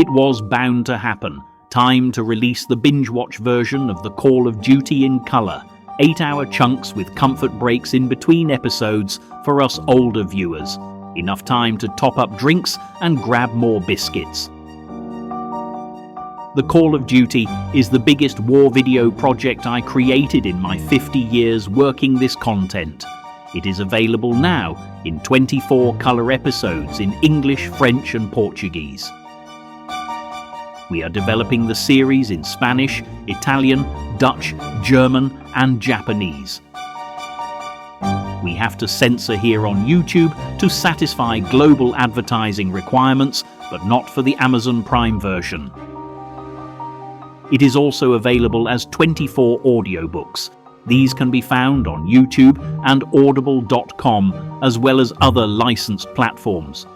It was bound to happen. Time to release the binge-watch version of the Call of Duty in colour. 8-hour chunks with comfort breaks in between episodes for us older viewers. Enough time to top up drinks and grab more biscuits. The Call of Duty is the biggest war video project I created in my 50 years working this content. It is available now in 24 colour episodes in English, French and Portuguese. We are developing the series in Spanish, Italian, Dutch, German and Japanese. We have to censor here on YouTube to satisfy global advertising requirements, but not for the Amazon Prime version. It is also available as 24 audiobooks. These can be found on YouTube and audible.com, as well as other licensed platforms.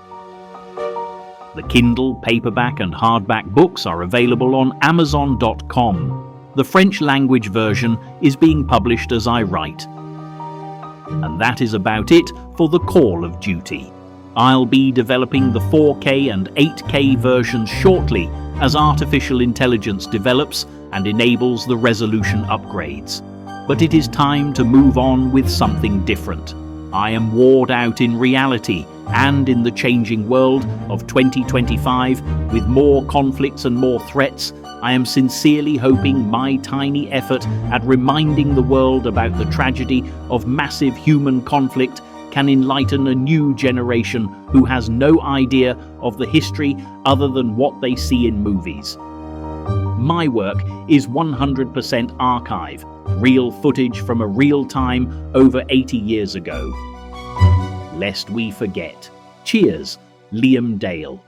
The Kindle, paperback and hardback books are available on Amazon.com. The French language version is being published as I write. And that is about it for the Call of Duty. I'll be developing the 4K and 8K versions shortly as artificial intelligence develops and enables the resolution upgrades. But it is time to move on with something different. I am worn out in reality and in the changing world of 2025 with more conflicts and more threats. I am sincerely hoping my tiny effort at reminding the world about the tragedy of massive human conflict can enlighten a new generation who has no idea of the history other than what they see in movies. My work is 100% archive, real footage from a real time over 80 years ago. Lest we forget. Cheers, Liam Dale.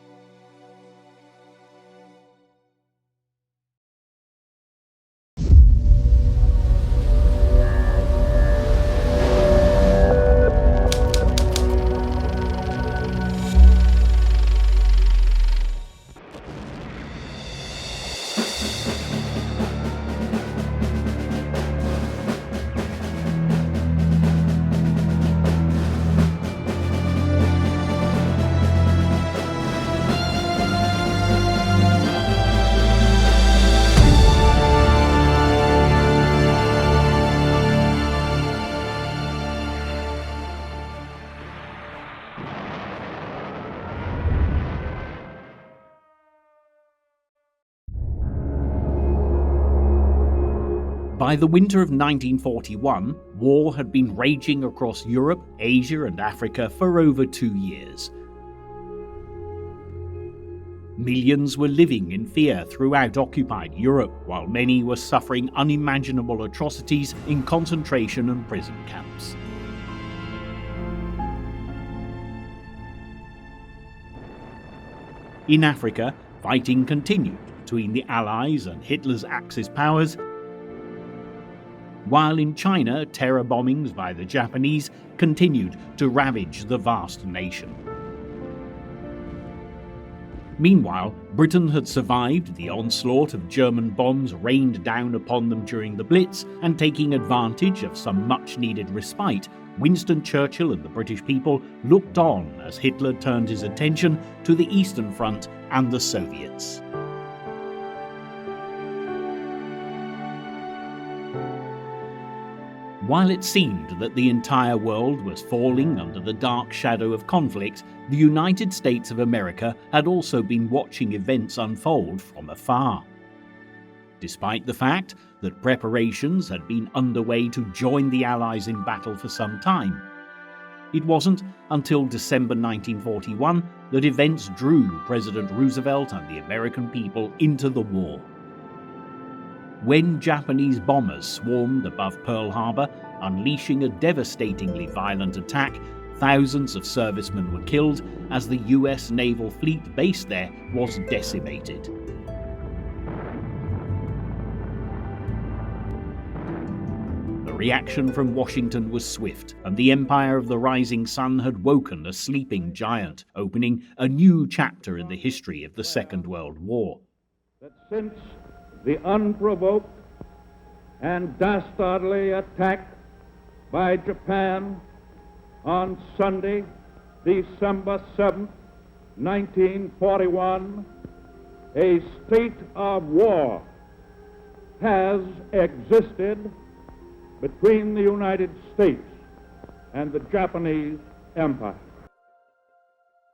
By the winter of 1941, war had been raging across Europe, Asia and Africa for over 2 years. Millions were living in fear throughout occupied Europe, while many were suffering unimaginable atrocities in concentration and prison camps. In Africa, fighting continued between the Allies and Hitler's Axis powers, while in China, terror bombings by the Japanese continued to ravage the vast nation. Meanwhile, Britain had survived the onslaught of German bombs rained down upon them during the Blitz, and taking advantage of some much-needed respite, Winston Churchill and the British people looked on as Hitler turned his attention to the Eastern Front and the Soviets. While it seemed that the entire world was falling under the dark shadow of conflict, the United States of America had also been watching events unfold from afar. Despite the fact that preparations had been underway to join the Allies in battle for some time, it wasn't until December 1941 that events drew President Roosevelt and the American people into the war. When Japanese bombers swarmed above Pearl Harbor, unleashing a devastatingly violent attack, thousands of servicemen were killed as the US naval fleet based there was decimated. The reaction from Washington was swift, and the Empire of the Rising Sun had woken a sleeping giant, opening a new chapter in the history of the Second World War. That since the unprovoked and dastardly attack by Japan on Sunday, December 7, 1941, a state of war has existed between the United States and the Japanese Empire.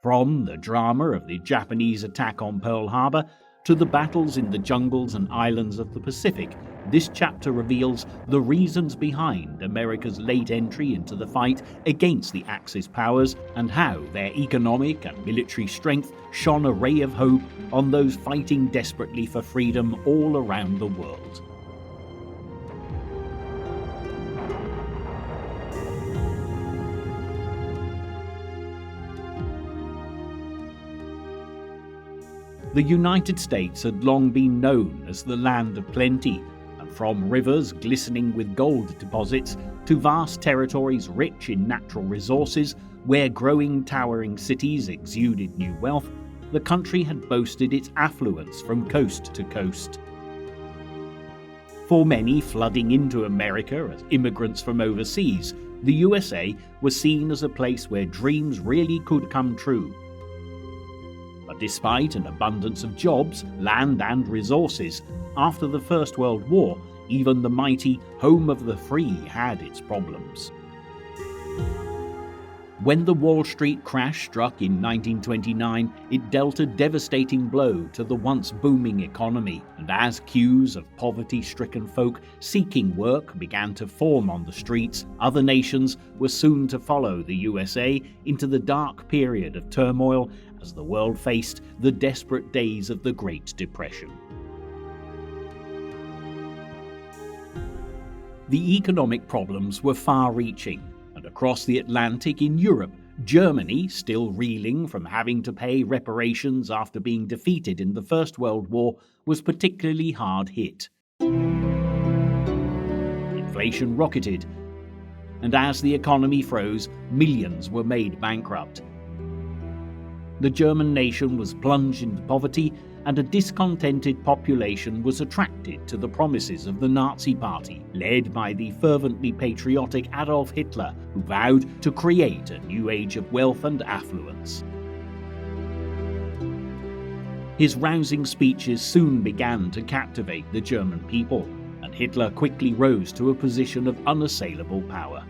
From the drama of the Japanese attack on Pearl Harbor to the battles in the jungles and islands of the Pacific, this chapter reveals the reasons behind America's late entry into the fight against the Axis powers and how their economic and military strength shone a ray of hope on those fighting desperately for freedom all around the world. The United States had long been known as the land of plenty, and from rivers glistening with gold deposits to vast territories rich in natural resources where growing towering cities exuded new wealth, the country had boasted its affluence from coast to coast. For many flooding into America as immigrants from overseas, the USA was seen as a place where dreams really could come true. But despite an abundance of jobs, land and resources, after the First World War, even the mighty home of the free had its problems. When the Wall Street crash struck in 1929, it dealt a devastating blow to the once booming economy, and as queues of poverty-stricken folk seeking work began to form on the streets, other nations were soon to follow the USA into the dark period of turmoil as the world faced the desperate days of the Great Depression. The economic problems were far-reaching, and across the Atlantic in Europe, Germany, still reeling from having to pay reparations after being defeated in the First World War, was particularly hard hit. Inflation rocketed, and as the economy froze, millions were made bankrupt. The German nation was plunged into poverty, and a discontented population was attracted to the promises of the Nazi Party, led by the fervently patriotic Adolf Hitler, who vowed to create a new age of wealth and affluence. His rousing speeches soon began to captivate the German people, and Hitler quickly rose to a position of unassailable power.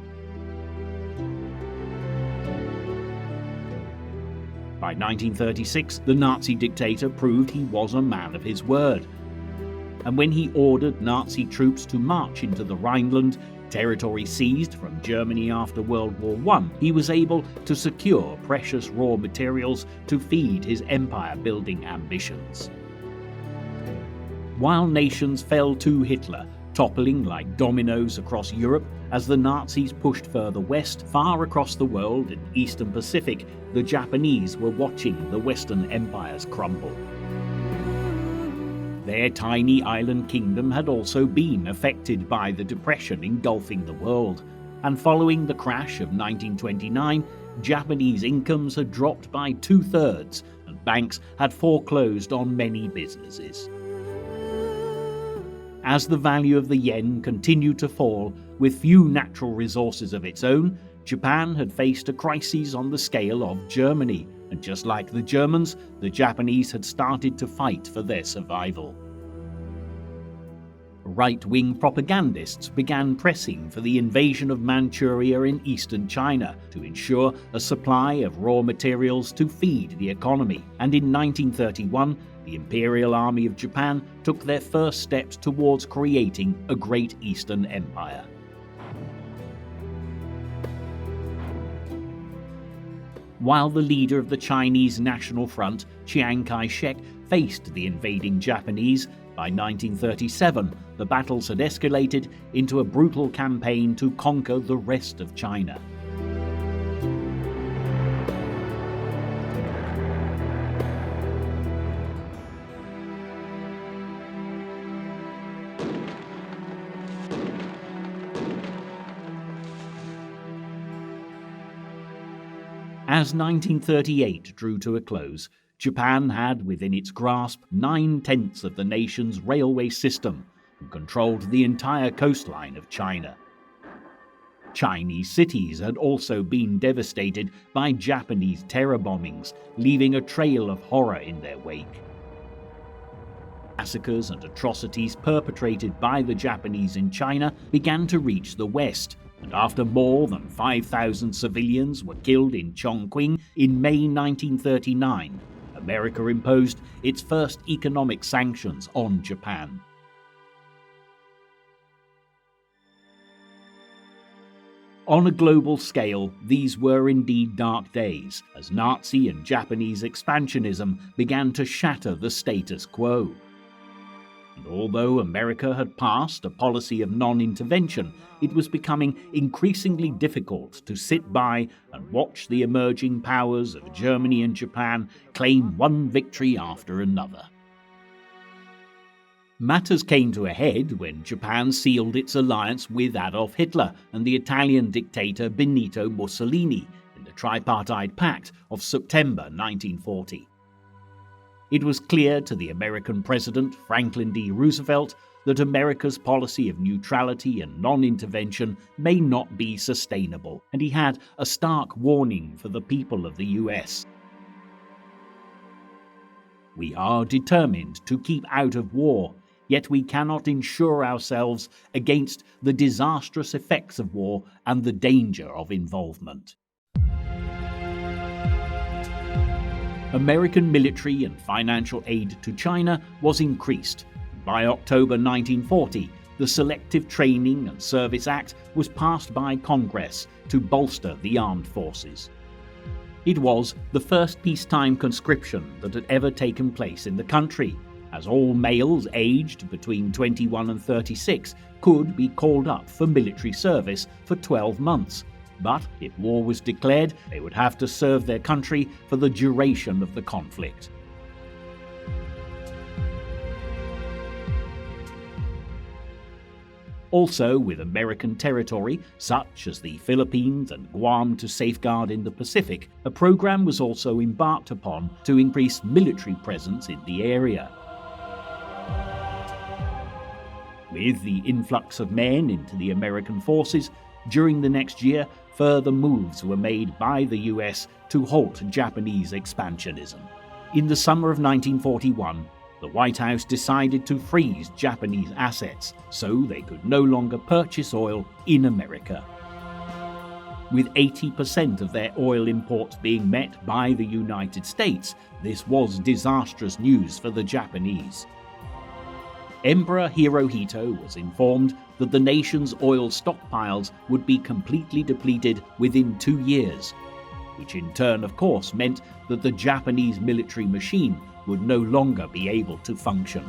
By 1936, the Nazi dictator proved he was a man of his word. And when he ordered Nazi troops to march into the Rhineland, territory seized from Germany after World War I, he was able to secure precious raw materials to feed his empire-building ambitions. While nations fell to Hitler, toppling like dominoes across Europe as the Nazis pushed further west, far across the world in the Eastern Pacific, the Japanese were watching the Western empires crumble. Their tiny island kingdom had also been affected by the depression engulfing the world, and following the crash of 1929, Japanese incomes had dropped by 2/3, and banks had foreclosed on many businesses. As the value of the yen continued to fall, with few natural resources of its own, Japan had faced a crisis on the scale of Germany, and just like the Germans, the Japanese had started to fight for their survival. Right-wing propagandists began pressing for the invasion of Manchuria in eastern China to ensure a supply of raw materials to feed the economy, and in 1931, the Imperial Army of Japan took their first steps towards creating a great Eastern Empire. While the leader of the Chinese National Front, Chiang Kai-shek, faced the invading Japanese, by 1937 the battles had escalated into a brutal campaign to conquer the rest of China. As 1938 drew to a close, Japan had within its grasp 9/10 of the nation's railway system and controlled the entire coastline of China. Chinese cities had also been devastated by Japanese terror bombings, leaving a trail of horror in their wake. massacres and atrocities perpetrated by the Japanese in China began to reach the West, and after more than 5,000 civilians were killed in Chongqing in May 1939, America imposed its first economic sanctions on Japan. On a global scale, these were indeed dark days, as Nazi and Japanese expansionism began to shatter the status quo. And although America had passed a policy of non-intervention, it was becoming increasingly difficult to sit by and watch the emerging powers of Germany and Japan claim one victory after another. Matters came to a head when Japan sealed its alliance with Adolf Hitler and the Italian dictator Benito Mussolini in the Tripartite Pact of September 1940. It was clear to the American President Franklin D. Roosevelt that America's policy of neutrality and non-intervention may not be sustainable, and he had a stark warning for the people of the US. "We are determined to keep out of war, yet we cannot insure ourselves against the disastrous effects of war and the danger of involvement." American military and financial aid to China was increased. By October 1940, the Selective Training and Service Act was passed by Congress to bolster the armed forces. It was the first peacetime conscription that had ever taken place in the country, as all males aged between 21 and 36 could be called up for military service for 12 months. But if war was declared, they would have to serve their country for the duration of the conflict. Also, with American territory, such as the Philippines and Guam to safeguard in the Pacific, a program was also embarked upon to increase military presence in the area. With the influx of men into the American forces, during the next year, further moves were made by the US to halt Japanese expansionism. In the summer of 1941, the White House decided to freeze Japanese assets so they could no longer purchase oil in America. With 80% of their oil imports being met by the United States, this was disastrous news for the Japanese. Emperor Hirohito was informed that the nation's oil stockpiles would be completely depleted within 2 years, which in turn, of course, meant that the Japanese military machine would no longer be able to function.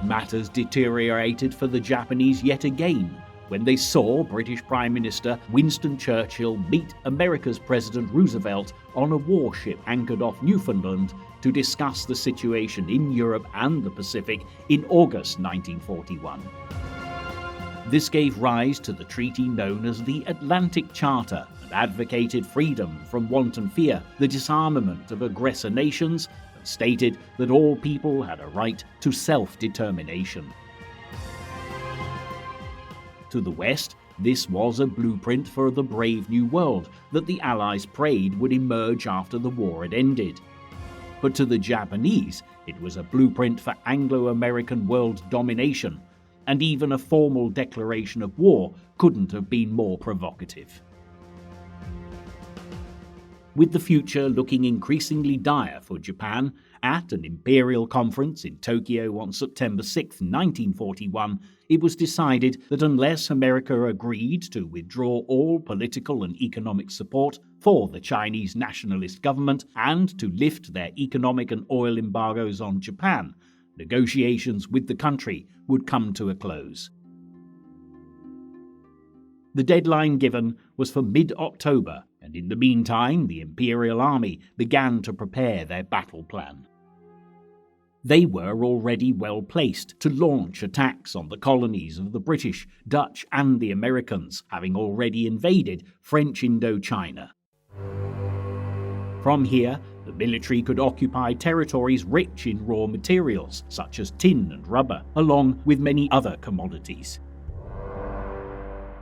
Matters deteriorated for the Japanese yet again when they saw British Prime Minister Winston Churchill meet America's President Roosevelt on a warship anchored off Newfoundland to discuss the situation in Europe and the Pacific in August 1941. This gave rise to the treaty known as the Atlantic Charter and advocated freedom from wanton fear, the disarmament of aggressor nations, and stated that all people had a right to self-determination. To the West, this was a blueprint for the brave new world that the Allies prayed would emerge after the war had ended. But to the Japanese, it was a blueprint for Anglo-American world domination, and even a formal declaration of war couldn't have been more provocative. With the future looking increasingly dire for Japan, at an imperial conference in Tokyo on September 6, 1941, it was decided that unless America agreed to withdraw all political and economic support for the Chinese nationalist government and to lift their economic and oil embargoes on Japan, negotiations with the country would come to a close. The deadline given was for mid-October, and in the meantime the Imperial Army began to prepare their battle plan. They were already well placed to launch attacks on the colonies of the British, Dutch, and the Americans, having already invaded French Indochina. From here, the military could occupy territories rich in raw materials, such as tin and rubber, along with many other commodities.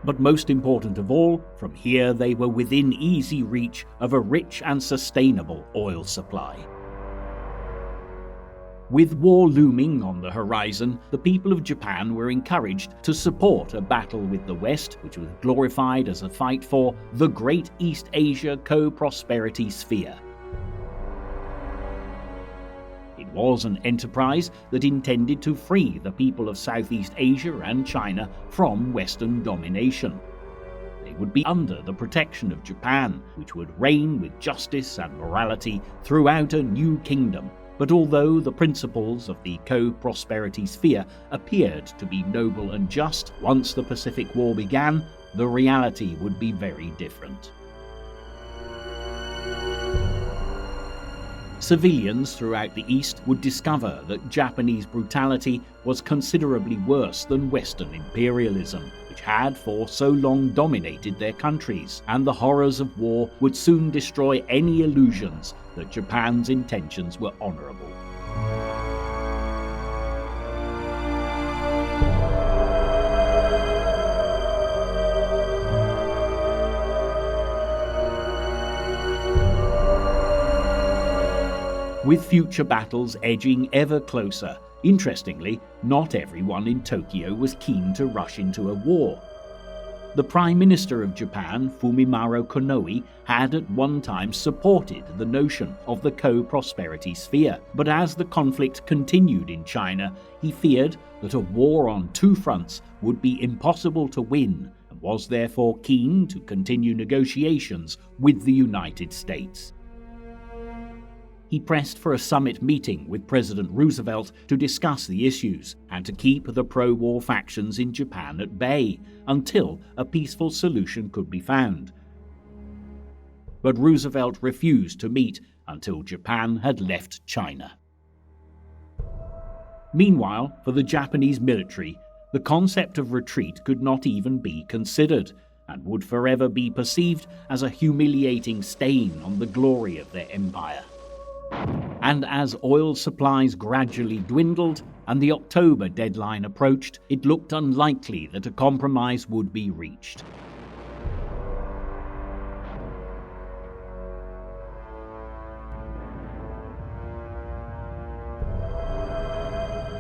But most important of all, from here they were within easy reach of a rich and sustainable oil supply. With war looming on the horizon, the people of Japan were encouraged to support a battle with the West, which was glorified as a fight for the Great East Asia Co-Prosperity Sphere. It was an enterprise that intended to free the people of Southeast Asia and China from Western domination. They would be under the protection of Japan, which would reign with justice and morality throughout a new kingdom. But although the principles of the co-prosperity sphere appeared to be noble and just, once the Pacific War began, the reality would be very different. Civilians throughout the East would discover that Japanese brutality was considerably worse than Western imperialism, which had for so long dominated their countries, and the horrors of war would soon destroy any illusions that Japan's intentions were honorable. With future battles edging ever closer, interestingly, not everyone in Tokyo was keen to rush into a war. The Prime Minister of Japan, Fumimaro Konoe, had at one time supported the notion of the co-prosperity sphere, but as the conflict continued in China, he feared that a war on two fronts would be impossible to win, and was therefore keen to continue negotiations with the United States. He pressed for a summit meeting with President Roosevelt to discuss the issues and to keep the pro-war factions in Japan at bay until a peaceful solution could be found. But Roosevelt refused to meet until Japan had left China. Meanwhile, for the Japanese military, the concept of retreat could not even be considered, and would forever be perceived as a humiliating stain on the glory of their empire. And as oil supplies gradually dwindled and the October deadline approached, it looked unlikely that a compromise would be reached.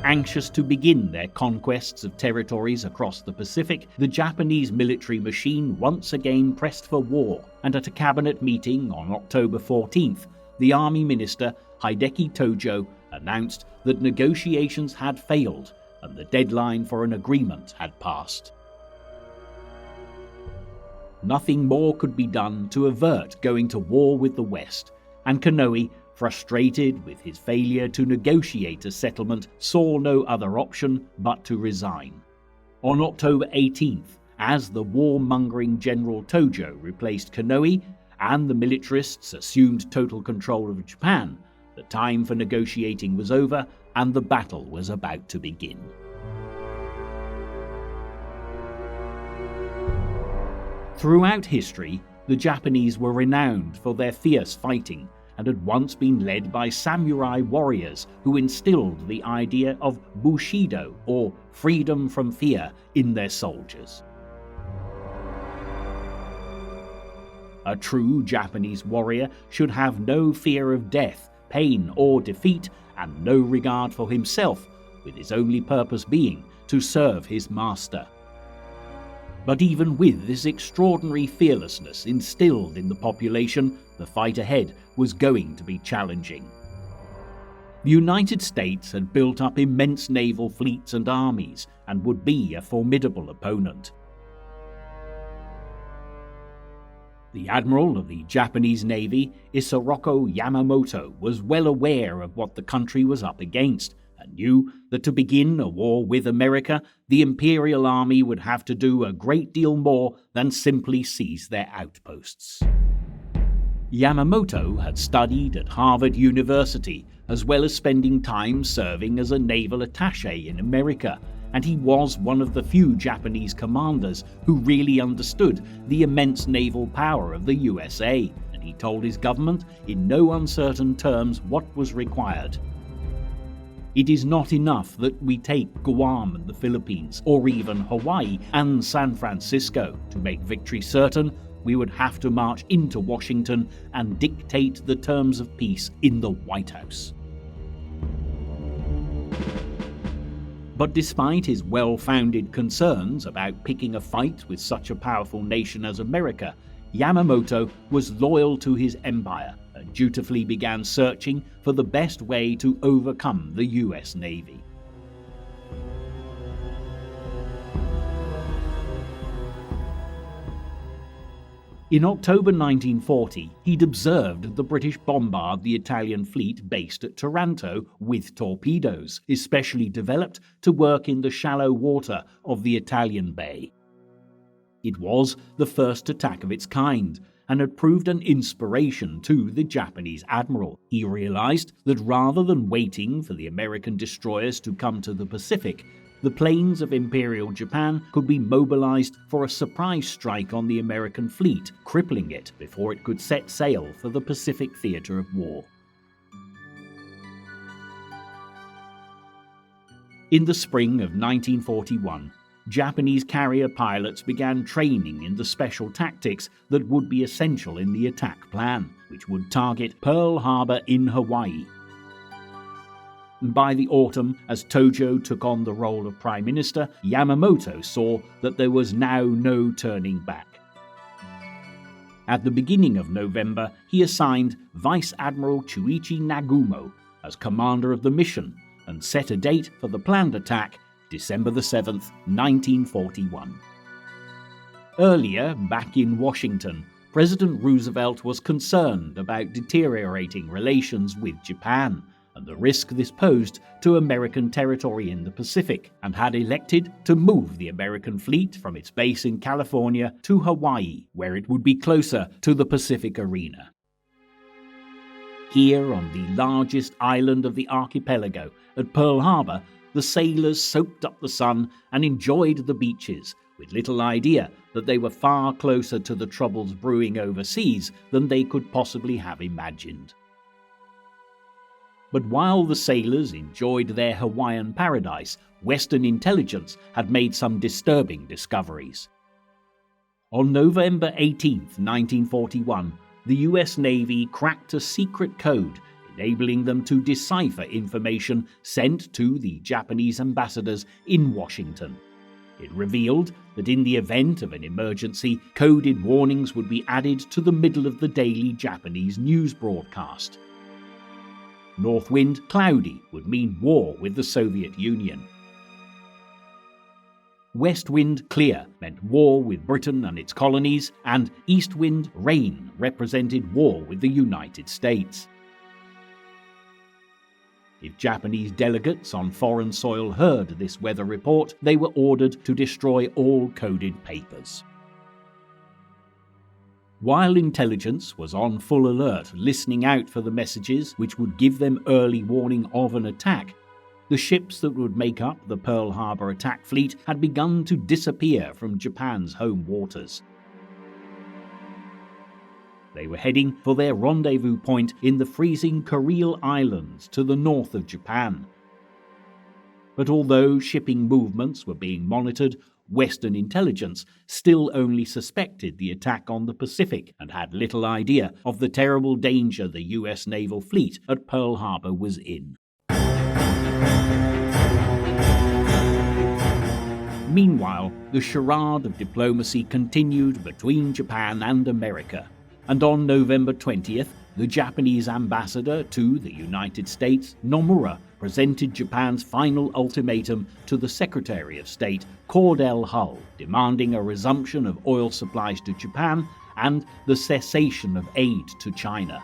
Anxious to begin their conquests of territories across the Pacific, the Japanese military machine once again pressed for war, and at a cabinet meeting on October 14th, the Army Minister, Hideki Tojo, announced that negotiations had failed and the deadline for an agreement had passed. Nothing more could be done to avert going to war with the West, and Konoe, frustrated with his failure to negotiate a settlement, saw no other option but to resign. On October 18th, as the warmongering General Tojo replaced Konoe, and the militarists assumed total control of Japan, the time for negotiating was over and the battle was about to begin. Throughout history, the Japanese were renowned for their fierce fighting and had once been led by samurai warriors who instilled the idea of Bushido, or freedom from fear, in their soldiers. A true Japanese warrior should have no fear of death, pain, or defeat, and no regard for himself, with his only purpose being to serve his master. But even with this extraordinary fearlessness instilled in the population, the fight ahead was going to be challenging. The United States had built up immense naval fleets and armies, and would be a formidable opponent. The admiral of the Japanese Navy, Isoroku Yamamoto, was well aware of what the country was up against, and knew that to begin a war with America, the Imperial Army would have to do a great deal more than simply seize their outposts. Yamamoto had studied at Harvard University, as well as spending time serving as a naval attaché in America, and he was one of the few Japanese commanders who really understood the immense naval power of the USA, and he told his government in no uncertain terms what was required. It is not enough that we take Guam and the Philippines, or even Hawaii and San Francisco. To make victory certain, we would have to march into Washington and dictate the terms of peace in the White House. But despite his well-founded concerns about picking a fight with such a powerful nation as America, Yamamoto was loyal to his empire and dutifully began searching for the best way to overcome the US Navy. In October 1940, he'd observed the British bombard the Italian fleet based at Taranto with torpedoes, especially developed to work in the shallow water of the Italian Bay. It was the first attack of its kind, and had proved an inspiration to the Japanese admiral. He realized that rather than waiting for the American destroyers to come to the Pacific, the planes of Imperial Japan could be mobilized for a surprise strike on the American fleet, crippling it before it could set sail for the Pacific theater of war. In the spring of 1941, Japanese carrier pilots began training in the special tactics that would be essential in the attack plan, which would target Pearl Harbor in Hawaii. By the autumn, as Tojo took on the role of Prime Minister, Yamamoto saw that there was now no turning back. At the beginning of November, he assigned Vice Admiral Chuichi Nagumo as commander of the mission and set a date for the planned attack, December 7th, 1941. Earlier, back in Washington, President Roosevelt was concerned about deteriorating relations with Japan and the risk this posed to American territory in the Pacific, and had elected to move the American fleet from its base in California to Hawaii, where it would be closer to the Pacific arena. Here, on the largest island of the archipelago, at Pearl Harbor, the sailors soaked up the sun and enjoyed the beaches, with little idea that they were far closer to the troubles brewing overseas than they could possibly have imagined. But while the sailors enjoyed their Hawaiian paradise, Western intelligence had made some disturbing discoveries. On November 18, 1941, the US Navy cracked a secret code enabling them to decipher information sent to the Japanese ambassadors in Washington. It revealed that in the event of an emergency, coded warnings would be added to the middle of the daily Japanese news broadcast. North wind cloudy would mean war with the Soviet Union. West wind clear meant war with Britain and its colonies, and east wind rain represented war with the United States. If Japanese delegates on foreign soil heard this weather report, they were ordered to destroy all coded papers. While intelligence was on full alert, listening out for the messages which would give them early warning of an attack, the ships that would make up the Pearl Harbor attack fleet had begun to disappear from Japan's home waters. They were heading for their rendezvous point in the freezing Kuril Islands to the north of Japan. But although shipping movements were being monitored, Western intelligence still only suspected the attack on the Pacific and had little idea of the terrible danger the US naval fleet at Pearl Harbor was in. Meanwhile, the charade of diplomacy continued between Japan and America, and on November 20th, the Japanese ambassador to the United States, Nomura, presented Japan's final ultimatum to the Secretary of State, Cordell Hull, demanding a resumption of oil supplies to Japan and the cessation of aid to China.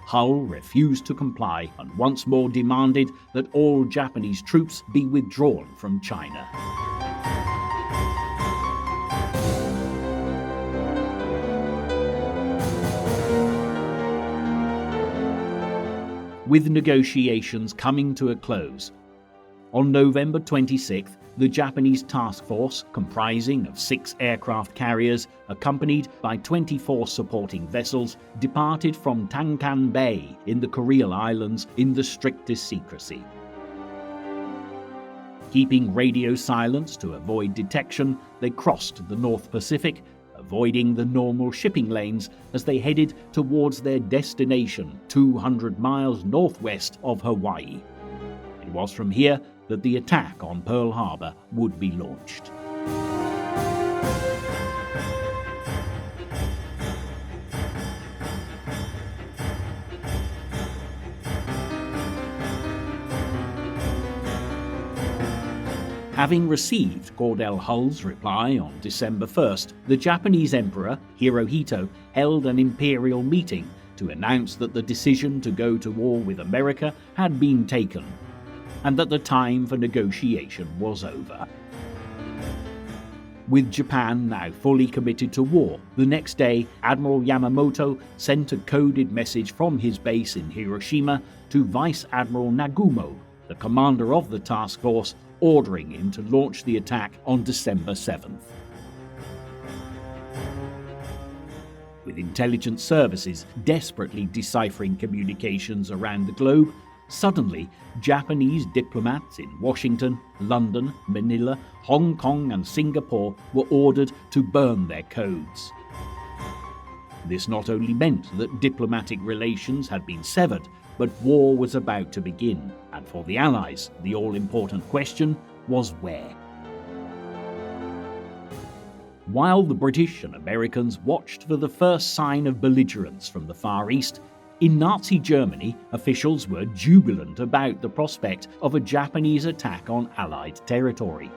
Hull refused to comply and once more demanded that all Japanese troops be withdrawn from China. With negotiations coming to a close, on November 26th, the Japanese task force, comprising of 6 aircraft carriers, accompanied by 24 supporting vessels, departed from Tankan Bay in the Kuril Islands in the strictest secrecy. Keeping radio silence to avoid detection, they crossed the North Pacific, avoiding the normal shipping lanes as they headed towards their destination 200 miles northwest of Hawaii. It was from here that the attack on Pearl Harbor would be launched. Having received Cordell Hull's reply on December 1st, the Japanese Emperor Hirohito held an imperial meeting to announce that the decision to go to war with America had been taken, and that the time for negotiation was over. With Japan now fully committed to war, the next day Admiral Yamamoto sent a coded message from his base in Hiroshima to Vice Admiral Nagumo, the commander of the task force, ordering him to launch the attack on December 7th. With intelligence services desperately deciphering communications around the globe, suddenly Japanese diplomats in Washington, London, Manila, Hong Kong and Singapore were ordered to burn their codes. This not only meant that diplomatic relations had been severed, but war was about to begin, and for the Allies, the all-important question was where. While the British and Americans watched for the first sign of belligerence from the Far East, in Nazi Germany, officials were jubilant about the prospect of a Japanese attack on Allied territory.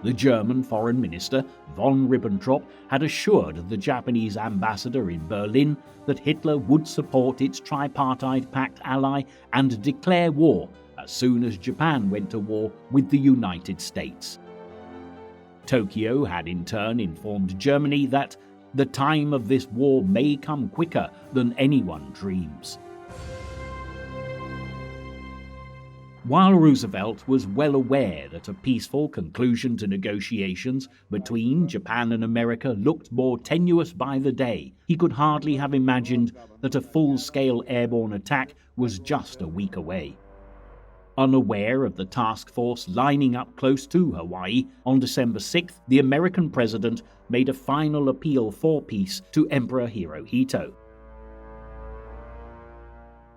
The German Foreign Minister von Ribbentrop had assured the Japanese ambassador in Berlin that Hitler would support its tripartite pact ally and declare war as soon as Japan went to war with the United States. Tokyo had in turn informed Germany that the time of this war may come quicker than anyone dreams. While Roosevelt was well aware that a peaceful conclusion to negotiations between Japan and America looked more tenuous by the day, he could hardly have imagined that a full-scale airborne attack was just a week away. Unaware of the task force lining up close to Hawaii, on December 6th, the American president made a final appeal for peace to Emperor Hirohito.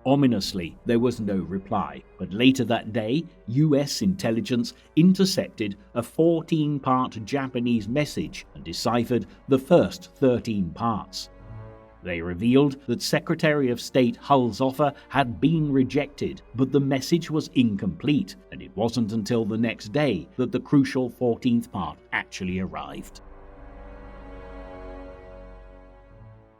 Ominously, there was no reply, but later that day, US intelligence intercepted a 14-part Japanese message and deciphered the first 13 parts. They revealed that Secretary of State Hull's offer had been rejected, but the message was incomplete, and it wasn't until the next day that the crucial 14th part actually arrived.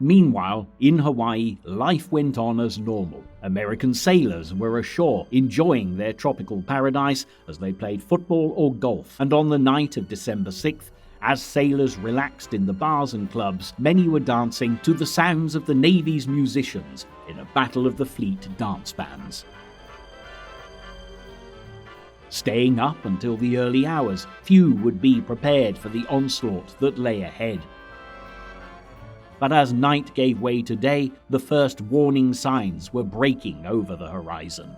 Meanwhile, in Hawaii, life went on as normal. American sailors were ashore enjoying their tropical paradise as they played football or golf, and on the night of December 6th, as sailors relaxed in the bars and clubs, many were dancing to the sounds of the Navy's musicians in a Battle of the Fleet dance bands. Staying up until the early hours, few would be prepared for the onslaught that lay ahead. But as night gave way to day, the first warning signs were breaking over the horizon.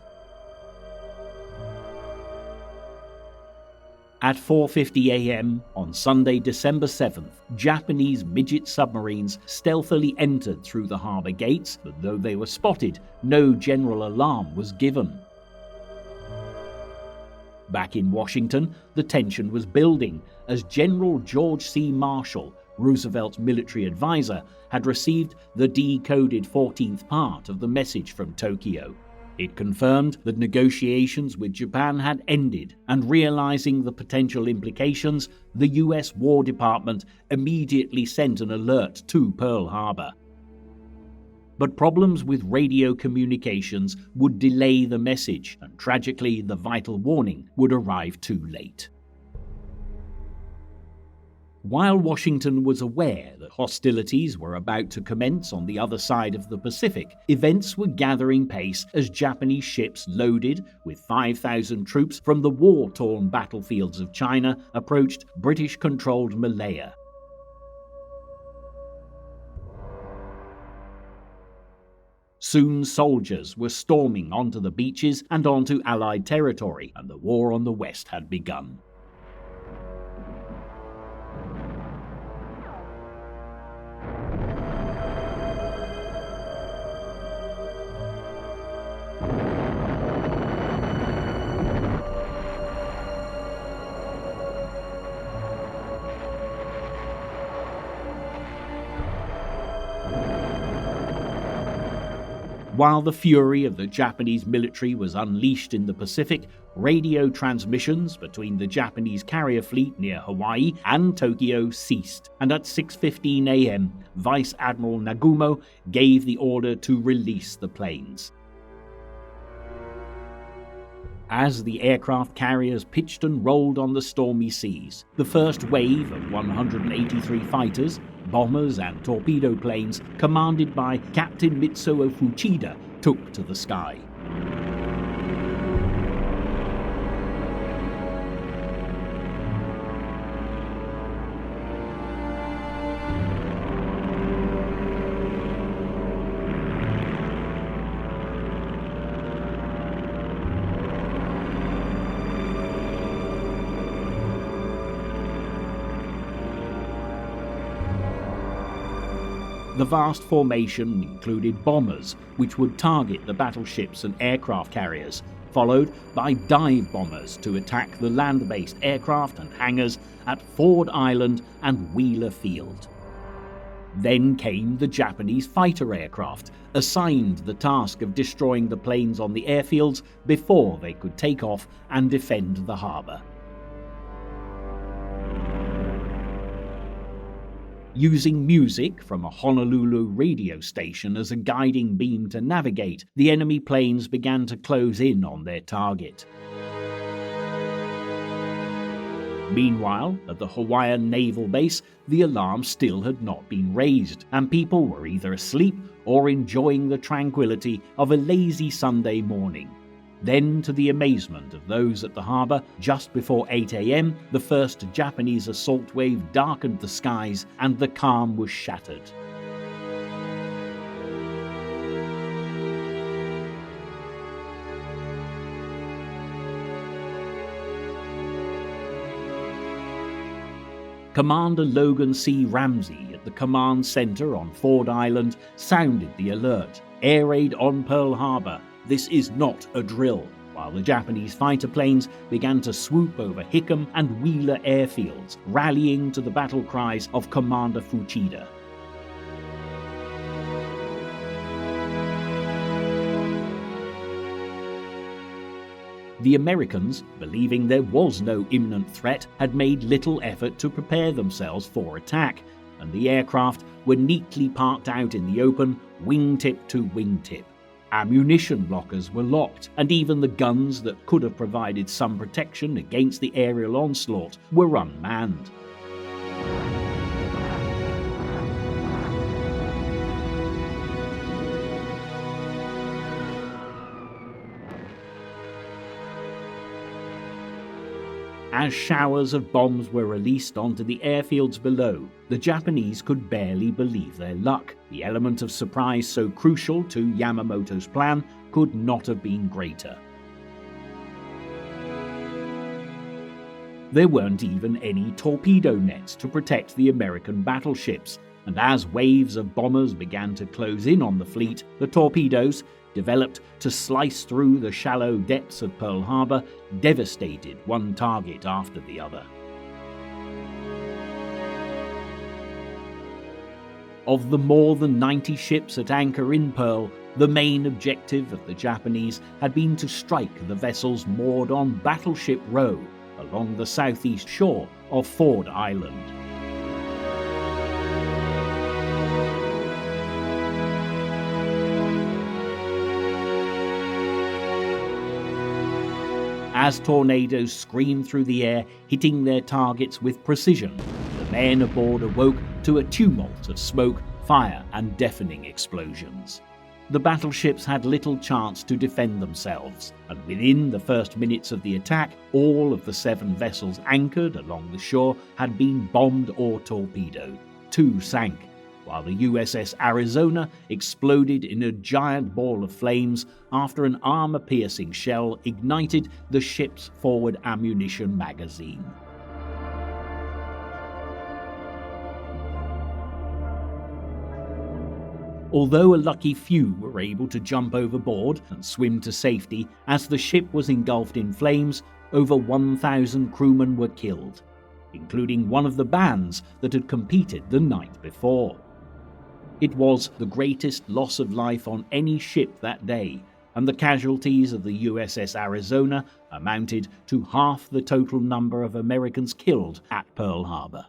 At 4:50 a.m. on Sunday, December 7th, Japanese midget submarines stealthily entered through the harbour gates, but though they were spotted, no general alarm was given. Back in Washington, the tension was building as General George C. Marshall, Roosevelt's military advisor, had received the decoded 14th part of the message from Tokyo. It confirmed that negotiations with Japan had ended, and realizing the potential implications, the US War Department immediately sent an alert to Pearl Harbor. But problems with radio communications would delay the message, and tragically the vital warning would arrive too late. While Washington was aware that hostilities were about to commence on the other side of the Pacific, events were gathering pace as Japanese ships loaded with 5,000 troops from the war-torn battlefields of China approached British-controlled Malaya. Soon soldiers were storming onto the beaches and onto Allied territory, and the war on the West had begun. While the fury of the Japanese military was unleashed in the Pacific, radio transmissions between the Japanese carrier fleet near Hawaii and Tokyo ceased, and at 6:15 a.m., Vice Admiral Nagumo gave the order to release the planes. As the aircraft carriers pitched and rolled on the stormy seas, the first wave of 183 fighters, bombers and torpedo planes, commanded by Captain Mitsuo Fuchida, took to the sky. The vast formation included bombers, which would target the battleships and aircraft carriers, followed by dive bombers to attack the land-based aircraft and hangars at Ford Island and Wheeler Field. Then came the Japanese fighter aircraft, assigned the task of destroying the planes on the airfields before they could take off and defend the harbour. Using music from a Honolulu radio station as a guiding beam to navigate, the enemy planes began to close in on their target. Meanwhile, at the Hawaiian Naval Base, the alarm still had not been raised, and people were either asleep or enjoying the tranquility of a lazy Sunday morning. Then, to the amazement of those at the harbour, just before 8 a.m, the first Japanese assault wave darkened the skies and the calm was shattered. Commander Logan C. Ramsey at the command centre on Ford Island sounded the alert. Air raid on Pearl Harbor. This is not a drill, while the Japanese fighter planes began to swoop over Hickam and Wheeler airfields, rallying to the battle cries of Commander Fuchida. The Americans, believing there was no imminent threat, had made little effort to prepare themselves for attack, and the aircraft were neatly parked out in the open, wingtip to wingtip. Ammunition lockers were locked, and even the guns that could have provided some protection against the aerial onslaught were unmanned. As showers of bombs were released onto the airfields below, the Japanese could barely believe their luck. The element of surprise so crucial to Yamamoto's plan could not have been greater. There weren't even any torpedo nets to protect the American battleships, and as waves of bombers began to close in on the fleet, the torpedoes, developed to slice through the shallow depths of Pearl Harbor, devastated one target after the other. Of the more than 90 ships at anchor in Pearl, the main objective of the Japanese had been to strike the vessels moored on Battleship Row along the southeast shore of Ford Island. As tornadoes screamed through the air, hitting their targets with precision, the men aboard awoke to a tumult of smoke, fire, and deafening explosions. The battleships had little chance to defend themselves, and within the first minutes of the attack, all of the 7 vessels anchored along the shore had been bombed or torpedoed. 2 sank, while the USS Arizona exploded in a giant ball of flames after an armor-piercing shell ignited the ship's forward ammunition magazine. Although a lucky few were able to jump overboard and swim to safety, as the ship was engulfed in flames, over 1,000 crewmen were killed, including one of the bands that had competed the night before. It was the greatest loss of life on any ship that day, and the casualties of the USS Arizona amounted to half the total number of Americans killed at Pearl Harbor.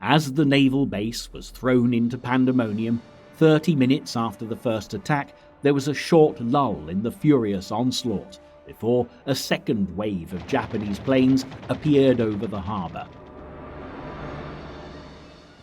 As the naval base was thrown into pandemonium, 30 minutes after the first attack, there was a short lull in the furious onslaught before a second wave of Japanese planes appeared over the harbor.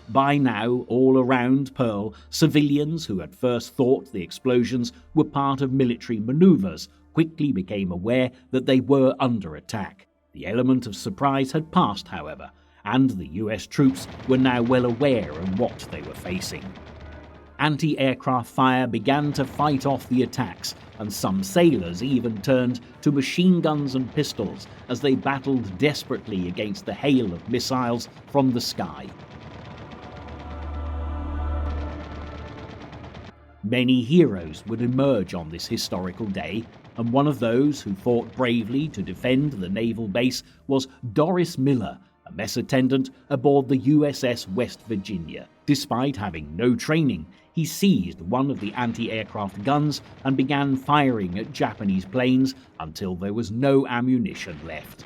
By now, all around Pearl, civilians who at first thought the explosions were part of military maneuvers quickly became aware that they were under attack. The element of surprise had passed, however, and the US troops were now well aware of what they were facing. Anti-aircraft fire began to fight off the attacks, and some sailors even turned to machine guns and pistols as they battled desperately against the hail of missiles from the sky. Many heroes would emerge on this historical day, and one of those who fought bravely to defend the naval base was Doris Miller, a mess attendant aboard the USS West Virginia. Despite having no training, he seized one of the anti-aircraft guns and began firing at Japanese planes until there was no ammunition left.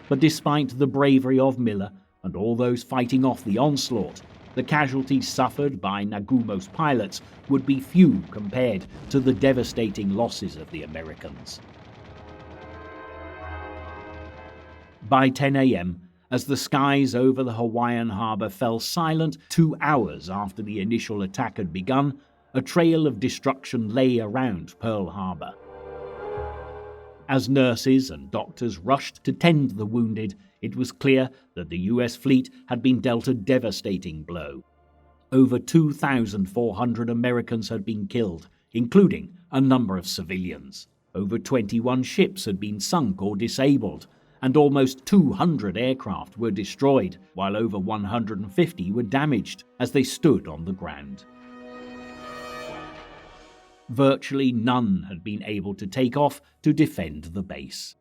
But despite the bravery of Miller and all those fighting off the onslaught, the casualties suffered by Nagumo's pilots would be few compared to the devastating losses of the Americans. By 10 a.m., as the skies over the Hawaiian harbor fell silent 2 hours after the initial attack had begun, a trail of destruction lay around Pearl Harbor. As nurses and doctors rushed to tend the wounded, it was clear that the US fleet had been dealt a devastating blow. Over 2,400 Americans had been killed, including a number of civilians. Over 21 ships had been sunk or disabled, and almost 200 aircraft were destroyed, while over 150 were damaged as they stood on the ground. Virtually none had been able to take off to defend the base.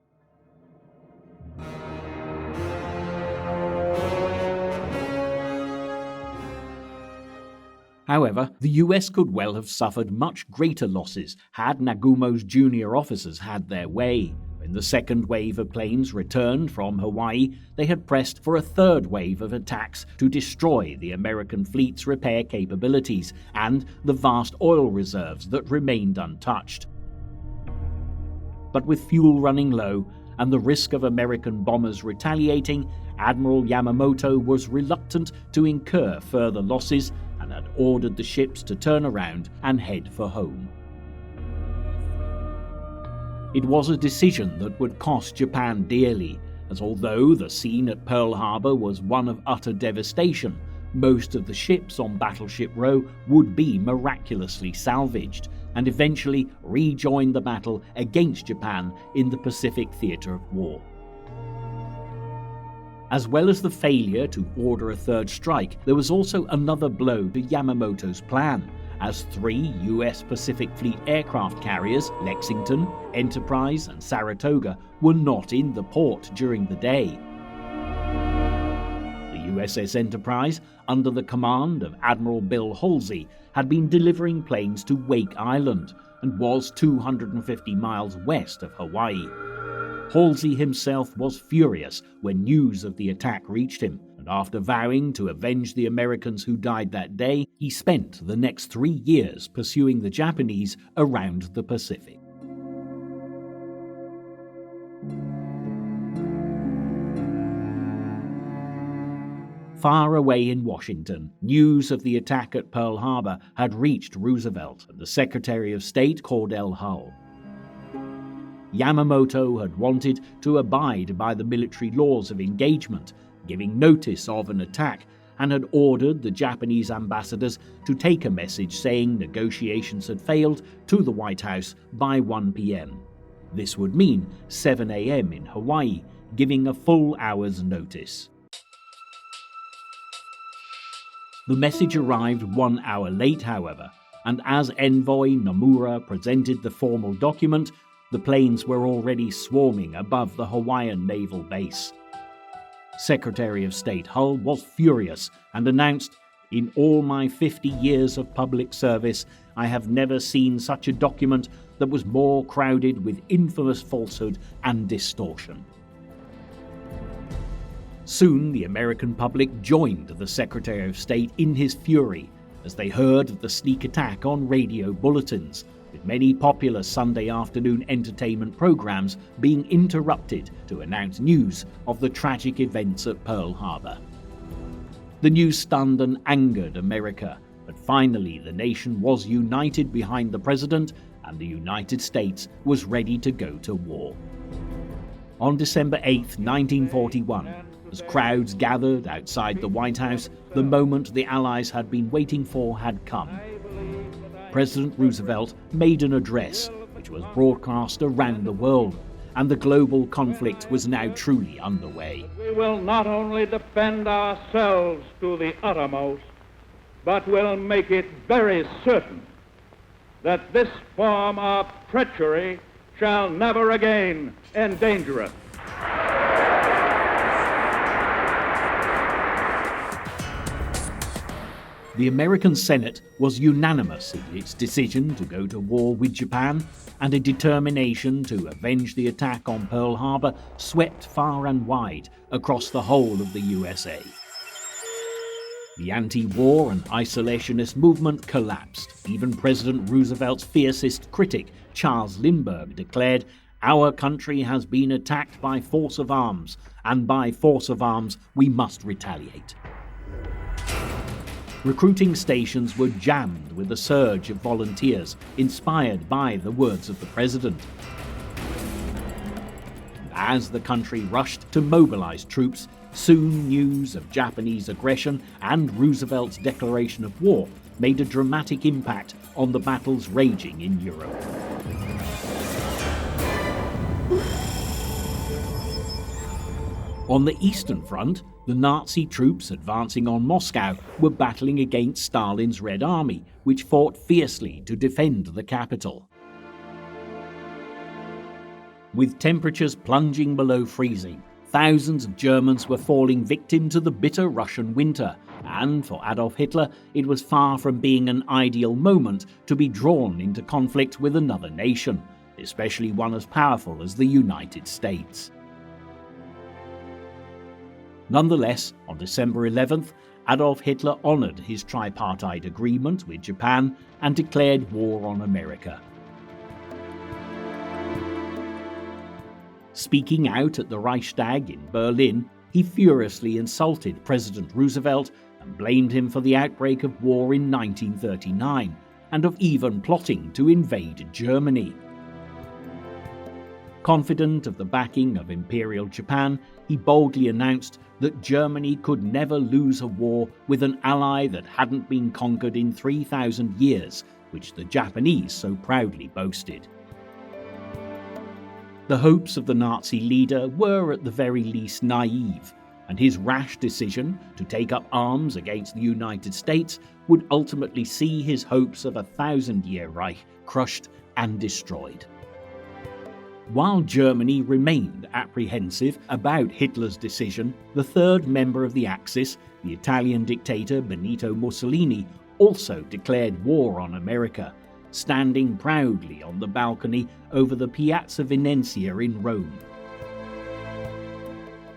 However, the US could well have suffered much greater losses had Nagumo's junior officers had their way. When the second wave of planes returned from Hawaii, they had pressed for a third wave of attacks to destroy the American fleet's repair capabilities and the vast oil reserves that remained untouched. But with fuel running low and the risk of American bombers retaliating, Admiral Yamamoto was reluctant to incur further losses and had ordered the ships to turn around and head for home. It was a decision that would cost Japan dearly, as although the scene at Pearl Harbor was one of utter devastation, most of the ships on Battleship Row would be miraculously salvaged and eventually rejoin the battle against Japan in the Pacific Theater of War. As well as the failure to order a third strike, there was also another blow to Yamamoto's plan, as 3 US Pacific Fleet aircraft carriers, Lexington, Enterprise, and Saratoga, were not in the port during the day. The USS Enterprise, under the command of Admiral Bill Halsey, had been delivering planes to Wake Island and was 250 miles west of Hawaii. Halsey himself was furious when news of the attack reached him, and after vowing to avenge the Americans who died that day, he spent the next 3 years pursuing the Japanese around the Pacific. Far away in Washington, news of the attack at Pearl Harbor had reached Roosevelt and the Secretary of State Cordell Hull. Yamamoto had wanted to abide by the military laws of engagement, giving notice of an attack, and had ordered the Japanese ambassadors to take a message saying negotiations had failed to the White House by 1 p.m. This would mean 7 a.m. in Hawaii, giving a full hour's notice. The message arrived 1 hour late, however, and as envoy Nomura presented the formal document, the planes were already swarming above the Hawaiian naval base. Secretary of State Hull was furious and announced, "In all my 50 years of public service, I have never seen such a document that was more crowded with infamous falsehood and distortion." Soon the American public joined the Secretary of State in his fury as they heard of the sneak attack on radio bulletins, with many popular Sunday afternoon entertainment programs being interrupted to announce news of the tragic events at Pearl Harbor. The news stunned and angered America, but finally the nation was united behind the president and the United States was ready to go to war. On December 8, 1941, as crowds gathered outside the White House, the moment the Allies had been waiting for had come. President Roosevelt made an address which was broadcast around the world, and the global conflict was now truly underway. We will not only defend ourselves to the uttermost, but will make it very certain that this form of treachery shall never again endanger us. The American Senate was unanimous in its decision to go to war with Japan, and a determination to avenge the attack on Pearl Harbor swept far and wide across the whole of the USA. The anti-war and isolationist movement collapsed. Even President Roosevelt's fiercest critic, Charles Lindbergh, declared, "Our country has been attacked by force of arms, and by force of arms we must retaliate." Recruiting stations were jammed with a surge of volunteers, inspired by the words of the president. As the country rushed to mobilize troops, soon news of Japanese aggression and Roosevelt's declaration of war made a dramatic impact on the battles raging in Europe. On the Eastern Front, the Nazi troops advancing on Moscow were battling against Stalin's Red Army, which fought fiercely to defend the capital. With temperatures plunging below freezing, thousands of Germans were falling victim to the bitter Russian winter, and for Adolf Hitler, it was far from being an ideal moment to be drawn into conflict with another nation, especially one as powerful as the United States. Nonetheless, on December 11th, Adolf Hitler honored his tripartite agreement with Japan and declared war on America. Speaking out at the Reichstag in Berlin, he furiously insulted President Roosevelt and blamed him for the outbreak of war in 1939 and of even plotting to invade Germany. Confident of the backing of Imperial Japan, he boldly announced that Germany could never lose a war with an ally that hadn't been conquered in 3,000 years, which the Japanese so proudly boasted. The hopes of the Nazi leader were at the very least naive, and his rash decision to take up arms against the United States would ultimately see his hopes of a 1,000-year Reich crushed and destroyed. While Germany remained apprehensive about Hitler's decision, the third member of the Axis, the Italian dictator Benito Mussolini, also declared war on America, standing proudly on the balcony over the Piazza Venezia in Rome.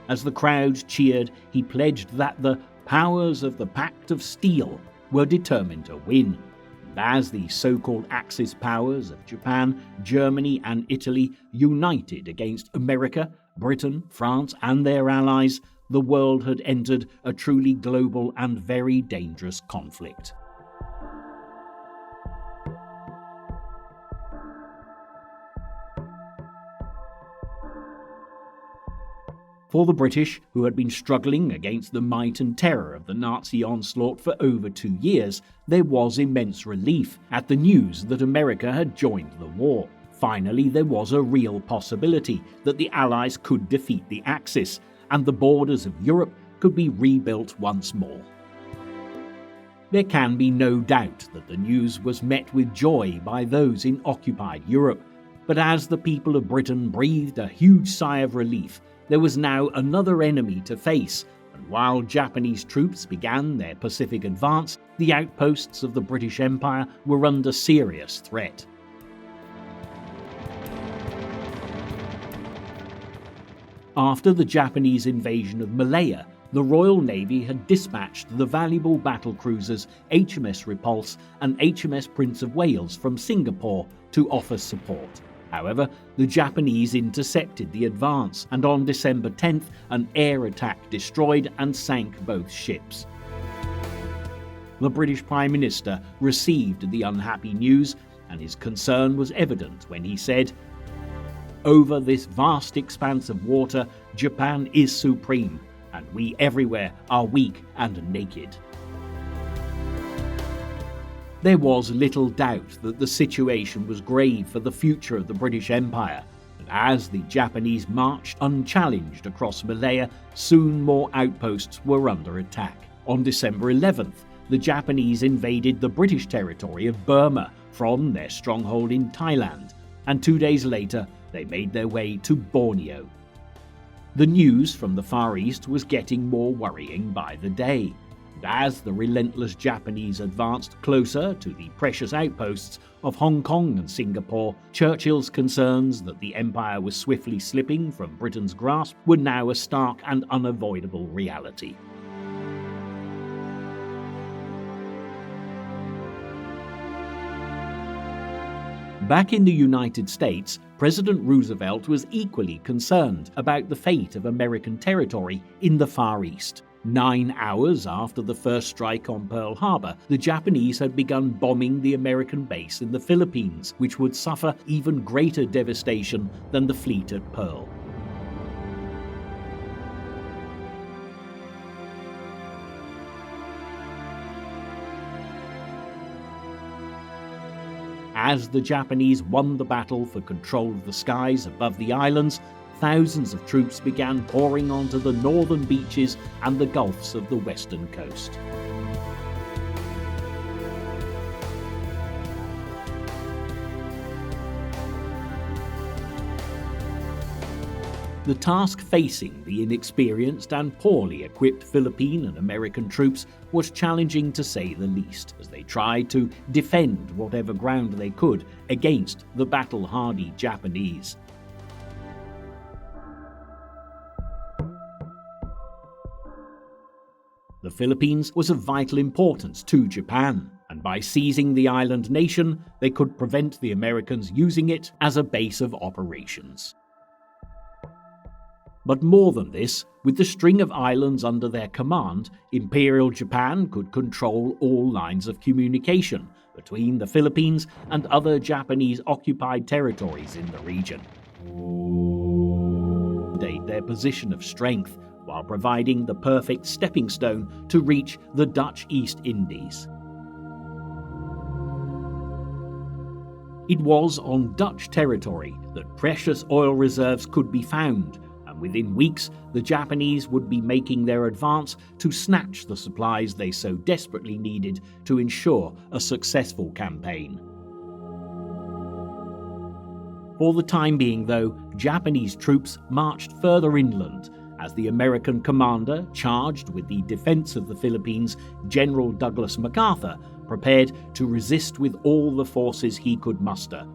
As the crowds cheered, he pledged that the powers of the Pact of Steel were determined to win. As the so-called Axis powers of Japan, Germany and Italy united against America, Britain, France and their allies, the world had entered a truly global and very dangerous conflict. For the British, who had been struggling against the might and terror of the Nazi onslaught for over 2 years, there was immense relief at the news that America had joined the war. Finally, there was a real possibility that the Allies could defeat the Axis, and the borders of Europe could be rebuilt once more. There can be no doubt that the news was met with joy by those in occupied Europe, But as the people of Britain breathed a huge sigh of relief, there was now another enemy to face, and while Japanese troops began their Pacific advance, the outposts of the British Empire were under serious threat. After the Japanese invasion of Malaya, the Royal Navy had dispatched the valuable battle cruisers HMS Repulse and HMS Prince of Wales from Singapore to offer support. However, the Japanese intercepted the advance, and on December 10th, an air attack destroyed and sank both ships. The British Prime Minister received the unhappy news, and his concern was evident when he said, "Over this vast expanse of water, Japan is supreme, and we everywhere are weak and naked." There was little doubt that the situation was grave for the future of the British Empire, and as the Japanese marched unchallenged across Malaya, soon more outposts were under attack. On December 11th, the Japanese invaded the British territory of Burma from their stronghold in Thailand, and 2 days later they made their way to Borneo. The news from the Far East was getting more worrying by the day. As the relentless Japanese advanced closer to the precious outposts of Hong Kong and Singapore, Churchill's concerns that the empire was swiftly slipping from Britain's grasp were now a stark and unavoidable reality. Back in the United States, President Roosevelt was equally concerned about the fate of American territory in the Far East. 9 hours after the first strike on Pearl Harbor, the Japanese had begun bombing the American base in the Philippines, which would suffer even greater devastation than the fleet at Pearl. As the Japanese won the battle for control of the skies above the islands, thousands of troops began pouring onto the northern beaches and the gulfs of the western coast. The task facing the inexperienced and poorly equipped Philippine and American troops was challenging to say the least, as they tried to defend whatever ground they could against the battle-hardy Japanese. The Philippines was of vital importance to Japan, and by seizing the island nation, they could prevent the Americans using it as a base of operations. But more than this, with the string of islands under their command, Imperial Japan could control all lines of communication between the Philippines and other Japanese-occupied territories in the region. Their position of strength, while providing the perfect stepping stone to reach the Dutch East Indies. It was on Dutch territory that precious oil reserves could be found, and within weeks the Japanese would be making their advance to snatch the supplies they so desperately needed to ensure a successful campaign. For the time being, though, Japanese troops marched further inland, as the American commander charged with the defense of the Philippines, General Douglas MacArthur, prepared to resist with all the forces he could muster.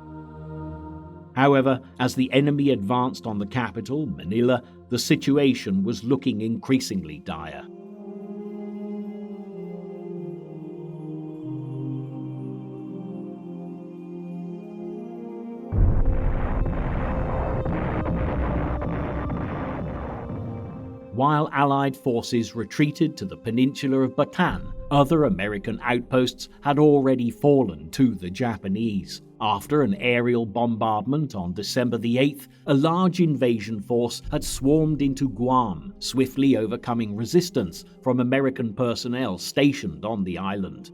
However, as the enemy advanced on the capital, Manila, the situation was looking increasingly dire. While Allied forces retreated to the peninsula of Bataan, other American outposts had already fallen to the Japanese. After an aerial bombardment on December the 8th, a large invasion force had swarmed into Guam, swiftly overcoming resistance from American personnel stationed on the island.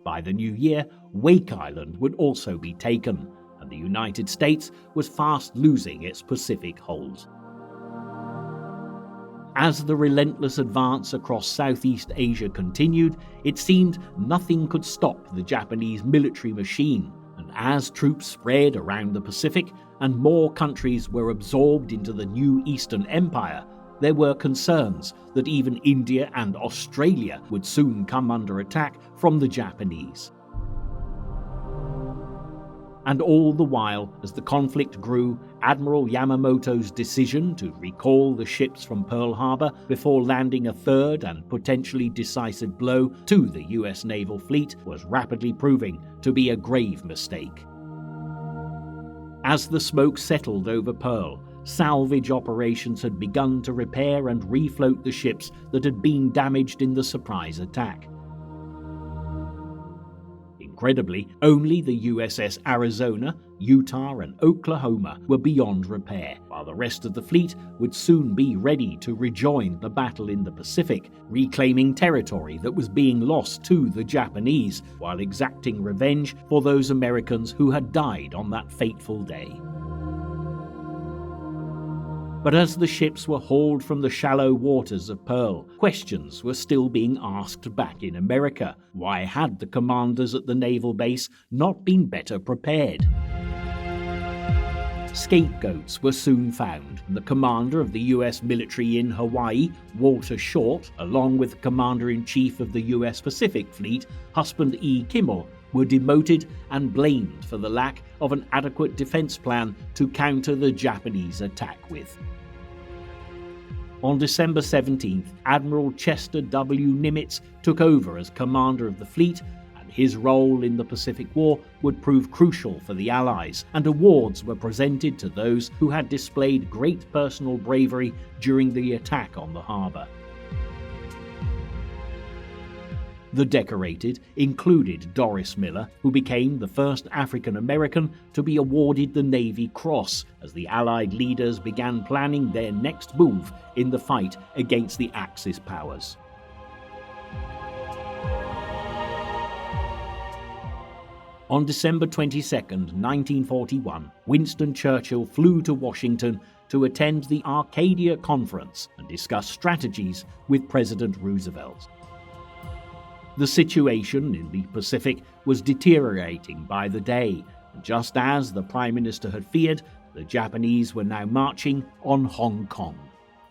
By the new year, Wake Island would also be taken, and the United States was fast losing its Pacific hold. As the relentless advance across Southeast Asia continued, it seemed nothing could stop the Japanese military machine, and as troops spread around the Pacific and more countries were absorbed into the new Eastern Empire, there were concerns that even India and Australia would soon come under attack from the Japanese. And all the while, as the conflict grew, Admiral Yamamoto's decision to recall the ships from Pearl Harbor before landing a third and potentially decisive blow to the US naval fleet was rapidly proving to be a grave mistake. As the smoke settled over Pearl, salvage operations had begun to repair and refloat the ships that had been damaged in the surprise attack. Incredibly, only the USS Arizona, Utah, and Oklahoma were beyond repair, while the rest of the fleet would soon be ready to rejoin the battle in the Pacific, reclaiming territory that was being lost to the Japanese, while exacting revenge for those Americans who had died on that fateful day. But as the ships were hauled from the shallow waters of Pearl, questions were still being asked back in America. Why had the commanders at the naval base not been better prepared? Scapegoats were soon found, and the commander of the US military in Hawaii, Walter Short, along with the commander-in-chief of the US Pacific Fleet, Husband E. Kimmel, were demoted and blamed for the lack of an adequate defense plan to counter the Japanese attack with. On December 17th, Admiral Chester W. Nimitz took over as commander of the fleet, and his role in the Pacific War would prove crucial for the Allies, and awards were presented to those who had displayed great personal bravery during the attack on the harbor. The decorated included Doris Miller, who became the first African American to be awarded the Navy Cross as the Allied leaders began planning their next move in the fight against the Axis powers. On December 22, 1941, Winston Churchill flew to Washington to attend the Arcadia Conference and discuss strategies with President Roosevelt. The situation in the Pacific was deteriorating by the day, and just as the Prime Minister had feared, the Japanese were now marching on Hong Kong.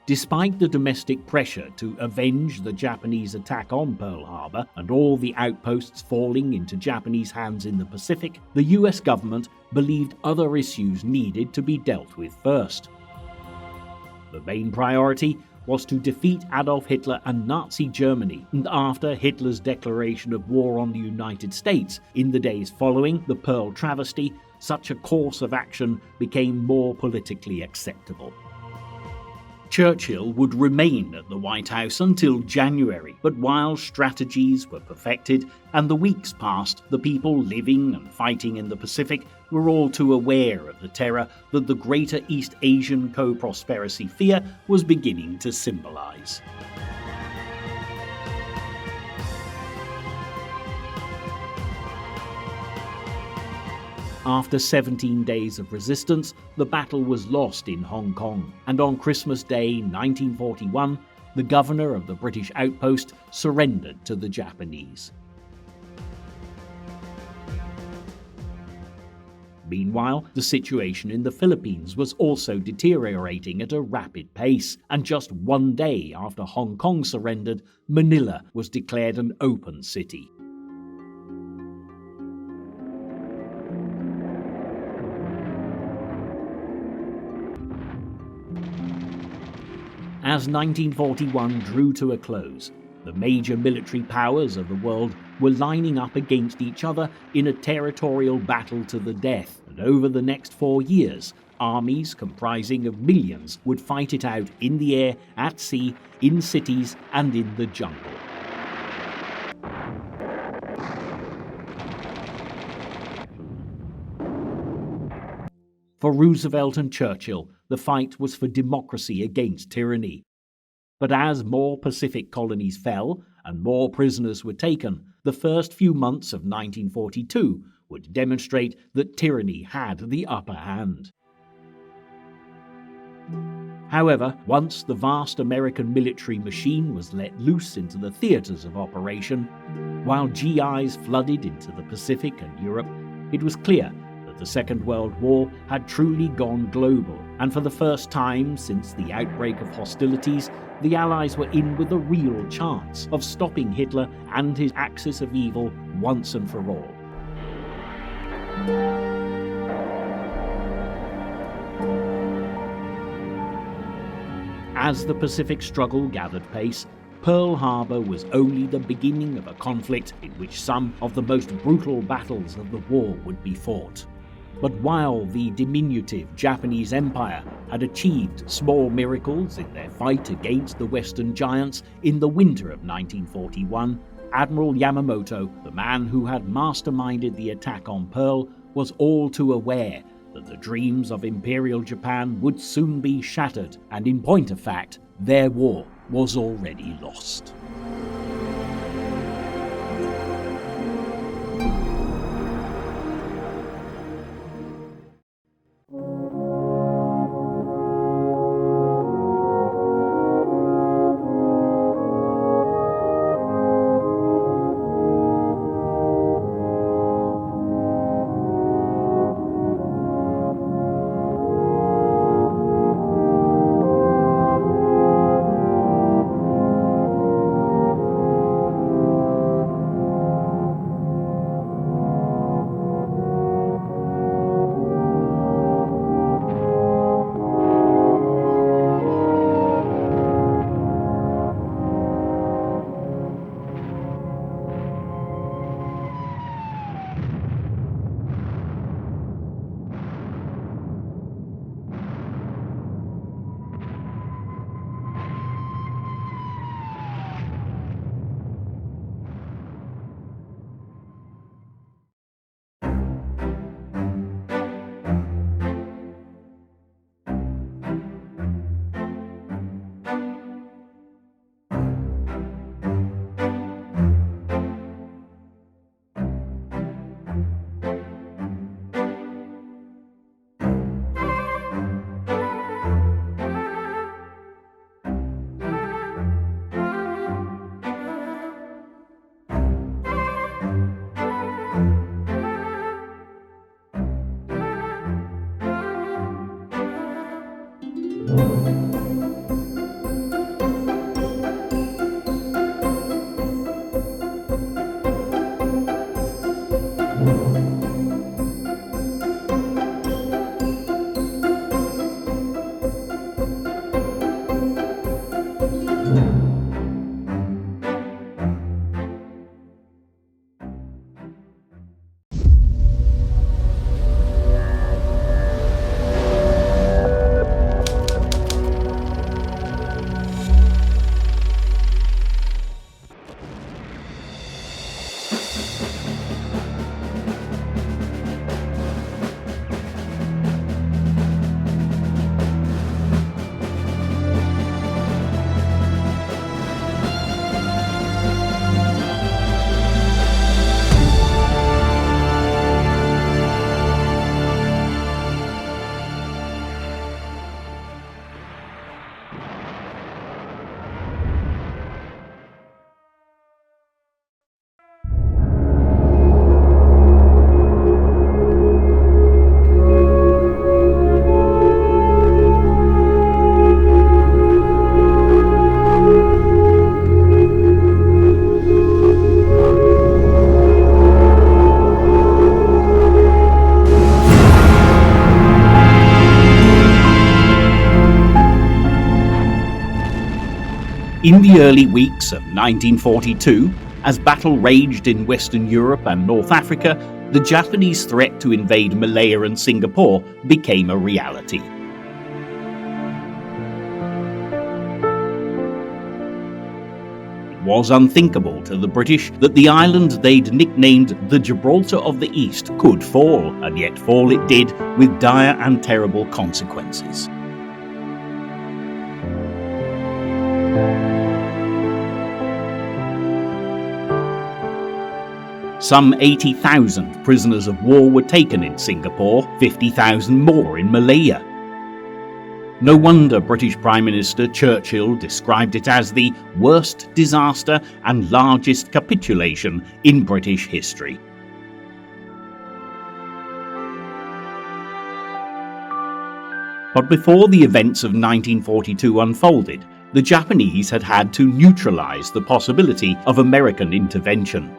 Despite the domestic pressure to avenge the Japanese attack on Pearl Harbor and all the outposts falling into Japanese hands in the Pacific, the US government believed other issues needed to be dealt with first. The main priority was to defeat Adolf Hitler and Nazi Germany, and after Hitler's declaration of war on the United States in the days following the Pearl travesty, such a course of action became more politically acceptable. Churchill would remain at the White House until January, but while strategies were perfected and the weeks passed, the people living and fighting in the Pacific were all too aware of the terror that the Greater East Asian co-prosperity fear was beginning to symbolize. After 17 days of resistance, the battle was lost in Hong Kong, and on Christmas Day 1941, the governor of the British outpost surrendered to the Japanese. Meanwhile, the situation in the Philippines was also deteriorating at a rapid pace, and just one day after Hong Kong surrendered, Manila was declared an open city. As 1941 drew to a close, the major military powers of the world were lining up against each other in a territorial battle to the death, and over the next 4 years, armies comprising of millions would fight it out in the air, at sea, in cities, and in the jungle. For Roosevelt and Churchill, the fight was for democracy against tyranny. But as more Pacific colonies fell and more prisoners were taken, the first few months of 1942 would demonstrate that tyranny had the upper hand. However, once the vast American military machine was let loose into the theaters of operation, while GIs flooded into the Pacific and Europe, It was clear that the Second World War had truly gone global, and for the first time since the outbreak of hostilities, the Allies were in with a real chance of stopping Hitler and his axis of evil once and for all. As the Pacific struggle gathered pace, Pearl Harbor was only the beginning of a conflict in which some of the most brutal battles of the war would be fought. But while the diminutive Japanese Empire had achieved small miracles in their fight against the Western giants in the winter of 1941, Admiral Yamamoto, the man who had masterminded the attack on Pearl, was all too aware that the dreams of Imperial Japan would soon be shattered, and in point of fact, their war was already lost. In the early weeks of 1942, as battle raged in Western Europe and North Africa, the Japanese threat to invade Malaya and Singapore became a reality. It was unthinkable to the British that the island they'd nicknamed the Gibraltar of the East could fall, and yet fall it did with dire and terrible consequences. Some 80,000 prisoners of war were taken in Singapore, 50,000 more in Malaya. No wonder British Prime Minister Churchill described it as the worst disaster and largest capitulation in British history. But before the events of 1942 unfolded, the Japanese had had to neutralize the possibility of American intervention.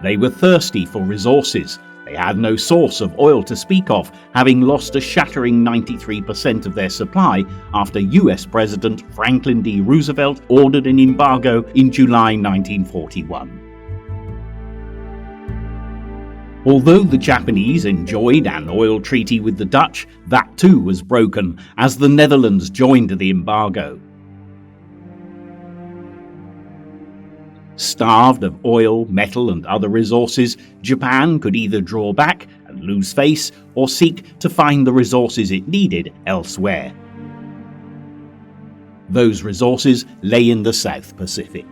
They were thirsty for resources. They had no source of oil to speak of, having lost a shattering 93% of their supply after US President Franklin D. Roosevelt ordered an embargo in July 1941. Although the Japanese enjoyed an oil treaty with the Dutch, that too was broken as the Netherlands joined the embargo. Starved of oil, metal and other resources, Japan could either draw back and lose face or seek to find the resources it needed elsewhere. Those resources lay in the South Pacific.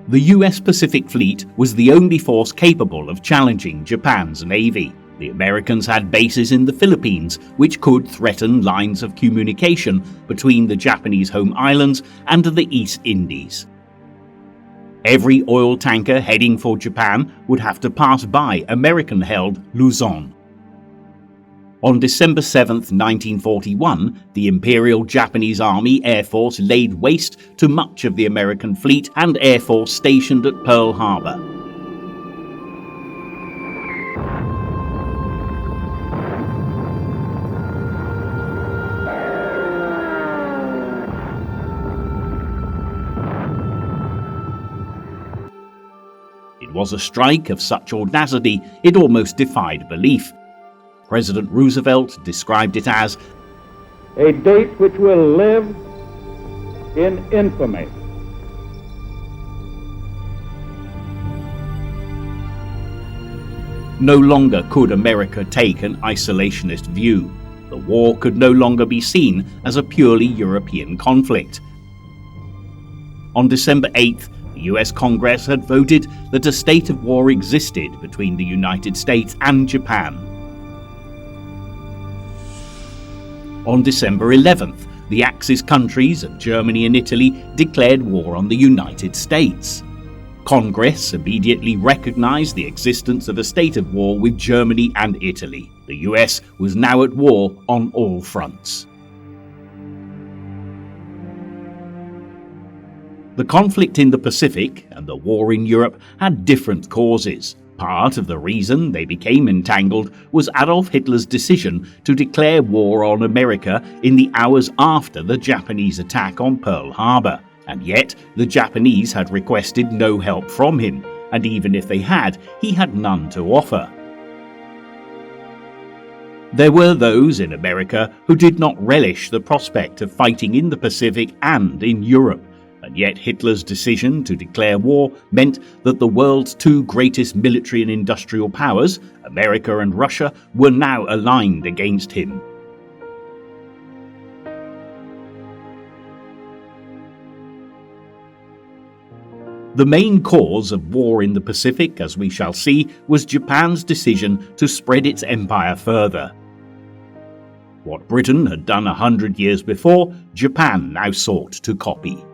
The US Pacific Fleet was the only force capable of challenging Japan's navy. The Americans had bases in the Philippines, which could threaten lines of communication between the Japanese home islands and the East Indies. Every oil tanker heading for Japan would have to pass by American-held Luzon. On December 7, 1941, the Imperial Japanese Army Air Force laid waste to much of the American fleet and Air Force stationed at Pearl Harbor. It was a strike of such audacity it almost defied belief. President Roosevelt described it as a date which will live in infamy. No longer could America take an isolationist view. The war could no longer be seen as a purely European conflict. On December 8th, the US Congress had voted that a state of war existed between the United States and Japan. On December 11th, the Axis countries of Germany and Italy declared war on the United States. Congress immediately recognized the existence of a state of war with Germany and Italy. The US was now at war on all fronts. The conflict in the Pacific and the war in Europe had different causes. Part of the reason they became entangled was Adolf Hitler's decision to declare war on America in the hours after the Japanese attack on Pearl Harbor. And yet, the Japanese had requested no help from him, and even if they had, he had none to offer. There were those in America who did not relish the prospect of fighting in the Pacific and in Europe. And yet Hitler's decision to declare war meant that the world's two greatest military and industrial powers, America and Russia, were now aligned against him. The main cause of war in the Pacific, as we shall see, was Japan's decision to spread its empire further. What Britain had done 100 years before, Japan now sought to copy.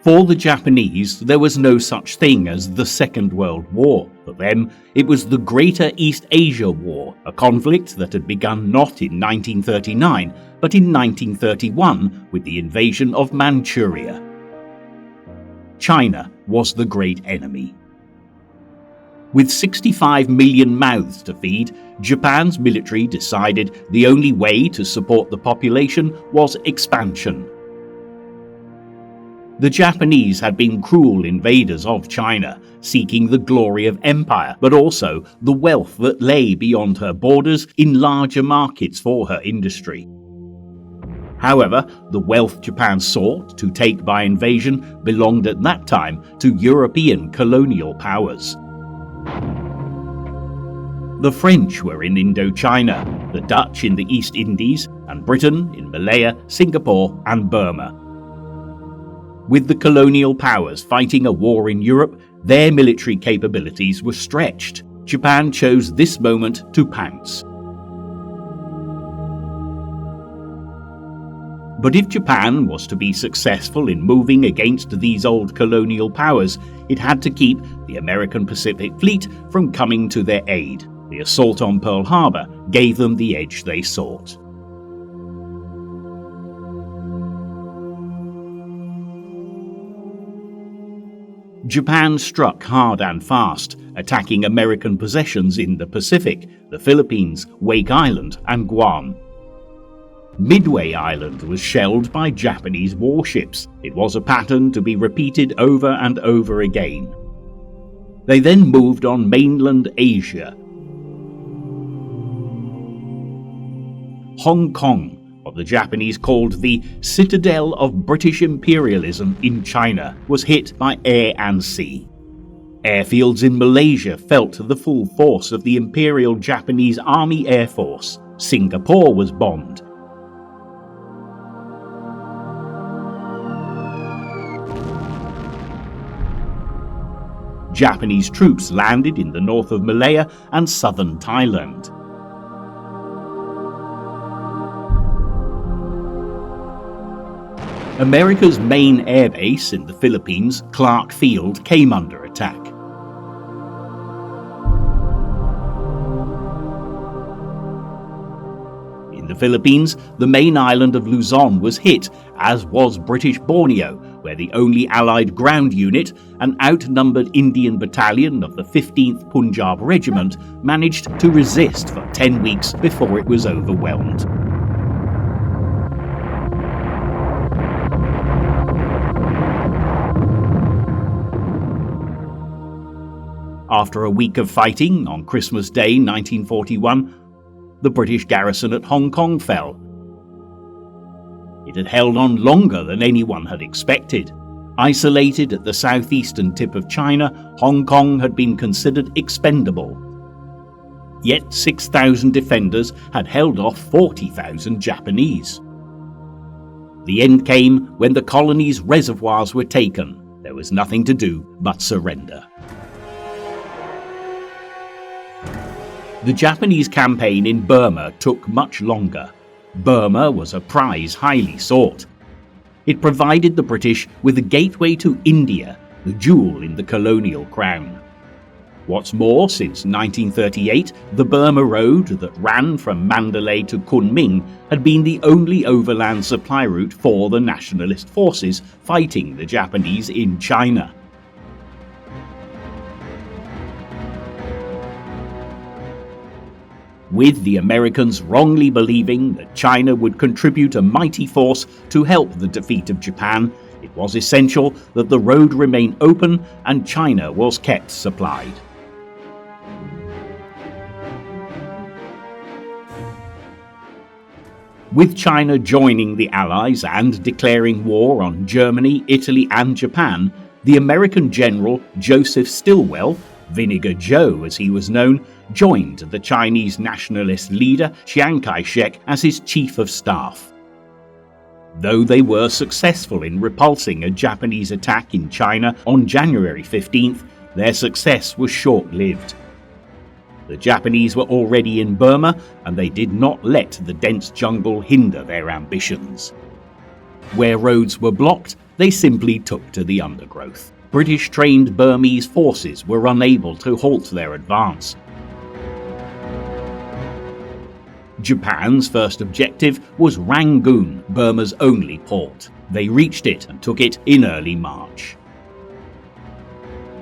For the Japanese, there was no such thing as the Second World War. For them, it was the Greater East Asia War, a conflict that had begun not in 1939, but in 1931 with the invasion of Manchuria. China was the great enemy. With 65 million mouths to feed, Japan's military decided the only way to support the population was expansion. The Japanese had been cruel invaders of China, seeking the glory of empire, but also the wealth that lay beyond her borders in larger markets for her industry. However, the wealth Japan sought to take by invasion belonged at that time to European colonial powers. The French were in Indochina, the Dutch in the East Indies, and Britain in Malaya, Singapore, and Burma. With the colonial powers fighting a war in Europe, their military capabilities were stretched. Japan chose this moment to pounce. But if Japan was to be successful in moving against these old colonial powers, it had to keep the American Pacific Fleet from coming to their aid. The assault on Pearl Harbor gave them the edge they sought. Japan struck hard and fast, attacking American possessions in the Pacific, the Philippines, Wake Island, and Guam. Midway Island was shelled by Japanese warships. It was a pattern to be repeated over and over again. They then moved on mainland Asia. Hong Kong, what the Japanese called the citadel of British imperialism in China, was hit by air and sea. Airfields in Malaysia felt the full force of the Imperial Japanese Army Air Force. Singapore was bombed. Japanese troops landed in the north of Malaya and southern Thailand. America's main airbase in the Philippines, Clark Field, came under attack. In the Philippines, the main island of Luzon was hit, as was British Borneo, where the only Allied ground unit, an outnumbered Indian battalion of the 15th Punjab Regiment, managed to resist for 10 weeks before it was overwhelmed. After a week of fighting, on Christmas Day 1941, the British garrison at Hong Kong fell. It had held on longer than anyone had expected. Isolated at the southeastern tip of China, Hong Kong had been considered expendable. Yet 6,000 defenders had held off 40,000 Japanese. The end came when the colony's reservoirs were taken. There was nothing to do but surrender. The Japanese campaign in Burma took much longer. Burma was a prize highly sought. It provided the British with a gateway to India, the jewel in the colonial crown. What's more, since 1938, the Burma Road that ran from Mandalay to Kunming had been the only overland supply route for the nationalist forces fighting the Japanese in China. With the Americans wrongly believing that China would contribute a mighty force to help the defeat of Japan, it was essential that the road remain open and China was kept supplied. With China joining the Allies and declaring war on Germany, Italy and Japan, the American general Joseph Stilwell, Vinegar Joe as he was known, joined the Chinese nationalist leader Chiang Kai-shek as his chief of staff. Though they were successful in repulsing a Japanese attack in China on January 15th, their success was short-lived. The Japanese were already in Burma, and they did not let the dense jungle hinder their ambitions. Where roads were blocked, they simply took to the undergrowth. British-trained Burmese forces were unable to halt their advance. Japan's first objective was Rangoon, Burma's only port. They reached it and took it in early March.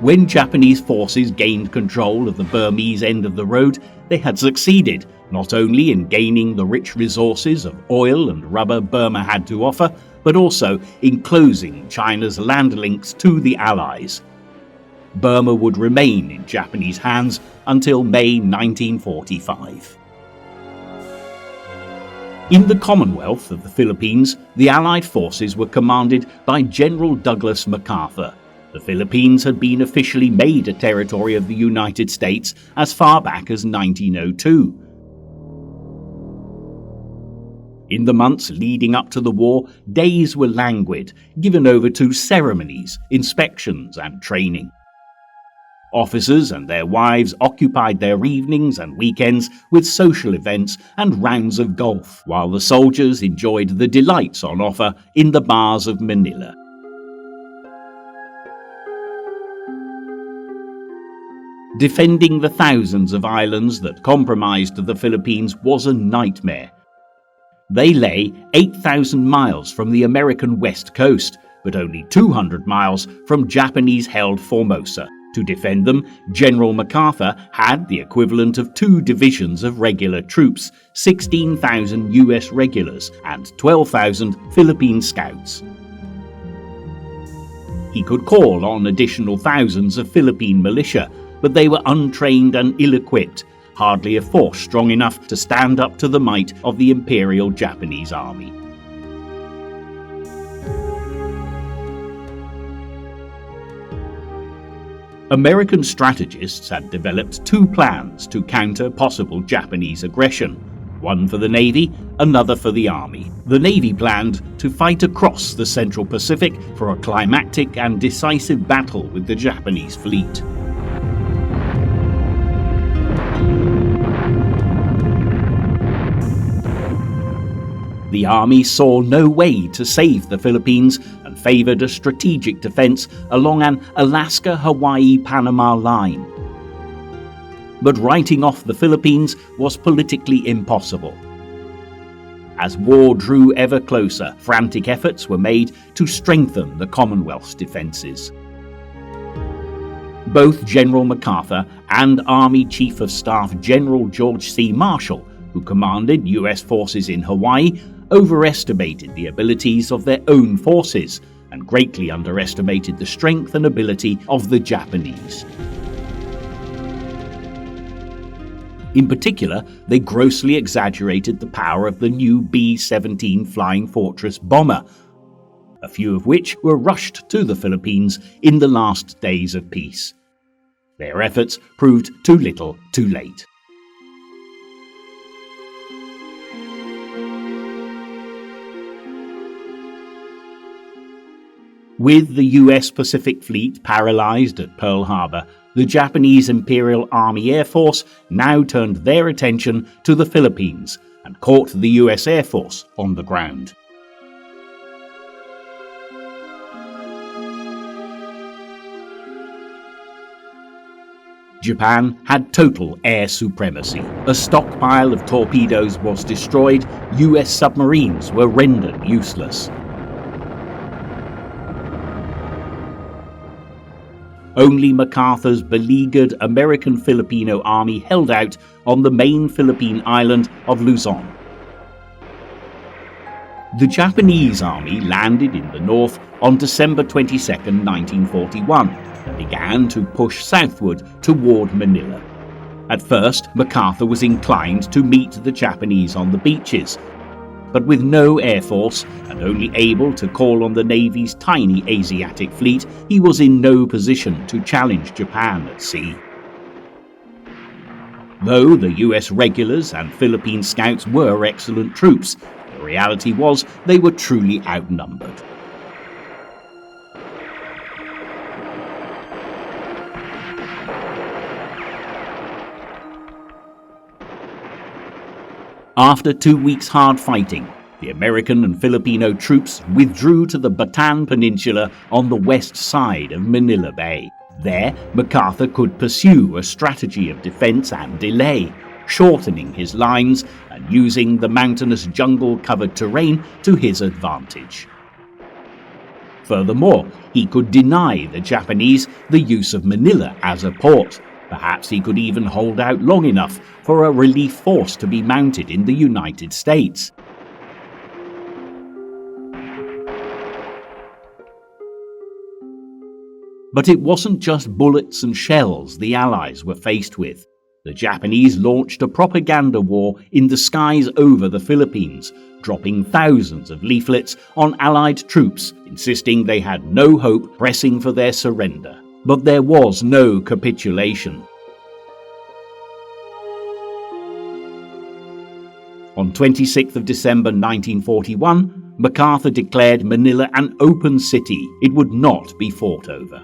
When Japanese forces gained control of the Burmese end of the road, they had succeeded not only in gaining the rich resources of oil and rubber Burma had to offer, but also in closing China's land links to the Allies. Burma would remain in Japanese hands until May 1945. In the Commonwealth of the Philippines, the Allied forces were commanded by General Douglas MacArthur. The Philippines had been officially made a territory of the United States as far back as 1902. In the months leading up to the war, days were languid, given over to ceremonies, inspections and training. Officers and their wives occupied their evenings and weekends with social events and rounds of golf, while the soldiers enjoyed the delights on offer in the bars of Manila. Defending the thousands of islands that comprised the Philippines was a nightmare. They lay 8,000 miles from the American west coast, but only 200 miles from Japanese-held Formosa. To defend them, General MacArthur had the equivalent of 2 divisions of regular troops, 16,000 US regulars and 12,000 Philippine scouts. He could call on additional thousands of Philippine militia, but they were untrained and ill-equipped, hardly a force strong enough to stand up to the might of the Imperial Japanese Army. American strategists had developed 2 plans to counter possible Japanese aggression, one for the Navy, another for the Army. The Navy planned to fight across the Central Pacific for a climactic and decisive battle with the Japanese fleet. The Army saw no way to save the Philippines and favoured a strategic defence along an Alaska-Hawaii-Panama line. But writing off the Philippines was politically impossible. As war drew ever closer, frantic efforts were made to strengthen the Commonwealth's defences. Both General MacArthur and Army Chief of Staff General George C. Marshall, who commanded US forces in Hawaii, overestimated the abilities of their own forces and greatly underestimated the strength and ability of the Japanese. In particular, they grossly exaggerated the power of the new B-17 Flying Fortress bomber, a few of which were rushed to the Philippines in the last days of peace. Their efforts proved too little, too late. With the US Pacific Fleet paralyzed at Pearl Harbor, the Japanese Imperial Army Air Force now turned their attention to the Philippines and caught the US Air Force on the ground. Japan had total air supremacy. A stockpile of torpedoes was destroyed, US submarines were rendered useless. Only MacArthur's beleaguered American Filipino army held out on the main Philippine island of Luzon. The Japanese army landed in the north on December 22, 1941, and began to push southward toward Manila. At first, MacArthur was inclined to meet the Japanese on the beaches, but with no air force and only able to call on the Navy's tiny Asiatic fleet, he was in no position to challenge Japan at sea. Though the US regulars and Philippine scouts were excellent troops, the reality was they were truly outnumbered. After 2 weeks' hard fighting, the American and Filipino troops withdrew to the Bataan Peninsula on the west side of Manila Bay. There, MacArthur could pursue a strategy of defense and delay, shortening his lines and using the mountainous jungle-covered terrain to his advantage. Furthermore, he could deny the Japanese the use of Manila as a port. Perhaps he could even hold out long enough for a relief force to be mounted in the United States. But it wasn't just bullets and shells the Allies were faced with. The Japanese launched a propaganda war in the skies over the Philippines, dropping thousands of leaflets on Allied troops, insisting they had no hope pressing for their surrender. But there was no capitulation. On 26th of December 1941, MacArthur declared Manila an open city. It would not be fought over.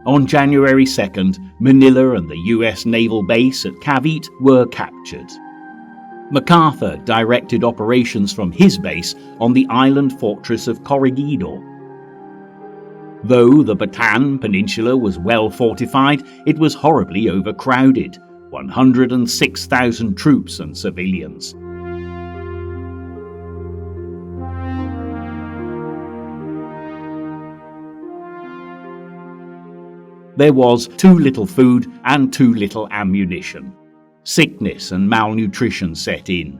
On January 2nd, Manila and the US naval base at Cavite were captured. MacArthur directed operations from his base on the island fortress of Corregidor. Though the Bataan Peninsula was well fortified, it was horribly overcrowded, 106,000 troops and civilians. There was too little food and too little ammunition. Sickness and malnutrition set in.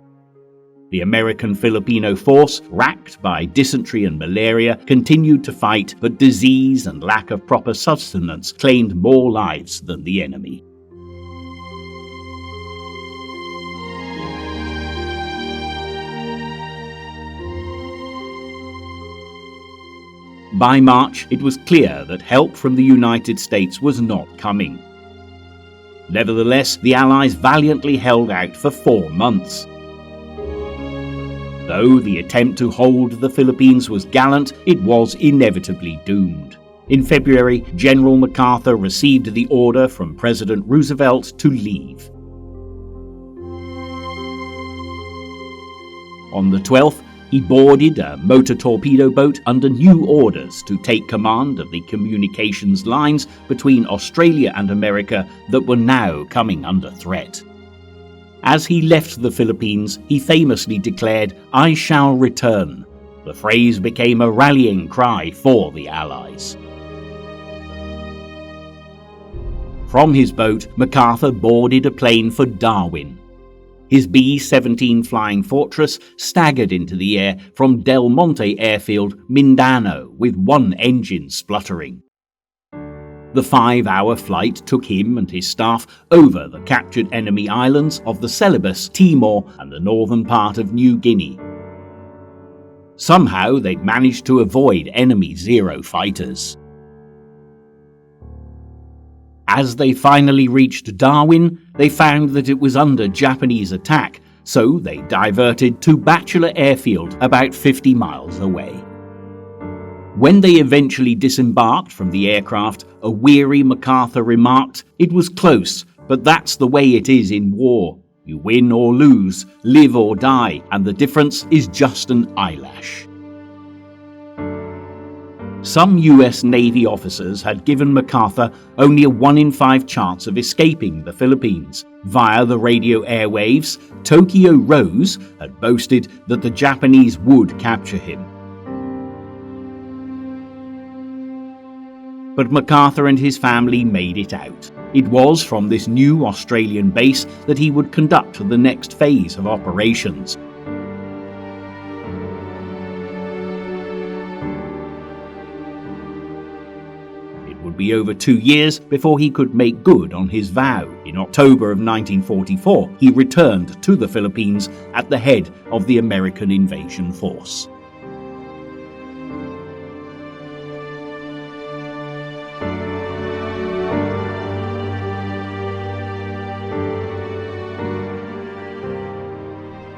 The American-Filipino force, racked by dysentery and malaria, continued to fight, but disease and lack of proper sustenance claimed more lives than the enemy. By March, it was clear that help from the United States was not coming. Nevertheless, the Allies valiantly held out for 4 months. Though the attempt to hold the Philippines was gallant, it was inevitably doomed. In February, General MacArthur received the order from President Roosevelt to leave. On the 12th, he boarded a motor torpedo boat under new orders to take command of the communications lines between Australia and America that were now coming under threat. As he left the Philippines, he famously declared, "I shall return." The phrase became a rallying cry for the Allies. From his boat, MacArthur boarded a plane for Darwin. His B-17 Flying Fortress staggered into the air from Del Monte Airfield, Mindanao, with one engine spluttering. The 5-hour flight took him and his staff over the captured enemy islands of the Celebes, Timor, and the northern part of New Guinea. Somehow they'd managed to avoid enemy Zero fighters. As they finally reached Darwin, they found that it was under Japanese attack, so they diverted to Bachelor Airfield, about 50 miles away. When they eventually disembarked from the aircraft, a weary MacArthur remarked, "It was close, but that's the way it is in war. You win or lose, live or die, and the difference is just an eyelash." Some US Navy officers had given MacArthur only a 1 in 5 chance of escaping the Philippines. Via the radio airwaves, Tokyo Rose had boasted that the Japanese would capture him. But MacArthur and his family made it out. It was from this new Australian base that he would conduct the next phase of operations. It would be over 2 years before he could make good on his vow. In October of 1944, he returned to the Philippines at the head of the American invasion force.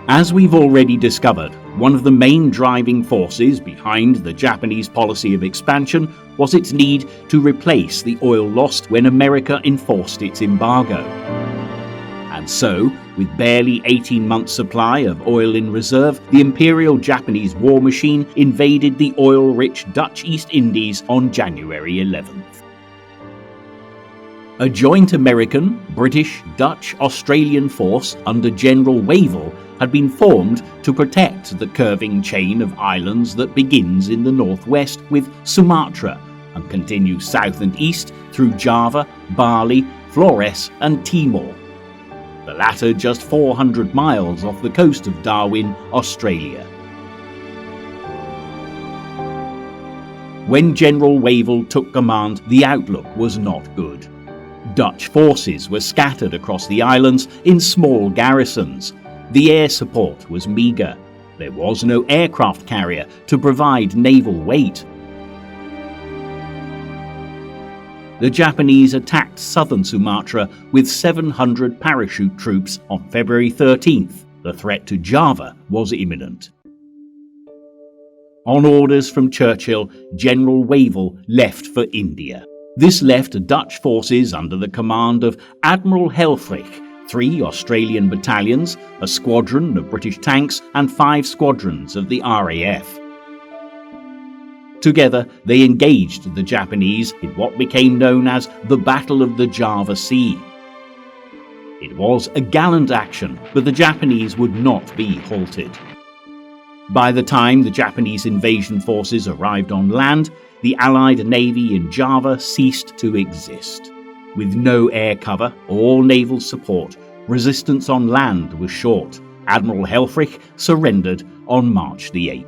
As we've already discovered, one of the main driving forces behind the Japanese policy of expansion was its need to replace the oil lost when America enforced its embargo. And so, with barely 18 months' supply of oil in reserve, the Imperial Japanese war machine invaded the oil-rich Dutch East Indies on January 11th. A joint American, British, Dutch, Australian force under General WWII had been formed to protect the curving chain of islands that begins in the northwest with Sumatra and continues south and east through Java, Bali, Flores and Timor. The latter just 400 miles off the coast of Darwin, Australia. When General WWII took command, the outlook was not good. Dutch forces were scattered across the islands in small garrisons. The air support was meagre. There was no aircraft carrier to provide naval weight. The Japanese attacked southern Sumatra with 700 parachute troops on February 13th. The threat to Java was imminent. On orders from Churchill, General WWII left for India. This left Dutch forces under the command of Admiral Helfrich, 3 Australian battalions, a squadron of British tanks and 5 squadrons of the RAF. Together, they engaged the Japanese in what became known as the Battle of the Java Sea. It was a gallant action, but the Japanese would not be halted. By the time the Japanese invasion forces arrived on land, the Allied navy in Java ceased to exist. With no air cover or naval support, resistance on land was short. Admiral Helfrich surrendered on March the 8th.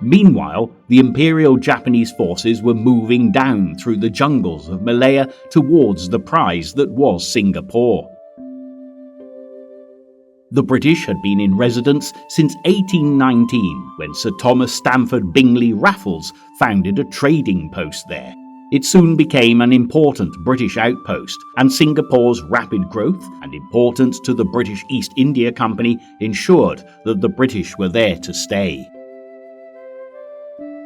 Meanwhile, the Imperial Japanese forces were moving down through the jungles of Malaya towards the prize that was Singapore. The British had been in residence since 1819, when Sir Thomas Stamford Bingley Raffles founded a trading post there. It soon became an important British outpost, and Singapore's rapid growth and importance to the British East India Company ensured that the British were there to stay.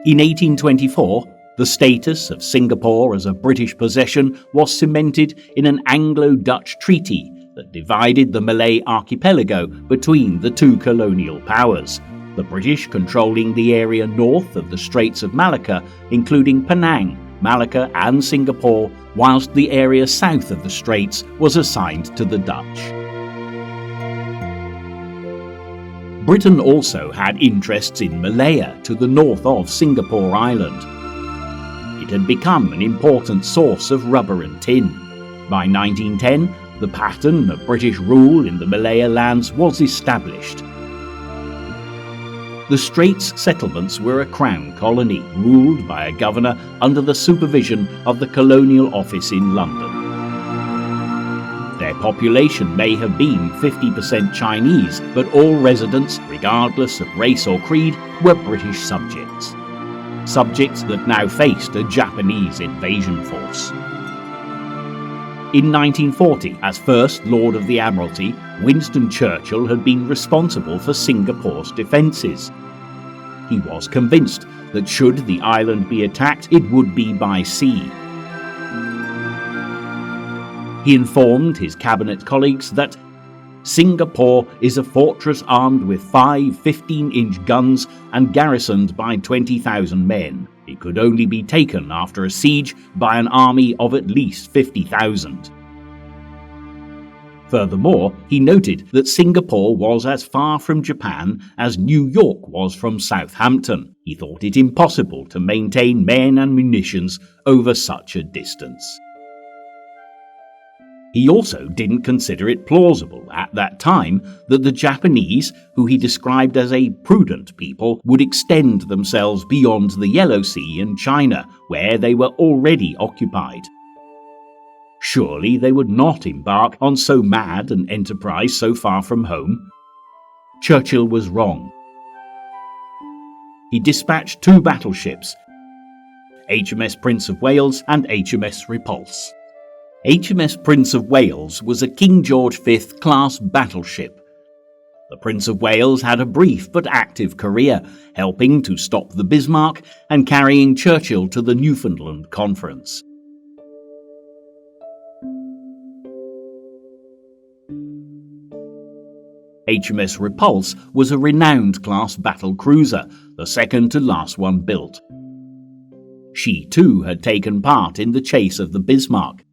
In 1824, the status of Singapore as a British possession was cemented in an Anglo-Dutch treaty that divided the Malay archipelago between the two colonial powers, the British controlling the area north of the Straits of Malacca, including Penang, Malacca and Singapore, whilst the area south of the Straits was assigned to the Dutch. Britain also had interests in Malaya to the north of Singapore Island. It had become an important source of rubber and tin. By 1910, the pattern of British rule in the Malaya lands was established. The Straits settlements were a Crown colony, ruled by a governor under the supervision of the Colonial Office in London. Their population may have been 50% Chinese, but all residents, regardless of race or creed, were British subjects. Subjects that now faced a Japanese invasion force. In 1940, as First Lord of the Admiralty, Winston Churchill had been responsible for Singapore's defences. He was convinced that should the island be attacked, it would be by sea. He informed his cabinet colleagues that Singapore is a fortress armed with 5 15-inch guns and garrisoned by 20,000 men. It could only be taken after a siege by an army of at least 50,000. Furthermore, he noted that Singapore was as far from Japan as New York was from Southampton. He thought it impossible to maintain men and munitions over such a distance. He also didn't consider it plausible at that time that the Japanese, who he described as a prudent people, would extend themselves beyond the Yellow Sea and China, where they were already occupied. Surely they would not embark on so mad an enterprise so far from home. Churchill was wrong. He dispatched 2 battleships, HMS Prince of Wales and HMS Repulse. HMS Prince of Wales was a King George V class battleship. The Prince of Wales had a brief but active career, helping to stop the Bismarck and carrying Churchill to the Newfoundland Conference. HMS Repulse was a renowned class battle cruiser, the second to last one built. She too had taken part in the chase of the Bismarck.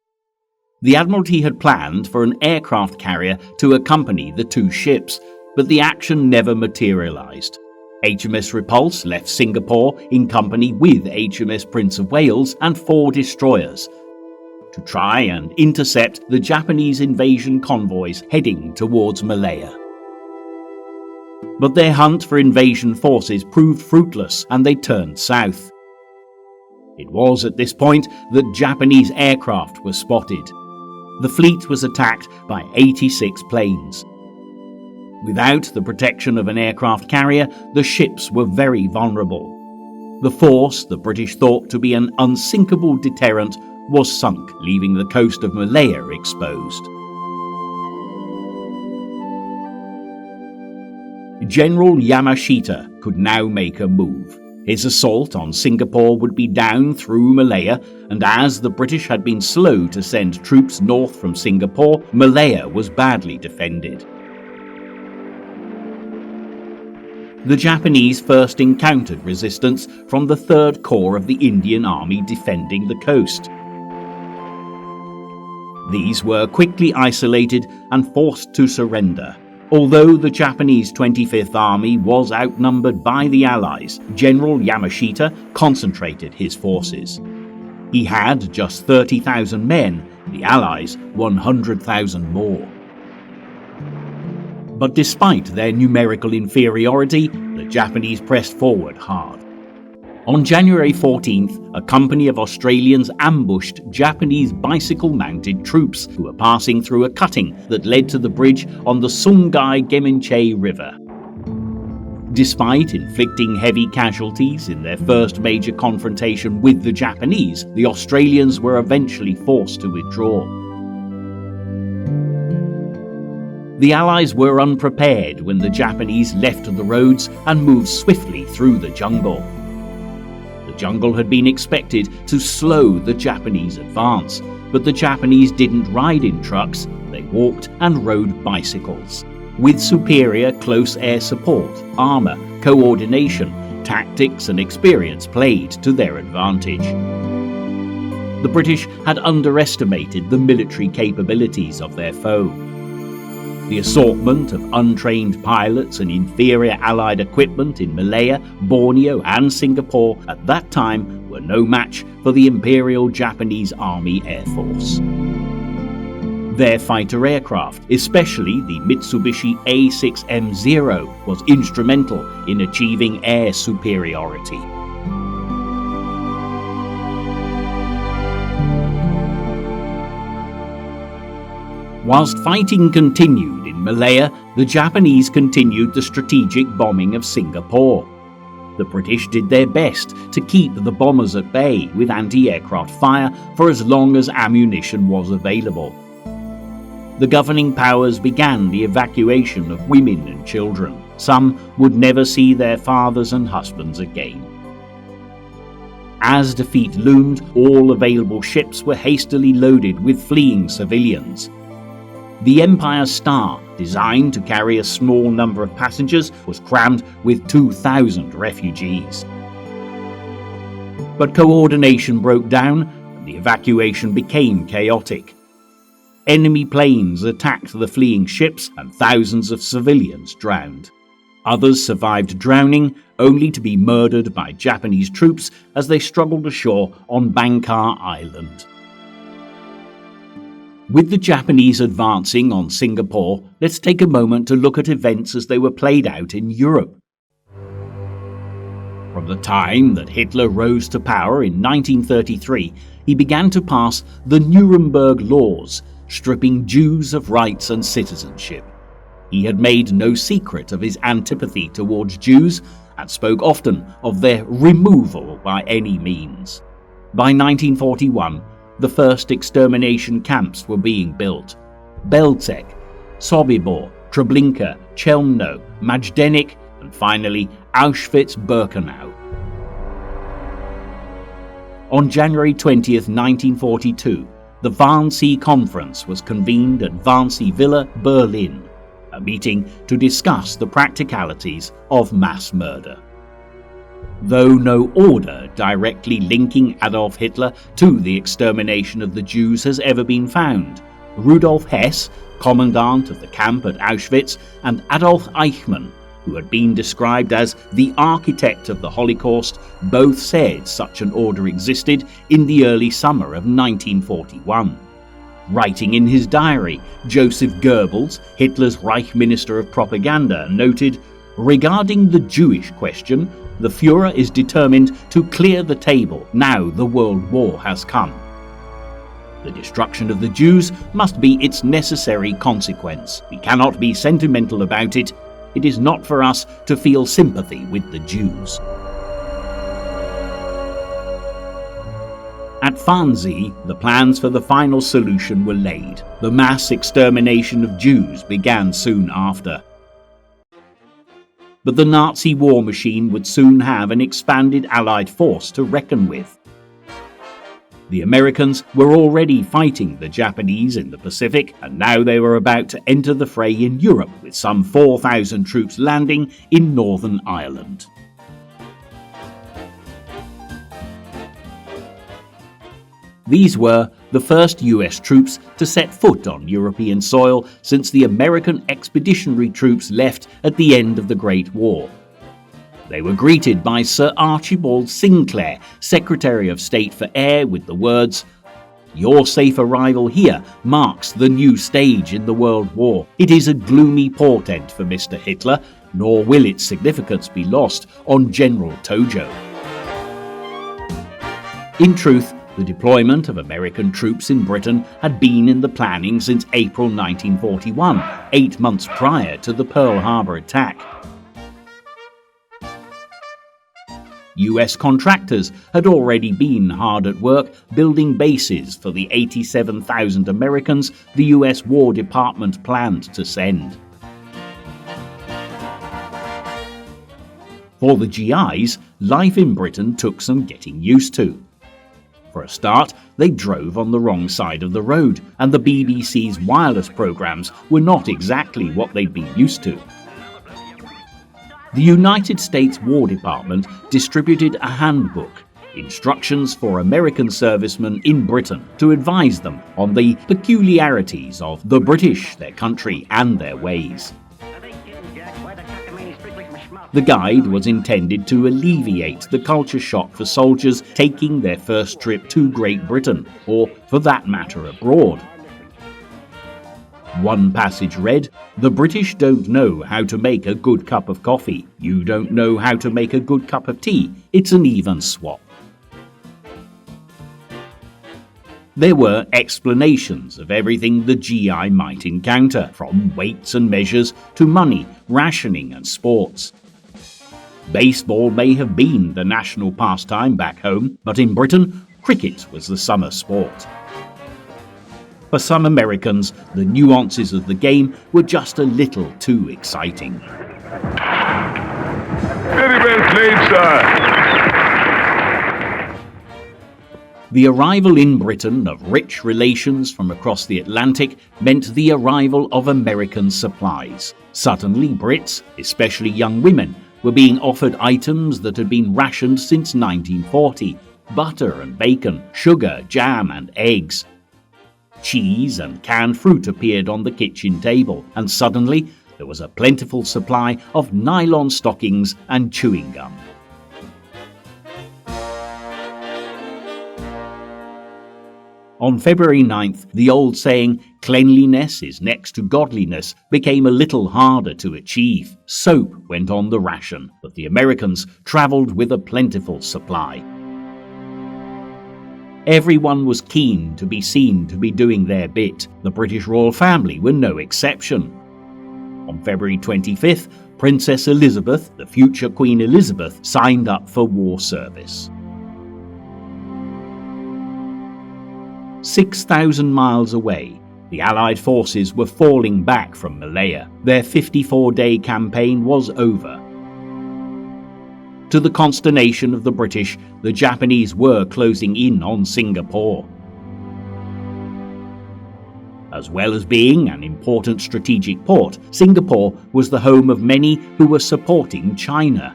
The Admiralty had planned for an aircraft carrier to accompany the 2 ships, but the action never materialised. HMS Repulse left Singapore in company with HMS Prince of Wales and 4 destroyers to try and intercept the Japanese invasion convoys heading towards Malaya. But their hunt for invasion forces proved fruitless and they turned south. It was at this point that Japanese aircraft were spotted. The fleet was attacked by 86 planes. Without the protection of an aircraft carrier, the ships were very vulnerable. The force the British thought to be an unsinkable deterrent was sunk, leaving the coast of Malaya exposed. General Yamashita could now make a move. His assault on Singapore would be down through Malaya, and as the British had been slow to send troops north from Singapore, Malaya was badly defended. the Japanese first encountered resistance from the 3rd Corps of the Indian Army defending the coast. These were quickly isolated and forced to surrender. Although the Japanese 25th Army was outnumbered by the Allies, General Yamashita concentrated his forces. He had just 30,000 men, the Allies 100,000 more. But despite their numerical inferiority, the Japanese pressed forward hard. On January 14th, a company of Australians ambushed Japanese bicycle-mounted troops who were passing through a cutting that led to the bridge on the Sungai-Geminche River. Despite inflicting heavy casualties in their first major confrontation with the Japanese, the Australians were eventually forced to withdraw. The Allies were unprepared when the Japanese left the roads and moved swiftly through the jungle. The jungle had been expected to slow the Japanese advance, but the Japanese didn't ride in trucks, they walked and rode bicycles. With superior close air support, armour, coordination, tactics and experience played to their advantage. The British had underestimated the military capabilities of their foe. The assortment of untrained pilots and inferior Allied equipment in Malaya, Borneo and Singapore at that time were no match for the Imperial Japanese Army Air Force. Their fighter aircraft, especially the Mitsubishi A6M0, was instrumental in achieving air superiority. Whilst fighting continued in Malaya, the Japanese continued the strategic bombing of Singapore. The British did their best to keep the bombers at bay with anti-aircraft fire for as long as ammunition was available. The governing powers began the evacuation of women and children. Some would never see their fathers and husbands again. As defeat loomed, all available ships were hastily loaded with fleeing civilians. The Empire Star, designed to carry a small number of passengers, was crammed with 2,000 refugees. But coordination broke down and the evacuation became chaotic. Enemy planes attacked the fleeing ships and thousands of civilians drowned. Others survived drowning, only to be murdered by Japanese troops as they struggled ashore on Bangkar Island. With the Japanese advancing on Singapore, let's take a moment to look at events as they were played out in Europe. From the time that Hitler rose to power in 1933, he began to pass the Nuremberg Laws, stripping Jews of rights and citizenship. He had made no secret of his antipathy towards Jews and spoke often of their removal by any means. By 1941, the first extermination camps were being built. Belzec, Sobibor, Treblinka, Chelmno, Majdanek, and finally Auschwitz-Birkenau. On January 20th, 1942, the Wannsee Conference was convened at Wannsee Villa, Berlin, a meeting to discuss the practicalities of mass murder. Though no order directly linking Adolf Hitler to the extermination of the Jews has ever been found, Rudolf Hess, commandant of the camp at Auschwitz, and Adolf Eichmann, who had been described as the architect of the Holocaust, both said such an order existed in the early summer of 1941. Writing in his diary, Joseph Goebbels, Hitler's Reich Minister of Propaganda, noted, "Regarding the Jewish question, the Führer is determined to clear the table now the World War has come. The destruction of the Jews must be its necessary consequence. We cannot be sentimental about it. It is not for us to feel sympathy with the Jews." At Wannsee, the plans for the final solution were laid. The mass extermination of Jews began soon after. But the Nazi war machine would soon have an expanded Allied force to reckon with. The Americans were already fighting the Japanese in the Pacific, and now they were about to enter the fray in Europe, with some 4,000 troops landing in Northern Ireland. These were the first US troops to set foot on European soil since the American expeditionary troops left at the end of the Great War. They were greeted by Sir Archibald Sinclair, Secretary of State for Air, with the words, "Your safe arrival here marks the new stage in the World War. It is a gloomy portent for Mr. Hitler, nor will its significance be lost on General Tojo." In truth, the deployment of American troops in Britain had been in the planning since April 1941, 8 months prior to the Pearl Harbor attack. US contractors had already been hard at work building bases for the 87,000 Americans the US War Department planned to send. For the GIs, life in Britain took some getting used to. For a start, they drove on the wrong side of the road, and the BBC's wireless programmes were not exactly what they'd been used to. The United States War Department distributed a handbook, instructions for American servicemen in Britain, to advise them on the peculiarities of the British, their country, and their ways. The guide was intended to alleviate the culture shock for soldiers taking their first trip to Great Britain, or for that matter abroad. One passage read, "The British don't know how to make a good cup of coffee. You don't know how to make a good cup of tea. It's an even swap." There were explanations of everything the GI might encounter, from weights and measures to money, rationing and sports. Baseball may have been the national pastime back home, but in Britain, cricket was the summer sport. For some Americans, the nuances of the game were just a little too exciting. Very well played, sir. The arrival in Britain of rich relations from across the Atlantic meant the arrival of American supplies. Suddenly, Brits, especially young women, were being offered items that had been rationed since 1940: butter and bacon, sugar, jam and eggs. Cheese and canned fruit appeared on the kitchen table, and suddenly there was a plentiful supply of nylon stockings and chewing gum. On February 9th, the old saying, "Cleanliness is next to godliness," became a little harder to achieve. Soap went on the ration, but the Americans travelled with a plentiful supply. Everyone was keen to be seen to be doing their bit. The British royal family were no exception. On February 25th, Princess Elizabeth, the future Queen Elizabeth, signed up for war service. 6,000 miles away, the Allied forces were falling back from Malaya. Their 54-day campaign was over. To the consternation of the British, the Japanese were closing in on Singapore. As well as being an important strategic port, Singapore was the home of many who were supporting China.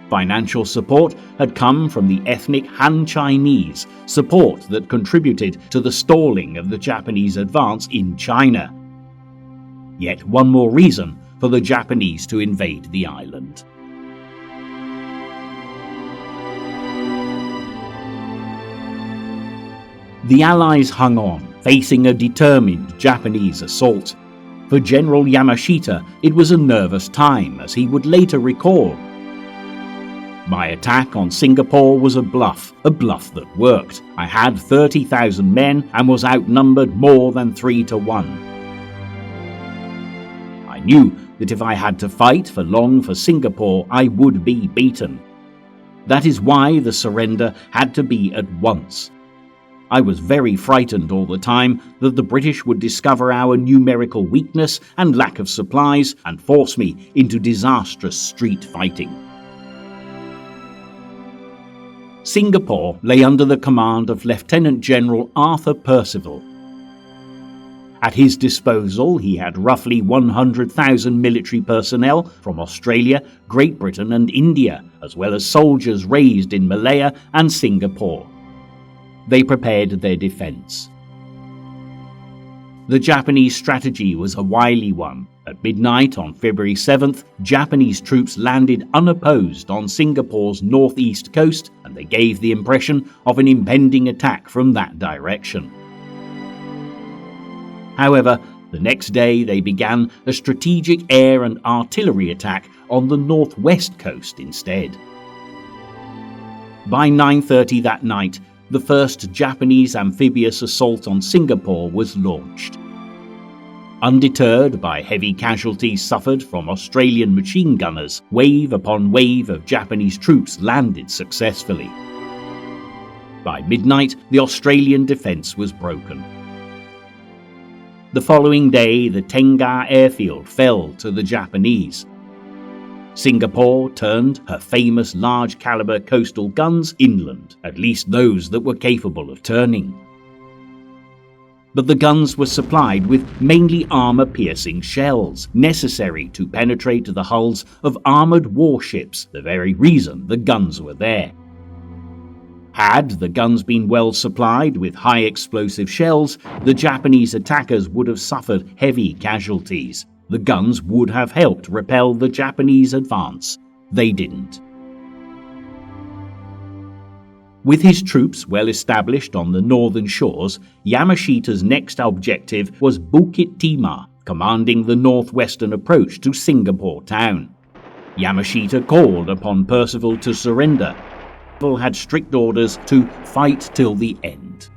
Financial support had come from the ethnic Han Chinese, support that contributed to the stalling of the Japanese advance in China. Yet one more reason for the Japanese to invade the island. The Allies hung on, facing a determined Japanese assault. For General Yamashita, it was a nervous time, as he would later recall. "My attack on Singapore was a bluff that worked. I had 30,000 men and was outnumbered more than 3 to 1. I knew that if I had to fight for long for Singapore, I would be beaten. That is why the surrender had to be at once. I was very frightened all the time that the British would discover our numerical weakness and lack of supplies and force me into disastrous street fighting." Singapore lay under the command of Lieutenant General Arthur Percival. At his disposal, he had roughly 100,000 military personnel from Australia, Great Britain and India, as well as soldiers raised in Malaya and Singapore. They prepared their defence. The Japanese strategy was a wily one. At midnight on February 7th, Japanese troops landed unopposed on Singapore's northeast coast, and they gave the impression of an impending attack from that direction. However, the next day they began a strategic air and artillery attack on the northwest coast instead. By 9:30 that night, the first Japanese amphibious assault on Singapore was launched. Undeterred by heavy casualties suffered from Australian machine gunners, wave upon wave of Japanese troops landed successfully. By midnight, the Australian defence was broken. The following day, the Tengah airfield fell to the Japanese. Singapore turned her famous large-caliber coastal guns inland, at least those that were capable of turning. But the guns were supplied with mainly armour-piercing shells, necessary to penetrate the hulls of armoured warships, the very reason the guns were there. Had the guns been well supplied with high-explosive shells, the Japanese attackers would have suffered heavy casualties. The guns would have helped repel the Japanese advance. They didn't. With his troops well established on the northern shores, Yamashita's next objective was Bukit Timah, commanding the northwestern approach to Singapore town. Yamashita called upon Percival to surrender. Percival had strict orders to fight till the end.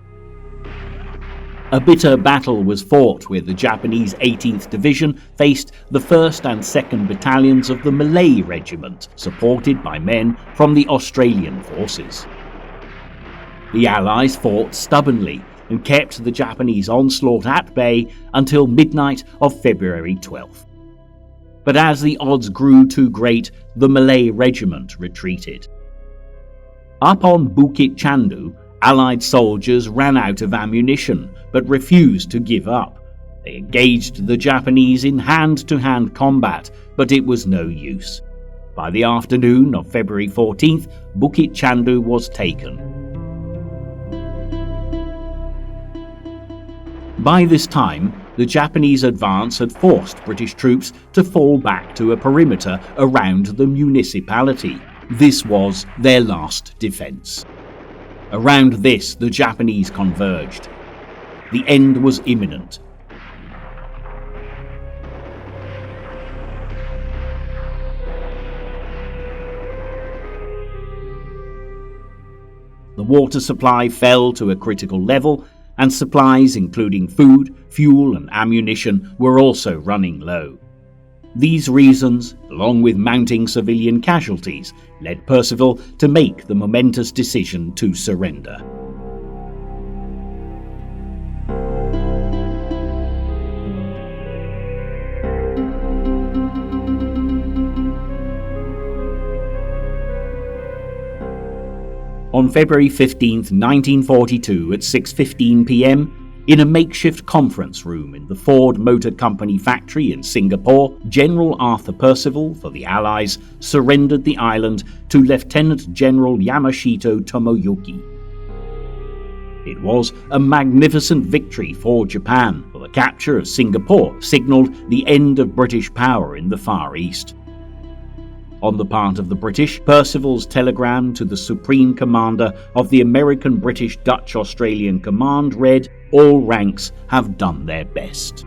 A bitter battle was fought where the Japanese 18th Division faced the 1st and 2nd Battalions of the Malay Regiment, supported by men from the Australian forces. The Allies fought stubbornly and kept the Japanese onslaught at bay until midnight of February 12th. But as the odds grew too great, the Malay Regiment retreated. Up on Bukit Chandu, Allied soldiers ran out of ammunition but refused to give up. They engaged the Japanese in hand-to-hand combat, but it was no use. By the afternoon of February 14th, Bukit Chandu was taken. By this time, the Japanese advance had forced British troops to fall back to a perimeter around the municipality. This was their last defence. Around this, the Japanese converged. The end was imminent. The water supply fell to a critical level, and supplies including food, fuel and ammunition were also running low. These reasons, along with mounting civilian casualties, led Percival to make the momentous decision to surrender. On February 15, 1942 at 6:15 p.m, in a makeshift conference room in the Ford Motor Company factory in Singapore, General Arthur Percival for the Allies surrendered the island to Lieutenant General Yamashita Tomoyuki. It was a magnificent victory for Japan, for the capture of Singapore signalled the end of British power in the Far East. On the part of the British, Percival's telegram to the Supreme Commander of the American, British, Dutch, Australian Command read, "All ranks have done their best."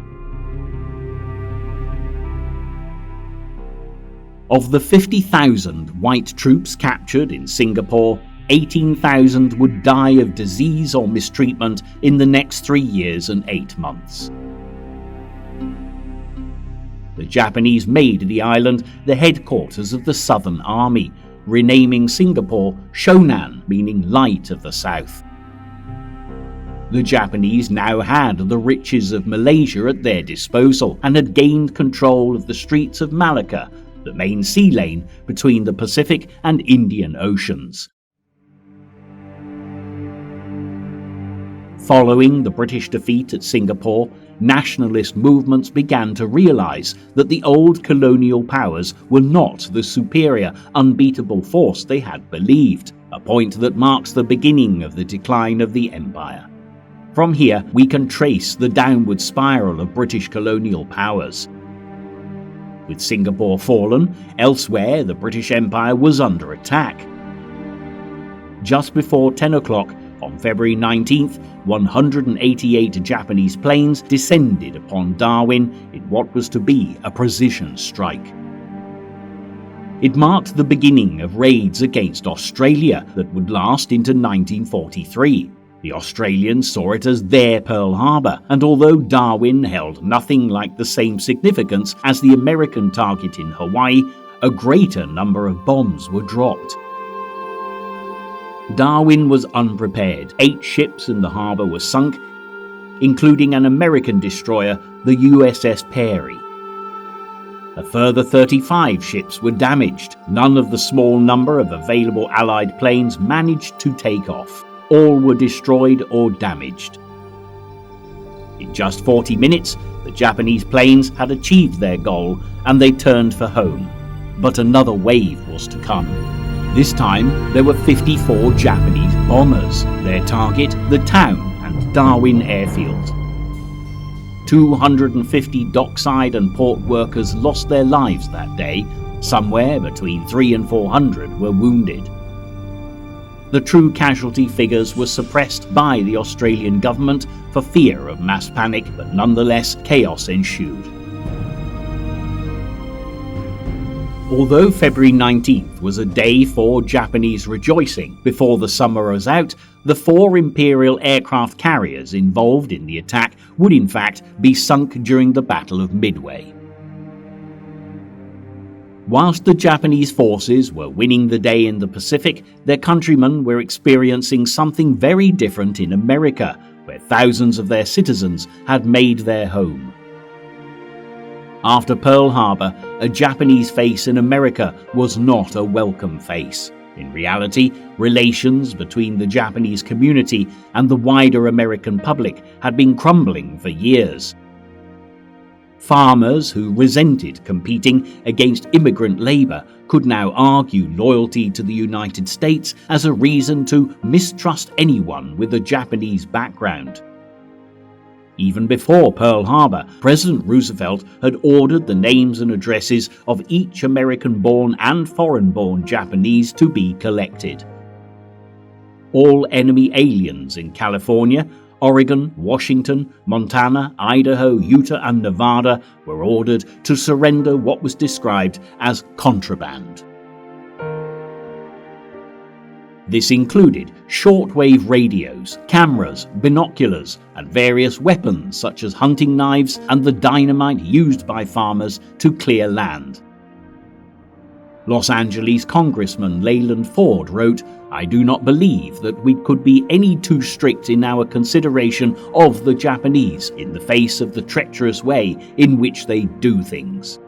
Of the 50,000 white troops captured in Singapore, 18,000 would die of disease or mistreatment in the next 3 years and 8 months. The Japanese made the island the headquarters of the Southern Army, renaming Singapore Shonan, meaning Light of the South. The Japanese now had the riches of Malaysia at their disposal and had gained control of the Straits of Malacca, the main sea lane between the Pacific and Indian Oceans. Following the British defeat at Singapore, nationalist movements began to realise that the old colonial powers were not the superior, unbeatable force they had believed, a point that marks the beginning of the decline of the empire. From here, we can trace the downward spiral of British colonial powers. With Singapore fallen, elsewhere the British Empire was under attack. Just before 10 o'clock on February 19th, 188 Japanese planes descended upon Darwin in what was to be a precision strike. It marked the beginning of raids against Australia that would last into 1943. The Australians saw it as their Pearl Harbor, and although Darwin held nothing like the same significance as the American target in Hawaii, a greater number of bombs were dropped. Darwin was unprepared. 8 ships in the harbor were sunk, including an American destroyer, the USS Peary. A further 35 ships were damaged. None of the small number of available Allied planes managed to take off. All were destroyed or damaged. In just 40 minutes, the Japanese planes had achieved their goal and they turned for home. But another wave was to come. This time, there were 54 Japanese bombers, their target the town and Darwin airfield. 250 dockside and port workers lost their lives that day. Somewhere between 300 and 400 were wounded. The true casualty figures were suppressed by the Australian government for fear of mass panic, but nonetheless chaos ensued. Although February 19th was a day for Japanese rejoicing, before the summer was out, the 4 Imperial aircraft carriers involved in the attack would in fact be sunk during the Battle of Midway. Whilst the Japanese forces were winning the day in the Pacific, their countrymen were experiencing something very different in America, where thousands of their citizens had made their home. After Pearl Harbor, a Japanese face in America was not a welcome face. In reality, relations between the Japanese community and the wider American public had been crumbling for years. Farmers who resented competing against immigrant labor could now argue loyalty to the United States as a reason to mistrust anyone with a Japanese background. Even before Pearl Harbor, President Roosevelt had ordered the names and addresses of each American-born and foreign-born Japanese to be collected. All enemy aliens in California, Oregon, Washington, Montana, Idaho, Utah and Nevada were ordered to surrender what was described as contraband. This included shortwave radios, cameras, binoculars, and various weapons such as hunting knives and the dynamite used by farmers to clear land. Los Angeles Congressman Leland Ford wrote, "I do not believe that we could be any too strict in our consideration of the Japanese in the face of the treacherous way in which they do things."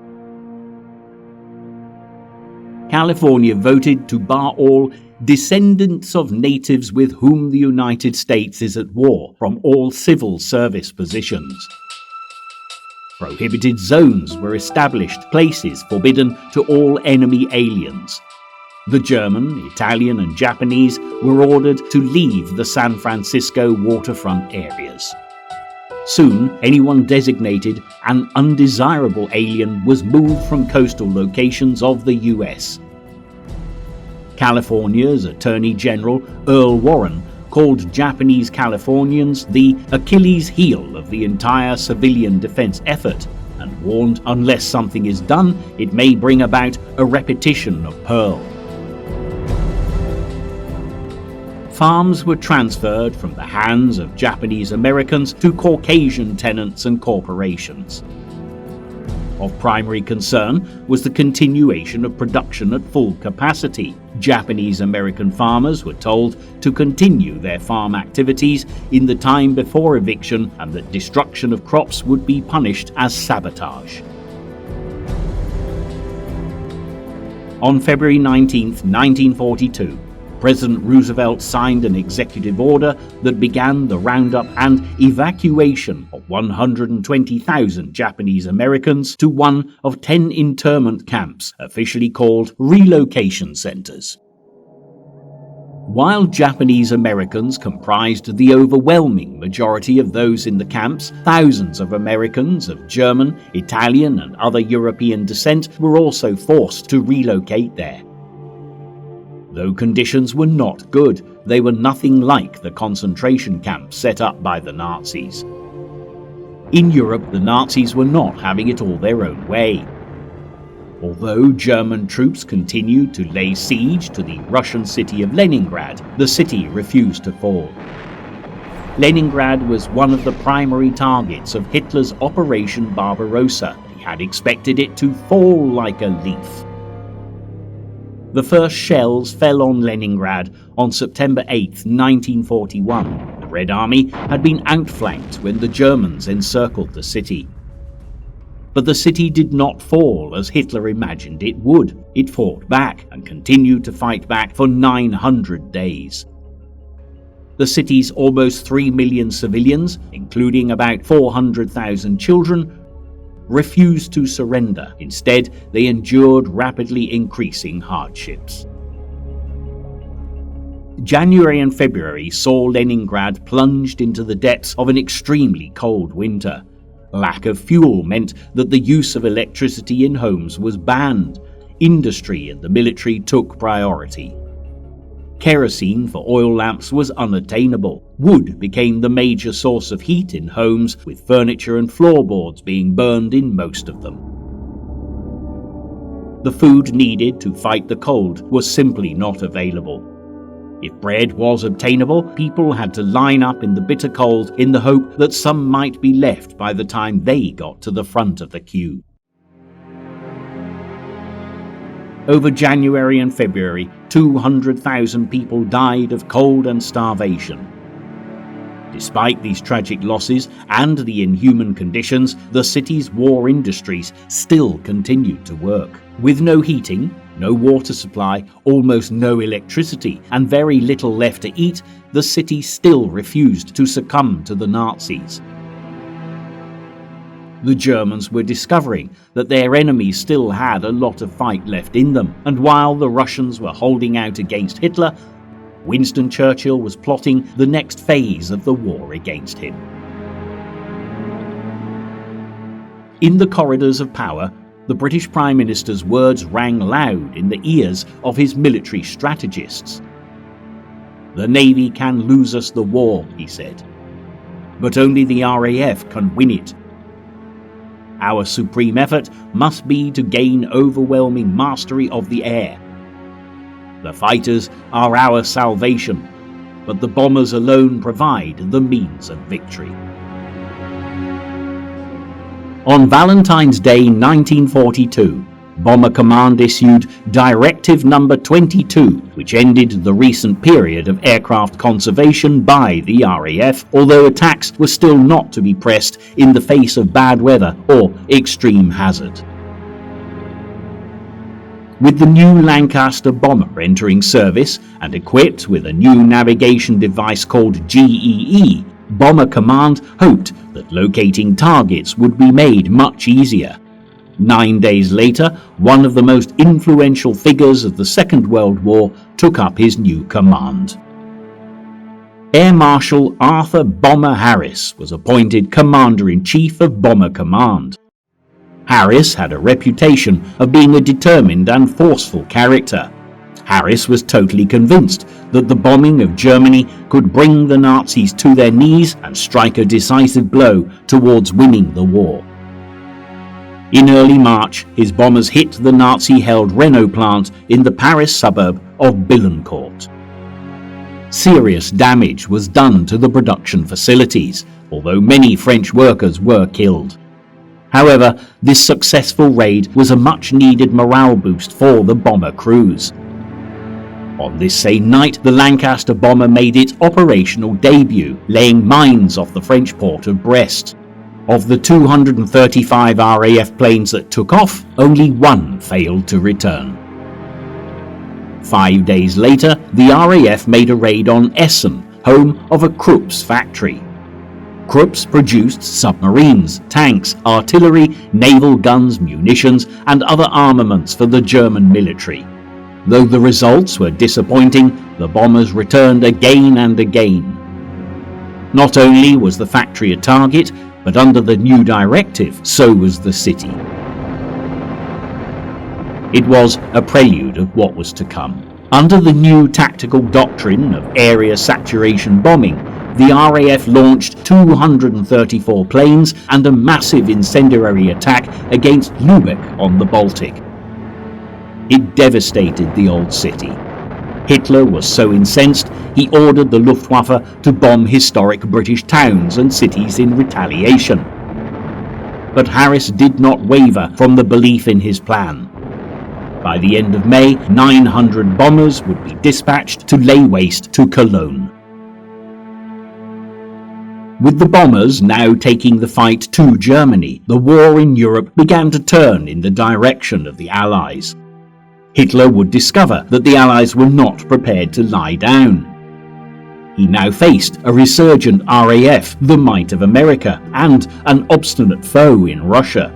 California voted to bar all descendants of natives with whom the United States is at war from all civil service positions. Prohibited zones were established, places forbidden to all enemy aliens. The German, Italian and Japanese were ordered to leave the San Francisco waterfront areas. Soon, anyone designated an undesirable alien was moved from coastal locations of the US. California's Attorney General Earl Warren called Japanese Californians the Achilles heel of the entire civilian defense effort and warned unless something is done, it may bring about a repetition of Pearl. Farms were transferred from the hands of Japanese Americans to Caucasian tenants and corporations. Of primary concern was the continuation of production at full capacity. Japanese American farmers were told to continue their farm activities in the time before eviction and that destruction of crops would be punished as sabotage. On February 19, 1942, President Roosevelt signed an executive order that began the roundup and evacuation of 120,000 Japanese Americans to one of 10 internment camps, officially called relocation centers. While Japanese Americans comprised the overwhelming majority of those in the camps, thousands of Americans of German, Italian, and other European descent were also forced to relocate there. Though conditions were not good, they were nothing like the concentration camps set up by the Nazis. In Europe, the Nazis were not having it all their own way. Although German troops continued to lay siege to the Russian city of Leningrad, the city refused to fall. Leningrad was one of the primary targets of Hitler's Operation Barbarossa. He had expected it to fall like a leaf. The first shells fell on Leningrad on September 8, 1941. The Red Army had been outflanked when the Germans encircled the city. But the city did not fall as Hitler imagined it would. It fought back and continued to fight back for 900 days. The city's almost 3 million civilians, including about 400,000 children, refused to surrender. Instead, they endured rapidly increasing hardships. January and February saw Leningrad plunged into the depths of an extremely cold winter. Lack of fuel meant that the use of electricity in homes was banned. Industry and the military took priority. Kerosene for oil lamps was unattainable. Wood became the major source of heat in homes, with furniture and floorboards being burned in most of them. The food needed to fight the cold was simply not available. If bread was obtainable, people had to line up in the bitter cold in the hope that some might be left by the time they got to the front of the queue. Over January and February, 200,000 people died of cold and starvation. Despite these tragic losses and the inhuman conditions, the city's war industries still continued to work. With no heating, no water supply, almost no electricity, and very little left to eat, the city still refused to succumb to the Nazis. The Germans were discovering that their enemies still had a lot of fight left in them, and while the Russians were holding out against Hitler, Winston Churchill was plotting the next phase of the war against him. In the corridors of power, the British Prime Minister's words rang loud in the ears of his military strategists. "The Navy can lose us the war," he said, "but only the RAF can win it. Our supreme effort must be to gain overwhelming mastery of the air. The fighters are our salvation, but the bombers alone provide the means of victory." On Valentine's Day 1942, Bomber Command issued Directive Number 22, which ended the recent period of aircraft conservation by the RAF, although attacks were still not to be pressed in the face of bad weather or extreme hazard. With the new Lancaster bomber entering service and equipped with a new navigation device called GEE, Bomber Command hoped that locating targets would be made much easier. 9 days later, one of the most influential figures of the Second World War took up his new command. Air Marshal Arthur Bomber Harris was appointed Commander-in-Chief of Bomber Command. Harris had a reputation of being a determined and forceful character. Harris was totally convinced that the bombing of Germany could bring the Nazis to their knees and strike a decisive blow towards winning the war. In early March, his bombers hit the Nazi-held Renault plant in the Paris suburb of Billancourt. Serious damage was done to the production facilities, although many French workers were killed. However, this successful raid was a much-needed morale boost for the bomber crews. On this same night, the Lancaster bomber made its operational debut, laying mines off the French port of Brest. Of the 235 RAF planes that took off, only one failed to return. 5 days later, the RAF made a raid on Essen, home of a Krupp's factory. Krupp's produced submarines, tanks, artillery, naval guns, munitions, and other armaments for the German military. Though the results were disappointing, the bombers returned again and again. Not only was the factory a target, but under the new directive, so was the city. It was a prelude of what was to come. Under the new tactical doctrine of area saturation bombing, the RAF launched 234 planes and a massive incendiary attack against Lübeck on the Baltic. It devastated the old city. Hitler was so incensed, he ordered the Luftwaffe to bomb historic British towns and cities in retaliation. But Harris did not waver from the belief in his plan. By the end of May, 900 bombers would be dispatched to lay waste to Cologne. With the bombers now taking the fight to Germany, the war in Europe began to turn in the direction of the Allies. Hitler would discover that the Allies were not prepared to lie down. He now faced a resurgent RAF, the might of America, and an obstinate foe in Russia.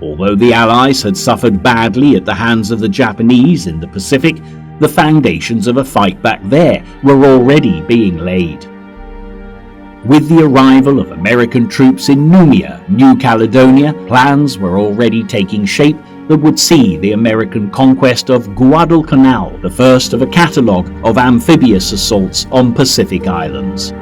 Although the Allies had suffered badly at the hands of the Japanese in the Pacific, the foundations of a fight back there were already being laid. With the arrival of American troops in Noumea, New Caledonia, plans were already taking shape that would see the American conquest of Guadalcanal, the first of a catalogue of amphibious assaults on Pacific islands.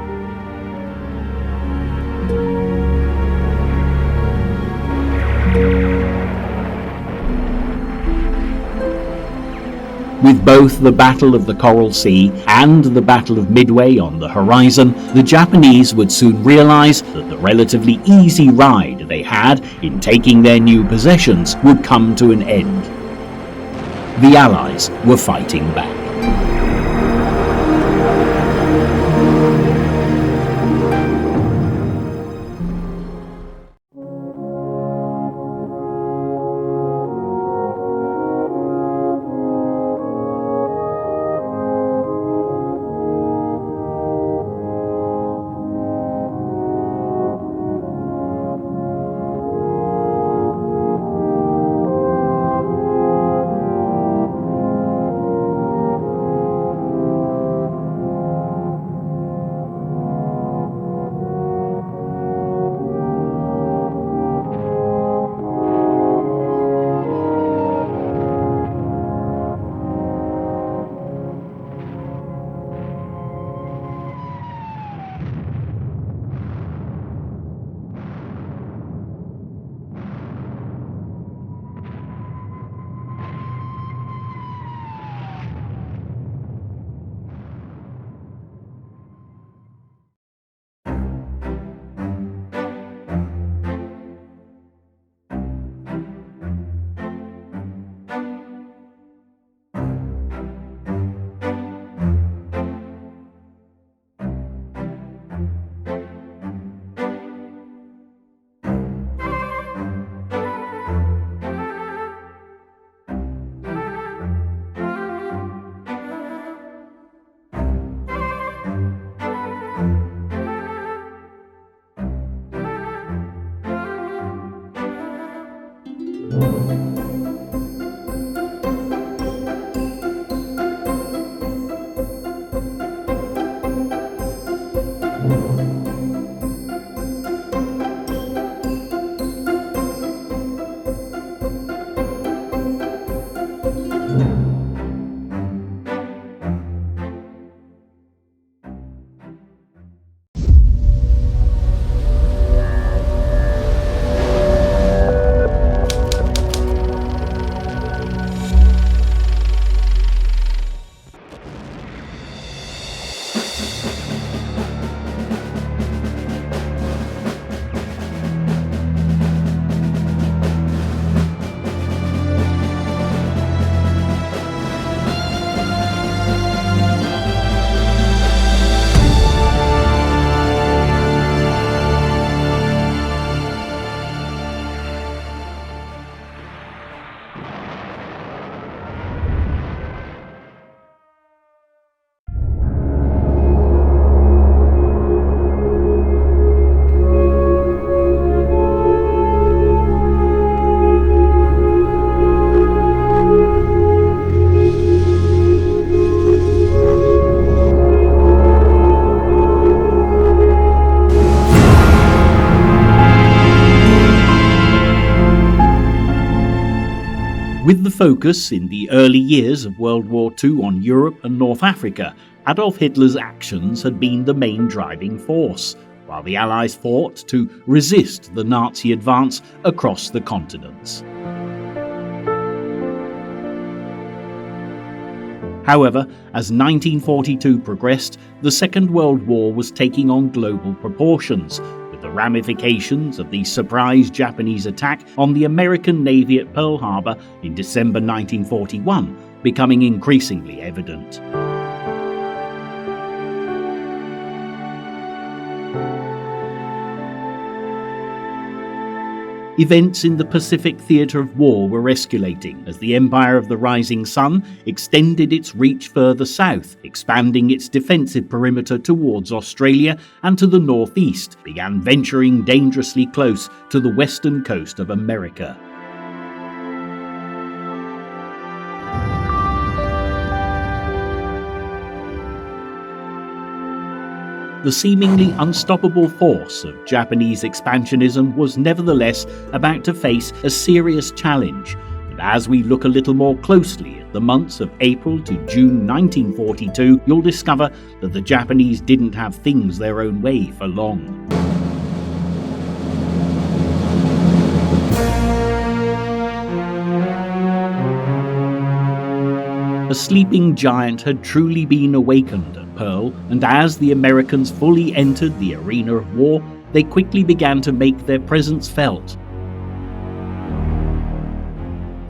With both the Battle of the Coral Sea and the Battle of Midway on the horizon, the Japanese would soon realize that the relatively easy ride they had in taking their new possessions would come to an end. The Allies were fighting back. With the focus in the early years of World War II on Europe and North Africa, Adolf Hitler's actions had been the main driving force, while the Allies fought to resist the Nazi advance across the continents. However, as 1942 progressed, the Second World War was taking on global proportions, with the ramifications of the surprise Japanese attack on the American Navy at Pearl Harbor in December 1941 becoming increasingly evident. Events in the Pacific theatre of war were escalating as the Empire of the Rising Sun extended its reach further south, expanding its defensive perimeter towards Australia and to the northeast, began venturing dangerously close to the western coast of America. The seemingly unstoppable force of Japanese expansionism was nevertheless about to face a serious challenge, and as we look a little more closely at the months of April to June 1942, you'll discover that the Japanese didn't have things their own way for long. A sleeping giant had truly been awakened at Pearl, and as the Americans fully entered the arena of war, they quickly began to make their presence felt.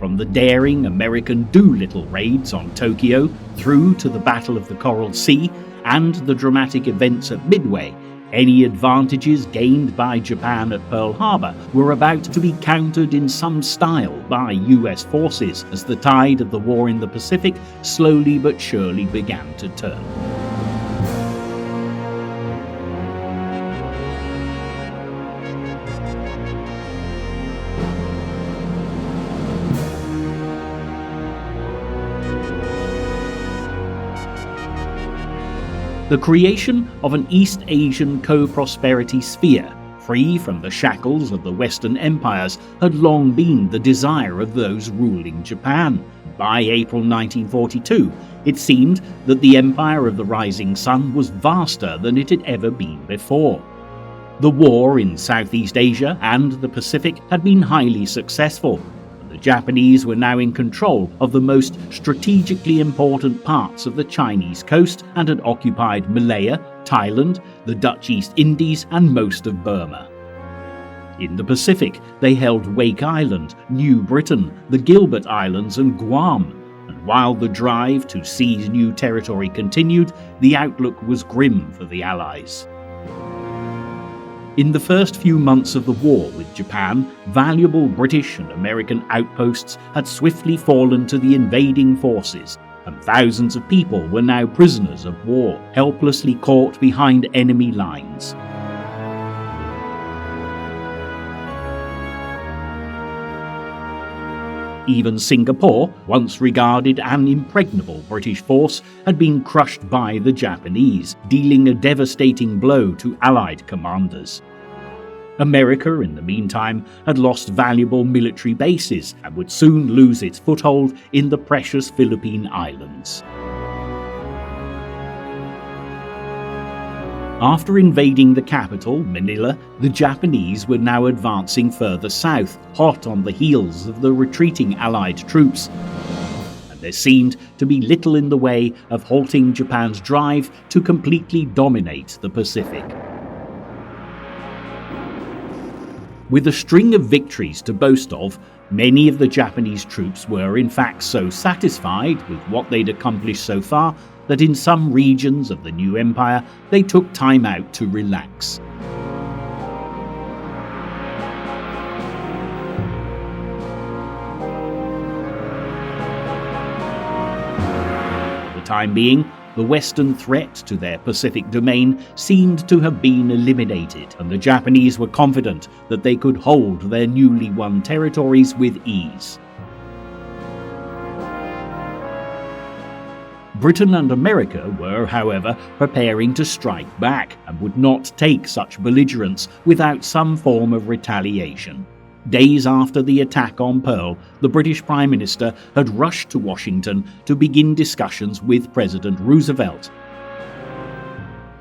From the daring American Doolittle raids on Tokyo, through to the Battle of the Coral Sea, and the dramatic events at Midway, any advantages gained by Japan at Pearl Harbor were about to be countered in some style by US forces as the tide of the war in the Pacific slowly but surely began to turn. The creation of an East Asian co-prosperity sphere, free from the shackles of the Western empires, had long been the desire of those ruling Japan. By April 1942, it seemed that the Empire of the Rising Sun was vaster than it had ever been before. The war in Southeast Asia and the Pacific had been highly successful. The Japanese were now in control of the most strategically important parts of the Chinese coast and had occupied Malaya, Thailand, the Dutch East Indies, and most of Burma. In the Pacific, they held Wake Island, New Britain, the Gilbert Islands, and Guam. And while the drive to seize new territory continued, the outlook was grim for the Allies. In the first few months of the war with Japan, valuable British and American outposts had swiftly fallen to the invading forces, and thousands of people were now prisoners of war, helplessly caught behind enemy lines. Even Singapore, once regarded an impregnable British force, had been crushed by the Japanese, dealing a devastating blow to Allied commanders. America, in the meantime, had lost valuable military bases and would soon lose its foothold in the precious Philippine Islands. After invading the capital, Manila, the Japanese were now advancing further south, hot on the heels of the retreating Allied troops. And there seemed to be little in the way of halting Japan's drive to completely dominate the Pacific. With a string of victories to boast of, many of the Japanese troops were in fact so satisfied with what they'd accomplished so far that in some regions of the new empire they took time out to relax. For the time being, the Western threat to their Pacific domain seemed to have been eliminated, and the Japanese were confident that they could hold their newly won territories with ease. Britain and America were, however, preparing to strike back and would not take such belligerence without some form of retaliation. Days after the attack on Pearl, the British Prime Minister had rushed to Washington to begin discussions with President Roosevelt.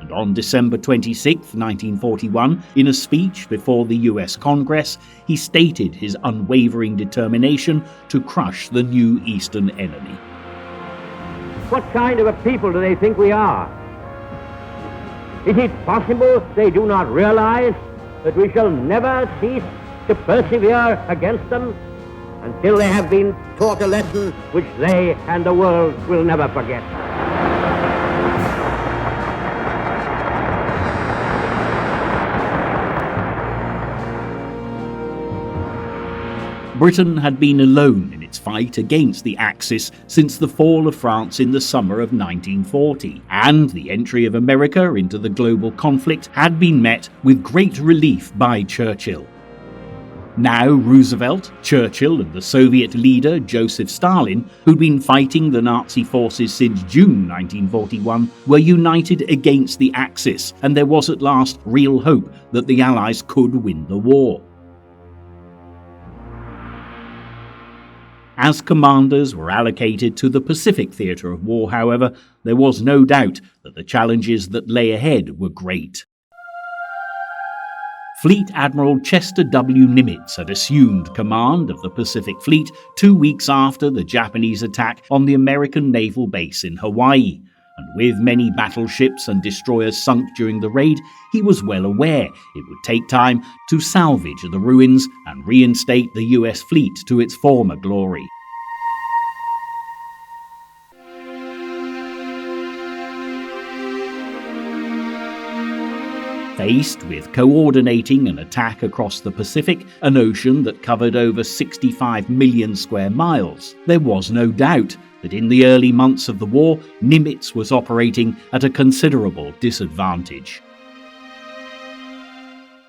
And on December 26, 1941, in a speech before the US Congress, he stated his unwavering determination to crush the new Eastern enemy. What kind of a people do they think we are? Is it possible they do not realize that we shall never cease to persevere against them until they have been taught a lesson which they and the world will never forget? Britain had been alone in its fight against the Axis since the fall of France in the summer of 1940, and the entry of America into the global conflict had been met with great relief by Churchill. Now Roosevelt, Churchill and the Soviet leader Joseph Stalin, who'd been fighting the Nazi forces since June 1941, were united against the Axis, and there was at last real hope that the Allies could win the war. As commanders were allocated to the Pacific theatre of war, however, there was no doubt that the challenges that lay ahead were great. Fleet Admiral Chester W. Nimitz had assumed command of the Pacific Fleet 2 weeks after the Japanese attack on the American naval base in Hawaii, and with many battleships and destroyers sunk during the raid, he was well aware it would take time to salvage the ruins and reinstate the US fleet to its former glory. Faced with coordinating an attack across the Pacific, an ocean that covered over 65 million square miles, there was no doubt that in the early months of the war, Nimitz was operating at a considerable disadvantage.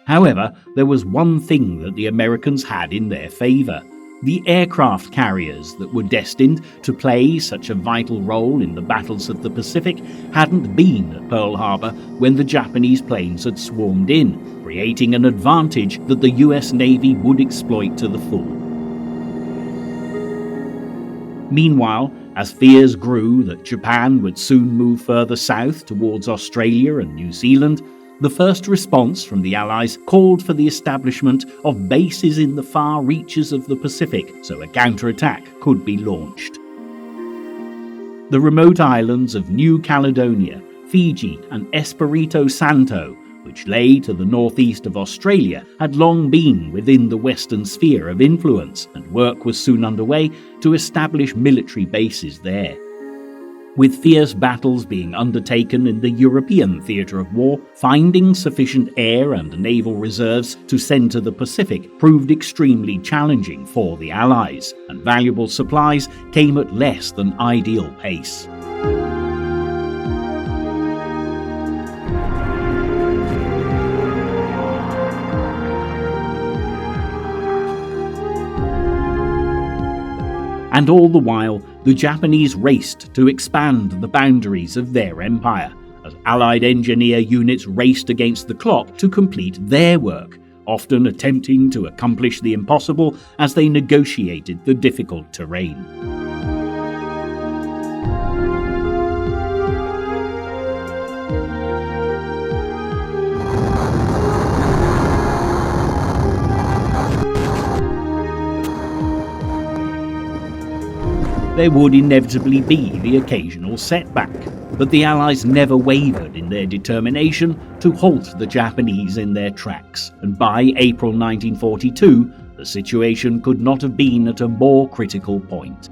However, there was one thing that the Americans had in their favour. The aircraft carriers that were destined to play such a vital role in the battles of the Pacific hadn't been at Pearl Harbor when the Japanese planes had swarmed in, creating an advantage that the US Navy would exploit to the full. Meanwhile, as fears grew that Japan would soon move further south towards Australia and New Zealand, the first response from the Allies called for the establishment of bases in the far reaches of the Pacific so a counterattack could be launched. The remote islands of New Caledonia, Fiji and Espiritu Santo, which lay to the northeast of Australia, had long been within the Western sphere of influence, and work was soon underway to establish military bases there. With fierce battles being undertaken in the European theatre of war, finding sufficient air and naval reserves to send to the Pacific proved extremely challenging for the Allies, and valuable supplies came at less than ideal pace. And all the while, the Japanese raced to expand the boundaries of their empire, as Allied engineer units raced against the clock to complete their work, often attempting to accomplish the impossible as they negotiated the difficult terrain. There would inevitably be the occasional setback, but the Allies never wavered in their determination to halt the Japanese in their tracks, and by April 1942, the situation could not have been at a more critical point.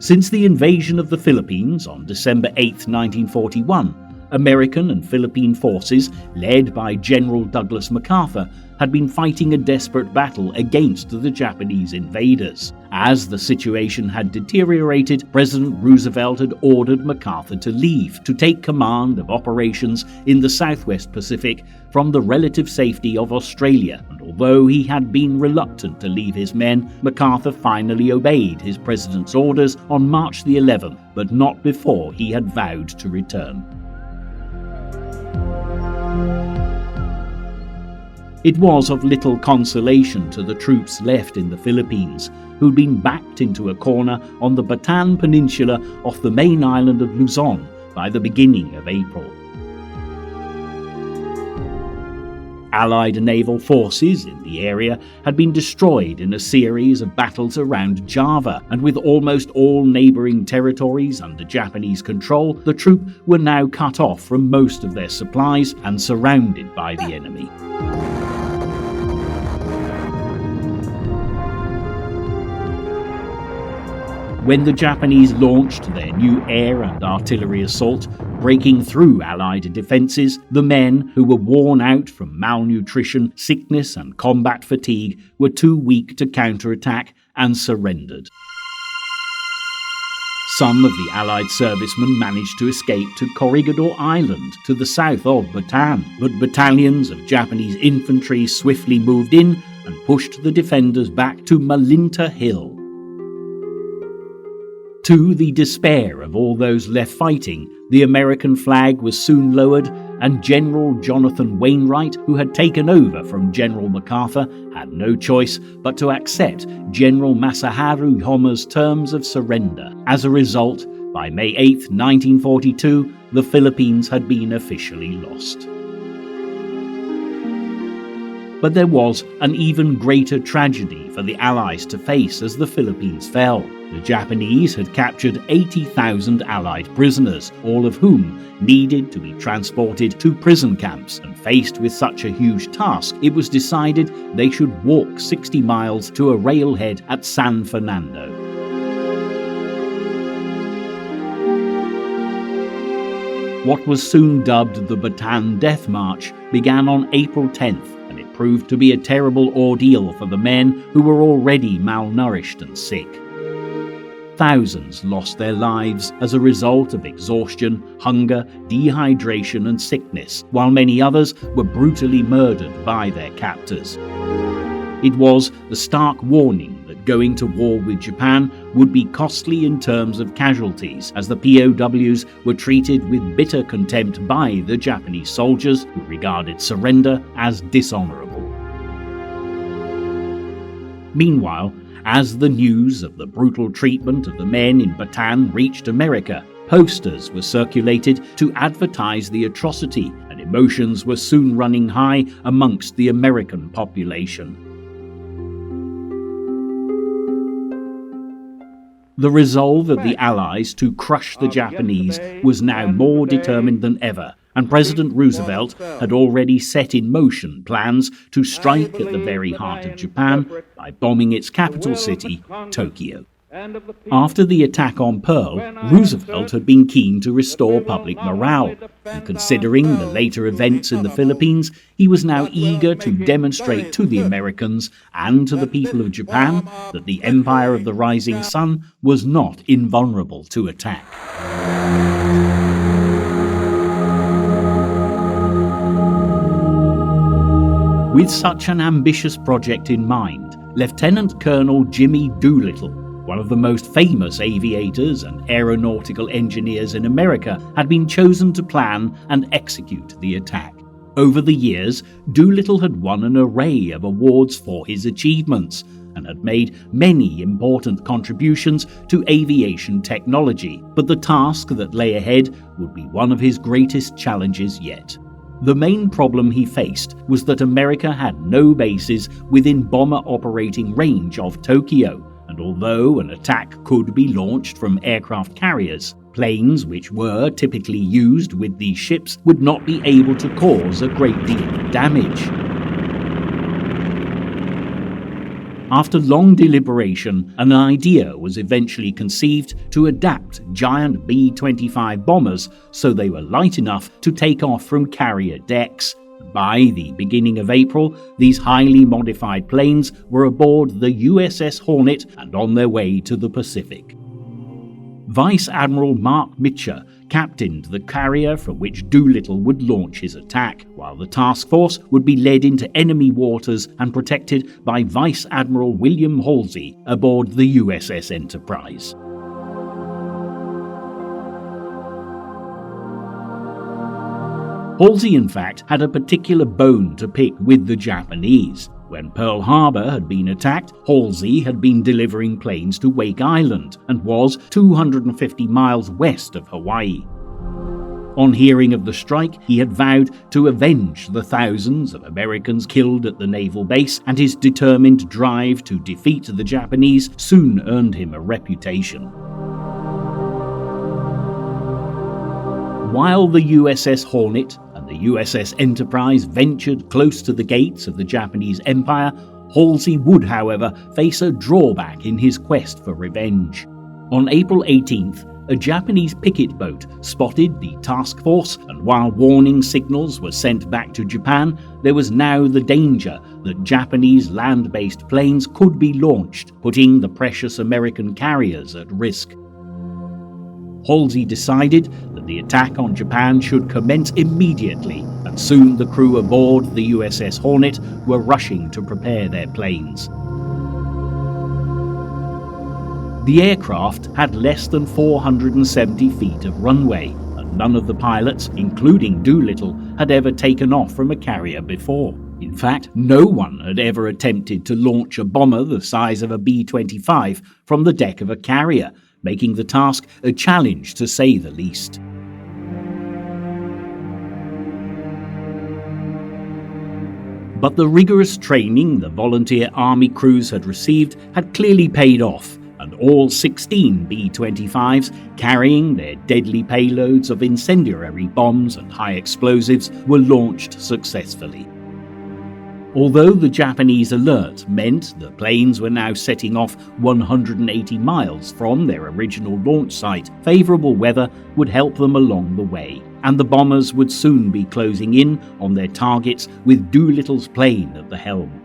Since the invasion of the Philippines on December 8, 1941, American and Philippine forces, led by General Douglas MacArthur, had been fighting a desperate battle against the Japanese invaders. As the situation had deteriorated, President Roosevelt had ordered MacArthur to leave to take command of operations in the Southwest Pacific from the relative safety of Australia, and although he had been reluctant to leave his men, MacArthur finally obeyed his president's orders on March the 11th, but not before he had vowed to return. It was of little consolation to the troops left in the Philippines, who'd been backed into a corner on the Bataan Peninsula off the main island of Luzon by the beginning of April. Allied naval forces in the area had been destroyed in a series of battles around Java, and with almost all neighbouring territories under Japanese control, the troops were now cut off from most of their supplies and surrounded by the enemy. When the Japanese launched their new air and artillery assault, breaking through Allied defences, the men, who were worn out from malnutrition, sickness and combat fatigue, were too weak to counterattack and surrendered. Some of the Allied servicemen managed to escape to Corregidor Island to the south of Bataan, but battalions of Japanese infantry swiftly moved in and pushed the defenders back to Malinta Hill. To the despair of all those left fighting, the American flag was soon lowered, and General Jonathan Wainwright, who had taken over from General MacArthur, had no choice but to accept General Masaharu Homa's terms of surrender. As a result, by May 8, 1942, the Philippines had been officially lost. But there was an even greater tragedy for the Allies to face as the Philippines fell. The Japanese had captured 80,000 Allied prisoners, all of whom needed to be transported to prison camps, and faced with such a huge task, it was decided they should walk 60 miles to a railhead at San Fernando. What was soon dubbed the Bataan Death March began on April 10th, and it proved to be a terrible ordeal for the men who were already malnourished and sick. Thousands lost their lives as a result of exhaustion, hunger, dehydration and sickness, while many others were brutally murdered by their captors. It was the stark warning that going to war with Japan would be costly in terms of casualties, as the POWs were treated with bitter contempt by the Japanese soldiers, who regarded surrender as dishonourable. Meanwhile, as the news of the brutal treatment of the men in Bataan reached America, posters were circulated to advertise the atrocity, and emotions were soon running high amongst the American population. The resolve of the Allies to crush the Japanese was now more determined than ever, and President Roosevelt had already set in motion plans to strike at the very heart of Japan by bombing its capital city, Tokyo. After the attack on Pearl, Roosevelt had been keen to restore public morale, and considering the later events in the Philippines, he was now eager to demonstrate to the Americans and to the people of Japan that the Empire of the Rising Sun was not invulnerable to attack. With such an ambitious project in mind, Lieutenant Colonel Jimmy Doolittle, one of the most famous aviators and aeronautical engineers in America, had been chosen to plan and execute the attack. Over the years, Doolittle had won an array of awards for his achievements and had made many important contributions to aviation technology, but the task that lay ahead would be one of his greatest challenges yet. The main problem he faced was that America had no bases within bomber operating range of Tokyo, and although an attack could be launched from aircraft carriers, planes which were typically used with these ships would not be able to cause a great deal of damage. After long deliberation, an idea was eventually conceived to adapt giant B-25 bombers so they were light enough to take off from carrier decks. By the beginning of April, these highly modified planes were aboard the USS Hornet and on their way to the Pacific. Vice Admiral Mark Mitcher captained the carrier from which Doolittle would launch his attack, while the task force would be led into enemy waters and protected by Vice Admiral William Halsey aboard the USS Enterprise. Halsey, in fact, had a particular bone to pick with the Japanese. When Pearl Harbor had been attacked, Halsey had been delivering planes to Wake Island and was 250 miles west of Hawaii. On hearing of the strike, he had vowed to avenge the thousands of Americans killed at the naval base, and his determined drive to defeat the Japanese soon earned him a reputation. While the USS Hornet and the USS Enterprise ventured close to the gates of the Japanese Empire, Halsey would, however, face a drawback in his quest for revenge. On April 18th, a Japanese picket boat spotted the task force, and while warning signals were sent back to Japan, there was now the danger that Japanese land-based planes could be launched, putting the precious American carriers at risk. Halsey decided that the attack on Japan should commence immediately, and soon the crew aboard the USS Hornet were rushing to prepare their planes. The aircraft had less than 470 feet of runway, and none of the pilots, including Doolittle, had ever taken off from a carrier before. In fact, no one had ever attempted to launch a bomber the size of a B-25 from the deck of a carrier, making the task a challenge to say the least. But the rigorous training the volunteer Army crews had received had clearly paid off, and all 16 B-25s, carrying their deadly payloads of incendiary bombs and high explosives, were launched successfully. Although the Japanese alert meant the planes were now setting off 180 miles from their original launch site, favourable weather would help them along the way, and the bombers would soon be closing in on their targets with Doolittle's plane at the helm.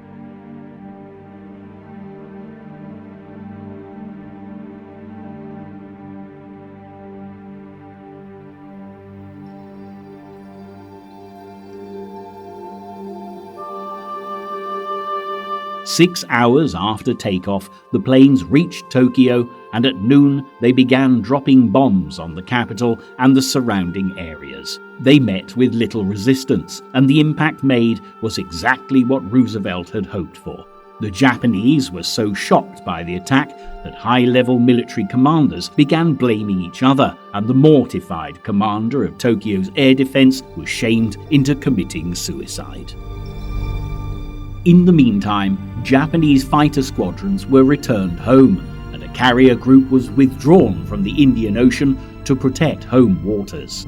Six hours after takeoff, the planes reached Tokyo, and at noon they began dropping bombs on the capital and the surrounding areas. They met with little resistance, and the impact made was exactly what Roosevelt had hoped for. The Japanese were so shocked by the attack that high-level military commanders began blaming each other, and the mortified commander of Tokyo's air defense was shamed into committing suicide. In the meantime, Japanese fighter squadrons were returned home, and a carrier group was withdrawn from the Indian Ocean to protect home waters.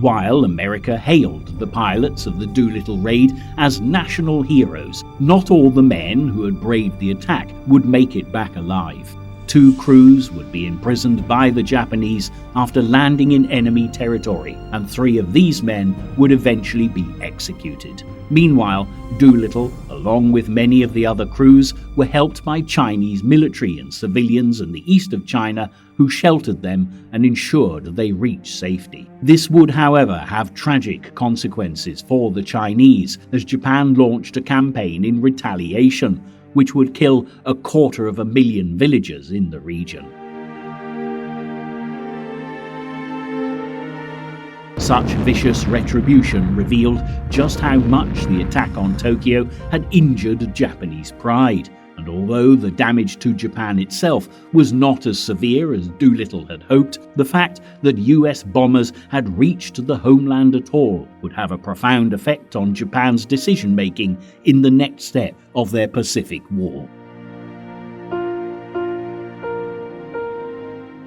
While America hailed the pilots of the Doolittle raid as national heroes, not all the men who had braved the attack would make it back alive. 2 crews would be imprisoned by the Japanese after landing in enemy territory, and 3 of these men would eventually be executed. Meanwhile, Doolittle, along with many of the other crews, were helped by Chinese military and civilians in the east of China who sheltered them and ensured they reached safety. This would, however, have tragic consequences for the Chinese, as Japan launched a campaign in retaliation, which would kill 250,000 villagers in the region. Such vicious retribution revealed just how much the attack on Tokyo had injured Japanese pride, and although the damage to Japan itself was not as severe as Doolittle had hoped, the fact that US bombers had reached the homeland at all would have a profound effect on Japan's decision-making in the next step of their Pacific War.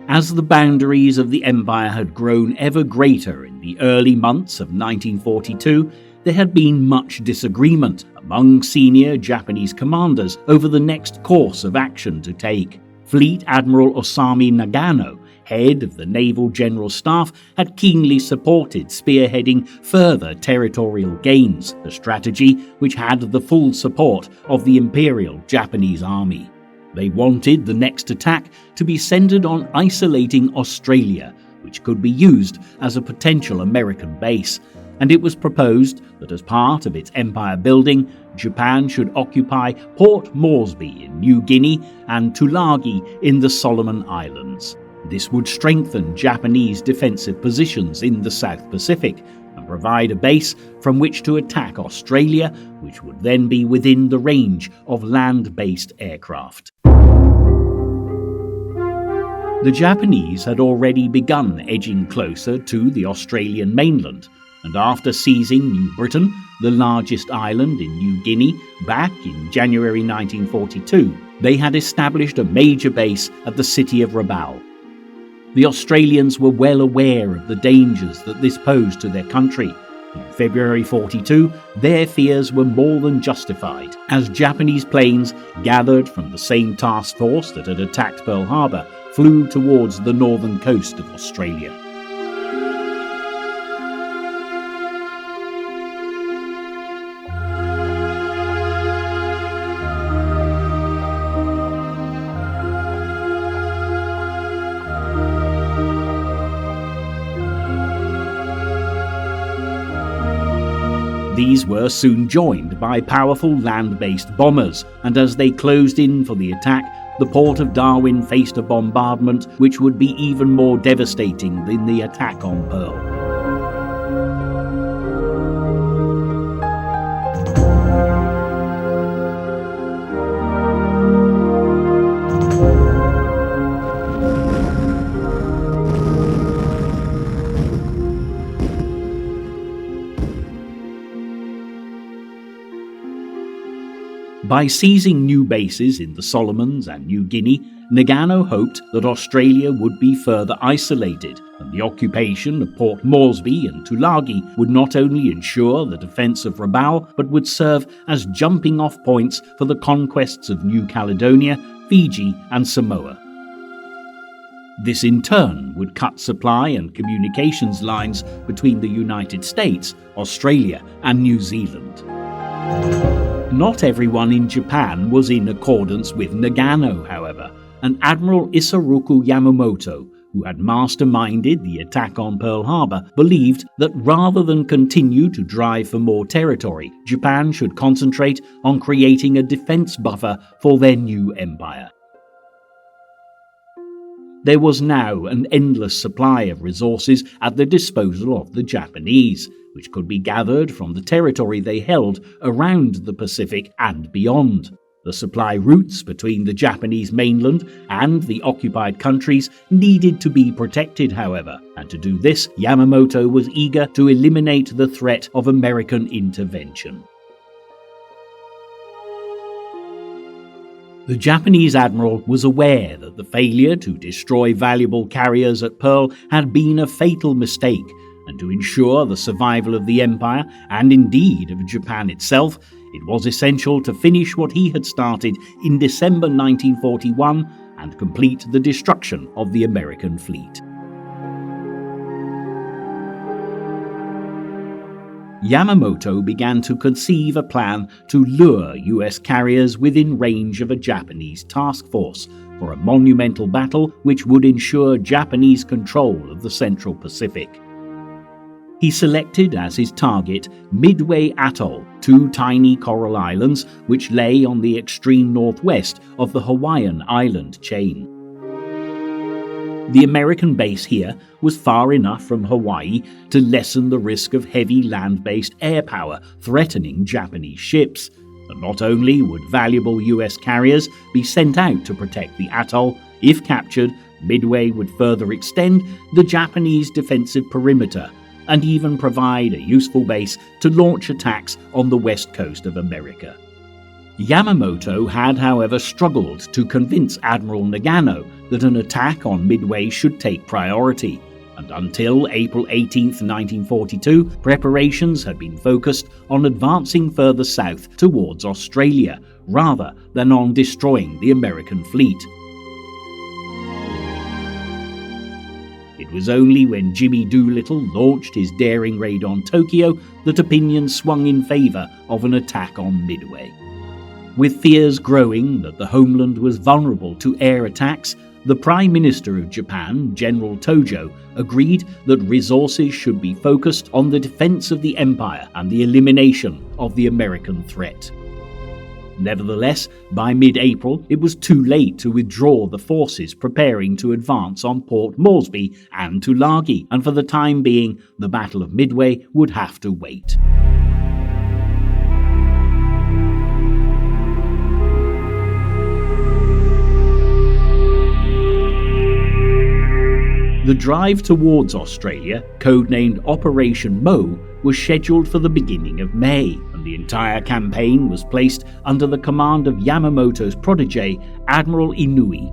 As the boundaries of the empire had grown ever greater in the early months of 1942, there had been much disagreement among senior Japanese commanders over the next course of action to take. Fleet Admiral Osami Nagano, head of the Naval General Staff, had keenly supported spearheading further territorial gains, a strategy which had the full support of the Imperial Japanese Army. They wanted the next attack to be centered on isolating Australia, which could be used as a potential American base, and it was proposed that as part of its empire building, Japan should occupy Port Moresby in New Guinea and Tulagi in the Solomon Islands. This would strengthen Japanese defensive positions in the South Pacific and provide a base from which to attack Australia, which would then be within the range of land-based aircraft. The Japanese had already begun edging closer to the Australian mainland, and after seizing New Britain, the largest island in New Guinea, back in January 1942, they had established a major base at the city of Rabaul. The Australians were well aware of the dangers that this posed to their country. In February 42, their fears were more than justified, as Japanese planes gathered from the same task force that had attacked Pearl Harbor flew towards the northern coast of Australia. These were soon joined by powerful land-based bombers, and as they closed in for the attack, the port of Darwin faced a bombardment which would be even more devastating than the attack on Pearl. By seizing new bases in the Solomons and New Guinea, Nagano hoped that Australia would be further isolated, and the occupation of Port Moresby and Tulagi would not only ensure the defence of Rabaul, but would serve as jumping-off points for the conquests of New Caledonia, Fiji and Samoa. This in turn would cut supply and communications lines between the United States, Australia and New Zealand. Not everyone in Japan was in accordance with Nagano, however, and Admiral Isoroku Yamamoto, who had masterminded the attack on Pearl Harbor, believed that rather than continue to drive for more territory, Japan should concentrate on creating a defense buffer for their new empire. There was now an endless supply of resources at the disposal of the Japanese, which could be gathered from the territory they held around the Pacific and beyond. The supply routes between the Japanese mainland and the occupied countries needed to be protected, however, and to do this, Yamamoto was eager to eliminate the threat of American intervention. The Japanese admiral was aware that the failure to destroy valuable carriers at Pearl had been a fatal mistake, and to ensure the survival of the empire, and indeed of Japan itself, it was essential to finish what he had started in December 1941 and complete the destruction of the American fleet. Yamamoto began to conceive a plan to lure US carriers within range of a Japanese task force for a monumental battle which would ensure Japanese control of the Central Pacific. He selected as his target Midway Atoll, two tiny coral islands which lay on the extreme northwest of the Hawaiian island chain. The American base here was far enough from Hawaii to lessen the risk of heavy land-based air power threatening Japanese ships, and not only would valuable US carriers be sent out to protect the atoll, if captured, Midway would further extend the Japanese defensive perimeter and even provide a useful base to launch attacks on the west coast of America. Yamamoto had, however, struggled to convince Admiral Nagano that an attack on Midway should take priority, and until April 18, 1942, preparations had been focused on advancing further south towards Australia, rather than on destroying the American fleet. It was only when Jimmy Doolittle launched his daring raid on Tokyo that opinions swung in favour of an attack on Midway. With fears growing that the homeland was vulnerable to air attacks, the Prime Minister of Japan, General Tojo, agreed that resources should be focused on the defence of the empire and the elimination of the American threat. Nevertheless, by mid-April, it was too late to withdraw the forces preparing to advance on Port Moresby and Tulagi, and for the time being, the Battle of Midway would have to wait. The drive towards Australia, codenamed Operation Mo, was scheduled for the beginning of May, and the entire campaign was placed under the command of Yamamoto's protege, Admiral Inouye.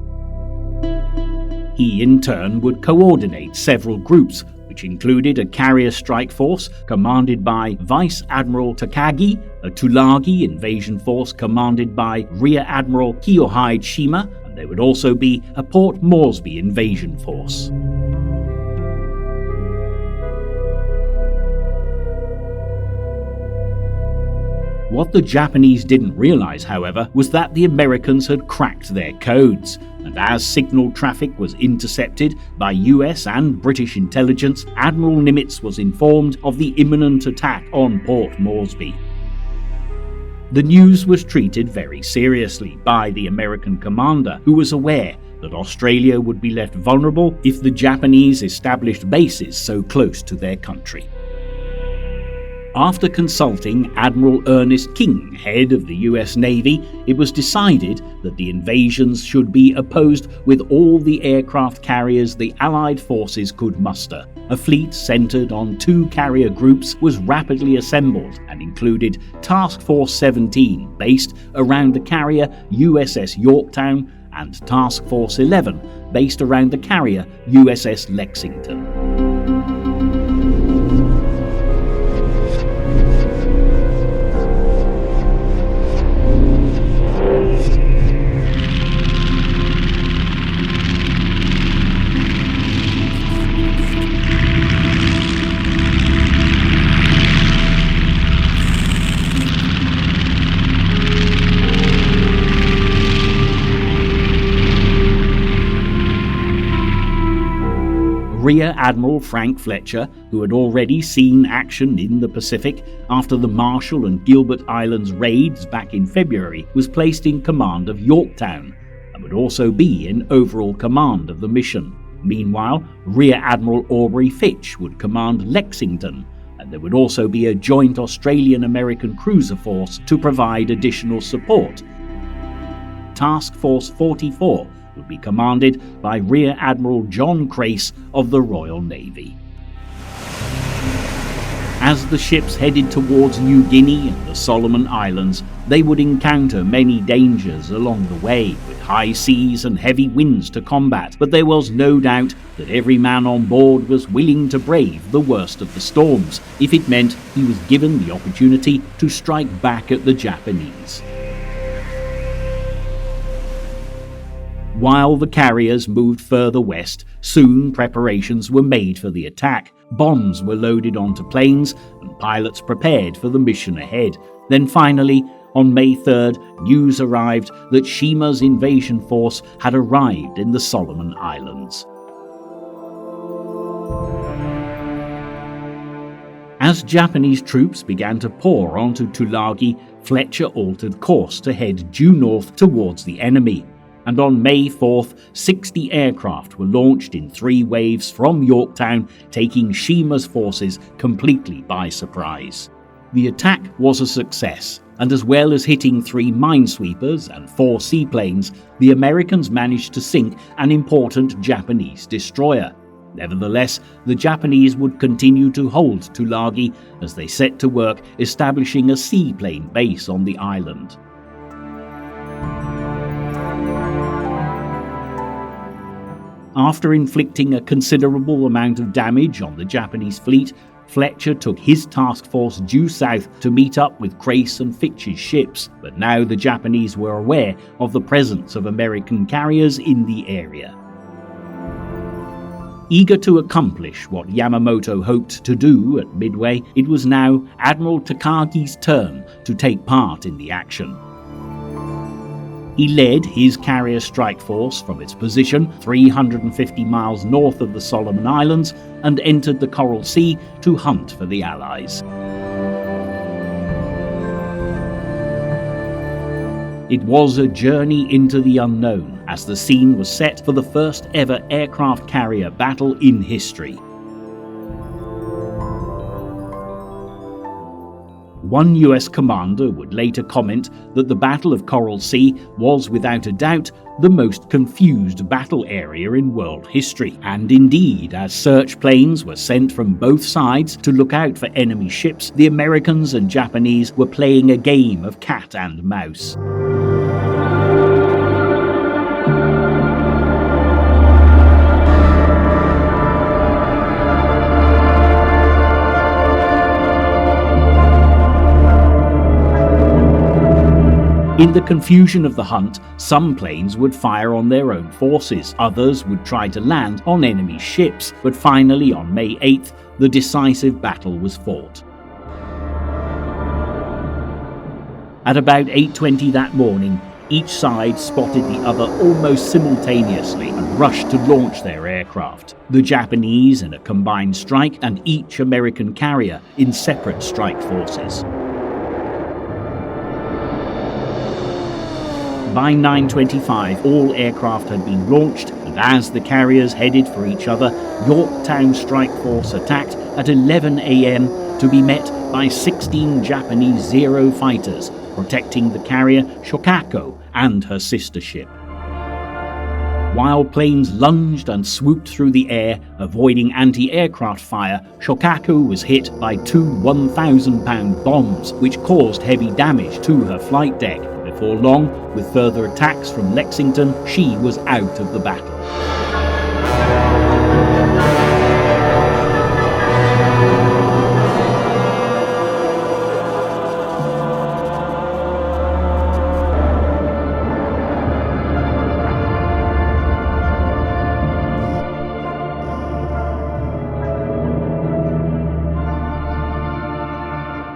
He in turn would coordinate several groups, which included a carrier strike force commanded by Vice Admiral Takagi, a Tulagi invasion force commanded by Rear Admiral Kiyohide Shima, and there would also be a Port Moresby invasion force. What the Japanese didn't realize, however, was that the Americans had cracked their codes, and as signal traffic was intercepted by US and British intelligence, Admiral Nimitz was informed of the imminent attack on Port Moresby. The news was treated very seriously by the American commander, who was aware that Australia would be left vulnerable if the Japanese established bases so close to their country. After consulting Admiral Ernest King, head of the US Navy, it was decided that the invasions should be opposed with all the aircraft carriers the Allied forces could muster. A fleet centered on 2 carrier groups was rapidly assembled and included Task Force 17, based around the carrier USS Yorktown, and Task Force 11, based around the carrier USS Lexington. Rear Admiral Frank Fletcher, who had already seen action in the Pacific after the Marshall and Gilbert Islands raids back in February, was placed in command of Yorktown and would also be in overall command of the mission. Meanwhile, Rear Admiral Aubrey Fitch would command Lexington, and there would also be a joint Australian-American cruiser force to provide additional support. Task Force 44 would be commanded by Rear Admiral John Crace of the Royal Navy. As the ships headed towards New Guinea and the Solomon Islands, they would encounter many dangers along the way, with high seas and heavy winds to combat, but there was no doubt that every man on board was willing to brave the worst of the storms, if it meant he was given the opportunity to strike back at the Japanese. While the carriers moved further west, soon preparations were made for the attack. Bombs were loaded onto planes, and pilots prepared for the mission ahead. Then finally, on May 3rd, news arrived that Shima's invasion force had arrived in the Solomon Islands. As Japanese troops began to pour onto Tulagi, Fletcher altered course to head due north towards the enemy. And on May 4th, 60 aircraft were launched in 3 waves from Yorktown, taking Shima's forces completely by surprise. The attack was a success, and as well as hitting 3 minesweepers and 4 seaplanes, the Americans managed to sink an important Japanese destroyer. Nevertheless, the Japanese would continue to hold Tulagi as they set to work establishing a seaplane base on the island. After inflicting a considerable amount of damage on the Japanese fleet, Fletcher took his task force due south to meet up with Crace and Fitch's ships, but now the Japanese were aware of the presence of American carriers in the area. Eager to accomplish what Yamamoto hoped to do at Midway, it was now Admiral Takagi's turn to take part in the action. He led his carrier strike force from its position 350 miles north of the Solomon Islands and entered the Coral Sea to hunt for the Allies. It was a journey into the unknown, as the scene was set for the first ever aircraft carrier battle in history. One US commander would later comment that the Battle of Coral Sea was without a doubt the most confused battle area in world history, and indeed, as search planes were sent from both sides to look out for enemy ships, the Americans and Japanese were playing a game of cat and mouse. In the confusion of the hunt, some planes would fire on their own forces, others would try to land on enemy ships, but finally on May 8th, the decisive battle was fought. At about 8:20 that morning, each side spotted the other almost simultaneously and rushed to launch their aircraft. The Japanese in a combined strike and each American carrier in separate strike forces. By 9:25, all aircraft had been launched, and as the carriers headed for each other, Yorktown Strike Force attacked at 11 a.m. to be met by 16 Japanese Zero fighters, protecting the carrier Shokako and her sister ship. While planes lunged and swooped through the air, avoiding anti-aircraft fire, Shokako was hit by two 1,000-pound bombs, which caused heavy damage to her flight deck. Before long, with further attacks from Lexington, she was out of the battle.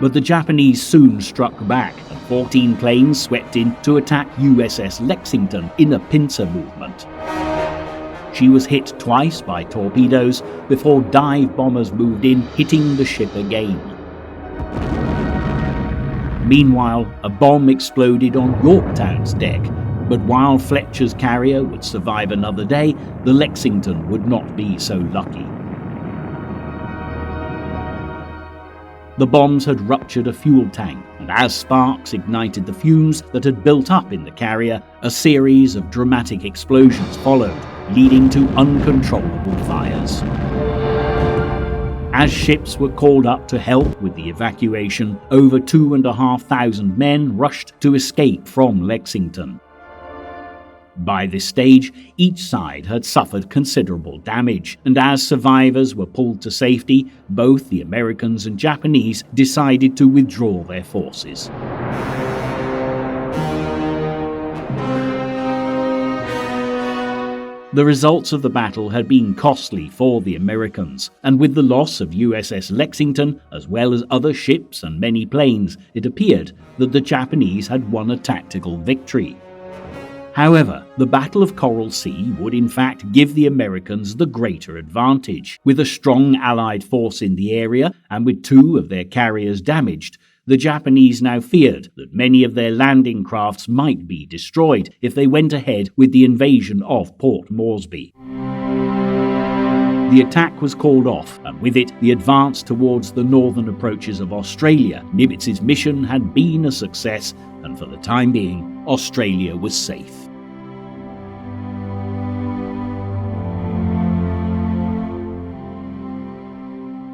But the Japanese soon struck back, and 14 planes swept in to attack USS Lexington in a pincer movement. She was hit twice by torpedoes before dive bombers moved in, hitting the ship again. Meanwhile, a bomb exploded on Yorktown's deck, but while Fletcher's carrier would survive another day, the Lexington would not be so lucky. The bombs had ruptured a fuel tank, and as sparks ignited the fumes that had built up in the carrier, a series of dramatic explosions followed, leading to uncontrollable fires. As ships were called up to help with the evacuation, over 2,500 men rushed to escape from Lexington. By this stage, each side had suffered considerable damage, and as survivors were pulled to safety, both the Americans and Japanese decided to withdraw their forces. The results of the battle had been costly for the Americans, and with the loss of USS Lexington, as well as other ships and many planes, it appeared that the Japanese had won a tactical victory. However, the Battle of Coral Sea would in fact give the Americans the greater advantage. With a strong Allied force in the area, and with two of their carriers damaged, the Japanese now feared that many of their landing crafts might be destroyed if they went ahead with the invasion of Port Moresby. The attack was called off, and with it the advance towards the northern approaches of Australia. Nibbitz's mission had been a success, and for the time being, Australia was safe.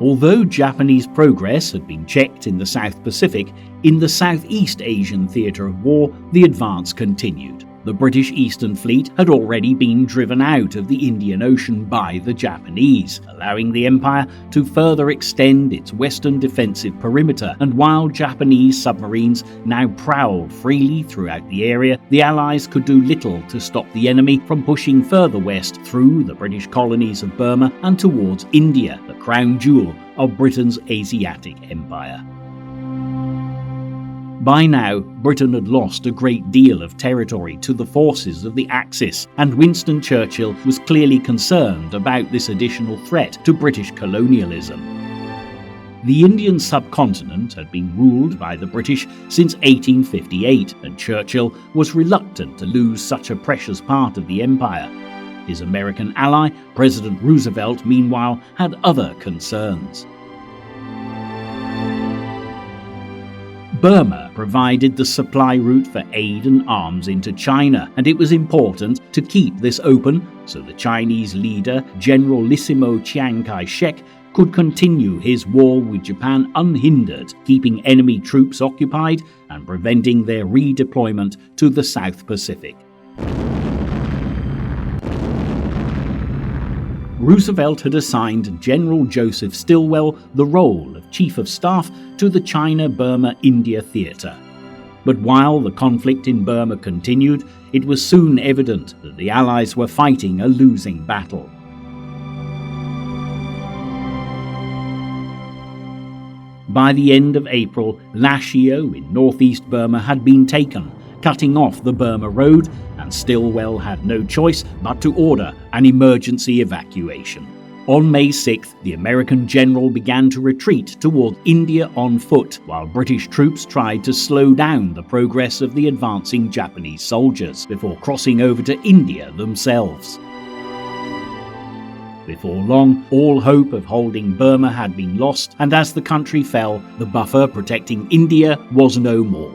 Although Japanese progress had been checked in the South Pacific, in the Southeast Asian theatre of war, the advance continued. The British Eastern Fleet had already been driven out of the Indian Ocean by the Japanese, allowing the Empire to further extend its western defensive perimeter, and while Japanese submarines now prowled freely throughout the area, the Allies could do little to stop the enemy from pushing further west through the British colonies of Burma and towards India, the crown jewel of Britain's Asiatic empire. By now, Britain had lost a great deal of territory to the forces of the Axis, and Winston Churchill was clearly concerned about this additional threat to British colonialism. The Indian subcontinent had been ruled by the British since 1858, and Churchill was reluctant to lose such a precious part of the empire. His American ally, President Roosevelt, meanwhile, had other concerns. Burma provided the supply route for aid and arms into China, and it was important to keep this open so the Chinese leader, Generalissimo Chiang Kai-shek, could continue his war with Japan unhindered, keeping enemy troops occupied and preventing their redeployment to the South Pacific. Roosevelt had assigned General Joseph Stilwell the role of Chief of Staff to the China-Burma-India Theatre. But while the conflict in Burma continued, it was soon evident that the Allies were fighting a losing battle. By the end of April, Lashio in northeast Burma had been taken, cutting off the Burma Road, and Stilwell had no choice but to order an emergency evacuation. On May 6th, the American general began to retreat toward India on foot, while British troops tried to slow down the progress of the advancing Japanese soldiers before crossing over to India themselves. Before long, all hope of holding Burma had been lost, and as the country fell, the buffer protecting India was no more.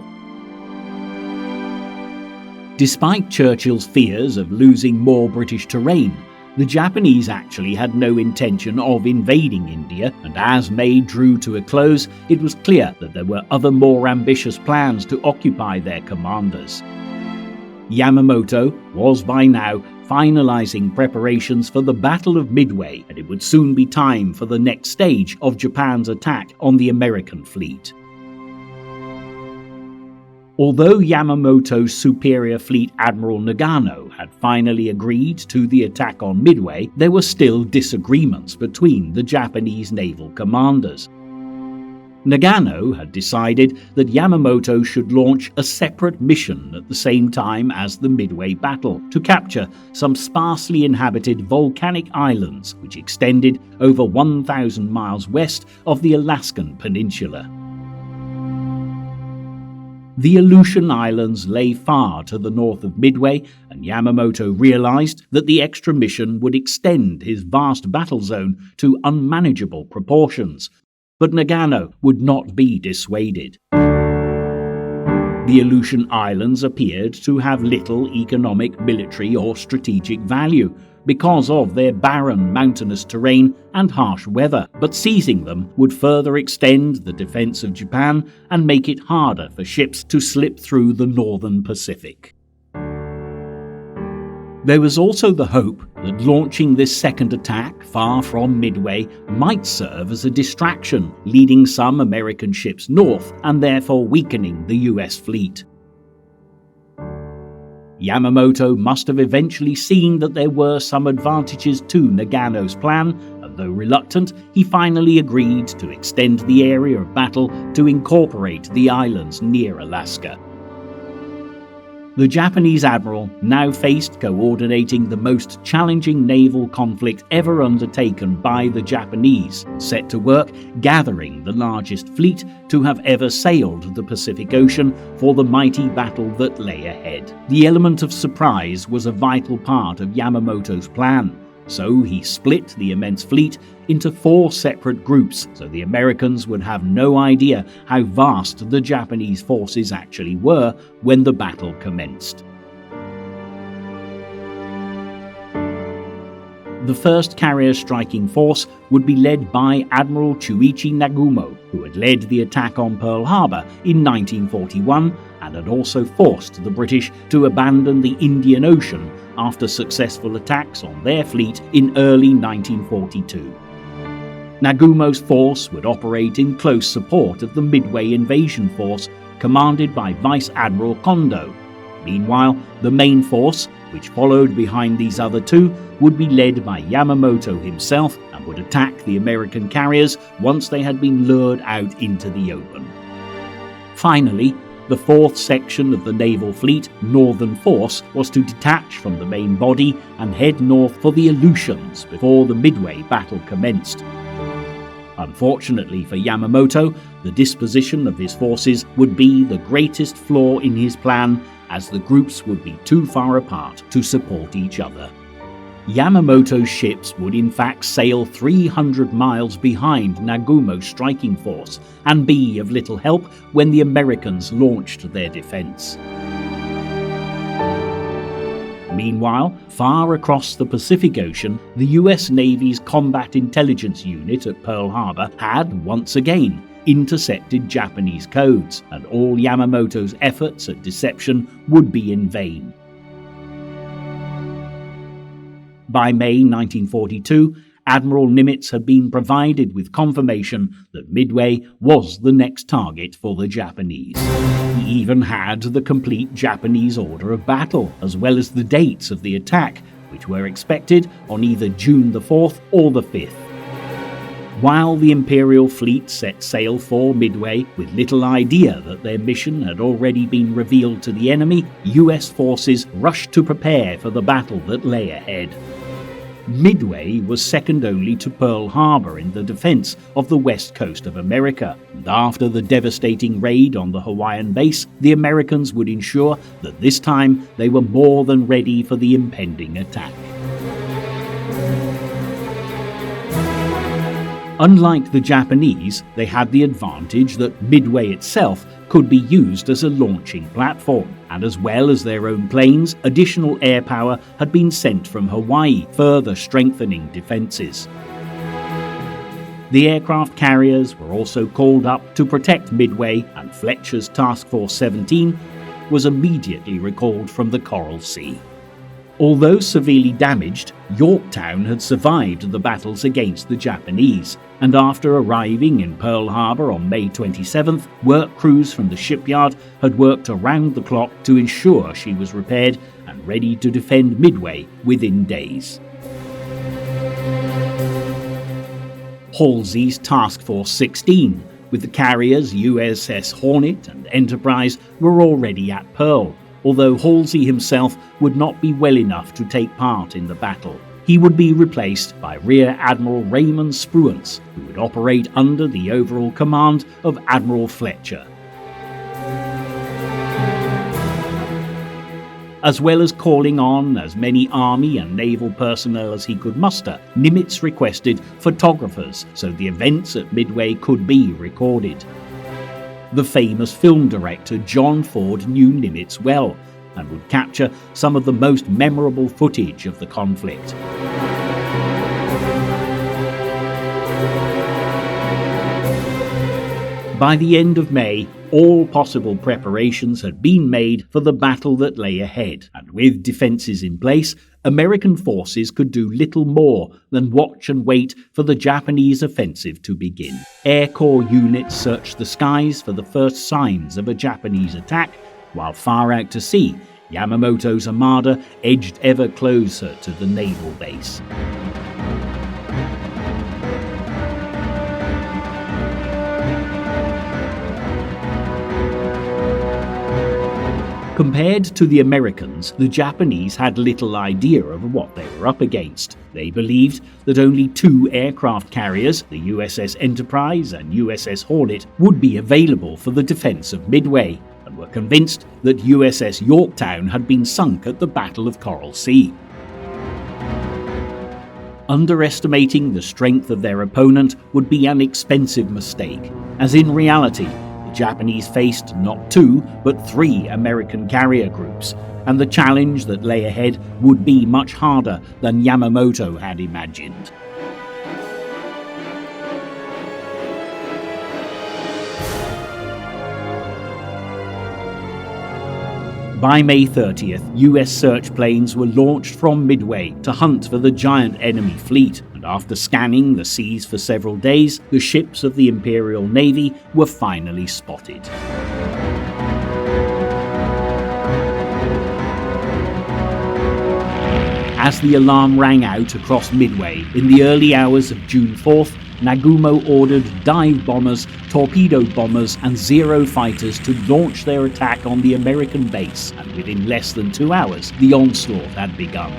Despite Churchill's fears of losing more British terrain, the Japanese actually had no intention of invading India, and as May drew to a close, it was clear that there were other more ambitious plans to occupy their commanders. Yamamoto was by now finalizing preparations for the Battle of Midway, and it would soon be time for the next stage of Japan's attack on the American fleet. Although Yamamoto's superior fleet Admiral Nagano had finally agreed to the attack on Midway, there were still disagreements between the Japanese naval commanders. Nagano had decided that Yamamoto should launch a separate mission at the same time as the Midway battle to capture some sparsely inhabited volcanic islands which extended over 1,000 miles west of the Alaskan Peninsula. The Aleutian Islands lay far to the north of Midway, and Yamamoto realized that the extra mission would extend his vast battle zone to unmanageable proportions. But Nagano would not be dissuaded. The Aleutian Islands appeared to have little economic, military or strategic value because of their barren mountainous terrain and harsh weather, but seizing them would further extend the defense of Japan and make it harder for ships to slip through the northern Pacific. There was also the hope that launching this second attack far from Midway might serve as a distraction, leading some American ships north and therefore weakening the US fleet. Yamamoto must have eventually seen that there were some advantages to Nagano's plan, and though reluctant, he finally agreed to extend the area of battle to incorporate the islands near Alaska. The Japanese admiral now faced coordinating the most challenging naval conflict ever undertaken by the Japanese, set to work gathering the largest fleet to have ever sailed the Pacific Ocean for the mighty battle that lay ahead. The element of surprise was a vital part of Yamamoto's plan, so he split the immense fleet into 4 separate groups so the Americans would have no idea how vast the Japanese forces actually were when the battle commenced. The first carrier striking force would be led by Admiral Chuichi Nagumo, who had led the attack on Pearl Harbor in 1941 and had also forced the British to abandon the Indian Ocean after successful attacks on their fleet in early 1942. Nagumo's force would operate in close support of the Midway invasion force commanded by Vice Admiral Kondo. Meanwhile, the main force, which followed behind these other two, would be led by Yamamoto himself and would attack the American carriers once they had been lured out into the open. Finally, the 4th section of the naval fleet, Northern Force, was to detach from the main body and head north for the Aleutians before the Midway battle commenced. Unfortunately for Yamamoto, the disposition of his forces would be the greatest flaw in his plan, as the groups would be too far apart to support each other. Yamamoto's ships would in fact sail 300 miles behind Nagumo's striking force and be of little help when the Americans launched their defense. Meanwhile, far across the Pacific Ocean, the US Navy's Combat Intelligence Unit at Pearl Harbor had, once again, intercepted Japanese codes, and all Yamamoto's efforts at deception would be in vain. By May 1942, Admiral Nimitz had been provided with confirmation that Midway was the next target for the Japanese. He even had the complete Japanese order of battle, as well as the dates of the attack, which were expected on either June the 4th or the 5th. While the Imperial fleet set sail for Midway, with little idea that their mission had already been revealed to the enemy, US forces rushed to prepare for the battle that lay ahead. Midway was second only to Pearl Harbor in the defense of the west coast of America, and after the devastating raid on the Hawaiian base, the Americans would ensure that this time they were more than ready for the impending attack. Unlike the Japanese, they had the advantage that Midway itself could be used as a launching platform, and as well as their own planes, additional air power had been sent from Hawaii, further strengthening defences. The aircraft carriers were also called up to protect Midway, and Fletcher's Task Force 17 was immediately recalled from the Coral Sea. Although severely damaged, Yorktown had survived the battles against the Japanese, and after arriving in Pearl Harbor on May 27th, work crews from the shipyard had worked around the clock to ensure she was repaired and ready to defend Midway within days. Halsey's Task Force 16, with the carriers USS Hornet and Enterprise, were already at Pearl, although Halsey himself would not be well enough to take part in the battle. He would be replaced by Rear Admiral Raymond Spruance, who would operate under the overall command of Admiral Fletcher. As well as calling on as many Army and naval personnel as he could muster, Nimitz requested photographers so the events at Midway could be recorded. The famous film director John Ford knew Nimitz well and would capture some of the most memorable footage of the conflict. By the end of May, all possible preparations had been made for the battle that lay ahead, and with defences in place, American forces could do little more than watch and wait for the Japanese offensive to begin. Air Corps units searched the skies for the first signs of a Japanese attack, while far out to sea, Yamamoto's armada edged ever closer to the naval base. Compared to the Americans, the Japanese had little idea of what they were up against. They believed that only two aircraft carriers, the USS Enterprise and USS Hornet, would be available for the defense of Midway, and were convinced that USS Yorktown had been sunk at the Battle of Coral Sea. Underestimating the strength of their opponent would be an expensive mistake, as in reality, Japanese faced not two, but three American carrier groups, and the challenge that lay ahead would be much harder than Yamamoto had imagined. By May 30th, US search planes were launched from Midway to hunt for the giant enemy fleet, and after scanning the seas for several days, the ships of the Imperial Navy were finally spotted. As the alarm rang out across Midway in the early hours of June 4th, Nagumo ordered dive bombers, torpedo bombers and Zero fighters to launch their attack on the American base, and within less than 2 hours, the onslaught had begun.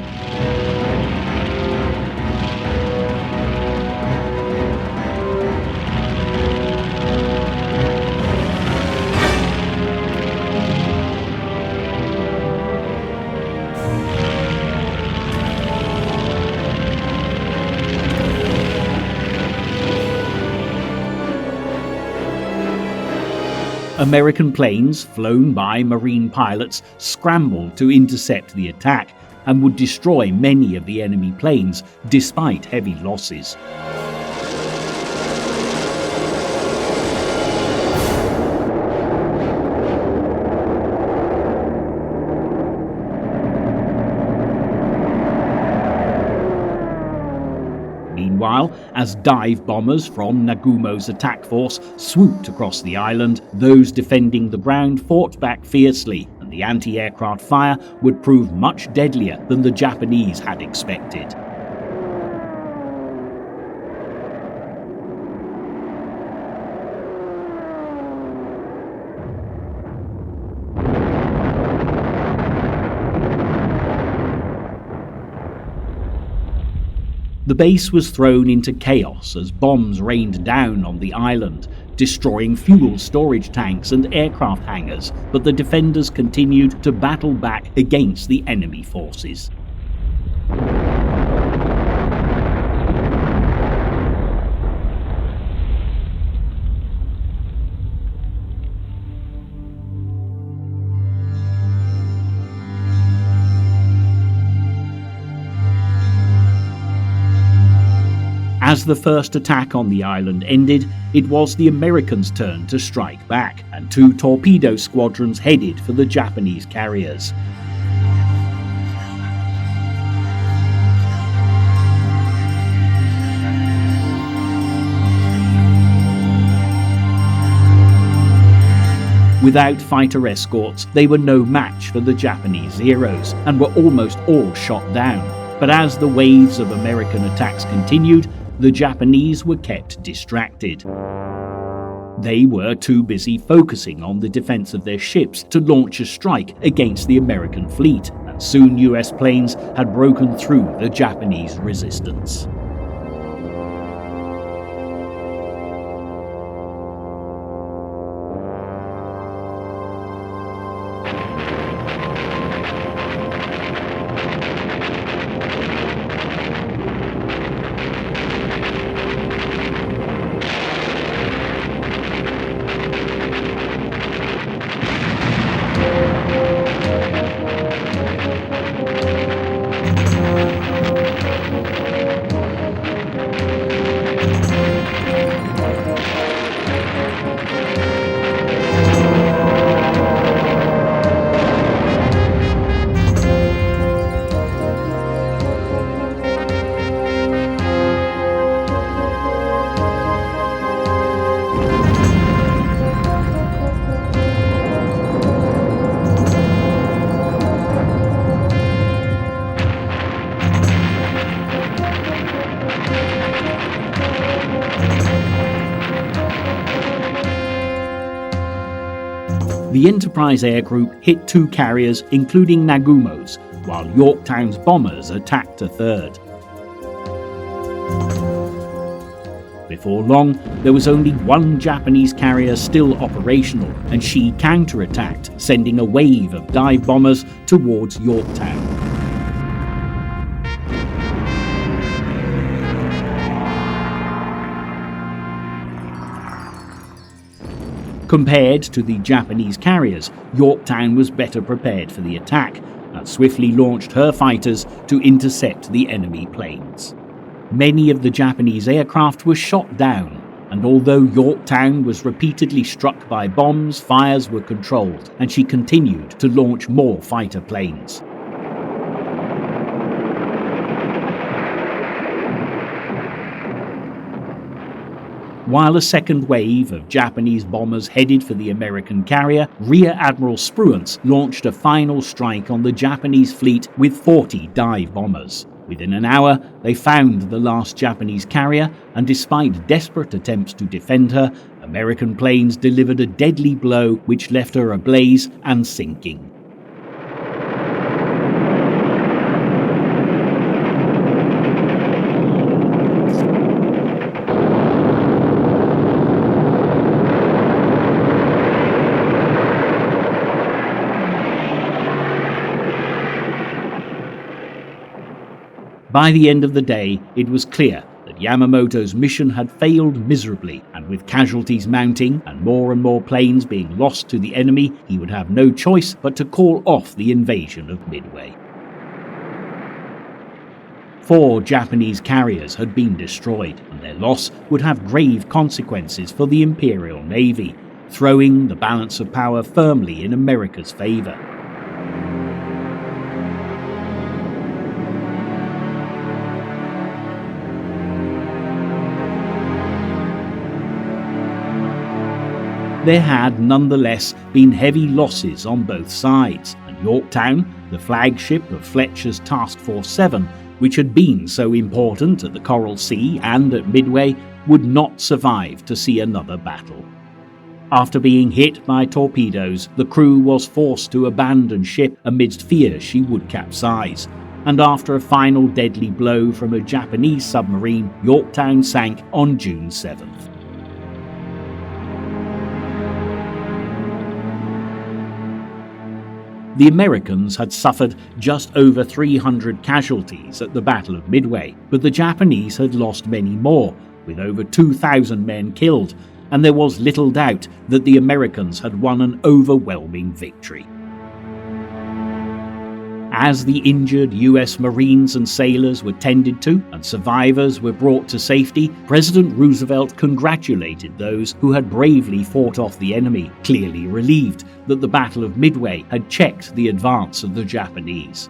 American planes, flown by Marine pilots, scrambled to intercept the attack and would destroy many of the enemy planes despite heavy losses. Meanwhile, as dive bombers from Nagumo's attack force swooped across the island, those defending the ground fought back fiercely, and the anti-aircraft fire would prove much deadlier than the Japanese had expected. The base was thrown into chaos as bombs rained down on the island, destroying fuel storage tanks and aircraft hangars, but the defenders continued to battle back against the enemy forces. As the first attack on the island ended, it was the Americans' turn to strike back, and 2 torpedo squadrons headed for the Japanese carriers. Without fighter escorts, they were no match for the Japanese Zeros, and were almost all shot down. But as the waves of American attacks continued, the Japanese were kept distracted. They were too busy focusing on the defense of their ships to launch a strike against the American fleet, and soon US planes had broken through the Japanese resistance. The Enterprise Air Group hit 2 carriers, including Nagumo's, while Yorktown's bombers attacked a third. Before long, there was only 1 Japanese carrier still operational, and she counterattacked, sending a wave of dive bombers towards Yorktown. Compared to the Japanese carriers, Yorktown was better prepared for the attack and swiftly launched her fighters to intercept the enemy planes. Many of the Japanese aircraft were shot down, and although Yorktown was repeatedly struck by bombs, fires were controlled, and she continued to launch more fighter planes. While a second wave of Japanese bombers headed for the American carrier, Rear Admiral Spruance launched a final strike on the Japanese fleet with 40 dive bombers. Within an hour, they found the last Japanese carrier, and despite desperate attempts to defend her, American planes delivered a deadly blow which left her ablaze and sinking. By the end of the day, it was clear that Yamamoto's mission had failed miserably, and and with casualties mounting and more planes being lost to the enemy, he would have no choice but to call off the invasion of Midway. 4 Japanese carriers had been destroyed, and their loss would have grave consequences for the Imperial Navy, throwing the balance of power firmly in America's favour. There had nonetheless been heavy losses on both sides, and Yorktown, the flagship of Fletcher's Task Force 7, which had been so important at the Coral Sea and at Midway, would not survive to see another battle. After being hit by torpedoes, the crew was forced to abandon ship amidst fear she would capsize, and after a final deadly blow from a Japanese submarine, Yorktown sank on June 7th. The Americans had suffered just over 300 casualties at the Battle of Midway, but the Japanese had lost many more, with over 2,000 men killed, and there was little doubt that the Americans had won an overwhelming victory. As the injured US Marines and sailors were tended to and survivors were brought to safety, President Roosevelt congratulated those who had bravely fought off the enemy, clearly relieved that the Battle of Midway had checked the advance of the Japanese.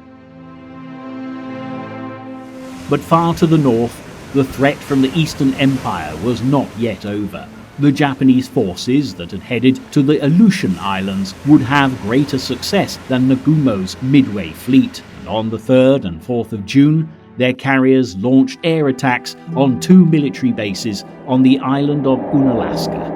But far to the north, the threat from the Eastern Empire was not yet over. The Japanese forces that had headed to the Aleutian Islands would have greater success than Nagumo's Midway fleet, and on the 3rd and 4th of June, their carriers launched air attacks on 2 military bases on the island of Unalaska.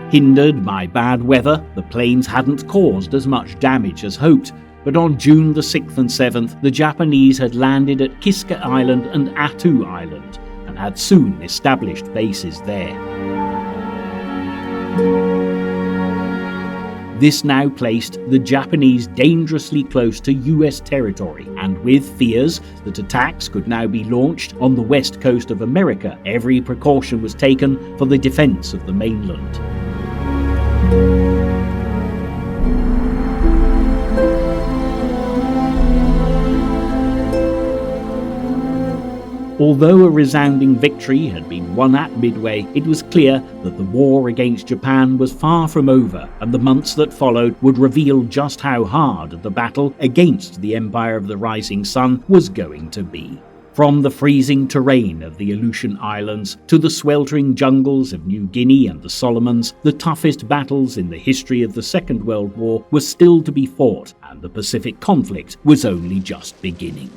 Hindered by bad weather, the planes hadn't caused as much damage as hoped, but on June the 6th and 7th, the Japanese had landed at Kiska Island and Attu Island, and had soon established bases there. This now placed the Japanese dangerously close to US territory, and with fears that attacks could now be launched on the west coast of America, every precaution was taken for the defense of the mainland. Although a resounding victory had been won at Midway, it was clear that the war against Japan was far from over, and the months that followed would reveal just how hard the battle against the Empire of the Rising Sun was going to be. From the freezing terrain of the Aleutian Islands to the sweltering jungles of New Guinea and the Solomons, the toughest battles in the history of the Second World War were still to be fought, and the Pacific conflict was only just beginning.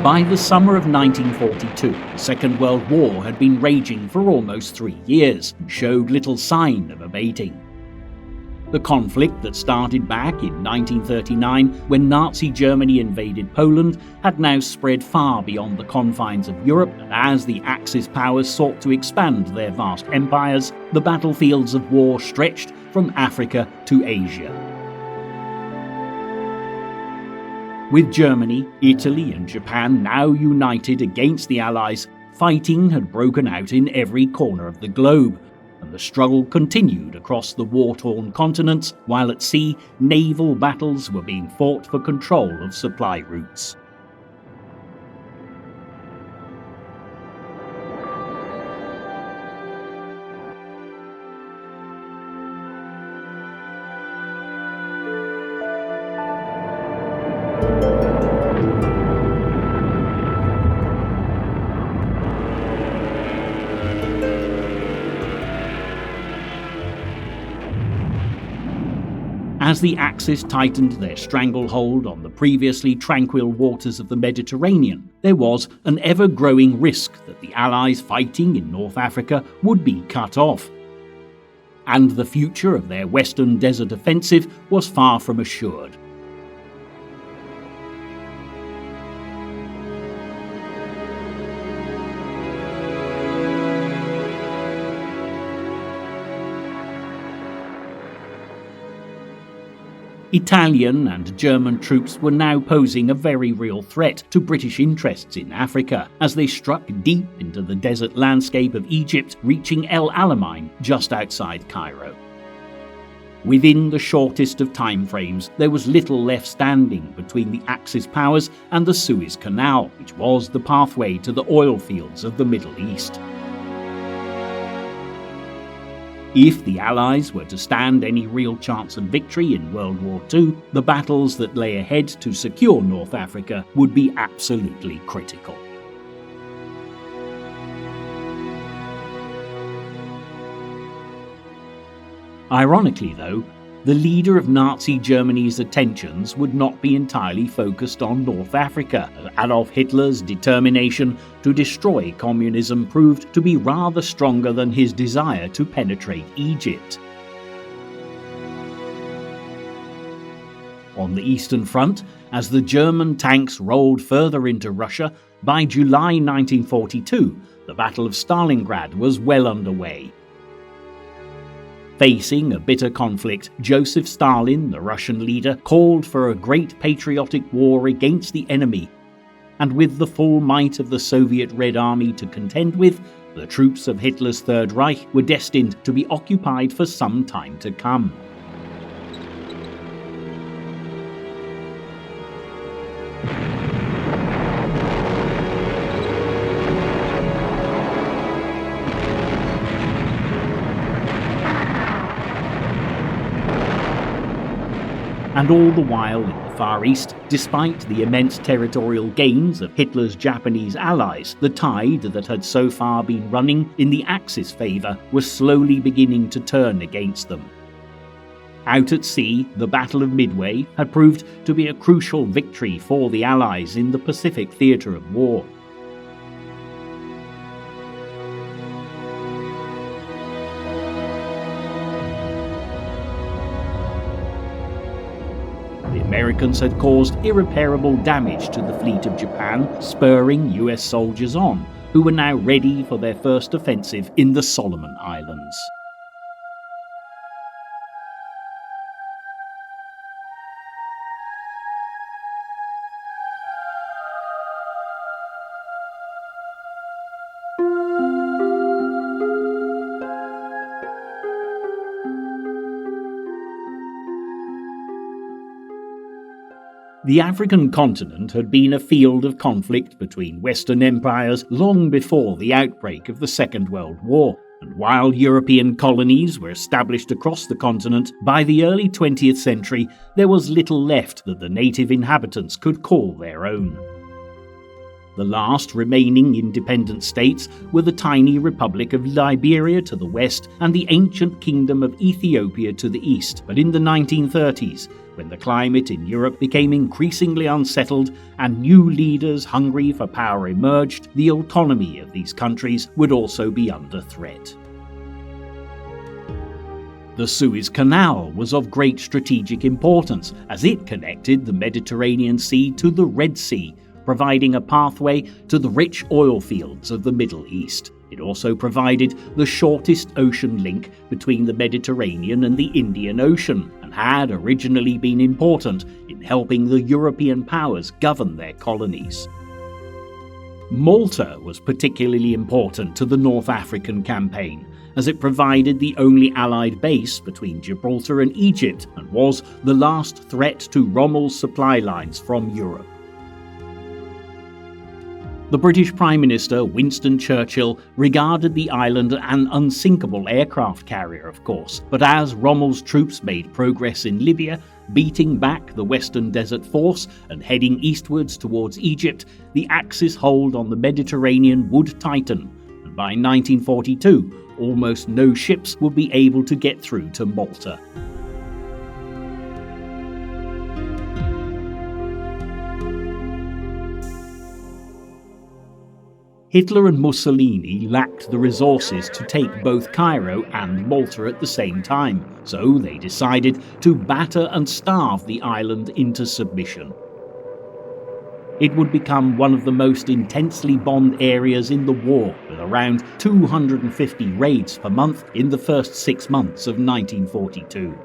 By the summer of 1942, the Second World War had been raging for almost 3 years and showed little sign of abating. The conflict that started back in 1939 when Nazi Germany invaded Poland had now spread far beyond the confines of Europe, and as the Axis powers sought to expand their vast empires, the battlefields of war stretched from Africa to Asia. With Germany, Italy and Japan now united against the Allies, fighting had broken out in every corner of the globe, and the struggle continued across the war-torn continents, while at sea, naval battles were being fought for control of supply routes. As the Axis tightened their stranglehold on the previously tranquil waters of the Mediterranean, there was an ever-growing risk that the Allies fighting in North Africa would be cut off. And the future of their Western Desert Offensive was far from assured. Italian and German troops were now posing a very real threat to British interests in Africa, as they struck deep into the desert landscape of Egypt, reaching El Alamein just outside Cairo. Within the shortest of time frames, there was little left standing between the Axis powers and the Suez Canal, which was the pathway to the oil fields of the Middle East. If the Allies were to stand any real chance of victory in World War II, the battles that lay ahead to secure North Africa would be absolutely critical. Ironically, though, the leader of Nazi Germany's attentions would not be entirely focused on North Africa. Adolf Hitler's determination to destroy communism proved to be rather stronger than his desire to penetrate Egypt. On the Eastern Front, as the German tanks rolled further into Russia, by July 1942, the Battle of Stalingrad was well underway. Facing a bitter conflict, Joseph Stalin, the Russian leader, called for a great patriotic war against the enemy, and with the full might of the Soviet Red Army to contend with, the troops of Hitler's Third Reich were destined to be occupied for some time to come. And all the while in the Far East, despite the immense territorial gains of Hitler's Japanese allies, the tide that had so far been running in the Axis favour was slowly beginning to turn against them. Out at sea, the Battle of Midway had proved to be a crucial victory for the Allies in the Pacific theatre of war. The Americans had caused irreparable damage to the fleet of Japan, spurring US soldiers on, who were now ready for their first offensive in the Solomon Islands. The African continent had been a field of conflict between Western empires long before the outbreak of the Second World War, and while European colonies were established across the continent, by the early 20th century there was little left that the native inhabitants could call their own. The last remaining independent states were the tiny Republic of Liberia to the west and the ancient Kingdom of Ethiopia to the east, but in the 1930s, when the climate in Europe became increasingly unsettled and new leaders hungry for power emerged, the autonomy of these countries would also be under threat. The Suez Canal was of great strategic importance as it connected the Mediterranean Sea to the Red Sea, providing a pathway to the rich oil fields of the Middle East. It also provided the shortest ocean link between the Mediterranean and the Indian Ocean, and had originally been important in helping the European powers govern their colonies. Malta was particularly important to the North African campaign, as it provided the only Allied base between Gibraltar and Egypt and was the last threat to Rommel's supply lines from Europe. The British Prime Minister Winston Churchill regarded the island an unsinkable aircraft carrier, of course, but as Rommel's troops made progress in Libya, beating back the Western Desert Force and heading eastwards towards Egypt, the Axis hold on the Mediterranean would tighten, and by 1942, almost no ships would be able to get through to Malta. Hitler and Mussolini lacked the resources to take both Cairo and Malta at the same time, so they decided to batter and starve the island into submission. It would become one of the most intensely bombed areas in the war, with around 250 raids per month in the first 6 months of 1942.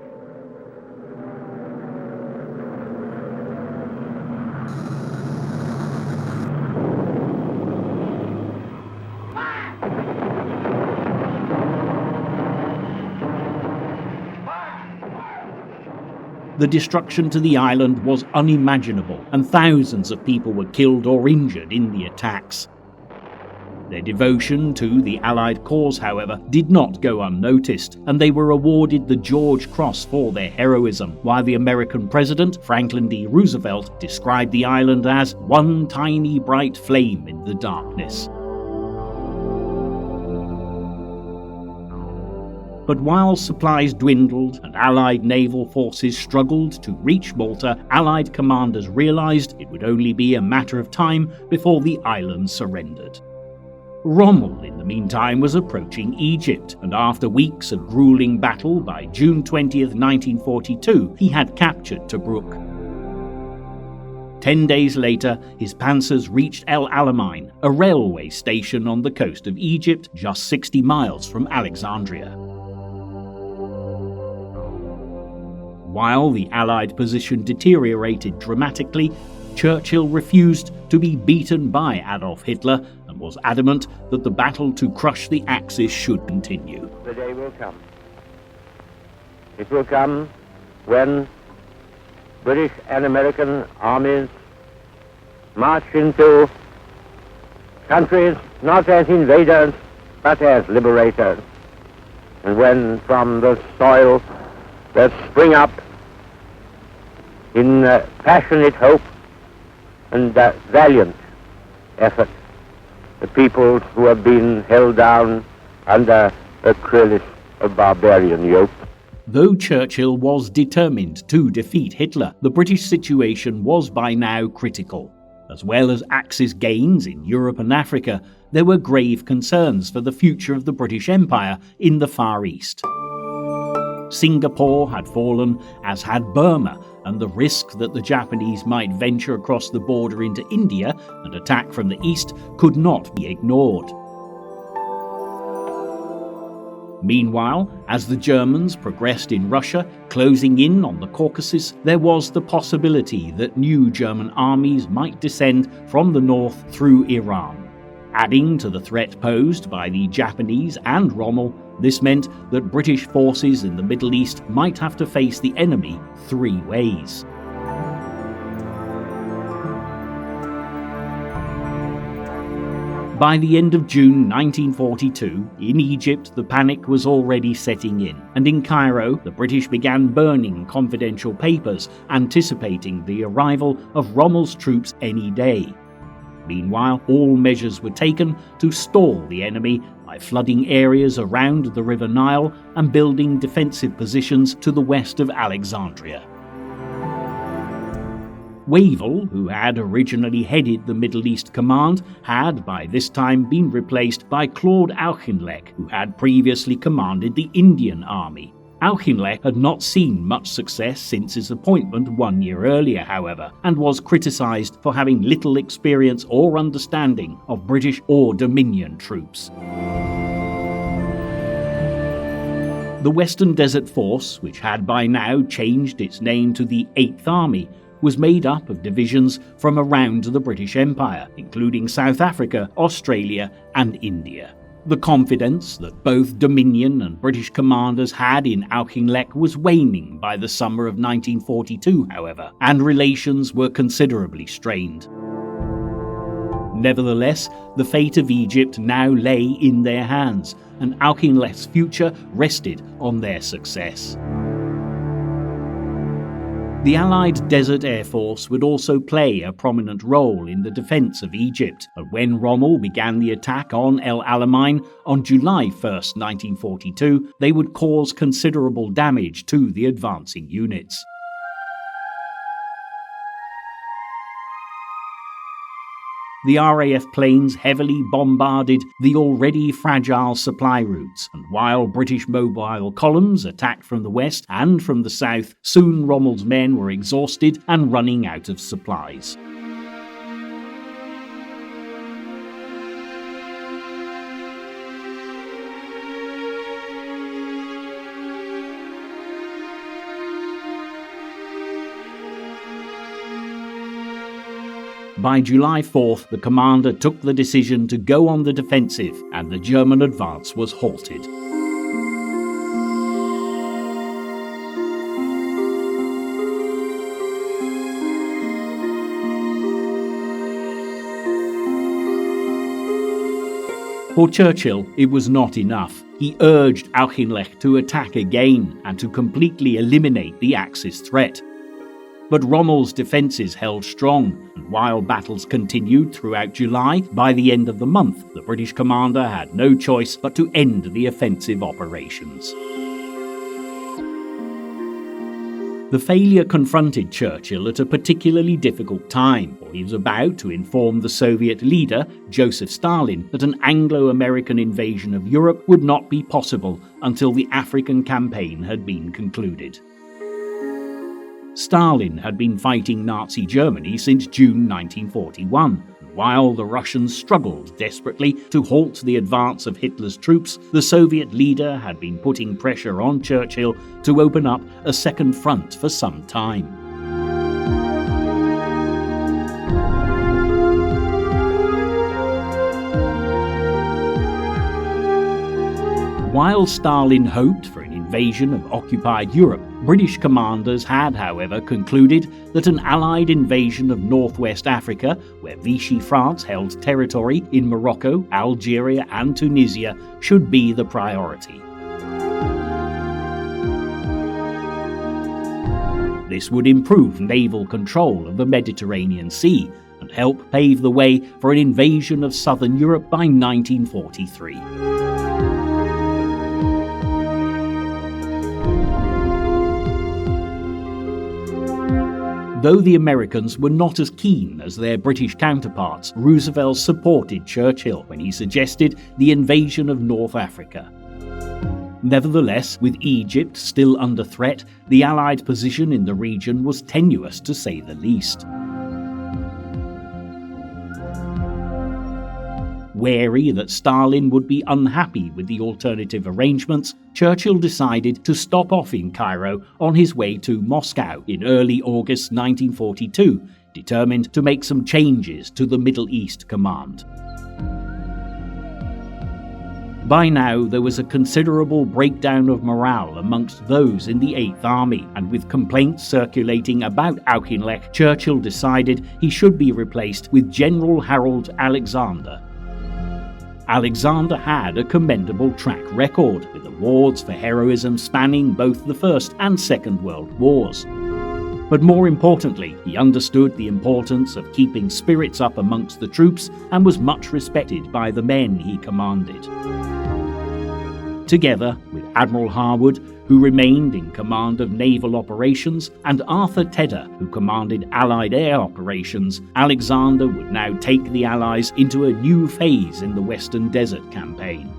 The destruction to the island was unimaginable, and thousands of people were killed or injured in the attacks. Their devotion to the Allied cause, however, did not go unnoticed, and they were awarded the George Cross for their heroism, while the American President, Franklin D. Roosevelt, described the island as one tiny bright flame in the darkness. But while supplies dwindled and Allied naval forces struggled to reach Malta, Allied commanders realized it would only be a matter of time before the island surrendered. Rommel, in the meantime, was approaching Egypt, and after weeks of grueling battle, by June 20th, 1942, he had captured Tobruk. 10 days later, his panzers reached El Alamein, a railway station on the coast of Egypt, just 60 miles from Alexandria. While the Allied position deteriorated dramatically, Churchill refused to be beaten by Adolf Hitler and was adamant that the battle to crush the Axis should continue. The day will come. It will come when British and American armies march into countries not as invaders but as liberators, and when from the soil there spring up in passionate hope and valiant effort the peoples who have been held down under a cruelest of barbarian yoke. Though Churchill was determined to defeat Hitler, the British situation was by now critical. As well as Axis gains in Europe and Africa, there were grave concerns for the future of the British Empire in the Far East. Singapore had fallen, as had Burma, and the risk that the Japanese might venture across the border into India and attack from the east could not be ignored. Meanwhile, as the Germans progressed in Russia, closing in on the Caucasus, there was the possibility that new German armies might descend from the north through Iran. Adding to the threat posed by the Japanese and Rommel, this meant that British forces in the Middle East might have to face the enemy 3 ways. By the end of June 1942, in Egypt the panic was already setting in, and in Cairo the British began burning confidential papers anticipating the arrival of Rommel's troops any day. Meanwhile, all measures were taken to stall the enemy by flooding areas around the River Nile and building defensive positions to the west of Alexandria. Wavell, who had originally headed the Middle East Command, had by this time been replaced by Claude Auchinleck, who had previously commanded the Indian Army. Auchinleck had not seen much success since his appointment 1 year earlier, however, and was criticised for having little experience or understanding of British or Dominion troops. The Western Desert Force, which had by now changed its name to the 8th Army, was made up of divisions from around the British Empire, including South Africa, Australia and India. The confidence that both Dominion and British commanders had in Auchinleck was waning by the summer of 1942, however, and relations were considerably strained. Nevertheless, the fate of Egypt now lay in their hands, and Auchinleck's future rested on their success. The Allied Desert Air Force would also play a prominent role in the defence of Egypt, and when Rommel began the attack on El Alamein on July 1, 1942, they would cause considerable damage to the advancing units. The RAF planes heavily bombarded the already fragile supply routes, and while British mobile columns attacked from the west and from the south, soon Rommel's men were exhausted and running out of supplies. By July 4th, the commander took the decision to go on the defensive, and the German advance was halted. For Churchill, it was not enough. He urged Auchinleck to attack again and to completely eliminate the Axis threat. But Rommel's defences held strong, and while battles continued throughout July, by the end of the month, the British commander had no choice but to end the offensive operations. The failure confronted Churchill at a particularly difficult time, for he was about to inform the Soviet leader, Joseph Stalin, that an Anglo-American invasion of Europe would not be possible until the African campaign had been concluded. Stalin had been fighting Nazi Germany since June 1941, and while the Russians struggled desperately to halt the advance of Hitler's troops, the Soviet leader had been putting pressure on Churchill to open up a second front for some time. While Stalin hoped for an invasion of occupied Europe, British commanders had, however, concluded that an Allied invasion of northwest Africa, where Vichy France held territory in Morocco, Algeria and Tunisia, should be the priority. This would improve naval control of the Mediterranean Sea and help pave the way for an invasion of southern Europe by 1943. Though the Americans were not as keen as their British counterparts, Roosevelt supported Churchill when he suggested the invasion of North Africa. Nevertheless, with Egypt still under threat, the Allied position in the region was tenuous to say the least. Wary that Stalin would be unhappy with the alternative arrangements, Churchill decided to stop off in Cairo on his way to Moscow in early August 1942, determined to make some changes to the Middle East Command. By now, there was a considerable breakdown of morale amongst those in the 8th Army, and with complaints circulating about Auchinleck, Churchill decided he should be replaced with General Harold Alexander. Alexander had a commendable track record, with awards for heroism spanning both the First and Second World Wars. But more importantly, he understood the importance of keeping spirits up amongst the troops and was much respected by the men he commanded. Together with Admiral Harwood, who remained in command of naval operations, and Arthur Tedder, who commanded Allied air operations, Alexander would now take the Allies into a new phase in the Western Desert Campaign.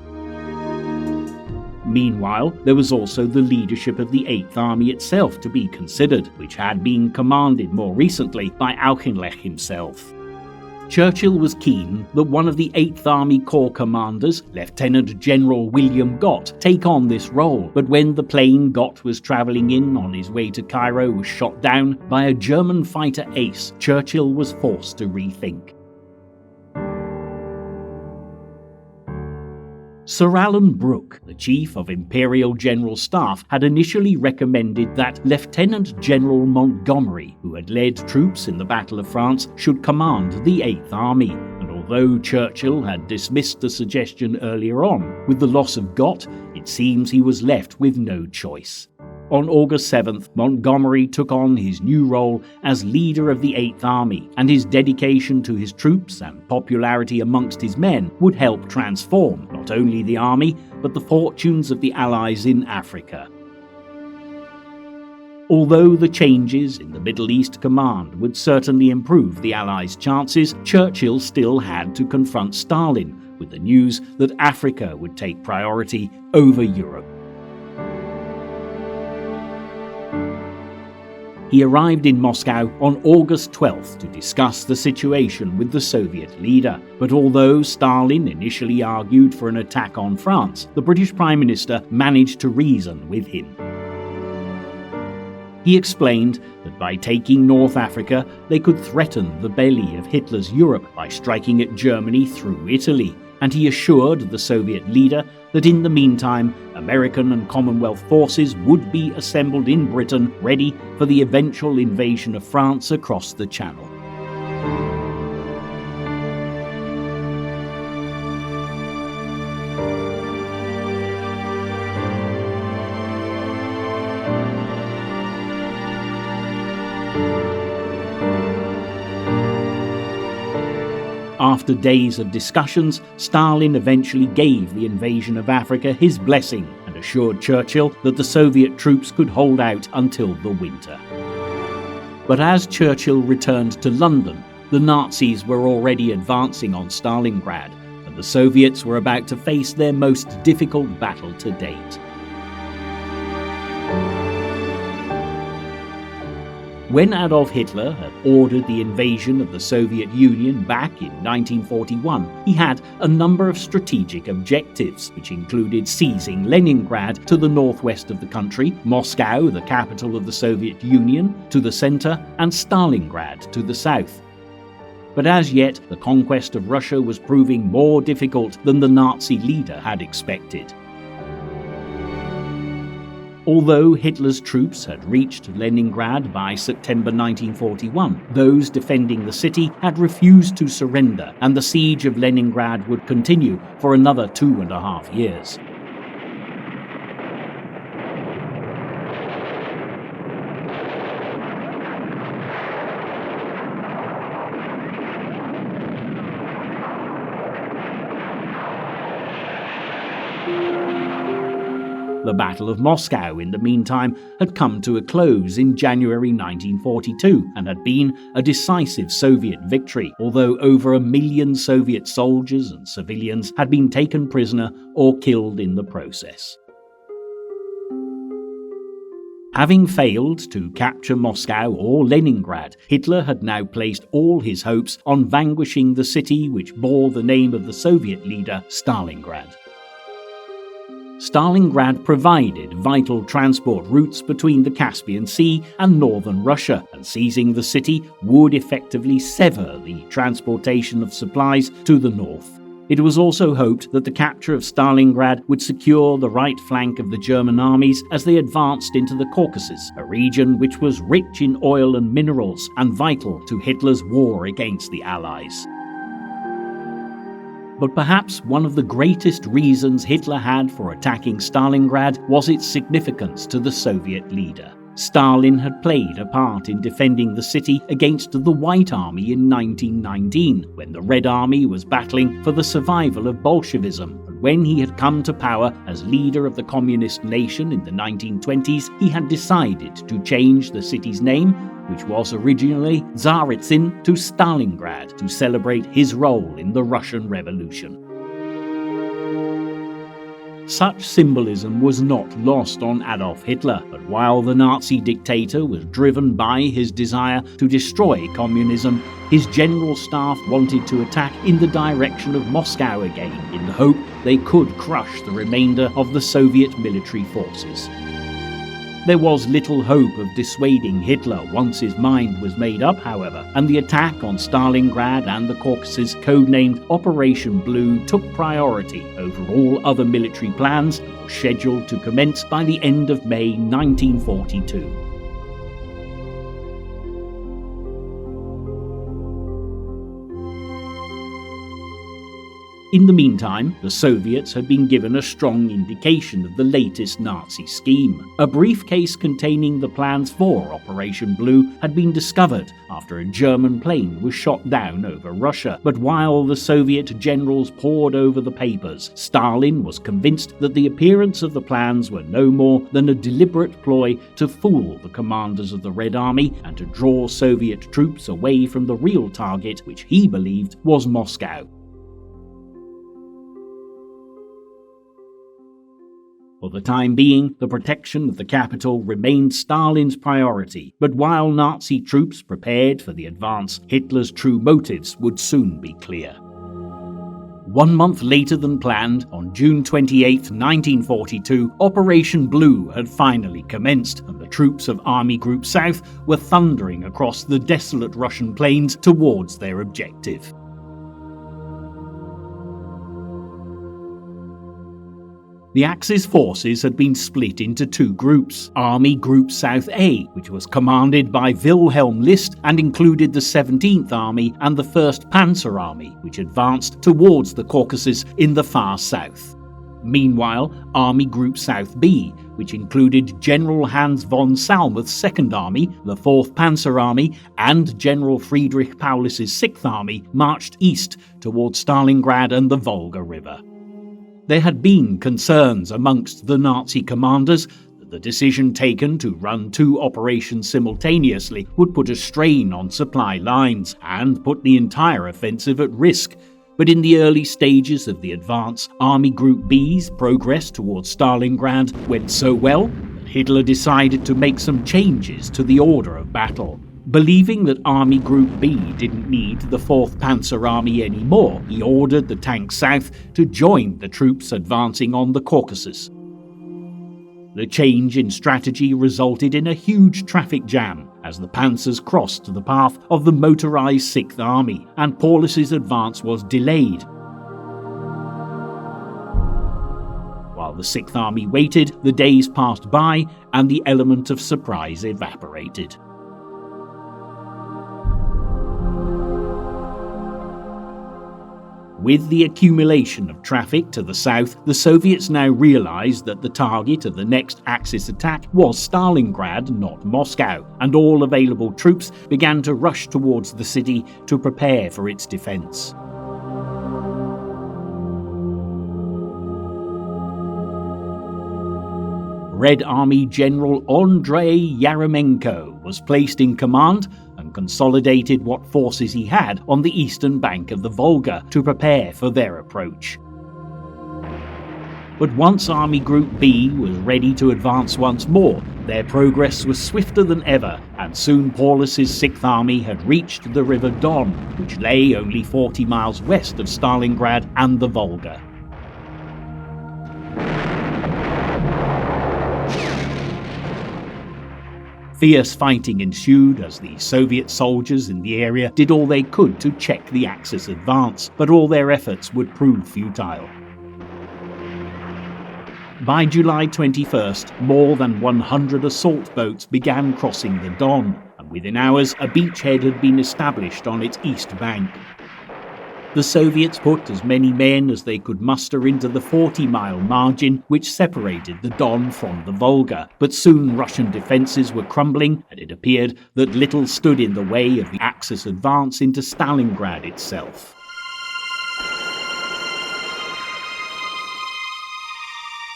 Meanwhile, there was also the leadership of the Eighth Army itself to be considered, which had been commanded more recently by Auchinleck himself. Churchill was keen that one of the 8th Army Corps commanders, Lieutenant General William Gott, take on this role, but when the plane Gott was travelling in on his way to Cairo was shot down by a German fighter ace, Churchill was forced to rethink. Sir Alan Brooke, the Chief of Imperial General Staff, had initially recommended that Lieutenant General Montgomery, who had led troops in the Battle of France, should command the 8th Army, and although Churchill had dismissed the suggestion earlier on, with the loss of Gott, it seems he was left with no choice. On August 7th, Montgomery took on his new role as leader of the 8th Army, and his dedication to his troops and popularity amongst his men would help transform not only the army, but the fortunes of the Allies in Africa. Although the changes in the Middle East Command would certainly improve the Allies' chances, Churchill still had to confront Stalin with the news that Africa would take priority over Europe. He arrived in Moscow on August 12th to discuss the situation with the Soviet leader. But although Stalin initially argued for an attack on France, the British Prime Minister managed to reason with him. He explained that by taking North Africa, they could threaten the belly of Hitler's Europe by striking at Germany through Italy, and he assured the Soviet leader that in the meantime, American and Commonwealth forces would be assembled in Britain ready for the eventual invasion of France across the Channel. After days of discussions, Stalin eventually gave the invasion of Africa his blessing and assured Churchill that the Soviet troops could hold out until the winter. But as Churchill returned to London, the Nazis were already advancing on Stalingrad, and the Soviets were about to face their most difficult battle to date. When Adolf Hitler had ordered the invasion of the Soviet Union back in 1941, he had a number of strategic objectives, which included seizing Leningrad to the northwest of the country, Moscow, the capital of the Soviet Union, to the center, and Stalingrad to the south. But as yet, the conquest of Russia was proving more difficult than the Nazi leader had expected. Although Hitler's troops had reached Leningrad by September 1941, those defending the city had refused to surrender, and the siege of Leningrad would continue for another 2.5 years. The Battle of Moscow, in the meantime, had come to a close in January 1942 and had been a decisive Soviet victory, although over 1 million Soviet soldiers and civilians had been taken prisoner or killed in the process. Having failed to capture Moscow or Leningrad, Hitler had now placed all his hopes on vanquishing the city which bore the name of the Soviet leader, Stalingrad. Stalingrad provided vital transport routes between the Caspian Sea and northern Russia, and seizing the city would effectively sever the transportation of supplies to the north. It was also hoped that the capture of Stalingrad would secure the right flank of the German armies as they advanced into the Caucasus, a region which was rich in oil and minerals and vital to Hitler's war against the Allies. But perhaps one of the greatest reasons Hitler had for attacking Stalingrad was its significance to the Soviet leader. Stalin had played a part in defending the city against the White Army in 1919, when the Red Army was battling for the survival of Bolshevism. And when he had come to power as leader of the communist nation in the 1920s, he had decided to change the city's name, which was originally Tsaritsyn, to Stalingrad, to celebrate his role in the Russian Revolution. Such symbolism was not lost on Adolf Hitler, but while the Nazi dictator was driven by his desire to destroy communism, his general staff wanted to attack in the direction of Moscow again, in the hope they could crush the remainder of the Soviet military forces. There was little hope of dissuading Hitler once his mind was made up, however, and the attack on Stalingrad and the Caucasus, codenamed Operation Blue, took priority over all other military plans and was scheduled to commence by the end of May 1942. In the meantime, the Soviets had been given a strong indication of the latest Nazi scheme. A briefcase containing the plans for Operation Blue had been discovered after a German plane was shot down over Russia. But while the Soviet generals pored over the papers, Stalin was convinced that the appearance of the plans were no more than a deliberate ploy to fool the commanders of the Red Army and to draw Soviet troops away from the real target, which he believed was Moscow. For the time being, the protection of the capital remained Stalin's priority, but while Nazi troops prepared for the advance, Hitler's true motives would soon be clear. 1 month later than planned, on June 28, 1942, Operation Blue had finally commenced, and the troops of Army Group South were thundering across the desolate Russian plains towards their objective. The Axis forces had been split into two groups: Army Group South A, which was commanded by Wilhelm List and included the 17th Army and the 1st Panzer Army, which advanced towards the Caucasus in the far south. Meanwhile, Army Group South B, which included General Hans von Salmuth's 2nd Army, the 4th Panzer Army, and General Friedrich Paulus's 6th Army, marched east towards Stalingrad and the Volga River. There had been concerns amongst the Nazi commanders that the decision taken to run two operations simultaneously would put a strain on supply lines and put the entire offensive at risk. But in the early stages of the advance, Army Group B's progress towards Stalingrad went so well that Hitler decided to make some changes to the order of battle. Believing that Army Group B didn't need the 4th Panzer Army anymore, he ordered the tanks south to join the troops advancing on the Caucasus. The change in strategy resulted in a huge traffic jam as the panzers crossed the path of the motorized 6th Army, and Paulus's advance was delayed. While the 6th Army waited, the days passed by and the element of surprise evaporated. With the accumulation of traffic to the south, the Soviets now realized that the target of the next Axis attack was Stalingrad, not Moscow, and all available troops began to rush towards the city to prepare for its defense. Red Army General Andrei Yaremenko was placed in command and consolidated what forces he had on the eastern bank of the Volga to prepare for their approach. But once Army Group B was ready to advance once more, their progress was swifter than ever, and soon Paulus's 6th Army had reached the River Don, which lay only 40 miles west of Stalingrad and the Volga. Fierce fighting ensued as the Soviet soldiers in the area did all they could to check the Axis advance, but all their efforts would prove futile. By July 21st, more than 100 assault boats began crossing the Don, and within hours a beachhead had been established on its east bank. The Soviets put as many men as they could muster into the 40-mile margin which separated the Don from the Volga, but soon Russian defences were crumbling, and it appeared that little stood in the way of the Axis advance into Stalingrad itself.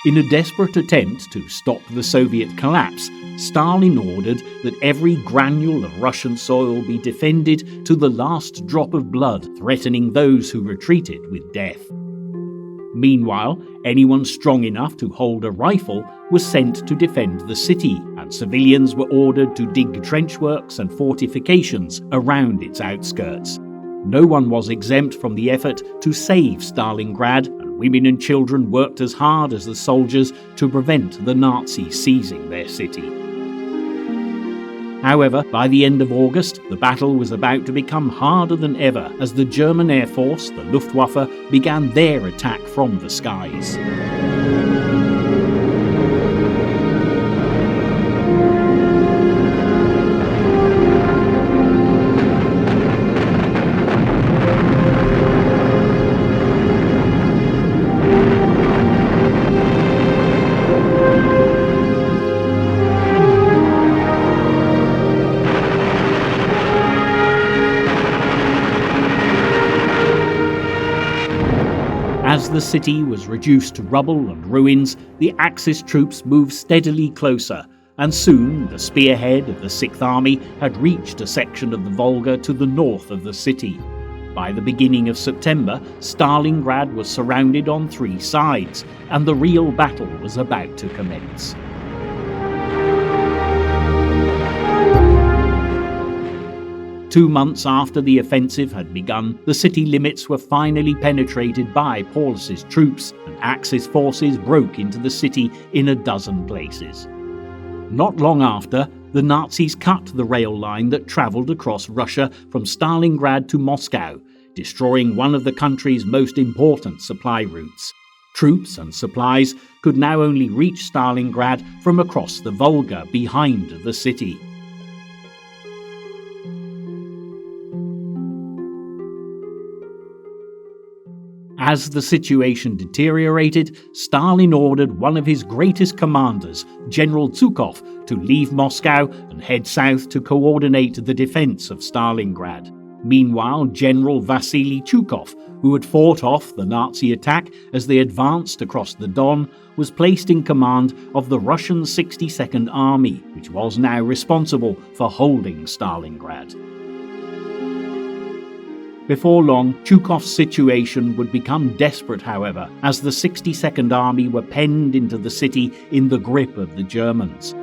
In a desperate attempt to stop the Soviet collapse, Stalin ordered that every granule of Russian soil be defended to the last drop of blood, threatening those who retreated with death. Meanwhile, anyone strong enough to hold a rifle was sent to defend the city, and civilians were ordered to dig trenchworks and fortifications around its outskirts. No one was exempt from the effort to save Stalingrad, and women and children worked as hard as the soldiers to prevent the Nazis seizing their city. However, by the end of August, the battle was about to become harder than ever as the German Air Force, the Luftwaffe, began their attack from the skies. As the city was reduced to rubble and ruins, the Axis troops moved steadily closer, and soon the spearhead of the Sixth Army had reached a section of the Volga to the north of the city. By the beginning of September, Stalingrad was surrounded on three sides, and the real battle was about to commence. Two months after the offensive had begun, the city limits were finally penetrated by Paulus's troops, and Axis forces broke into the city in a dozen places. Not long after, the Nazis cut the rail line that travelled across Russia from Stalingrad to Moscow, destroying one of the country's most important supply routes. Troops and supplies could now only reach Stalingrad from across the Volga behind the city. As the situation deteriorated, Stalin ordered one of his greatest commanders, General Zhukov, to leave Moscow and head south to coordinate the defense of Stalingrad. Meanwhile, General Vasily Chukov, who had fought off the Nazi attack as they advanced across the Don, was placed in command of the Russian 62nd Army, which was now responsible for holding Stalingrad. Before long, Chukov's situation would become desperate, however, as the 62nd Army were penned into the city in the grip of the Germans.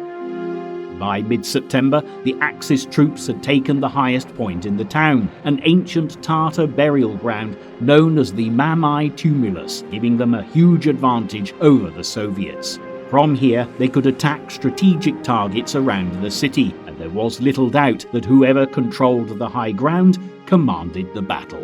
By mid-September, the Axis troops had taken the highest point in the town, an ancient Tatar burial ground known as the Mamai Tumulus, giving them a huge advantage over the Soviets. From here, they could attack strategic targets around the city, and there was little doubt that whoever controlled the high ground commanded the battle.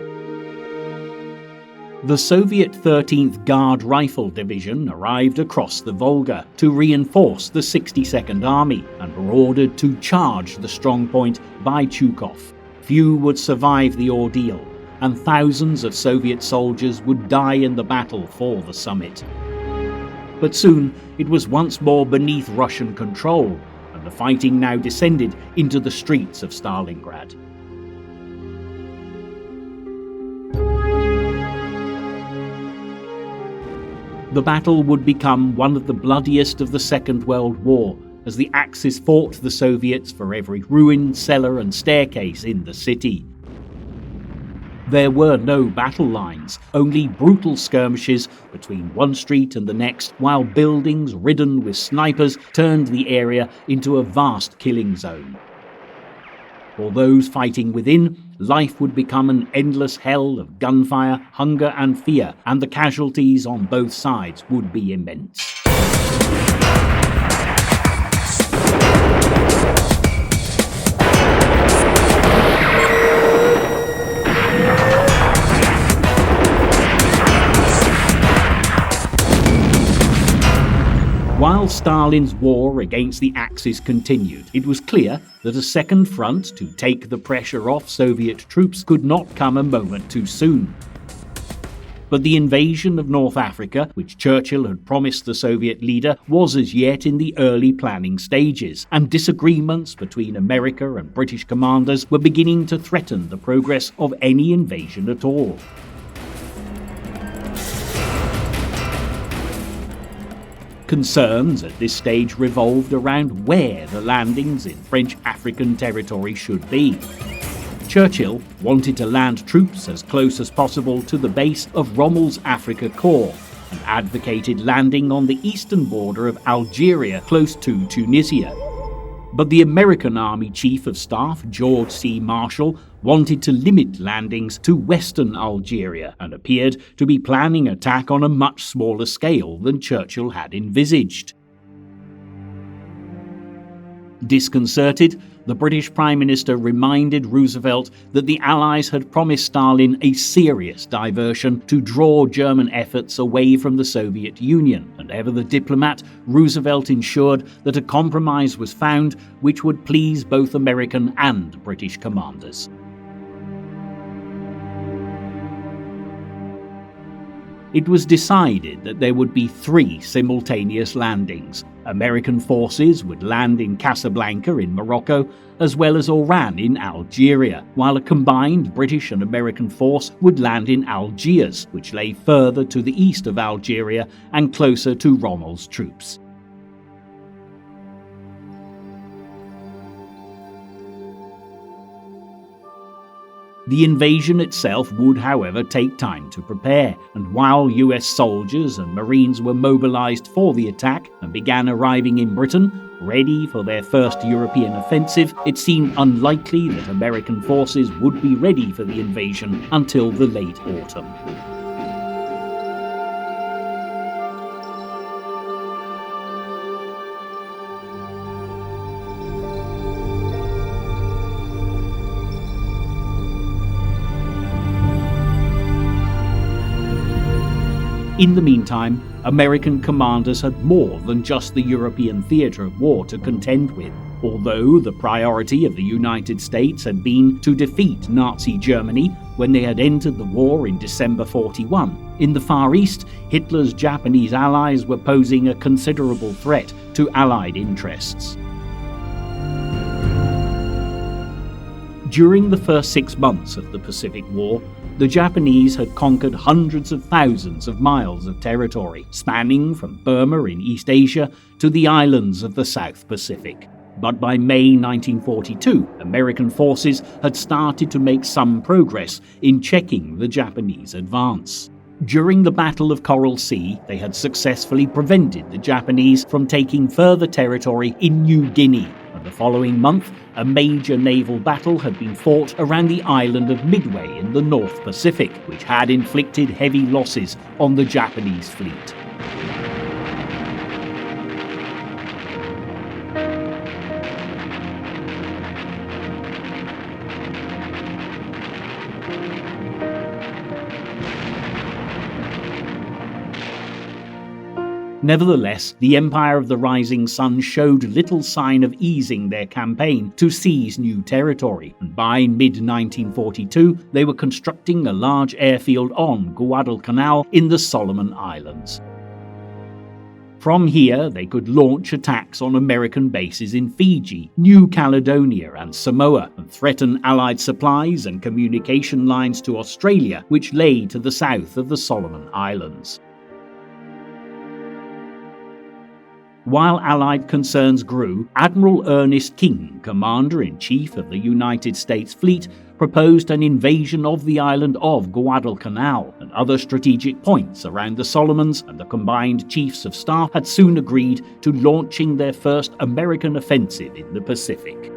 The Soviet 13th Guard Rifle Division arrived across the Volga to reinforce the 62nd Army and were ordered to charge the strongpoint by Chukov. Few would survive the ordeal, and thousands of Soviet soldiers would die in the battle for the summit. But soon it was once more beneath Russian control, and the fighting now descended into the streets of Stalingrad. The battle would become one of the bloodiest of the Second World War, as the Axis fought the Soviets for every ruin, cellar and staircase in the city. There were no battle lines, only brutal skirmishes between one street and the next, while buildings ridden with snipers turned the area into a vast killing zone. For those fighting within, life would become an endless hell of gunfire, hunger and fear, and the casualties on both sides would be immense. While Stalin's war against the Axis continued, it was clear that a second front to take the pressure off Soviet troops could not come a moment too soon. But the invasion of North Africa, which Churchill had promised the Soviet leader, was as yet in the early planning stages, and disagreements between America and British commanders were beginning to threaten the progress of any invasion at all. Concerns at this stage revolved around where the landings in French African territory should be. Churchill wanted to land troops as close as possible to the base of Rommel's Afrika Korps and advocated landing on the eastern border of Algeria close to Tunisia. But the American Army Chief of Staff, George C. Marshall, wanted to limit landings to western Algeria and appeared to be planning attack on a much smaller scale than Churchill had envisaged. Disconcerted, the British Prime Minister reminded Roosevelt that the Allies had promised Stalin a serious diversion to draw German efforts away from the Soviet Union, and ever the diplomat, Roosevelt ensured that a compromise was found which would please both American and British commanders. It was decided that there would be 3 simultaneous landings. American forces would land in Casablanca in Morocco, as well as Oran in Algeria, while a combined British and American force would land in Algiers, which lay further to the east of Algeria and closer to Rommel's troops. The invasion itself would, however, take time to prepare, and while US soldiers and Marines were mobilized for the attack and began arriving in Britain, ready for their first European offensive, it seemed unlikely that American forces would be ready for the invasion until the late autumn. In the meantime, American commanders had more than just the European theatre of war to contend with. Although the priority of the United States had been to defeat Nazi Germany when they had entered the war in December 41, in the Far East, Hitler's Japanese allies were posing a considerable threat to Allied interests. During the first 6 months of the Pacific War, the Japanese had conquered hundreds of thousands of miles of territory, spanning from Burma in East Asia to the islands of the South Pacific. But by May 1942, American forces had started to make some progress in checking the Japanese advance. During the Battle of Coral Sea, they had successfully prevented the Japanese from taking further territory in New Guinea, and the following month, a major naval battle had been fought around the island of Midway in the North Pacific, which had inflicted heavy losses on the Japanese fleet. Nevertheless, the Empire of the Rising Sun showed little sign of easing their campaign to seize new territory, and by mid-1942 they were constructing a large airfield on Guadalcanal in the Solomon Islands. From here, they could launch attacks on American bases in Fiji, New Caledonia and Samoa, and threaten Allied supplies and communication lines to Australia, which lay to the south of the Solomon Islands. While Allied concerns grew, Admiral Ernest King, Commander-in-Chief of the United States Fleet, proposed an invasion of the island of Guadalcanal and other strategic points around the Solomons, and the combined Chiefs of Staff had soon agreed to launching their first American offensive in the Pacific.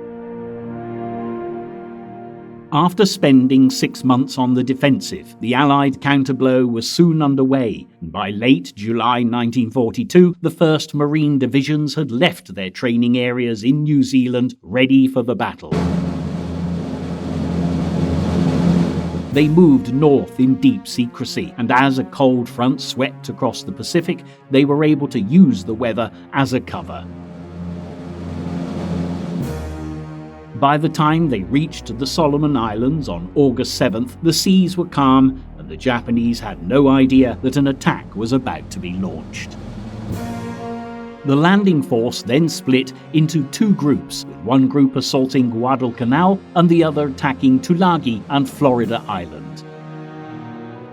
After spending 6 months on the defensive, the Allied counterblow was soon underway, and by late July 1942, the 1st Marine Divisions had left their training areas in New Zealand ready for the battle. They moved north in deep secrecy, and as a cold front swept across the Pacific, they were able to use the weather as a cover. By the time they reached the Solomon Islands on August 7th, the seas were calm and and the Japanese had no idea that an attack was about to be launched. The landing force then split into two groups, with one group assaulting Guadalcanal and the other attacking Tulagi and Florida Island.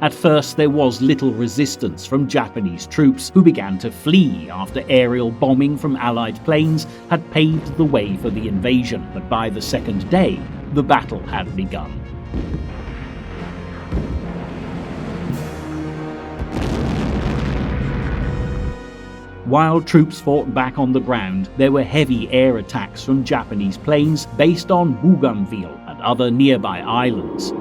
At first there was little resistance from Japanese troops, who began to flee after aerial bombing from Allied planes had paved the way for the invasion, but by the second day, the battle had begun. While troops fought back on the ground, there were heavy air attacks from Japanese planes based on Bougainville and other nearby islands.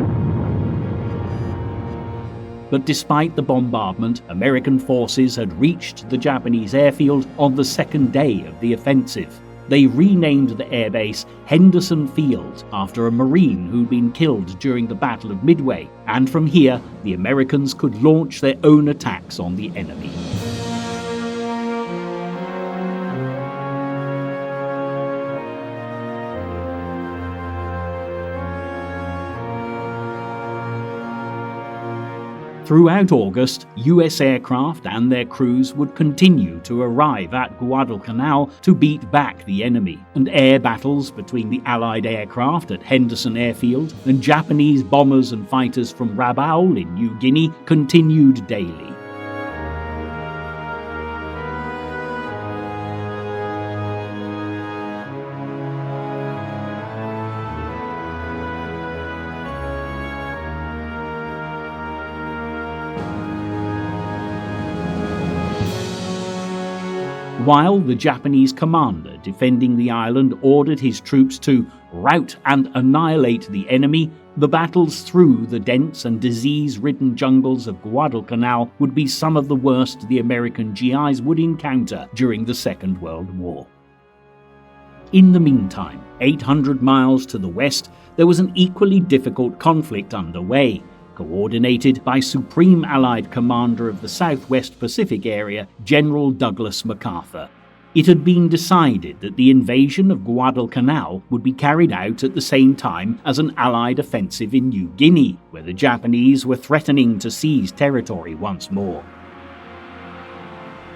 But despite the bombardment, American forces had reached the Japanese airfield on the second day of the offensive. They renamed the airbase Henderson Field after a Marine who'd been killed during the Battle of Midway, and from here the Americans could launch their own attacks on the enemy. Throughout August, US aircraft and their crews would continue to arrive at Guadalcanal to beat back the enemy, and air battles between the Allied aircraft at Henderson Airfield and Japanese bombers and fighters from Rabaul in New Guinea continued daily. While the Japanese commander defending the island ordered his troops to rout and annihilate the enemy, the battles through the dense and disease-ridden jungles of Guadalcanal would be some of the worst the American GIs would encounter during the Second World War. In the meantime, 800 miles to the west, there was an equally difficult conflict underway, coordinated by Supreme Allied Commander of the Southwest Pacific Area, General Douglas MacArthur. It had been decided that the invasion of Guadalcanal would be carried out at the same time as an Allied offensive in New Guinea, where the Japanese were threatening to seize territory once more.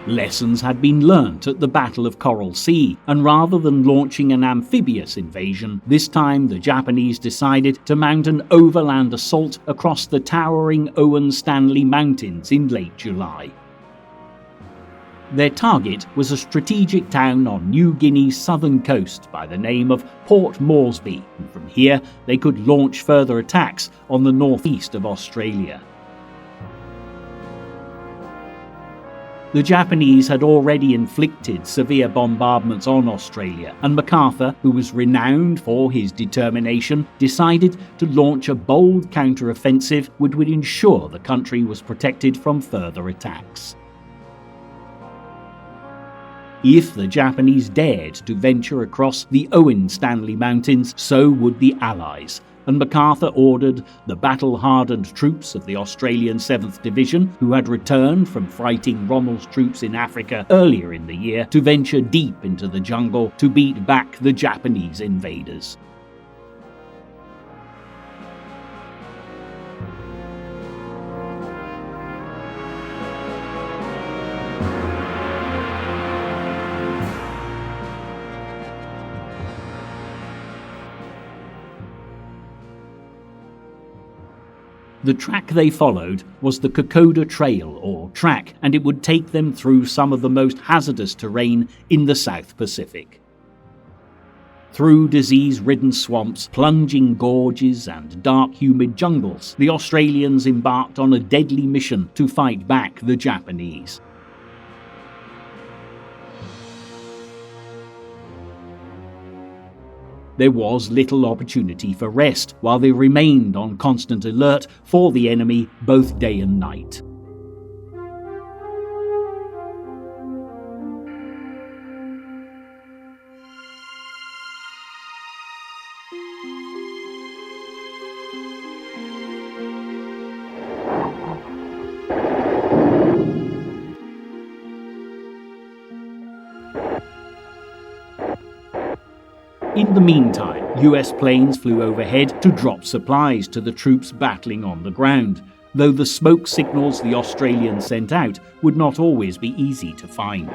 Lessons had been learnt at the Battle of Coral Sea, and rather than launching an amphibious invasion, this time the Japanese decided to mount an overland assault across the towering Owen Stanley Mountains in late July. Their target was a strategic town on New Guinea's southern coast by the name of Port Moresby, and from here they could launch further attacks on the northeast of Australia. The Japanese had already inflicted severe bombardments on Australia, and MacArthur, who was renowned for his determination, decided to launch a bold counter-offensive which would ensure the country was protected from further attacks. If the Japanese dared to venture across the Owen Stanley Mountains, so would the Allies, and MacArthur ordered the battle-hardened troops of the Australian 7th Division, who had returned from fighting Rommel's troops in Africa earlier in the year, to venture deep into the jungle to beat back the Japanese invaders. The track they followed was the Kokoda Trail, or track, and it would take them through some of the most hazardous terrain in the South Pacific. Through disease-ridden swamps, plunging gorges, and dark, humid jungles, the Australians embarked on a deadly mission to fight back the Japanese. There was little opportunity for rest, while they remained on constant alert for the enemy both day and night. In the meantime, US planes flew overhead to drop supplies to the troops battling on the ground, though the smoke signals the Australians sent out would not always be easy to find.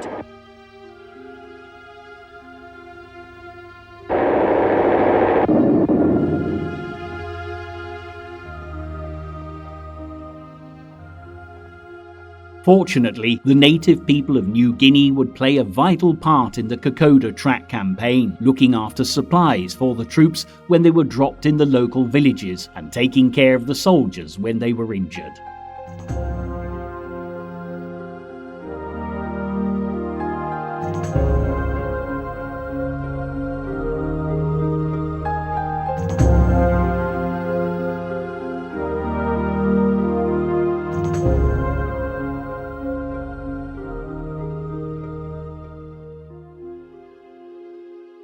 Fortunately, the native people of New Guinea would play a vital part in the Kokoda Track campaign, looking after supplies for the troops when they were dropped in the local villages and taking care of the soldiers when they were injured.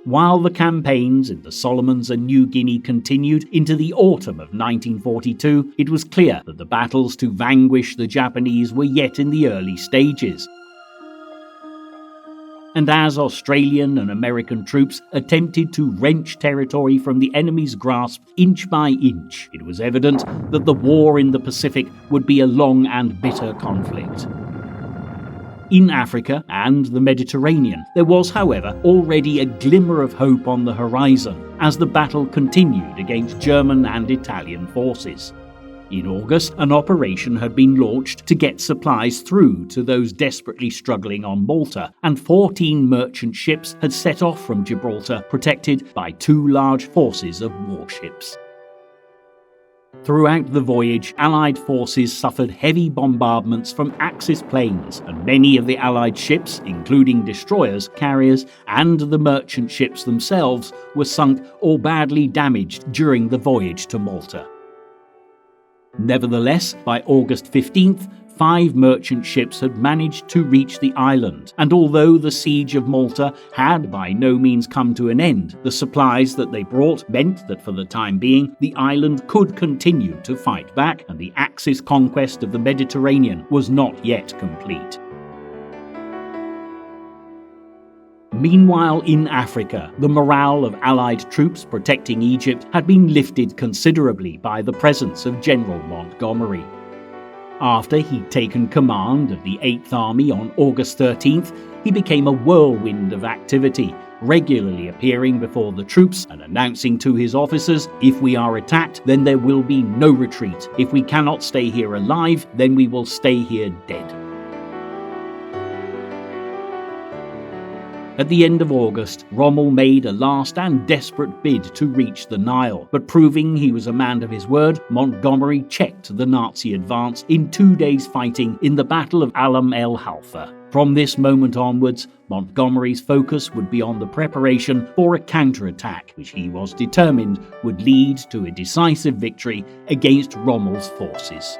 While the campaigns in the Solomons and New Guinea continued into the autumn of 1942, it was clear that the battles to vanquish the Japanese were yet in the early stages. And as Australian and American troops attempted to wrench territory from the enemy's grasp inch by inch, it was evident that the war in the Pacific would be a long and bitter conflict. In Africa and the Mediterranean, there was, however, already a glimmer of hope on the horizon as the battle continued against German and Italian forces. In August, an operation had been launched to get supplies through to those desperately struggling on Malta, and 14 merchant ships had set off from Gibraltar, protected by 2 large forces of warships. Throughout the voyage, Allied forces suffered heavy bombardments from Axis planes, and many of the Allied ships, including destroyers, carriers, and the merchant ships themselves, were sunk or badly damaged during the voyage to Malta. Nevertheless, by August 15th, 5 merchant ships had managed to reach the island, and although the siege of Malta had by no means come to an end, the supplies that they brought meant that for the time being, the island could continue to fight back, and the Axis conquest of the Mediterranean was not yet complete. Meanwhile, in Africa, the morale of Allied troops protecting Egypt had been lifted considerably by the presence of General Montgomery. After he'd taken command of the 8th Army on August 13th, he became a whirlwind of activity, regularly appearing before the troops and announcing to his officers, "If we are attacked, then there will be no retreat. If we cannot stay here alive, then we will stay here dead." At the end of August, Rommel made a last and desperate bid to reach the Nile, but proving he was a man of his word, Montgomery checked the Nazi advance in 2 days' fighting in the Battle of Alam el Halfa. From this moment onwards, Montgomery's focus would be on the preparation for a counterattack, which he was determined would lead to a decisive victory against Rommel's forces.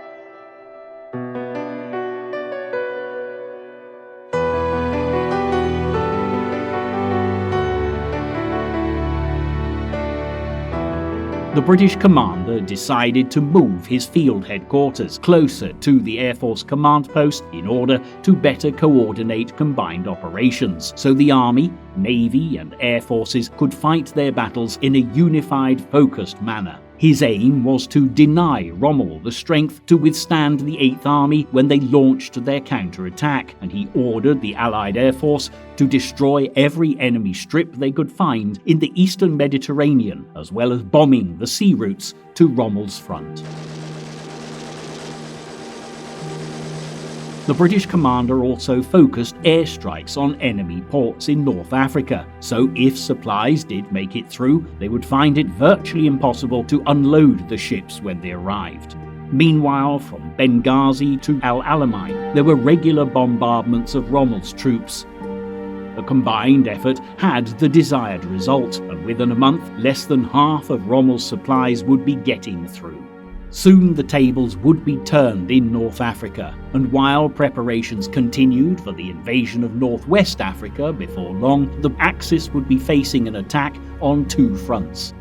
The British commander decided to move his field headquarters closer to the Air Force command post in order to better coordinate combined operations, so the Army, Navy and Air Forces could fight their battles in a unified, focused manner. His aim was to deny Rommel the strength to withstand the 8th Army when they launched their counterattack, and he ordered the Allied Air Force to destroy every enemy strip they could find in the eastern Mediterranean, as well as bombing the sea routes to Rommel's front. The British commander also focused airstrikes on enemy ports in North Africa, so if supplies did make it through, they would find it virtually impossible to unload the ships when they arrived. Meanwhile, from Benghazi to Al Alamein, there were regular bombardments of Rommel's troops. The combined effort had the desired result, and within a month, less than half of Rommel's supplies would be getting through. Soon the tables would be turned in North Africa, and while preparations continued for the invasion of Northwest Africa before long, the Axis would be facing an attack on 2 fronts.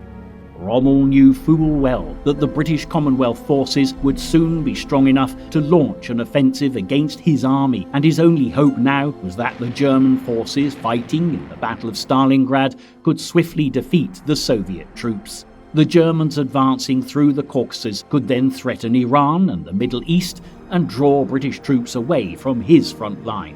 Rommel knew full well that the British Commonwealth forces would soon be strong enough to launch an offensive against his army, and his only hope now was that the German forces fighting in the Battle of Stalingrad could swiftly defeat the Soviet troops. The Germans advancing through the Caucasus could then threaten Iran and the Middle East and draw British troops away from his front line.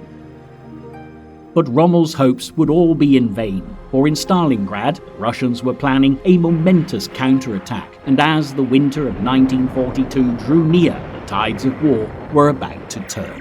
But Rommel's hopes would all be in vain, for in Stalingrad, the Russians were planning a momentous counterattack, and as the winter of 1942 drew near, the tides of war were about to turn.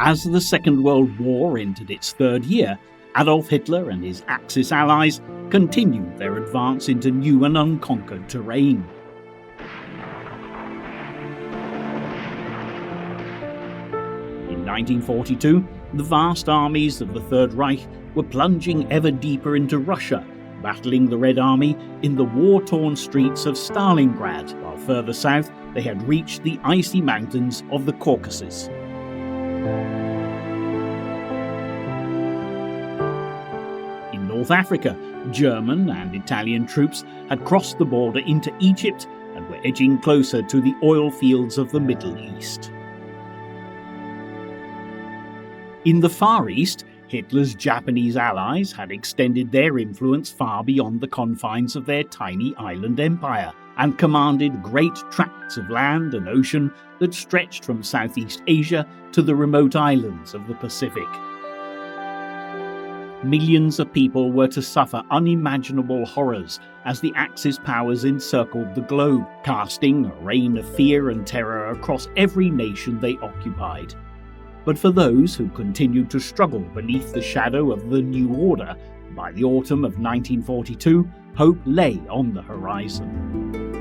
As the Second World War entered its third year, Adolf Hitler and his Axis allies continued their advance into new and unconquered terrain. In 1942, the vast armies of the Third Reich were plunging ever deeper into Russia, battling the Red Army in the war-torn streets of Stalingrad, while further south they had reached the icy mountains of the Caucasus. In North Africa, German and Italian troops had crossed the border into Egypt and were edging closer to the oil fields of the Middle East. In the Far East, Hitler's Japanese allies had extended their influence far beyond the confines of their tiny island empire and commanded great tracts of land and ocean that stretched from Southeast Asia to the remote islands of the Pacific. Millions of people were to suffer unimaginable horrors as the Axis powers encircled the globe, casting a rain of fear and terror across every nation they occupied. But for those who continued to struggle beneath the shadow of the New Order, by the autumn of 1942, hope lay on the horizon.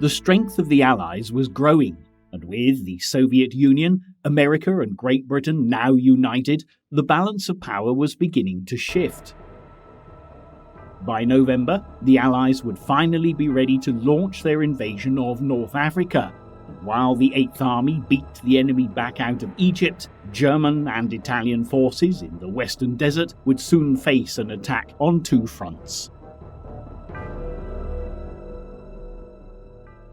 The strength of the Allies was growing, and with the Soviet Union, America and Great Britain now united, the balance of power was beginning to shift. By November, the Allies would finally be ready to launch their invasion of North Africa, and while the Eighth Army beat the enemy back out of Egypt, German and Italian forces in the Western Desert would soon face an attack on two fronts.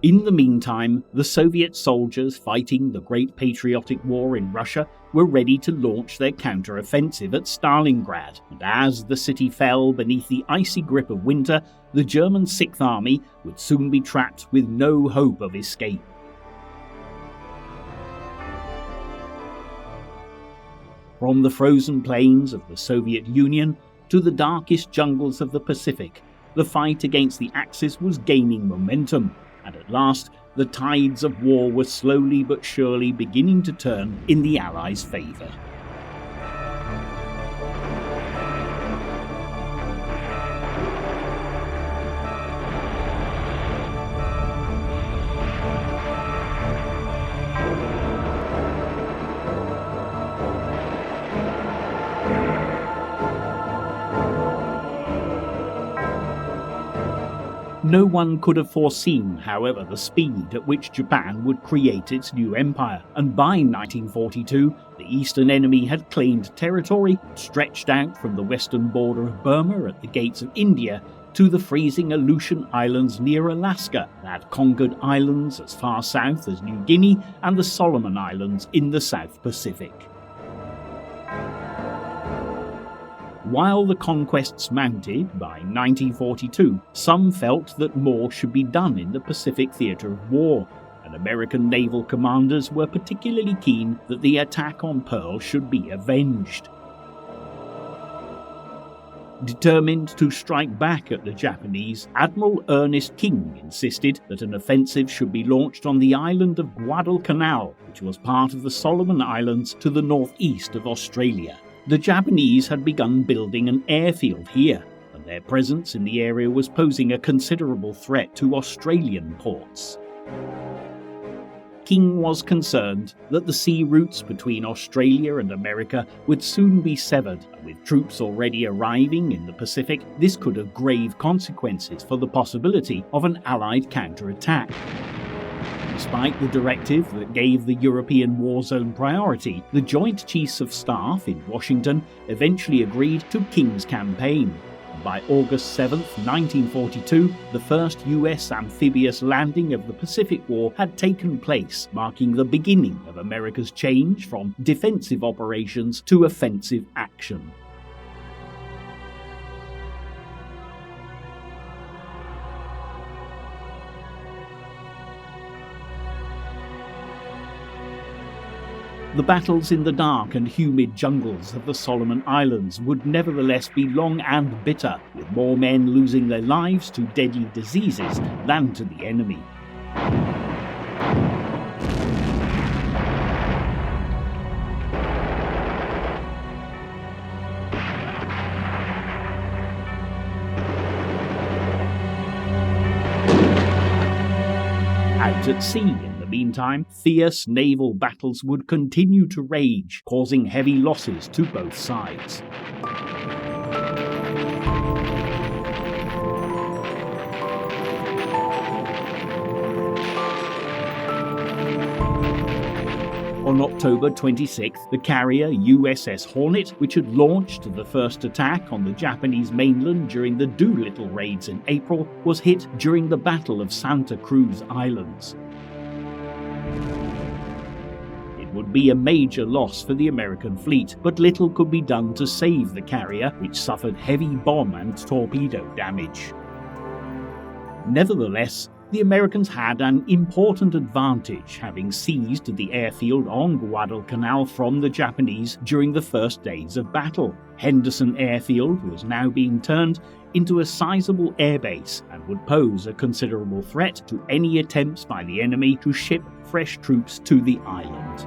In the meantime, the Soviet soldiers fighting the Great Patriotic War in Russia were ready to launch their counter-offensive at Stalingrad, and as the city fell beneath the icy grip of winter, the German Sixth Army would soon be trapped with no hope of escape. From the frozen plains of the Soviet Union to the darkest jungles of the Pacific, the fight against the Axis was gaining momentum, and at last, the tides of war were slowly but surely beginning to turn in the Allies' favour. No one could have foreseen, however, the speed at which Japan would create its new empire, and by 1942, the eastern enemy had claimed territory stretched out from the western border of Burma at the gates of India to the freezing Aleutian Islands near Alaska, that had conquered islands as far south as New Guinea and the Solomon Islands in the South Pacific. While the conquests mounted, by 1942, some felt that more should be done in the Pacific theatre of war, and American naval commanders were particularly keen that the attack on Pearl should be avenged. Determined to strike back at the Japanese, Admiral Ernest King insisted that an offensive should be launched on the island of Guadalcanal, which was part of the Solomon Islands to the northeast of Australia. The Japanese had begun building an airfield here, and their presence in the area was posing a considerable threat to Australian ports. King was concerned that the sea routes between Australia and America would soon be severed, and with troops already arriving in the Pacific, this could have grave consequences for the possibility of an Allied counterattack. Despite the directive that gave the European war zone priority, the Joint Chiefs of Staff in Washington eventually agreed to King's campaign. By August 7, 1942, the first US amphibious landing of the Pacific War had taken place, marking the beginning of America's change from defensive operations to offensive action. The battles in the dark and humid jungles of the Solomon Islands would nevertheless be long and bitter, with more men losing their lives to deadly diseases than to the enemy. Out at sea, meantime, fierce naval battles would continue to rage, causing heavy losses to both sides. On October 26th, the carrier USS Hornet, which had launched the first attack on the Japanese mainland during the Doolittle raids in April, was hit during the Battle of Santa Cruz Islands. It would be a major loss for the American fleet, but little could be done to save the carrier, which suffered heavy bomb and torpedo damage. Nevertheless, the Americans had an important advantage, having seized the airfield on Guadalcanal from the Japanese during the first days of battle. Henderson Airfield was now being turned into a sizable airbase and would pose a considerable threat to any attempts by the enemy to ship fresh troops to the island.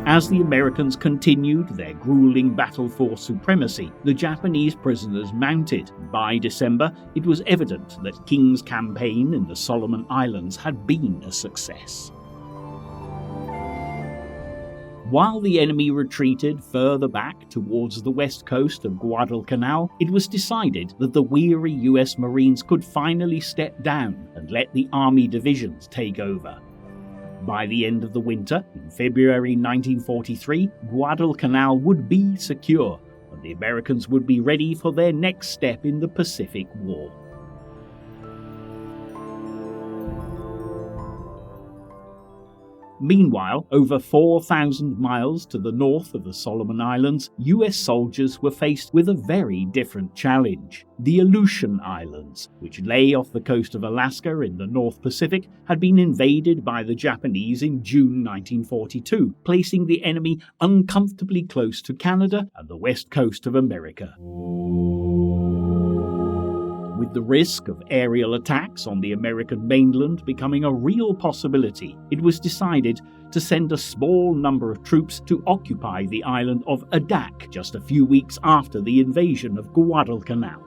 As the Americans continued their grueling battle for supremacy, the Japanese prisoners mounted. By December, it was evident that King's campaign in the Solomon Islands had been a success. While the enemy retreated further back towards the west coast of Guadalcanal, it was decided that the weary US Marines could finally step down and let the Army divisions take over. By the end of the winter, in February 1943, Guadalcanal would be secure, and the Americans would be ready for their next step in the Pacific War. Meanwhile, over 4,000 miles to the north of the Solomon Islands, US soldiers were faced with a very different challenge. The Aleutian Islands, which lay off the coast of Alaska in the North Pacific, had been invaded by the Japanese in June 1942, placing the enemy uncomfortably close to Canada and the west coast of America. With the risk of aerial attacks on the American mainland becoming a real possibility, it was decided to send a small number of troops to occupy the island of Adak just a few weeks after the invasion of Guadalcanal.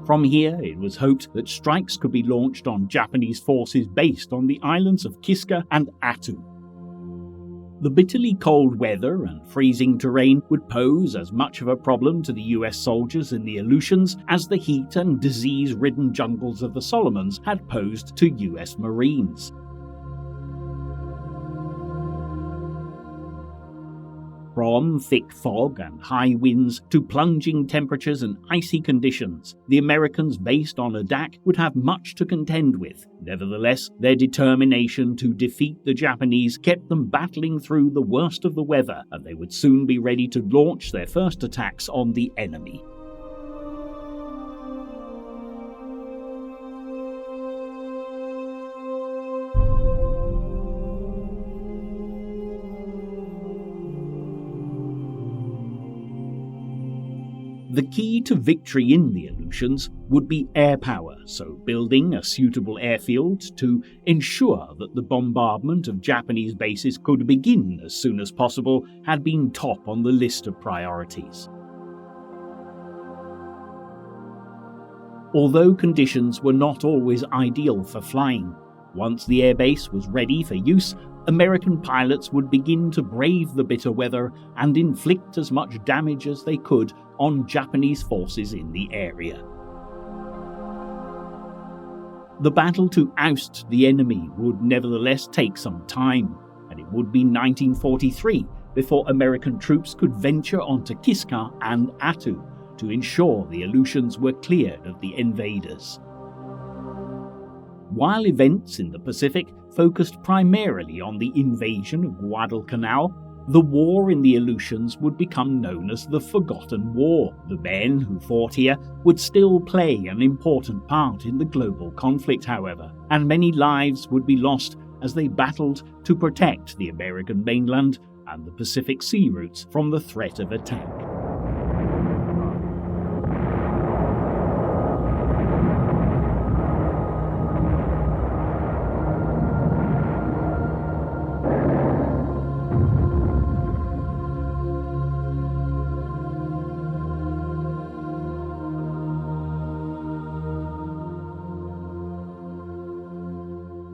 From here, it was hoped that strikes could be launched on Japanese forces based on the islands of Kiska and Attu. The bitterly cold weather and freezing terrain would pose as much of a problem to the US soldiers in the Aleutians as the heat and disease-ridden jungles of the Solomons had posed to US Marines. From thick fog and high winds to plunging temperatures and icy conditions, the Americans based on Adak would have much to contend with. Nevertheless, their determination to defeat the Japanese kept them battling through the worst of the weather, and they would soon be ready to launch their first attacks on the enemy. The key to victory in the Aleutians would be air power, so building a suitable airfield to ensure that the bombardment of Japanese bases could begin as soon as possible had been top on the list of priorities. Although conditions were not always ideal for flying, once the airbase was ready for use, American pilots would begin to brave the bitter weather and inflict as much damage as they could on Japanese forces in the area. The battle to oust the enemy would nevertheless take some time, and it would be 1943 before American troops could venture onto Kiska and Attu to ensure the Aleutians were cleared of the invaders. While events in the Pacific focused primarily on the invasion of Guadalcanal, the war in the Aleutians would become known as the Forgotten War. The men who fought here would still play an important part in the global conflict, however, and many lives would be lost as they battled to protect the American mainland and the Pacific sea routes from the threat of attack.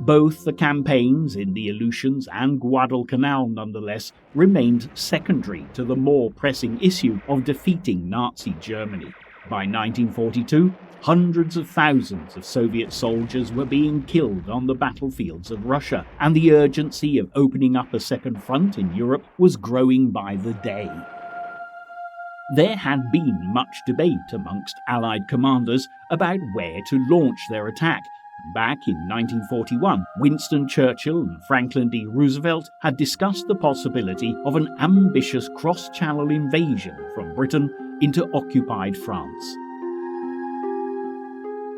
Both the campaigns in the Aleutians and Guadalcanal, nonetheless, remained secondary to the more pressing issue of defeating Nazi Germany. By 1942, hundreds of thousands of Soviet soldiers were being killed on the battlefields of Russia, and the urgency of opening up a second front in Europe was growing by the day. There had been much debate amongst Allied commanders about where to launch their attack. Back in 1941, Winston Churchill and Franklin D. Roosevelt had discussed the possibility of an ambitious cross-channel invasion from Britain into occupied France.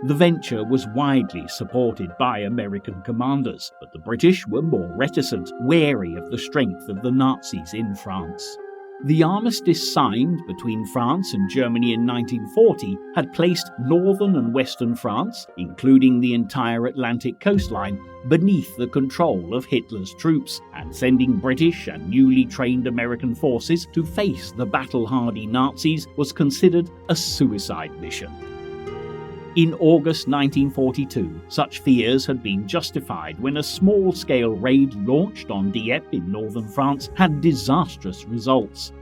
The venture was widely supported by American commanders, but the British were more reticent, wary of the strength of the Nazis in France. The armistice signed between France and Germany in 1940 had placed northern and western France, including the entire Atlantic coastline, beneath the control of Hitler's troops, and sending British and newly trained American forces to face the battle-hardy Nazis was considered a suicide mission. In August 1942, such fears had been justified when a small-scale raid launched on Dieppe in northern France had disastrous results.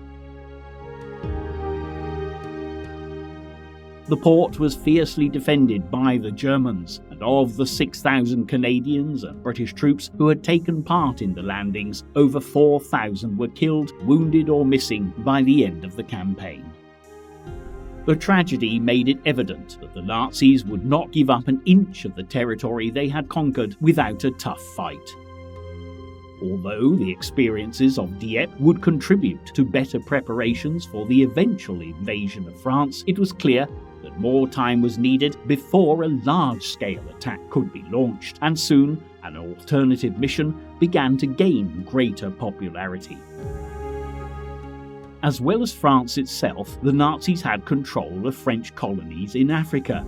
The port was fiercely defended by the Germans, and of the 6,000 Canadians and British troops who had taken part in the landings, over 4,000 were killed, wounded or missing by the end of the campaign. The tragedy made it evident that the Nazis would not give up an inch of the territory they had conquered without a tough fight. Although the experiences of Dieppe would contribute to better preparations for the eventual invasion of France, it was clear that more time was needed before a large-scale attack could be launched, and soon an alternative mission began to gain greater popularity. As well as France itself, the Nazis had control of French colonies in Africa.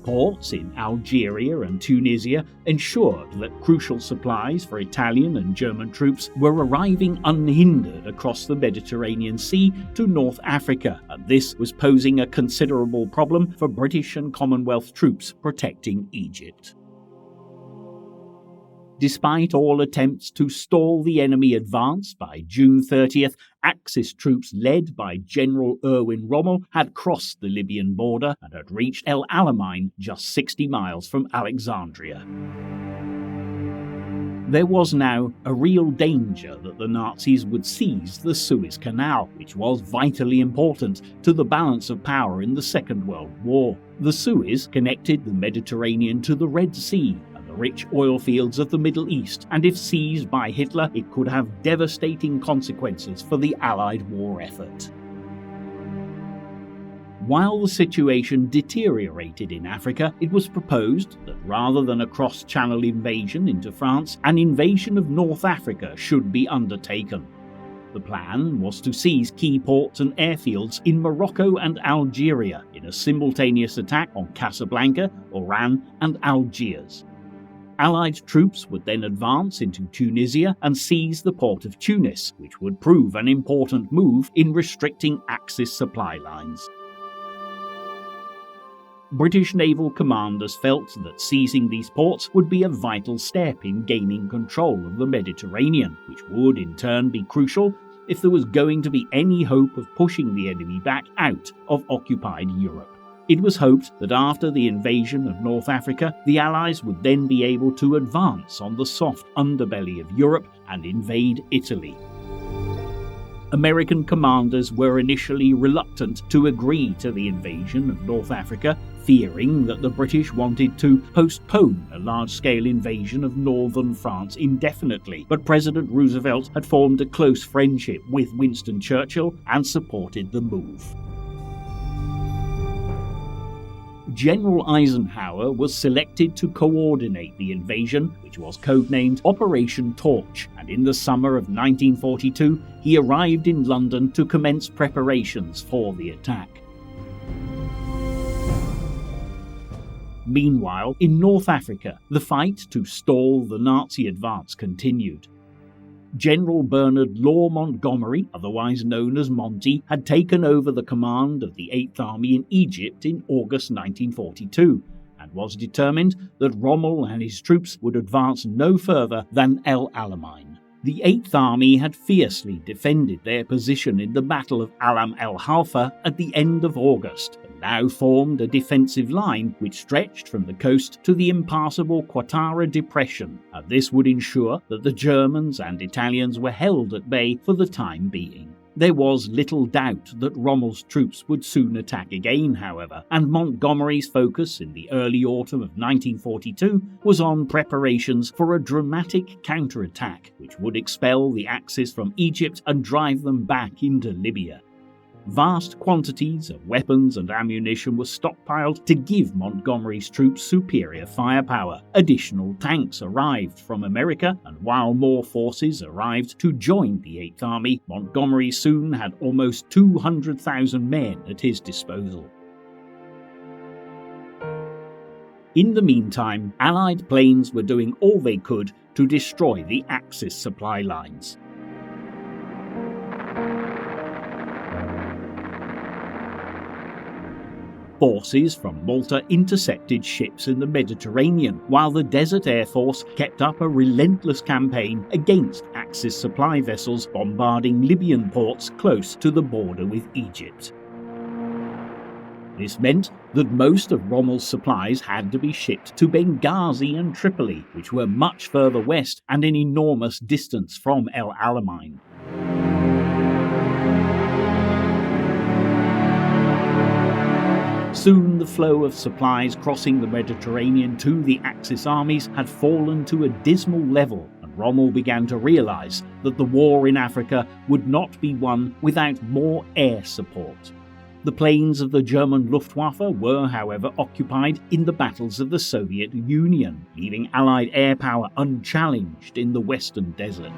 Ports in Algeria and Tunisia ensured that crucial supplies for Italian and German troops were arriving unhindered across the Mediterranean Sea to North Africa, and this was posing a considerable problem for British and Commonwealth troops protecting Egypt. Despite all attempts to stall the enemy advance, by June 30th, Axis troops led by General Erwin Rommel had crossed the Libyan border and had reached El Alamein, just 60 miles from Alexandria. There was now a real danger that the Nazis would seize the Suez Canal, which was vitally important to the balance of power in the Second World War. The Suez connected the Mediterranean to the Red Sea, the rich oil fields of the Middle East, and if seized by Hitler, it could have devastating consequences for the Allied war effort. While the situation deteriorated in Africa, it was proposed that rather than a cross-channel invasion into France, an invasion of North Africa should be undertaken. The plan was to seize key ports and airfields in Morocco and Algeria in a simultaneous attack on Casablanca, Oran, and Algiers. Allied troops would then advance into Tunisia and seize the port of Tunis, which would prove an important move in restricting Axis supply lines. British naval commanders felt that seizing these ports would be a vital step in gaining control of the Mediterranean, which would in turn be crucial if there was going to be any hope of pushing the enemy back out of occupied Europe. It was hoped that after the invasion of North Africa, the Allies would then be able to advance on the soft underbelly of Europe and invade Italy. American commanders were initially reluctant to agree to the invasion of North Africa, fearing that the British wanted to postpone a large-scale invasion of northern France indefinitely, but President Roosevelt had formed a close friendship with Winston Churchill and supported the move. General Eisenhower was selected to coordinate the invasion, which was codenamed Operation Torch, and in the summer of 1942 he arrived in London to commence preparations for the attack. Meanwhile, in North Africa, the fight to stall the Nazi advance continued. General Bernard Law Montgomery, otherwise known as Monty, had taken over the command of the 8th Army in Egypt in August 1942, and was determined that Rommel and his troops would advance no further than El Alamein. The 8th Army had fiercely defended their position in the Battle of Alam el Halfa at the end of August, and now formed a defensive line which stretched from the coast to the impassable Quattara Depression, and this would ensure that the Germans and Italians were held at bay for the time being. There was little doubt that Rommel's troops would soon attack again, however, and Montgomery's focus in the early autumn of 1942 was on preparations for a dramatic counterattack which would expel the Axis from Egypt and drive them back into Libya. Vast quantities of weapons and ammunition were stockpiled to give Montgomery's troops superior firepower. Additional tanks arrived from America, and while more forces arrived to join the 8th Army, Montgomery soon had almost 200,000 men at his disposal. In the meantime, Allied planes were doing all they could to destroy the Axis supply lines. Forces from Malta intercepted ships in the Mediterranean, while the Desert Air Force kept up a relentless campaign against Axis supply vessels bombarding Libyan ports close to the border with Egypt. This meant that most of Rommel's supplies had to be shipped to Benghazi and Tripoli, which were much further west and an enormous distance from El Alamein. Soon the flow of supplies crossing the Mediterranean to the Axis armies had fallen to a dismal level, and Rommel began to realise that the war in Africa would not be won without more air support. The planes of the German Luftwaffe were, however, occupied in the battles of the Soviet Union, leaving Allied air power unchallenged in the Western Desert.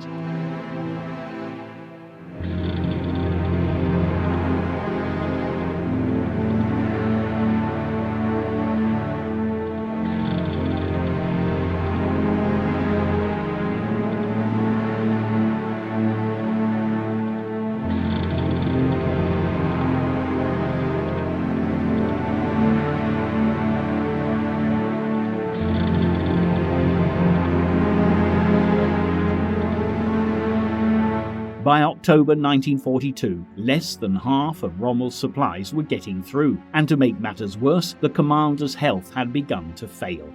By October 1942, less than half of Rommel's supplies were getting through, and to make matters worse, the commander's health had begun to fail.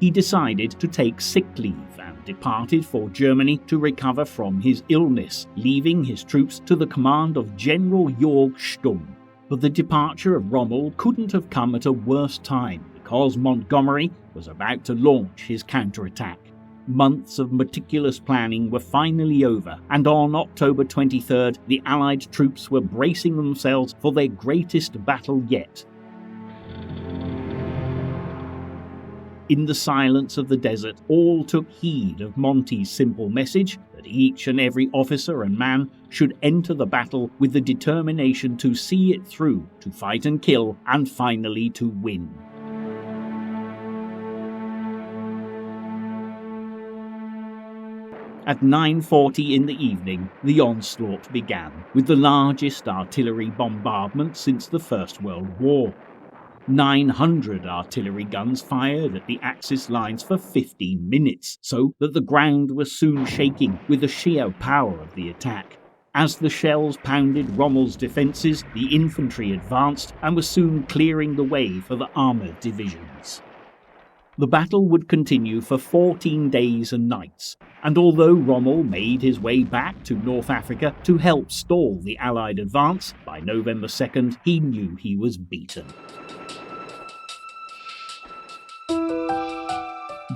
He decided to take sick leave and departed for Germany to recover from his illness, leaving his troops to the command of General Jörg Stumm. But the departure of Rommel couldn't have come at a worse time, because Montgomery was about to launch his counterattack. Months of meticulous planning were finally over, and on October 23rd, the Allied troops were bracing themselves for their greatest battle yet. In the silence of the desert, all took heed of Monty's simple message that each and every officer and man should enter the battle with the determination to see it through, to fight and kill, and finally to win. At 9:40 in the evening, the onslaught began, with the largest artillery bombardment since the First World War. 900 artillery guns fired at the Axis lines for 15 minutes, so that the ground was soon shaking with the sheer power of the attack. As the shells pounded Rommel's defences, the infantry advanced and was soon clearing the way for the armoured divisions. The battle would continue for 14 days and nights, and although Rommel made his way back to North Africa to help stall the Allied advance, by November 2nd he knew he was beaten.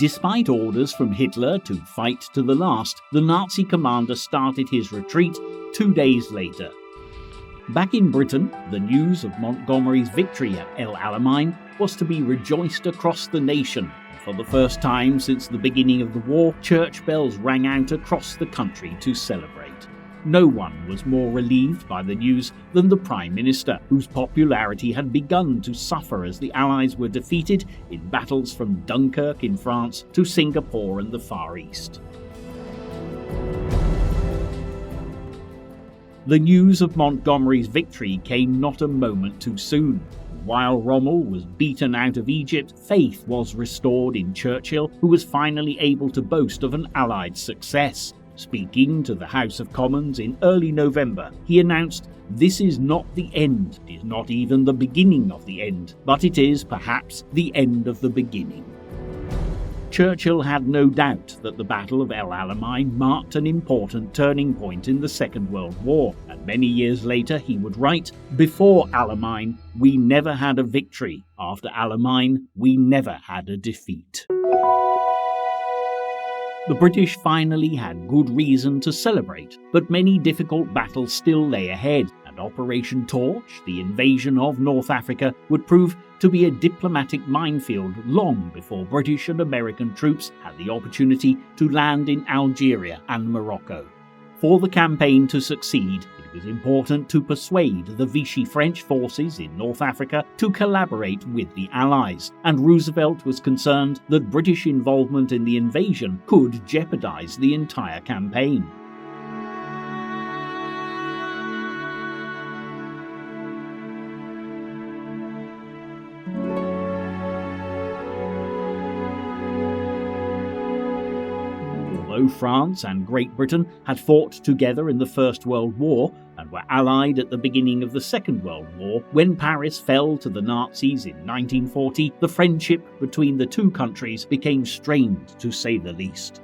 Despite orders from Hitler to fight to the last, the Nazi commander started his retreat 2 days later. Back in Britain, the news of Montgomery's victory at El Alamein was to be rejoiced across the nation. For the first time since the beginning of the war, church bells rang out across the country to celebrate. No one was more relieved by the news than the Prime Minister, whose popularity had begun to suffer as the Allies were defeated in battles from Dunkirk in France to Singapore and the Far East. The news of Montgomery's victory came not a moment too soon. While Rommel was beaten out of Egypt, faith was restored in Churchill, who was finally able to boast of an Allied success. Speaking to the House of Commons in early November, he announced, "This is not the end, it is not even the beginning of the end, but it is, perhaps, the end of the beginning." Churchill had no doubt that the Battle of El Alamein marked an important turning point in the Second World War, and many years later he would write, "Before Alamein, we never had a victory. After Alamein, we never had a defeat." The British finally had good reason to celebrate, but many difficult battles still lay ahead, and and Operation Torch, the invasion of North Africa, would prove to be a diplomatic minefield long before British and American troops had the opportunity to land in Algeria and Morocco. For the campaign to succeed, it was important to persuade the Vichy French forces in North Africa to collaborate with the Allies, and Roosevelt was concerned that British involvement in the invasion could jeopardize the entire campaign. Although France and Great Britain had fought together in the First World War and were allied at the beginning of the Second World War, when Paris fell to the Nazis in 1940, the friendship between the two countries became strained, to say the least.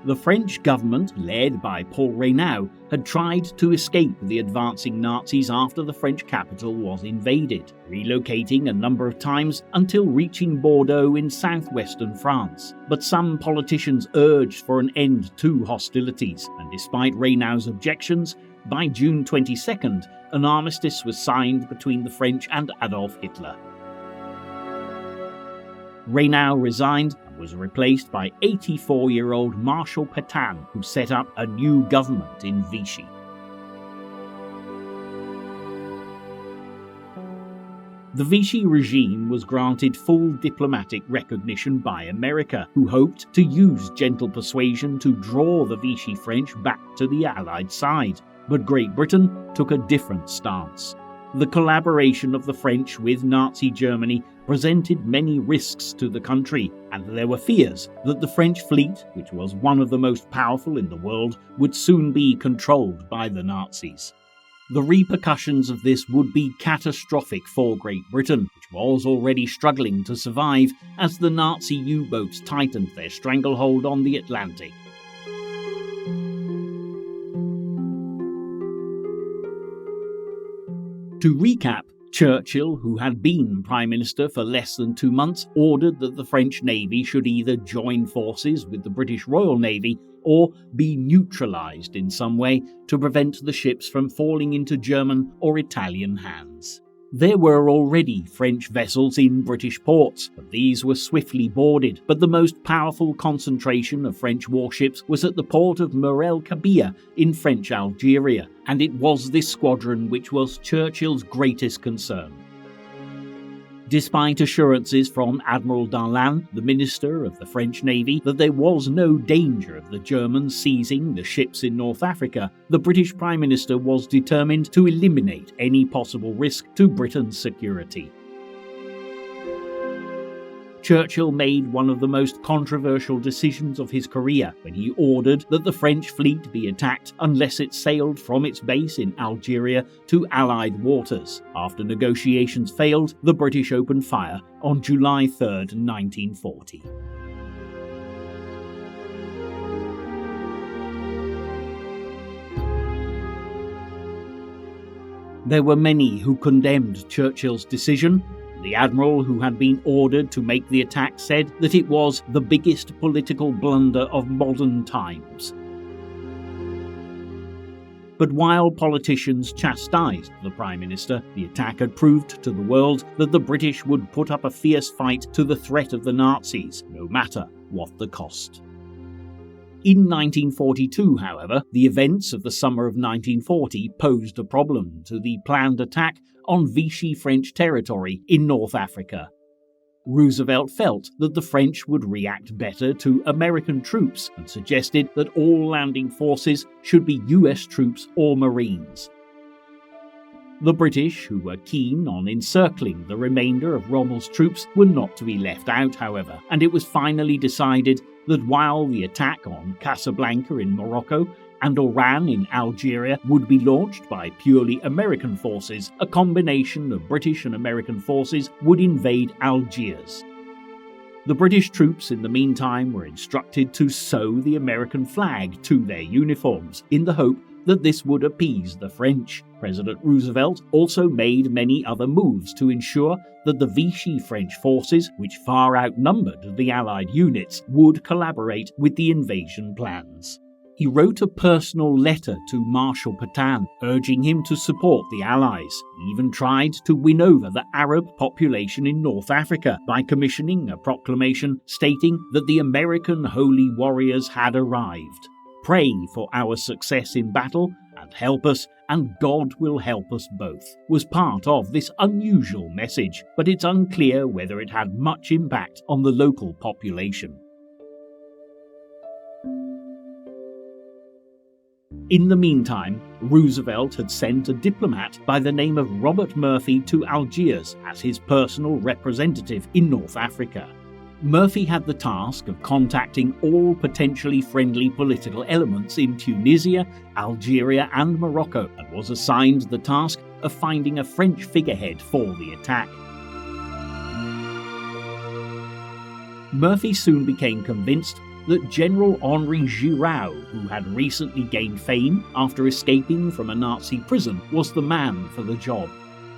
The French government, led by Paul Reynaud, had tried to escape the advancing Nazis after the French capital was invaded, relocating a number of times until reaching Bordeaux in southwestern France. But some politicians urged for an end to hostilities, and despite Reynaud's objections, by June 22nd, an armistice was signed between the French and Adolf Hitler. Reynaud resigned and was replaced by 84-year-old Marshal Pétain, who set up a new government in Vichy. The Vichy regime was granted full diplomatic recognition by America, who hoped to use gentle persuasion to draw the Vichy French back to the Allied side. But Great Britain took a different stance. The collaboration of the French with Nazi Germany presented many risks to the country, and there were fears that the French fleet, which was one of the most powerful in the world, would soon be controlled by the Nazis. The repercussions of this would be catastrophic for Great Britain, which was already struggling to survive as the Nazi U-boats tightened their stranglehold on the Atlantic. To recap, Churchill, who had been Prime Minister for less than 2 months, ordered that the French Navy should either join forces with the British Royal Navy or be neutralised in some way to prevent the ships from falling into German or Italian hands. There were already French vessels in British ports, but these were swiftly boarded, but the most powerful concentration of French warships was at the port of Morel-Kabir in French Algeria, and it was this squadron which was Churchill's greatest concern. Despite assurances from Admiral Darlan, the Minister of the French Navy, that there was no danger of the Germans seizing the ships in North Africa, the British Prime Minister was determined to eliminate any possible risk to Britain's security. Churchill made one of the most controversial decisions of his career when he ordered that the French fleet be attacked unless it sailed from its base in Algeria to Allied waters. After negotiations failed, the British opened fire on July 3, 1940. There were many who condemned Churchill's decision. The admiral who had been ordered to make the attack said that it was the biggest political blunder of modern times. But while politicians chastised the Prime Minister, the attack had proved to the world that the British would put up a fierce fight to the threat of the Nazis, no matter what the cost. In 1942, however, the events of the summer of 1940 posed a problem to the planned attack on Vichy French territory in North Africa. Roosevelt felt that the French would react better to American troops and suggested that all landing forces should be US troops or Marines. The British, who were keen on encircling the remainder of Rommel's troops, were not to be left out, however, and it was finally decided that while the attack on Casablanca in Morocco and Oran in Algeria would be launched by purely American forces, a combination of British and American forces would invade Algiers. The British troops in the meantime were instructed to sew the American flag to their uniforms, in the hope that this would appease the French. President Roosevelt also made many other moves to ensure that the Vichy French forces, which far outnumbered the Allied units, would collaborate with the invasion plans. He wrote a personal letter to Marshal Pétain, urging him to support the Allies. He even tried to win over the Arab population in North Africa by commissioning a proclamation stating that the American holy warriors had arrived. "Pray for our success in battle and help us, and God will help us both," was part of this unusual message, but it's unclear whether it had much impact on the local population. In the meantime, Roosevelt had sent a diplomat by the name of Robert Murphy to Algiers as his personal representative in North Africa. Murphy had the task of contacting all potentially friendly political elements in Tunisia, Algeria and Morocco, and was assigned the task of finding a French figurehead for the attack. Murphy soon became convinced that General Henri Giraud, who had recently gained fame after escaping from a Nazi prison, was the man for the job.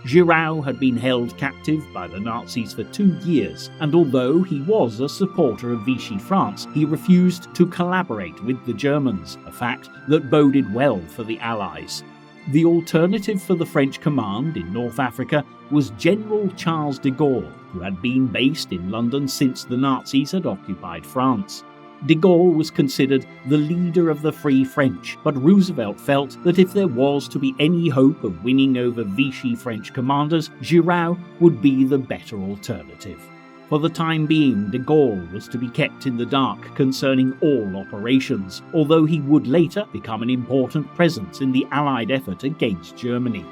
Giraud had been held captive by the Nazis for 2 years, and although he was a supporter of Vichy France, he refused to collaborate with the Germans, a fact that boded well for the Allies. The alternative for the French command in North Africa was General Charles de Gaulle, who had been based in London since the Nazis had occupied France. De Gaulle was considered the leader of the Free French, but Roosevelt felt that if there was to be any hope of winning over Vichy French commanders, Giraud would be the better alternative. For the time being, de Gaulle was to be kept in the dark concerning all operations, although he would later become an important presence in the Allied effort against Germany.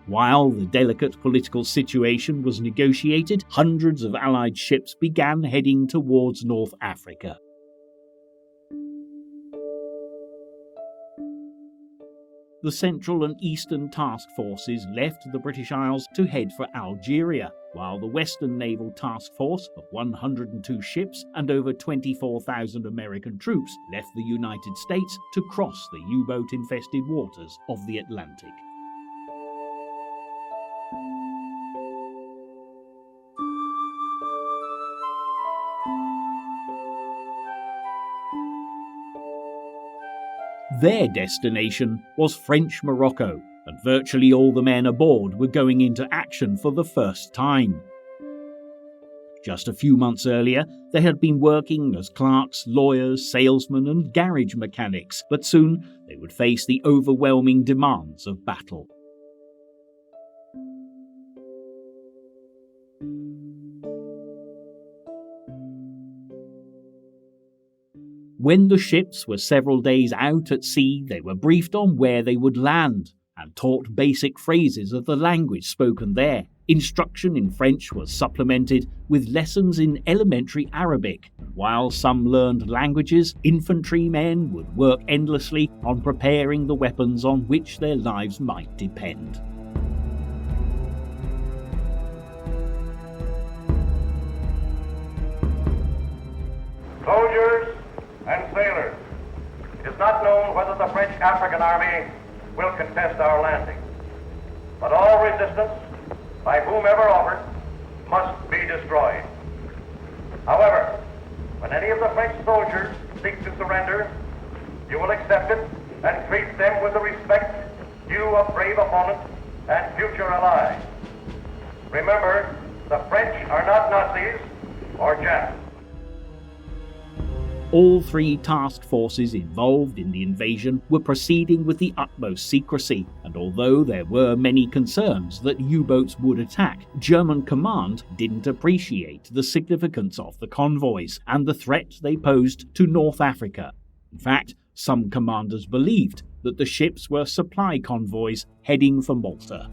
While the delicate political situation was negotiated, hundreds of Allied ships began heading towards North Africa. The Central and Eastern Task Forces left the British Isles to head for Algeria, while the Western Naval Task Force of 102 ships and over 24,000 American troops left the United States to cross the U-boat-infested waters of the Atlantic. Their destination was French Morocco, and virtually all the men aboard were going into action for the first time. Just a few months earlier, they had been working as clerks, lawyers, salesmen and garage mechanics, but soon they would face the overwhelming demands of battle. When the ships were several days out at sea, they were briefed on where they would land and taught basic phrases of the language spoken there. Instruction in French was supplemented with lessons in elementary Arabic. While some learned languages, infantrymen would work endlessly on preparing the weapons on which their lives might depend. Soldiers and sailors, it is not known whether the French African army will contest our landing, but all resistance, by whomever offered, must be destroyed. However, when any of the French soldiers seek to surrender, you will accept it and treat them with the respect due a brave opponent and future ally. Remember, the French are not Nazis or Japs. All three task forces involved in the invasion were proceeding with the utmost secrecy, and although there were many concerns that U-boats would attack, German command didn't appreciate the significance of the convoys and the threat they posed to North Africa. In fact, some commanders believed that the ships were supply convoys heading for Malta.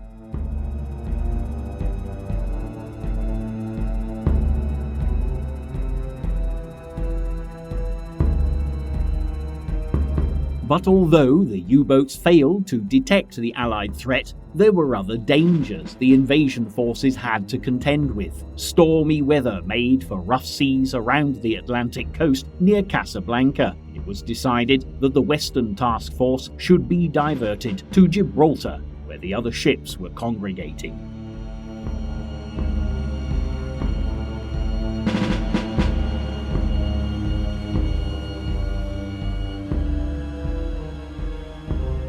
But although the U-boats failed to detect the Allied threat, there were other dangers the invasion forces had to contend with. Stormy weather made for rough seas around the Atlantic coast near Casablanca. It was decided that the Western Task Force should be diverted to Gibraltar, where the other ships were congregating.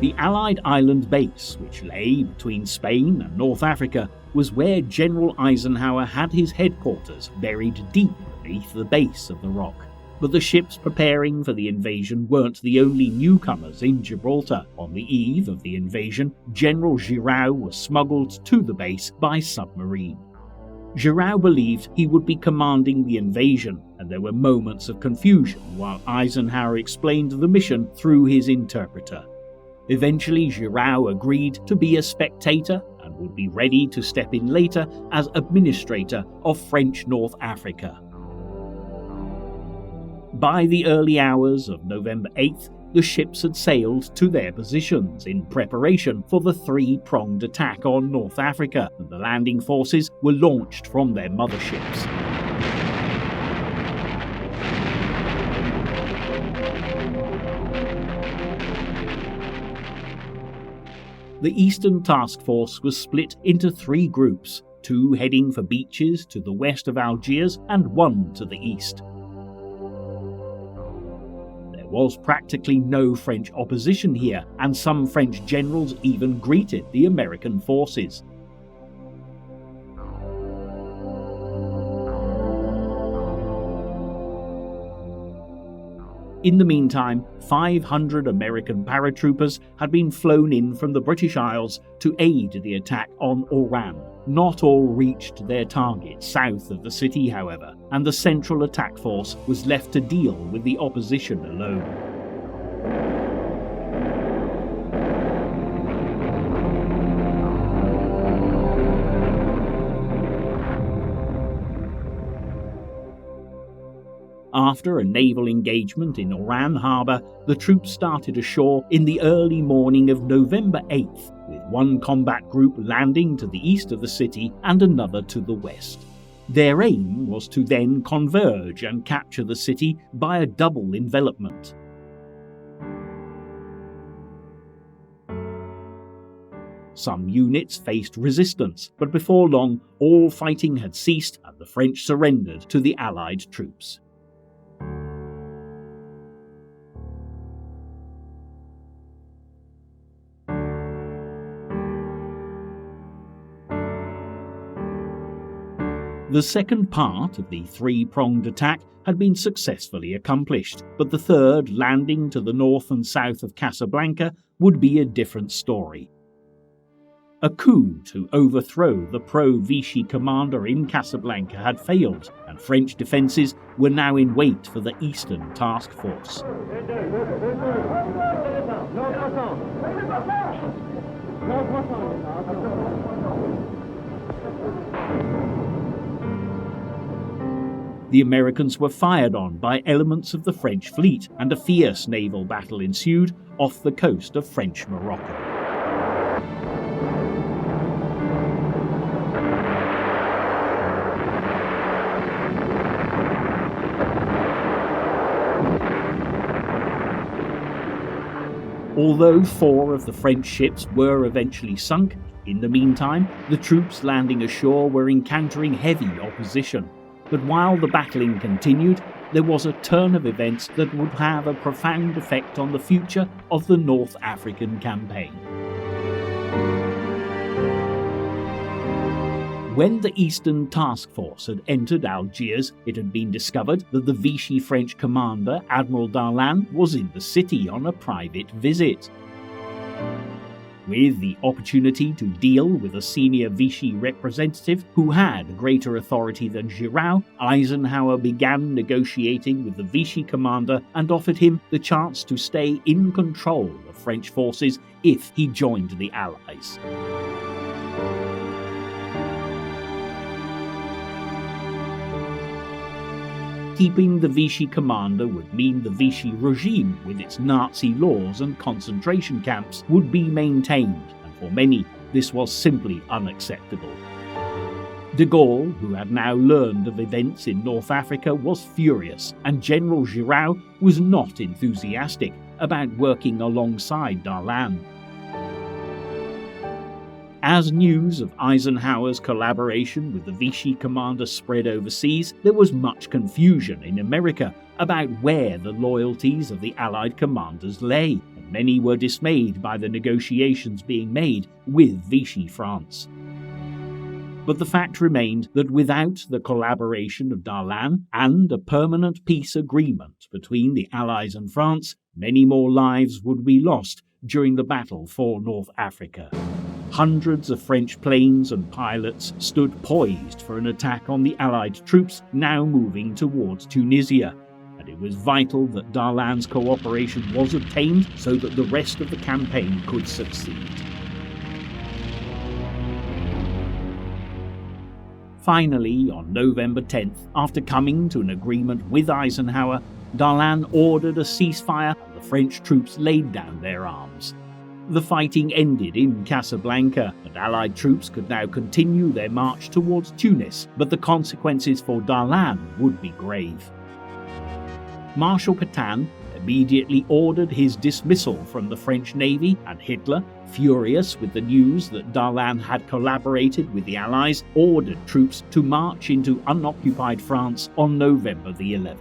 The Allied island base, which lay between Spain and North Africa, was where General Eisenhower had his headquarters buried deep beneath the base of the rock. But the ships preparing for the invasion weren't the only newcomers in Gibraltar. On the eve of the invasion, General Giraud was smuggled to the base by submarine. Giraud believed he would be commanding the invasion, and there were moments of confusion while Eisenhower explained the mission through his interpreter. Eventually, Giraud agreed to be a spectator and would be ready to step in later as administrator of French North Africa. By the early hours of November 8th, the ships had sailed to their positions in preparation for the three-pronged attack on North Africa, and the landing forces were launched from their motherships. The Eastern Task Force was split into three groups, two heading for beaches to the west of Algiers and one to the east. There was practically no French opposition here, and some French generals even greeted the American forces. In the meantime, 500 American paratroopers had been flown in from the British Isles to aid the attack on Oran. Not all reached their target south of the city, however, and the central attack force was left to deal with the opposition alone. After a naval engagement in Oran harbour, the troops started ashore in the early morning of November 8th, with one combat group landing to the east of the city and another to the west. Their aim was to then converge and capture the city by a double envelopment. Some units faced resistance, but before long all fighting had ceased and the French surrendered to the Allied troops. The second part of the three-pronged attack had been successfully accomplished, but the third, landing to the north and south of Casablanca, would be a different story. A coup to overthrow the pro-Vichy commander in Casablanca had failed, and French defences were now in wait for the Eastern Task Force. The Americans were fired on by elements of the French fleet, and a fierce naval battle ensued off the coast of French Morocco. Although 4 of the French ships were eventually sunk, in the meantime, the troops landing ashore were encountering heavy opposition. But while the battling continued, there was a turn of events that would have a profound effect on the future of the North African campaign. When the Eastern Task Force had entered Algiers, it had been discovered that the Vichy French commander, Admiral Darlan, was in the city on a private visit. With the opportunity to deal with a senior Vichy representative who had greater authority than Giraud, Eisenhower began negotiating with the Vichy commander and offered him the chance to stay in control of French forces if he joined the Allies. Keeping the Vichy commander would mean the Vichy regime, with its Nazi laws and concentration camps, would be maintained, and for many this was simply unacceptable. De Gaulle, who had now learned of events in North Africa, was furious, and General Giraud was not enthusiastic about working alongside Darlan. As news of Eisenhower's collaboration with the Vichy commander spread overseas, there was much confusion in America about where the loyalties of the Allied commanders lay, and many were dismayed by the negotiations being made with Vichy France. But the fact remained that without the collaboration of Darlan and a permanent peace agreement between the Allies and France, many more lives would be lost during the battle for North Africa. Hundreds of French planes and pilots stood poised for an attack on the Allied troops now moving towards Tunisia, and it was vital that Darlan's cooperation was obtained so that the rest of the campaign could succeed. Finally, on November 10th, after coming to an agreement with Eisenhower, Darlan ordered a ceasefire and the French troops laid down their arms. The fighting ended in Casablanca, and Allied troops could now continue their march towards Tunis, but the consequences for Darlan would be grave. Marshal Pétain immediately ordered his dismissal from the French Navy, and Hitler, furious with the news that Darlan had collaborated with the Allies, ordered troops to march into unoccupied France on November the 11th.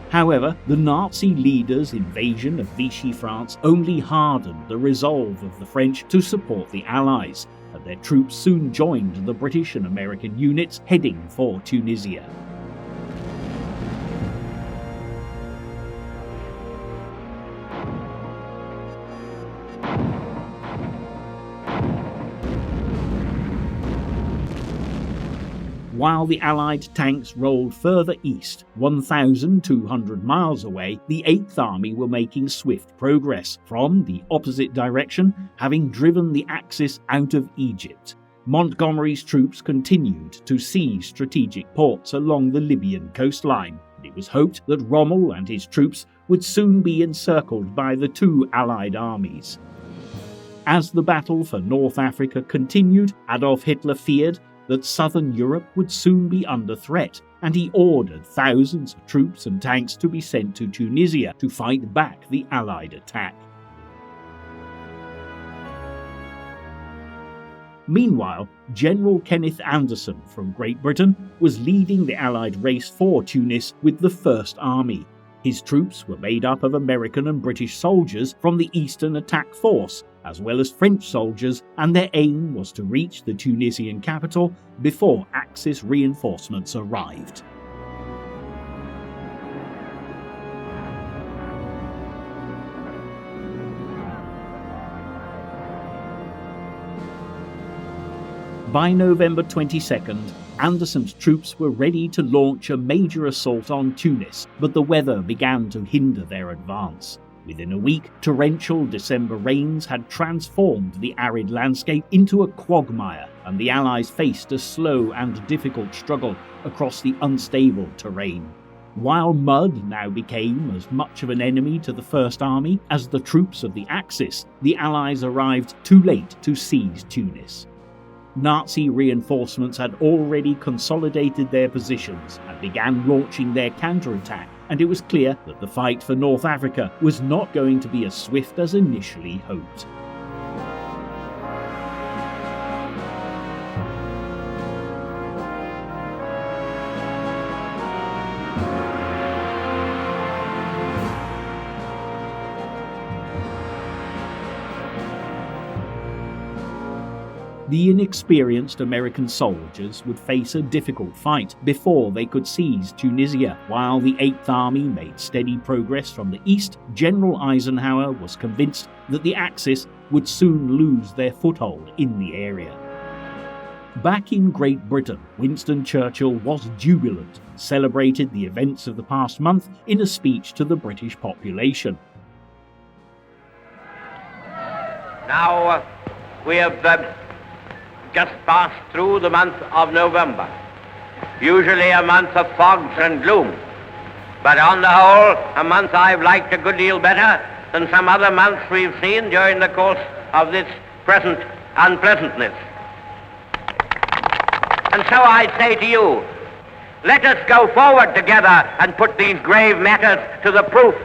However, the Nazi leaders' invasion of Vichy France only hardened the resolve of the French to support the Allies, and their troops soon joined the British and American units heading for Tunisia. While the Allied tanks rolled further east, 1,200 miles away, the 8th Army were making swift progress from the opposite direction, having driven the Axis out of Egypt. Montgomery's troops continued to seize strategic ports along the Libyan coastline, and it was hoped that Rommel and his troops would soon be encircled by the two Allied armies. As the battle for North Africa continued, Adolf Hitler feared that southern Europe would soon be under threat, and he ordered thousands of troops and tanks to be sent to Tunisia to fight back the Allied attack. Meanwhile, General Kenneth Anderson from Great Britain was leading the Allied race for Tunis with the 1st Army. His troops were made up of American and British soldiers from the Eastern Attack Force, as well as French soldiers, and their aim was to reach the Tunisian capital before Axis reinforcements arrived. By November 22nd, Anderson's troops were ready to launch a major assault on Tunis, but the weather began to hinder their advance. Within a week, torrential December rains had transformed the arid landscape into a quagmire, and the Allies faced a slow and difficult struggle across the unstable terrain. While mud now became as much of an enemy to the 1st Army as the troops of the Axis, the Allies arrived too late to seize Tunis. Nazi reinforcements had already consolidated their positions and began launching their counterattack, and it was clear that the fight for North Africa was not going to be as swift as initially hoped. The inexperienced American soldiers would face a difficult fight before they could seize Tunisia. While the 8th Army made steady progress from the east, General Eisenhower was convinced that the Axis would soon lose their foothold in the area. Back in Great Britain, Winston Churchill was jubilant and celebrated the events of the past month in a speech to the British population. Now, we have just passed through the month of November, usually a month of fogs and gloom, but on the whole, a month I've liked a good deal better than some other months we've seen during the course of this present unpleasantness. And so I say to you, let us go forward together and put these grave matters to the proof.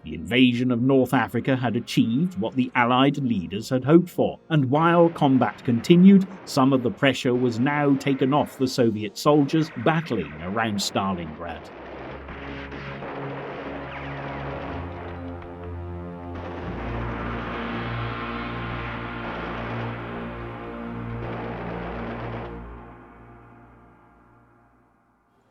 The invasion of North Africa had achieved what the Allied leaders had hoped for, and while combat continued, some of the pressure was now taken off the Soviet soldiers battling around Stalingrad.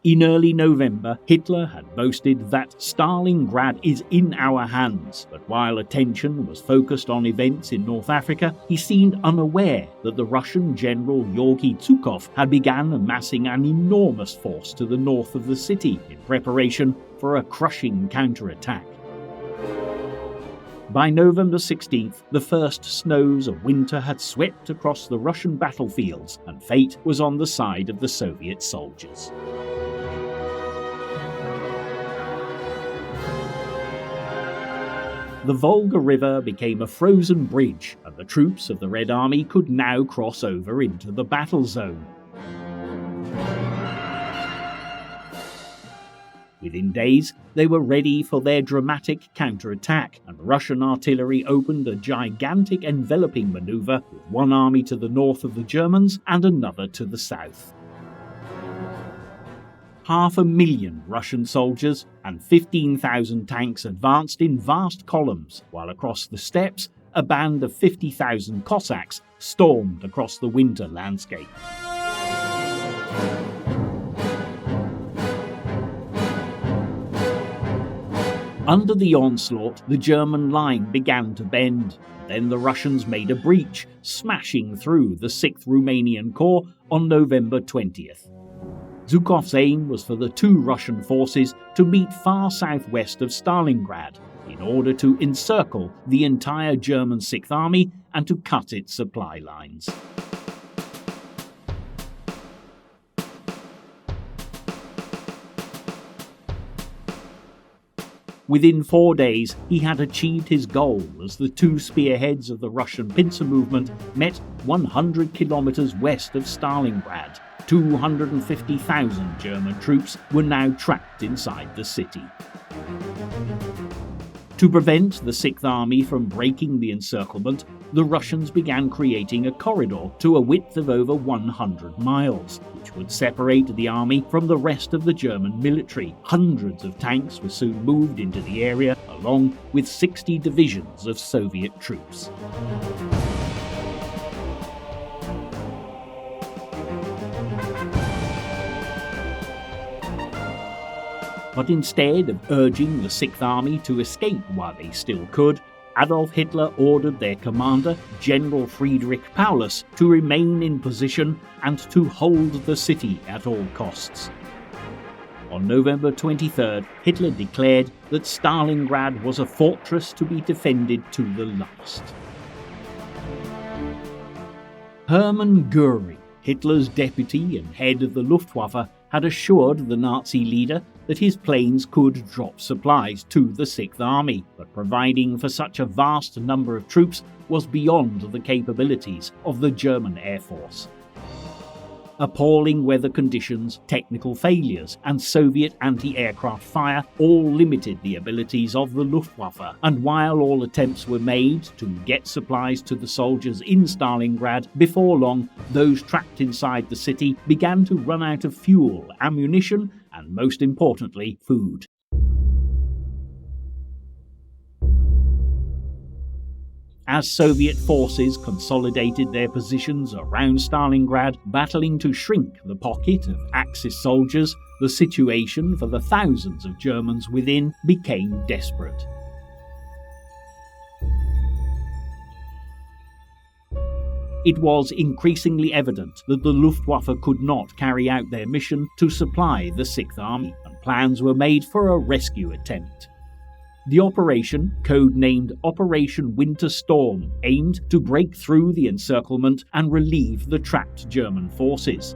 In early November, Hitler had boasted that Stalingrad is in our hands, but while attention was focused on events in North Africa, he seemed unaware that the Russian general Georgy Zhukov had begun amassing an enormous force to the north of the city in preparation for a crushing counterattack. By November 16th, the first snows of winter had swept across the Russian battlefields, and fate was on the side of the Soviet soldiers. The Volga River became a frozen bridge, and the troops of the Red Army could now cross over into the battle zone. Within days, they were ready for their dramatic counterattack, and Russian artillery opened a gigantic enveloping maneuver with one army to the north of the Germans and another to the south. 500,000 Russian soldiers and 15,000 tanks advanced in vast columns, while across the steppes, a band of 50,000 Cossacks stormed across the winter landscape. Under the onslaught, the German line began to bend. Then the Russians made a breach, smashing through the 6th Romanian Corps on November 20th. Zhukov's aim was for the two Russian forces to meet far southwest of Stalingrad in order to encircle the entire German 6th Army and to cut its supply lines. Within 4 days, he had achieved his goal as the two spearheads of the Russian pincer movement met 100 kilometers west of Stalingrad. 250,000 German troops were now trapped inside the city. To prevent the 6th Army from breaking the encirclement, the Russians began creating a corridor to a width of over 100 miles, which would separate the army from the rest of the German military. Hundreds of tanks were soon moved into the area, along with 60 divisions of Soviet troops. But instead of urging the 6th Army to escape while they still could, Adolf Hitler ordered their commander, General Friedrich Paulus, to remain in position and to hold the city at all costs. On November 23rd, Hitler declared that Stalingrad was a fortress to be defended to the last. Hermann Göring, Hitler's deputy and head of the Luftwaffe, had assured the Nazi leader that his planes could drop supplies to the 6th Army, but providing for such a vast number of troops was beyond the capabilities of the German Air Force. Appalling weather conditions, technical failures, and Soviet anti-aircraft fire all limited the abilities of the Luftwaffe, and while all attempts were made to get supplies to the soldiers in Stalingrad, before long, those trapped inside the city began to run out of fuel, ammunition, and most importantly, food. As Soviet forces consolidated their positions around Stalingrad, battling to shrink the pocket of Axis soldiers, the situation for the thousands of Germans within became desperate. It was increasingly evident that the Luftwaffe could not carry out their mission to supply the 6th Army, and plans were made for a rescue attempt. The operation, codenamed Operation Winter Storm, aimed to break through the encirclement and relieve the trapped German forces.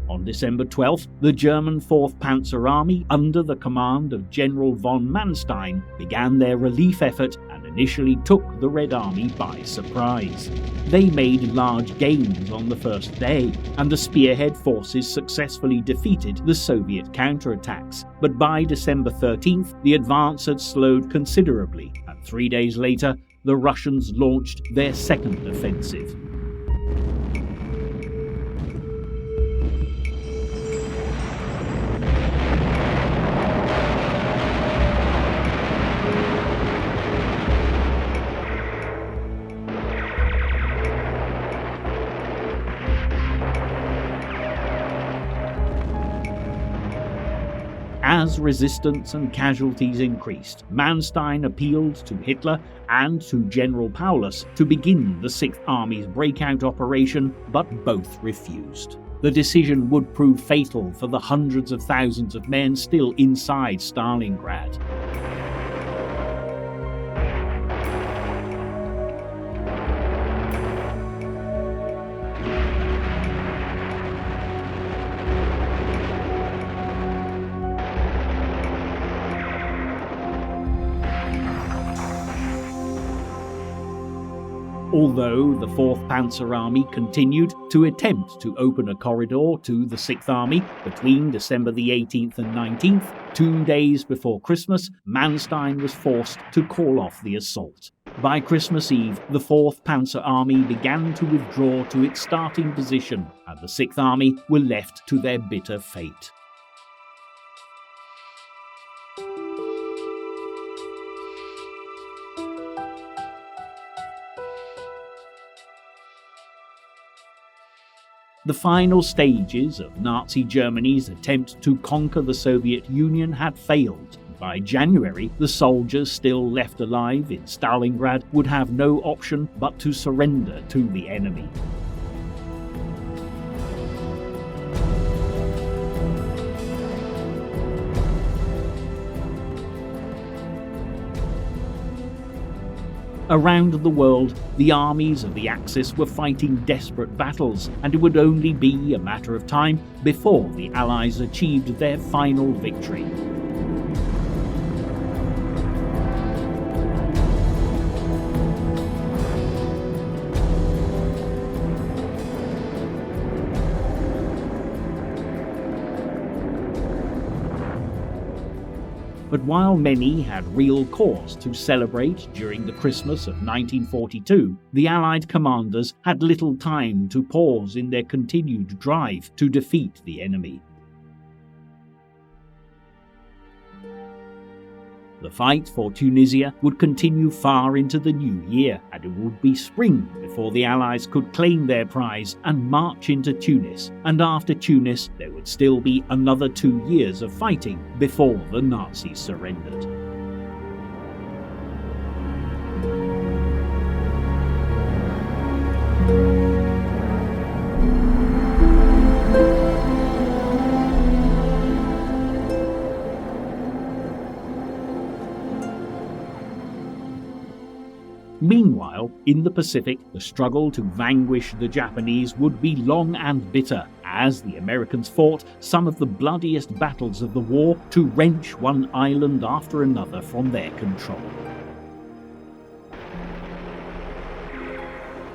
On December 12th, the German 4th Panzer Army, under the command of General von Manstein, began their relief effort and initially took the Red Army by surprise. They made large gains on the first day, and the spearhead forces successfully defeated the Soviet counterattacks. But by December 13th, the advance had slowed considerably, and 3 days later, the Russians launched their second offensive. As resistance and casualties increased, Manstein appealed to Hitler and to General Paulus to begin the Sixth Army's breakout operation, but both refused. The decision would prove fatal for the hundreds of thousands of men still inside Stalingrad. Although the 4th Panzer Army continued to attempt to open a corridor to the 6th Army between December the 18th and 19th, 2 days before Christmas, Manstein was forced to call off the assault. By Christmas Eve, the 4th Panzer Army began to withdraw to its starting position, and the 6th Army were left to their bitter fate. The final stages of Nazi Germany's attempt to conquer the Soviet Union had failed. By January, the soldiers still left alive in Stalingrad would have no option but to surrender to the enemy. Around the world, the armies of the Axis were fighting desperate battles, and it would only be a matter of time before the Allies achieved their final victory. But while many had real cause to celebrate during the Christmas of 1942, the Allied commanders had little time to pause in their continued drive to defeat the enemy. The fight for Tunisia would continue far into the new year, and it would be spring before the Allies could claim their prize and march into Tunis. And after Tunis, there would still be another 2 years of fighting before the Nazis surrendered. Meanwhile, in the Pacific, the struggle to vanquish the Japanese would be long and bitter, as the Americans fought some of the bloodiest battles of the war to wrench one island after another from their control.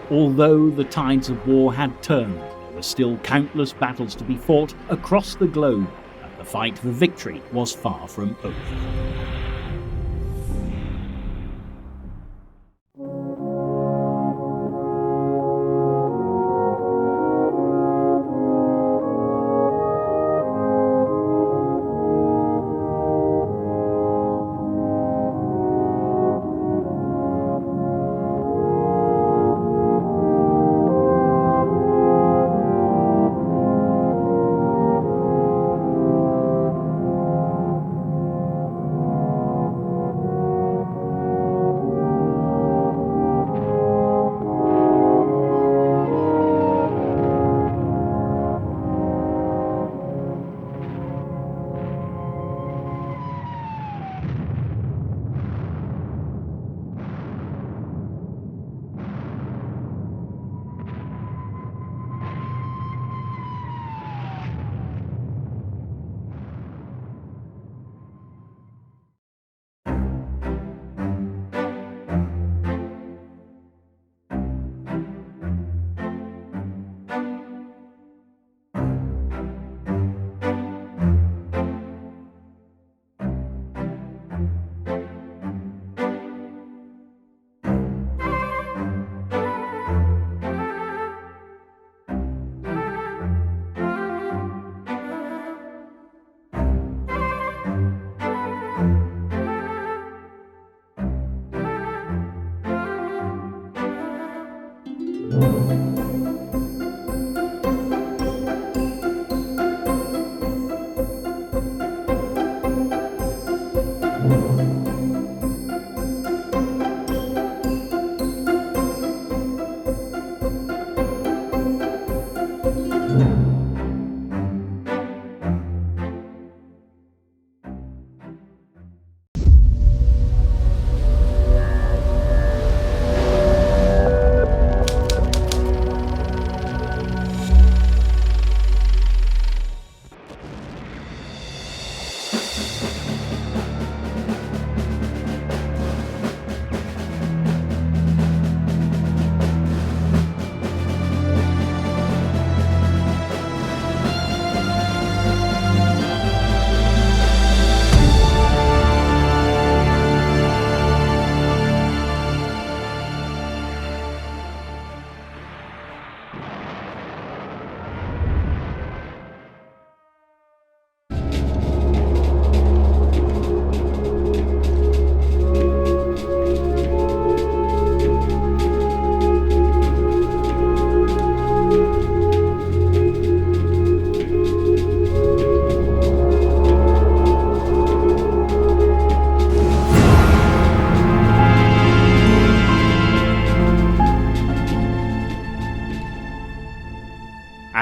Although the tides of war had turned, there were still countless battles to be fought across the globe, and the fight for victory was far from over.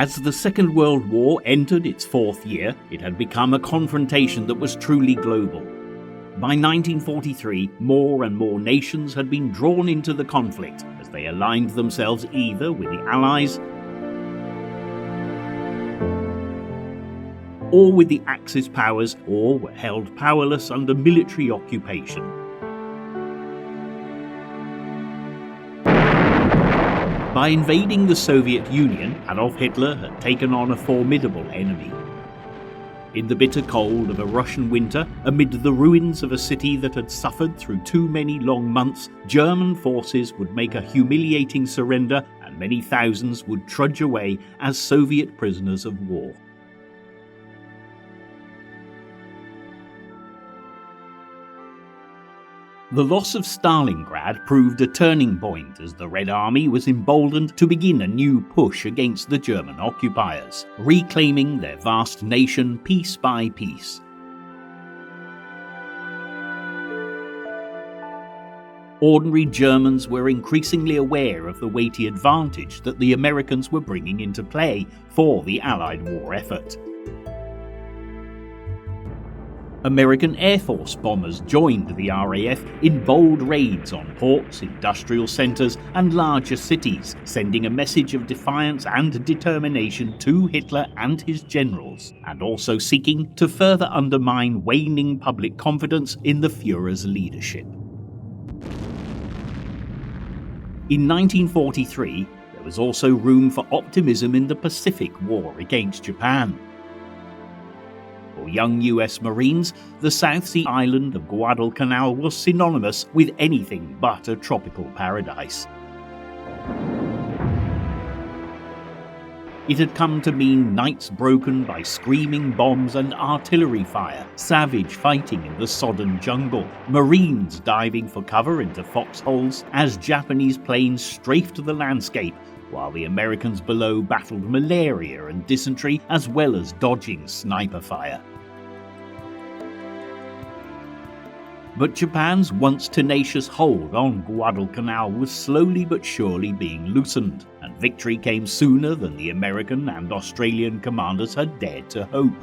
As the Second World War entered its fourth year, it had become a confrontation that was truly global. By 1943, more and more nations had been drawn into the conflict as they aligned themselves either with the Allies or with the Axis powers, or were held powerless under military occupation. By invading the Soviet Union, Adolf Hitler had taken on a formidable enemy. In the bitter cold of a Russian winter, amid the ruins of a city that had suffered through too many long months, German forces would make a humiliating surrender, and many thousands would trudge away as Soviet prisoners of war. The loss of Stalingrad proved a turning point as the Red Army was emboldened to begin a new push against the German occupiers, reclaiming their vast nation piece by piece. Ordinary Germans were increasingly aware of the weighty advantage that the Americans were bringing into play for the Allied war effort. American Air Force bombers joined the RAF in bold raids on ports, industrial centres and larger cities, sending a message of defiance and determination to Hitler and his generals, and also seeking to further undermine waning public confidence in the Führer's leadership. In 1943, there was also room for optimism in the Pacific War against Japan. For young US Marines, the South Sea island of Guadalcanal was synonymous with anything but a tropical paradise. It had come to mean nights broken by screaming bombs and artillery fire, savage fighting in the sodden jungle, Marines diving for cover into foxholes as Japanese planes strafed the landscape, while the Americans below battled malaria and dysentery as well as dodging sniper fire. But Japan's once tenacious hold on Guadalcanal was slowly but surely being loosened, and victory came sooner than the American and Australian commanders had dared to hope.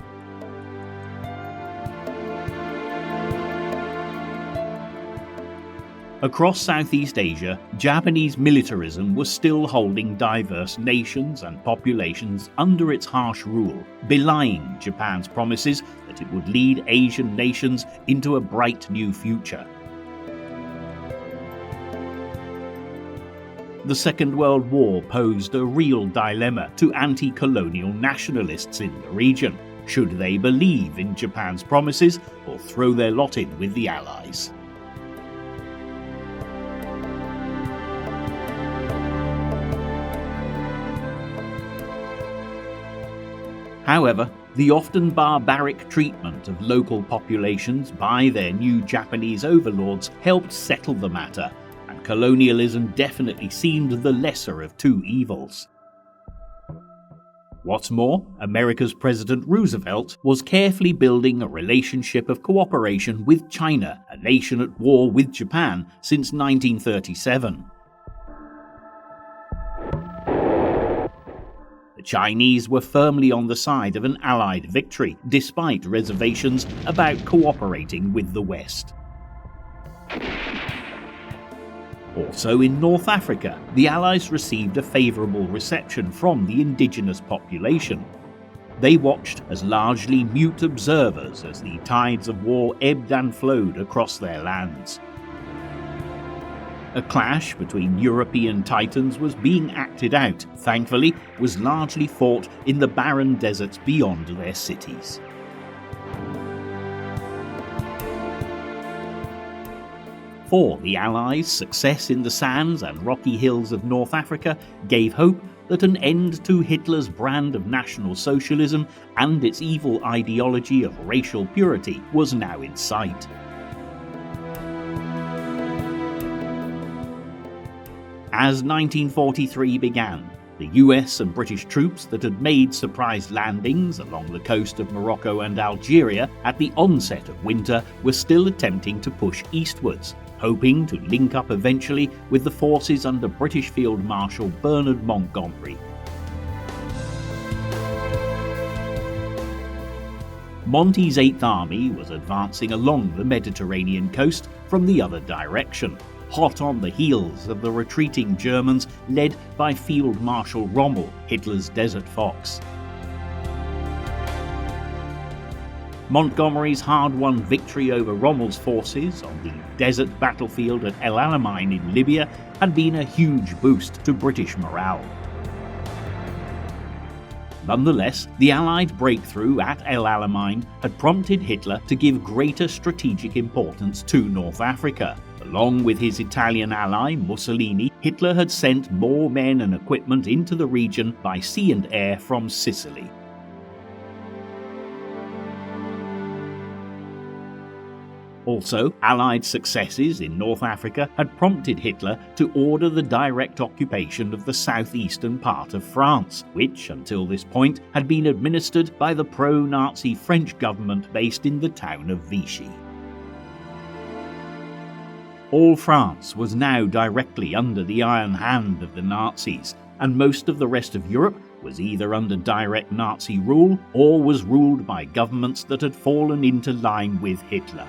Across Southeast Asia, Japanese militarism was still holding diverse nations and populations under its harsh rule, belying Japan's promises that it would lead Asian nations into a bright new future. The Second World War posed a real dilemma to anti-colonial nationalists in the region. Should they believe in Japan's promises or throw their lot in with the Allies? However, the often barbaric treatment of local populations by their new Japanese overlords helped settle the matter, and colonialism definitely seemed the lesser of two evils. What's more, America's President Roosevelt was carefully building a relationship of cooperation with China, a nation at war with Japan since 1937. The Chinese were firmly on the side of an Allied victory, despite reservations about cooperating with the West. Also in North Africa, the Allies received a favourable reception from the indigenous population. They watched as largely mute observers as the tides of war ebbed and flowed across their lands. A clash between European titans was being acted out, thankfully, was largely fought in the barren deserts beyond their cities. For the Allies, success in the sands and rocky hills of North Africa gave hope that an end to Hitler's brand of National Socialism and its evil ideology of racial purity was now in sight. As 1943 began, the US and British troops that had made surprise landings along the coast of Morocco and Algeria at the onset of winter were still attempting to push eastwards, hoping to link up eventually with the forces under British Field Marshal Bernard Montgomery. Monty's 8th Army was advancing along the Mediterranean coast from the other direction, hot on the heels of the retreating Germans led by Field Marshal Rommel, Hitler's desert fox. Montgomery's hard-won victory over Rommel's forces on the desert battlefield at El Alamein in Libya had been a huge boost to British morale. Nonetheless, the Allied breakthrough at El Alamein had prompted Hitler to give greater strategic importance to North Africa. Along with his Italian ally Mussolini, Hitler had sent more men and equipment into the region by sea and air from Sicily. Also, Allied successes in North Africa had prompted Hitler to order the direct occupation of the southeastern part of France, which, until this point, had been administered by the pro-Nazi French government based in the town of Vichy. All France was now directly under the iron hand of the Nazis, and most of the rest of Europe was either under direct Nazi rule or was ruled by governments that had fallen into line with Hitler.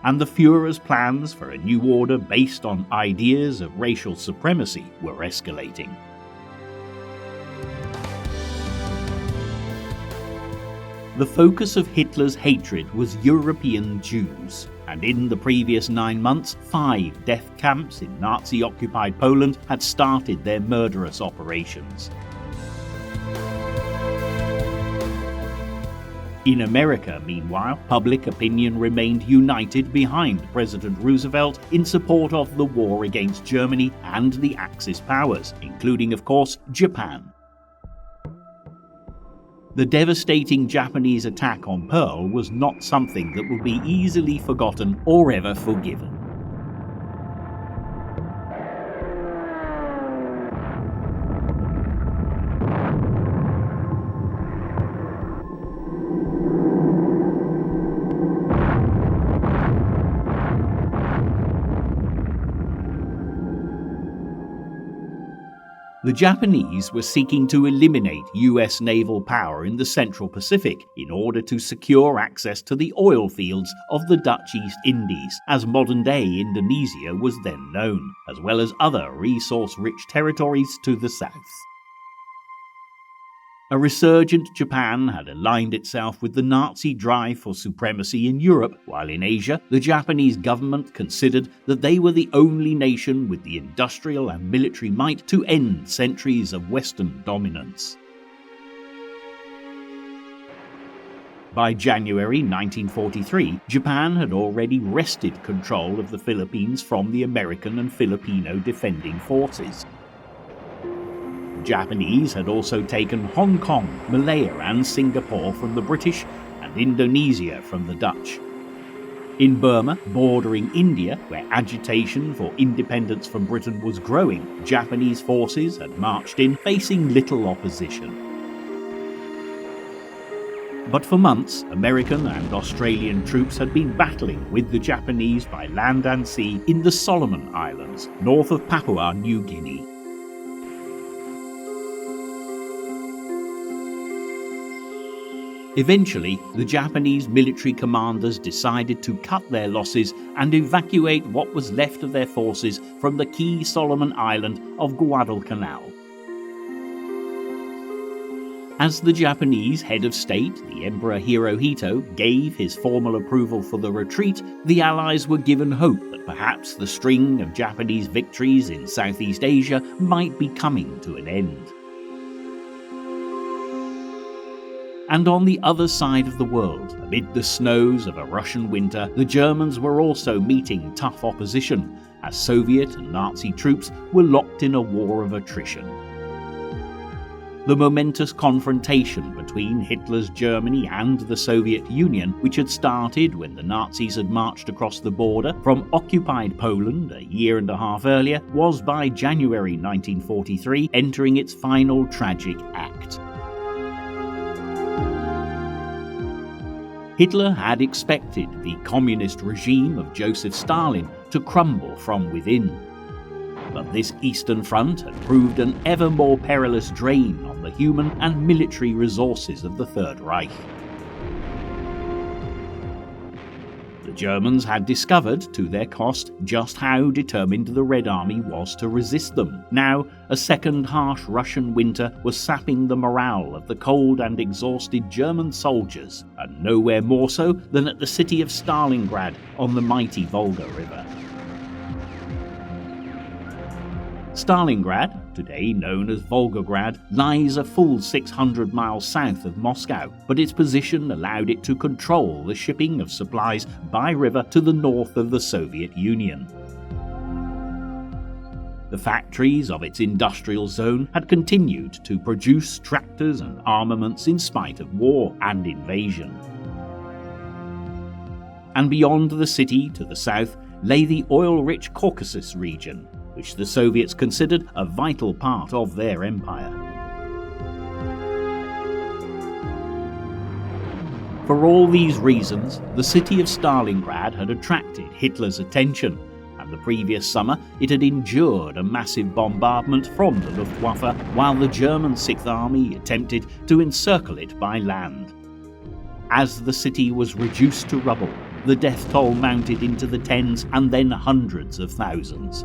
And the Führer's plans for a new order based on ideas of racial supremacy were escalating. The focus of Hitler's hatred was European Jews, and in the previous 9 months, 5 death camps in Nazi-occupied Poland had started their murderous operations. In America, meanwhile, public opinion remained united behind President Roosevelt in support of the war against Germany and the Axis powers, including, of course, Japan. The devastating Japanese attack on Pearl was not something that will be easily forgotten or ever forgiven. The Japanese were seeking to eliminate US naval power in the Central Pacific in order to secure access to the oil fields of the Dutch East Indies, as modern-day Indonesia was then known, as well as other resource-rich territories to the south. A resurgent Japan had aligned itself with the Nazi drive for supremacy in Europe, while in Asia, the Japanese government considered that they were the only nation with the industrial and military might to end centuries of Western dominance. By January 1943, Japan had already wrested control of the Philippines from the American and Filipino defending forces. Japanese had also taken Hong Kong, Malaya and Singapore from the British and Indonesia from the Dutch. In Burma, bordering India, where agitation for independence from Britain was growing, Japanese forces had marched in facing little opposition. But for months, American and Australian troops had been battling with the Japanese by land and sea in the Solomon Islands, north of Papua New Guinea. Eventually, the Japanese military commanders decided to cut their losses and evacuate what was left of their forces from the key Solomon island of Guadalcanal. As the Japanese head of state, the Emperor Hirohito, gave his formal approval for the retreat, the Allies were given hope that perhaps the string of Japanese victories in Southeast Asia might be coming to an end. And on the other side of the world, amid the snows of a Russian winter, the Germans were also meeting tough opposition, as Soviet and Nazi troops were locked in a war of attrition. The momentous confrontation between Hitler's Germany and the Soviet Union, which had started when the Nazis had marched across the border from occupied Poland a year and a half earlier, was by January 1943 entering its final tragic act. Hitler had expected the communist regime of Joseph Stalin to crumble from within. But this Eastern Front had proved an ever more perilous drain on the the human and military resources of the Third Reich. The Germans had discovered, to their cost, just how determined the Red Army was to resist them. Now, a second harsh Russian winter was sapping the morale of the cold and exhausted German soldiers, and nowhere more so than at the city of Stalingrad on the mighty Volga River. Stalingrad, today known as Volgograd, lies a full 600 miles south of Moscow, but its position allowed it to control the shipping of supplies by river to the north of the Soviet Union. The factories of its industrial zone had continued to produce tractors and armaments in spite of war and invasion. And beyond the city to the south lay the oil-rich Caucasus region, which the Soviets considered a vital part of their empire. For all these reasons, the city of Stalingrad had attracted Hitler's attention, and the previous summer it had endured a massive bombardment from the Luftwaffe while the German Sixth Army attempted to encircle it by land. As the city was reduced to rubble, the death toll mounted into the tens and then hundreds of thousands.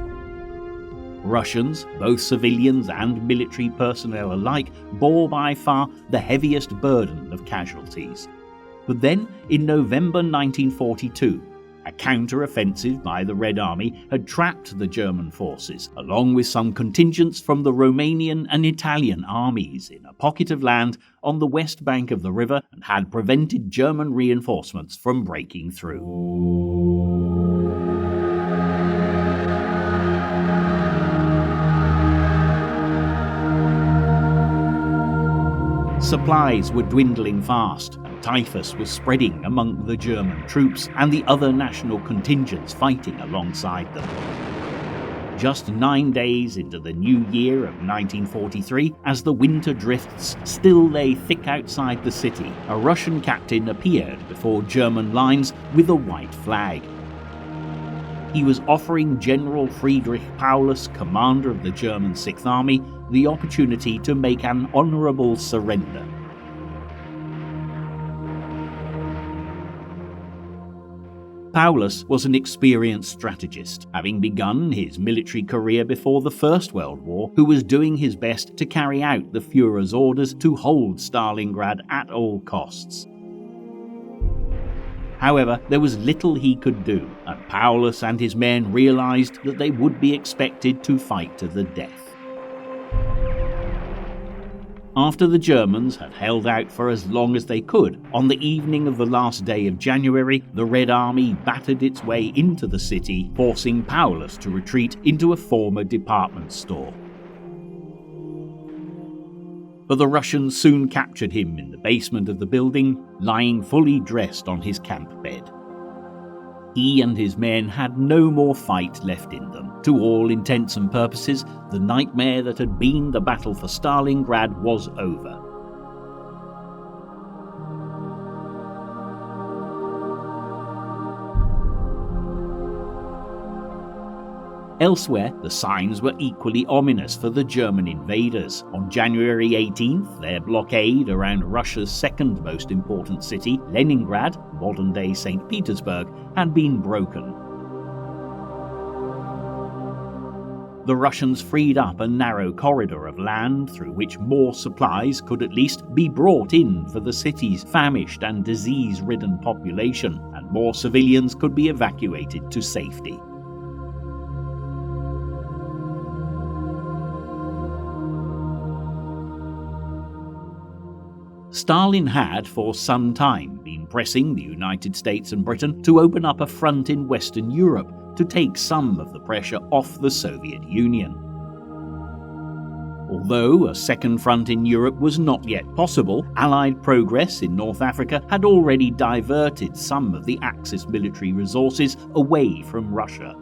Russians, both civilians and military personnel alike, bore by far the heaviest burden of casualties. But then, in November 1942, a counter-offensive by the Red Army had trapped the German forces, along with some contingents from the Romanian and Italian armies, in a pocket of land on the west bank of the river and had prevented German reinforcements from breaking through. Supplies were dwindling fast, and typhus was spreading among the German troops and the other national contingents fighting alongside them. Just 9 days into the new year of 1943, as the winter drifts still lay thick outside the city, a Russian captain appeared before German lines with a white flag. He was offering General Friedrich Paulus, commander of the German Sixth Army, the opportunity to make an honourable surrender. Paulus was an experienced strategist, having begun his military career before the First World War, who was doing his best to carry out the Führer's orders to hold Stalingrad at all costs. However, there was little he could do, and Paulus and his men realised that they would be expected to fight to the death. After the Germans had held out for as long as they could, on the evening of the last day of January, the Red Army battered its way into the city, forcing Paulus to retreat into a former department store. But the Russians soon captured him in the basement of the building, lying fully dressed on his camp bed. He and his men had no more fight left in them. To all intents and purposes, the nightmare that had been the battle for Stalingrad was over. Elsewhere, the signs were equally ominous for the German invaders. On January 18th, their blockade around Russia's second most important city, Leningrad, modern-day St. Petersburg, had been broken. The Russians freed up a narrow corridor of land through which more supplies could at least be brought in for the city's famished and disease-ridden population, and more civilians could be evacuated to safety. Stalin had for some time been pressing the United States and Britain to open up a front in Western Europe to take some of the pressure off the Soviet Union. Although a second front in Europe was not yet possible, Allied progress in North Africa had already diverted some of the Axis military resources away from Russia.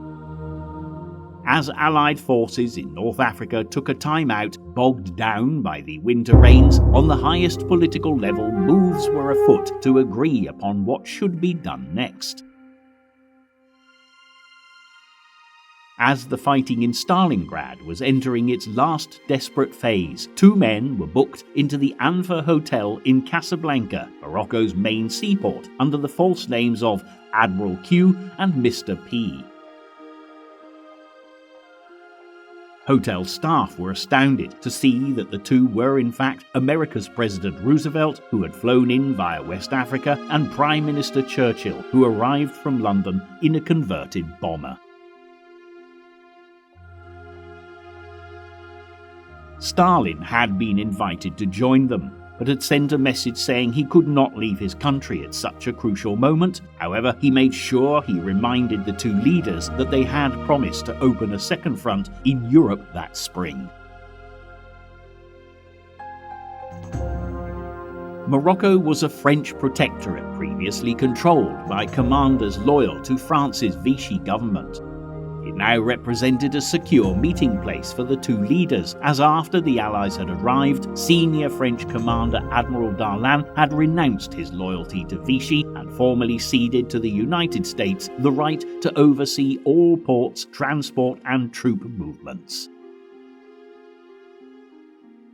As Allied forces in North Africa took a time out, bogged down by the winter rains, on the highest political level moves were afoot to agree upon what should be done next. As the fighting in Stalingrad was entering its last desperate phase, 2 men were booked into the Anfa Hotel in Casablanca, Morocco's main seaport, under the false names of Admiral Q and Mr. P. Hotel staff were astounded to see that the 2 were in fact America's President Roosevelt, who had flown in via West Africa, and Prime Minister Churchill, who arrived from London in a converted bomber. Stalin had been invited to join them, but had sent a message saying he could not leave his country at such a crucial moment. However, he made sure he reminded the 2 leaders that they had promised to open a second front in Europe that spring. Morocco was a French protectorate previously controlled by commanders loyal to France's Vichy government. It now represented a secure meeting place for the 2 leaders, as after the Allies had arrived, senior French commander Admiral Darlan had renounced his loyalty to Vichy and formally ceded to the United States the right to oversee all ports, transport and troop movements.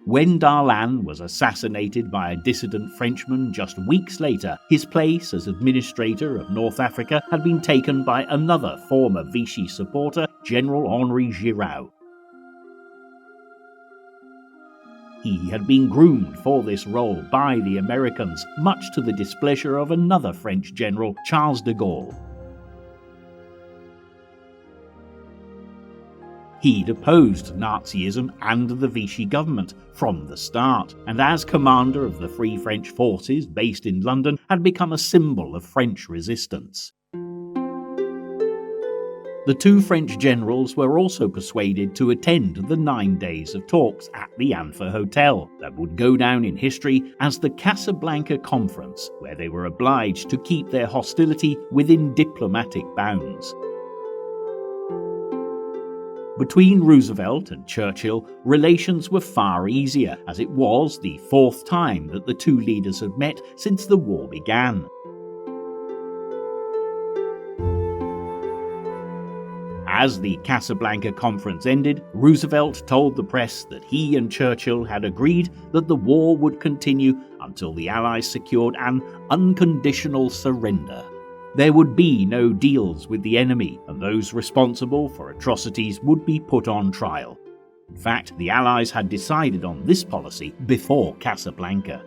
When Darlan was assassinated by a dissident Frenchman just weeks later, his place as administrator of North Africa had been taken by another former Vichy supporter, General Henri Giraud. He had been groomed for this role by the Americans, much to the displeasure of another French general, Charles de Gaulle. He'd opposed Nazism and the Vichy government from the start, and as commander of the Free French forces based in London, had become a symbol of French resistance. The 2 French generals were also persuaded to attend the 9 days of talks at the Anfa Hotel that would go down in history as the Casablanca Conference, where they were obliged to keep their hostility within diplomatic bounds. Between Roosevelt and Churchill, relations were far easier, as it was the 4th time that the 2 leaders had met since the war began. As the Casablanca Conference ended, Roosevelt told the press that he and Churchill had agreed that the war would continue until the Allies secured an unconditional surrender. There would be no deals with the enemy, and those responsible for atrocities would be put on trial. In fact, the Allies had decided on this policy before Casablanca.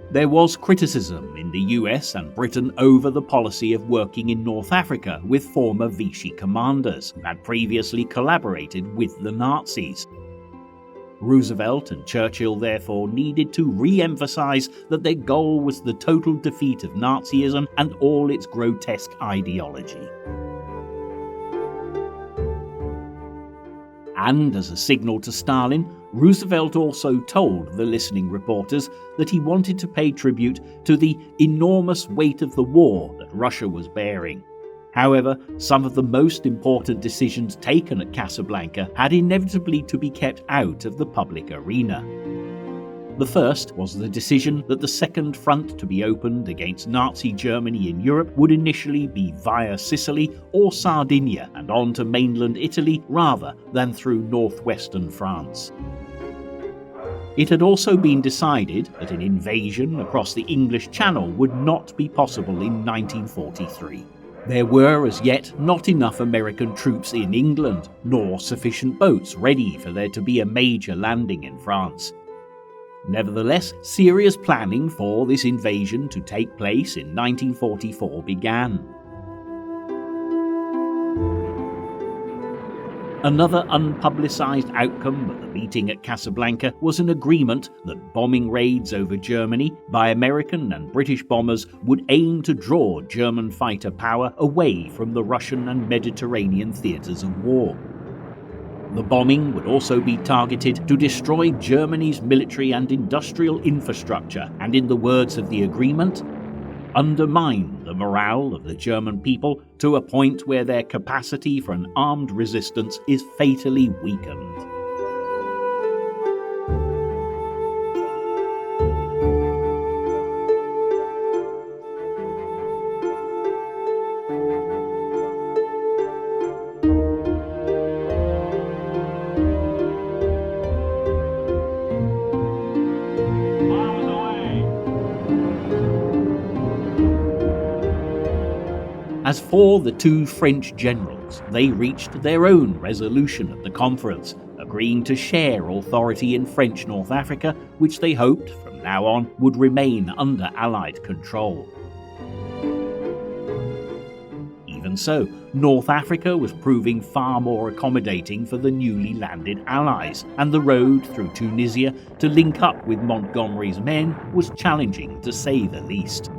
There was criticism in the US and Britain over the policy of working in North Africa with former Vichy commanders who had previously collaborated with the Nazis. Roosevelt and Churchill therefore needed to re-emphasize that their goal was the total defeat of Nazism and all its grotesque ideology. And as a signal to Stalin, Roosevelt also told the listening reporters that he wanted to pay tribute to the enormous weight of the war that Russia was bearing. However, some of the most important decisions taken at Casablanca had inevitably to be kept out of the public arena. The first was the decision that the second front to be opened against Nazi Germany in Europe would initially be via Sicily or Sardinia and on to mainland Italy rather than through northwestern France. It had also been decided that an invasion across the English Channel would not be possible in 1943. There were as yet not enough American troops in England, nor sufficient boats ready for there to be a major landing in France. Nevertheless, serious planning for this invasion to take place in 1944 began. Another unpublicized outcome of the meeting at Casablanca was an agreement that bombing raids over Germany by American and British bombers would aim to draw German fighter power away from the Russian and Mediterranean theaters of war. The bombing would also be targeted to destroy Germany's military and industrial infrastructure and, in the words of the agreement, undermine the morale of the German people to a point where their capacity for an armed resistance is fatally weakened. As for the two French generals, they reached their own resolution at the conference, agreeing to share authority in French North Africa, which they hoped, from now on, would remain under Allied control. Even so, North Africa was proving far more accommodating for the newly landed Allies, and the road through Tunisia to link up with Montgomery's men was challenging, to say the least.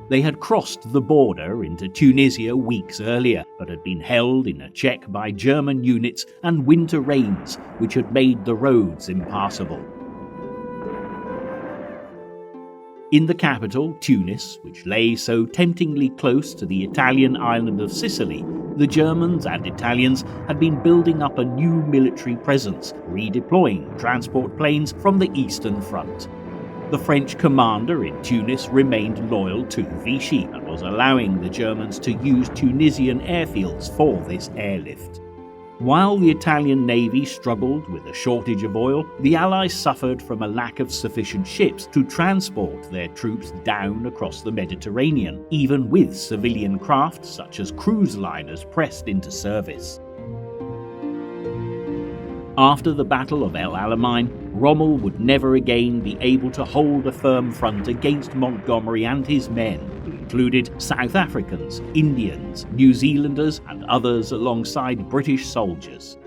They had crossed the border into Tunisia weeks earlier, but had been held in a check by German units and winter rains, which had made the roads impassable. In the capital, Tunis, which lay so temptingly close to the Italian island of Sicily, the Germans and Italians had been building up a new military presence, redeploying transport planes from the Eastern Front. The French commander in Tunis remained loyal to Vichy and was allowing the Germans to use Tunisian airfields for this airlift. While the Italian navy struggled with a shortage of oil, the Allies suffered from a lack of sufficient ships to transport their troops down across the Mediterranean, even with civilian craft such as cruise liners pressed into service. After the Battle of El Alamein, Rommel would never again be able to hold a firm front against Montgomery and his men, who included South Africans, Indians, New Zealanders, and others alongside British soldiers.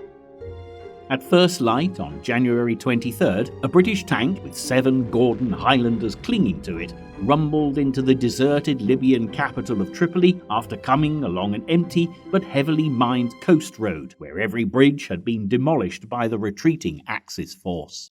At first light on January 23rd, a British tank with 7 Gordon Highlanders clinging to it rumbled into the deserted Libyan capital of Tripoli after coming along an empty but heavily mined coast road where every bridge had been demolished by the retreating Axis force.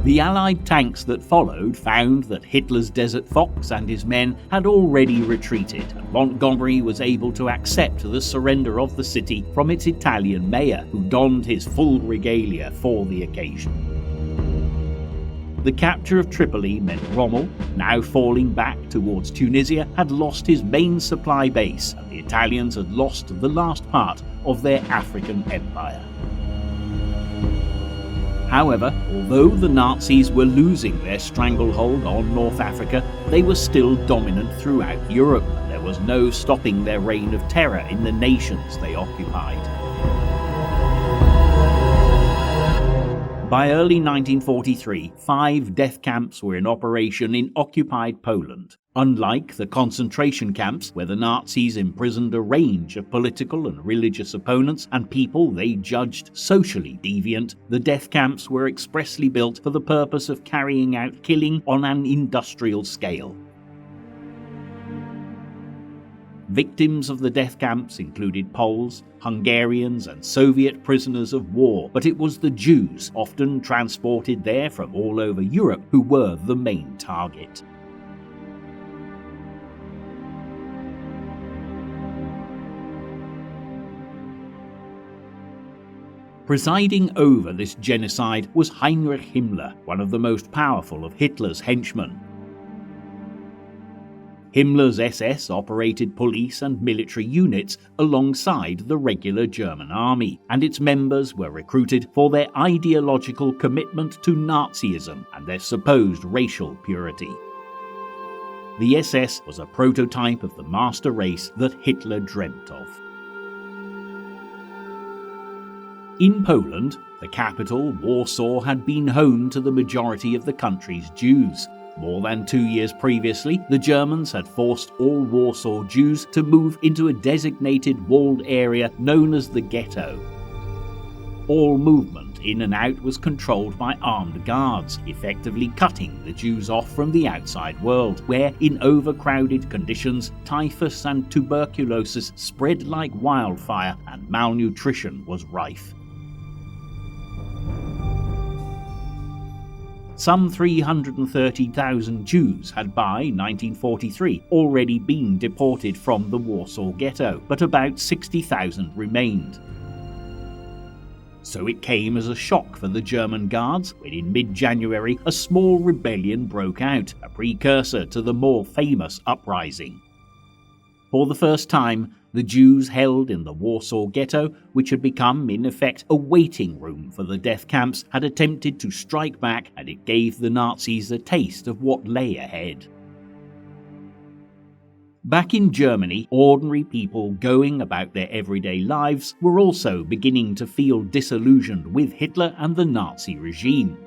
The Allied tanks that followed found that Hitler's Desert Fox and his men had already retreated, and Montgomery was able to accept the surrender of the city from its Italian mayor, who donned his full regalia for the occasion. The capture of Tripoli meant Rommel, now falling back towards Tunisia, had lost his main supply base, and the Italians had lost the last part of their African empire. However, although the Nazis were losing their stranglehold on North Africa, they were still dominant throughout Europe, and there was no stopping their reign of terror in the nations they occupied. By early 1943, 5 death camps were in operation in occupied Poland. Unlike the concentration camps, where the Nazis imprisoned a range of political and religious opponents and people they judged socially deviant, the death camps were expressly built for the purpose of carrying out killing on an industrial scale. Victims of the death camps included Poles, Hungarians, and Soviet prisoners of war, but it was the Jews, often transported there from all over Europe, who were the main target. Presiding over this genocide was Heinrich Himmler, one of the most powerful of Hitler's henchmen. Himmler's SS operated police and military units alongside the regular German army, and its members were recruited for their ideological commitment to Nazism and their supposed racial purity. The SS was a prototype of the master race that Hitler dreamt of. In Poland, the capital, Warsaw, had been home to the majority of the country's Jews. More than 2 years previously, the Germans had forced all Warsaw Jews to move into a designated walled area known as the ghetto. All movement in and out was controlled by armed guards, effectively cutting the Jews off from the outside world, where, in overcrowded conditions, typhus and tuberculosis spread like wildfire and malnutrition was rife. Some 330,000 Jews had by 1943 already been deported from the Warsaw Ghetto, but about 60,000 remained. So it came as a shock for the German guards when in mid-January a small rebellion broke out, a precursor to the more famous uprising. For the first time, the Jews held in the Warsaw Ghetto, which had become in effect a waiting room for the death camps, had attempted to strike back, and it gave the Nazis a taste of what lay ahead. Back in Germany, ordinary people going about their everyday lives were also beginning to feel disillusioned with Hitler and the Nazi regime.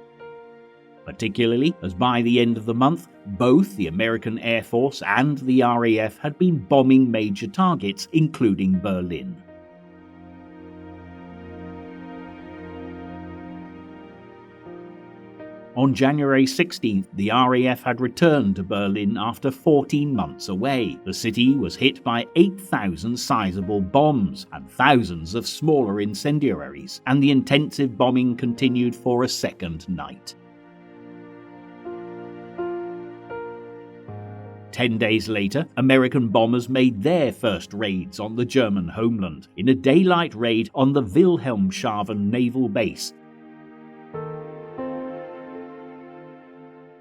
Particularly as by the end of the month, both the American Air Force and the RAF had been bombing major targets, including Berlin. On January 16th, the RAF had returned to Berlin after 14 months away. The city was hit by 8,000 sizable bombs and thousands of smaller incendiaries, and the intensive bombing continued for a second night. 10 days later, American bombers made their first raids on the German homeland, in a daylight raid on the Wilhelmshaven naval base.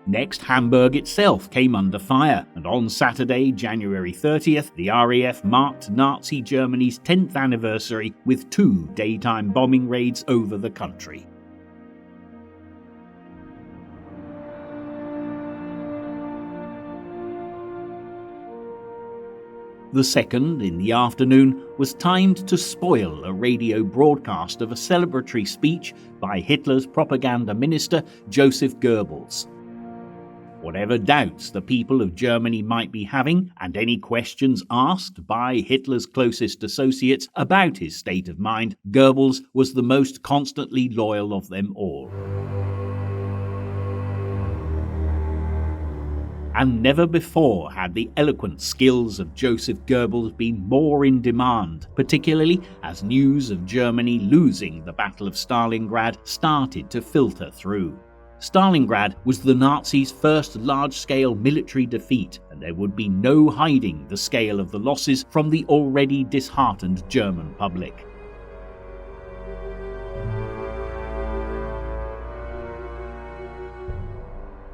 Next, Hamburg itself came under fire, and on Saturday, January 30th, the RAF marked Nazi Germany's 10th anniversary with 2 daytime bombing raids over the country. The second, in the afternoon, was timed to spoil a radio broadcast of a celebratory speech by Hitler's propaganda minister, Joseph Goebbels. Whatever doubts the people of Germany might be having, and any questions asked by Hitler's closest associates about his state of mind, Goebbels was the most constantly loyal of them all. And never before had the eloquent skills of Joseph Goebbels been more in demand, particularly as news of Germany losing the Battle of Stalingrad started to filter through. Stalingrad was the Nazis' first large-scale military defeat, and there would be no hiding the scale of the losses from the already disheartened German public.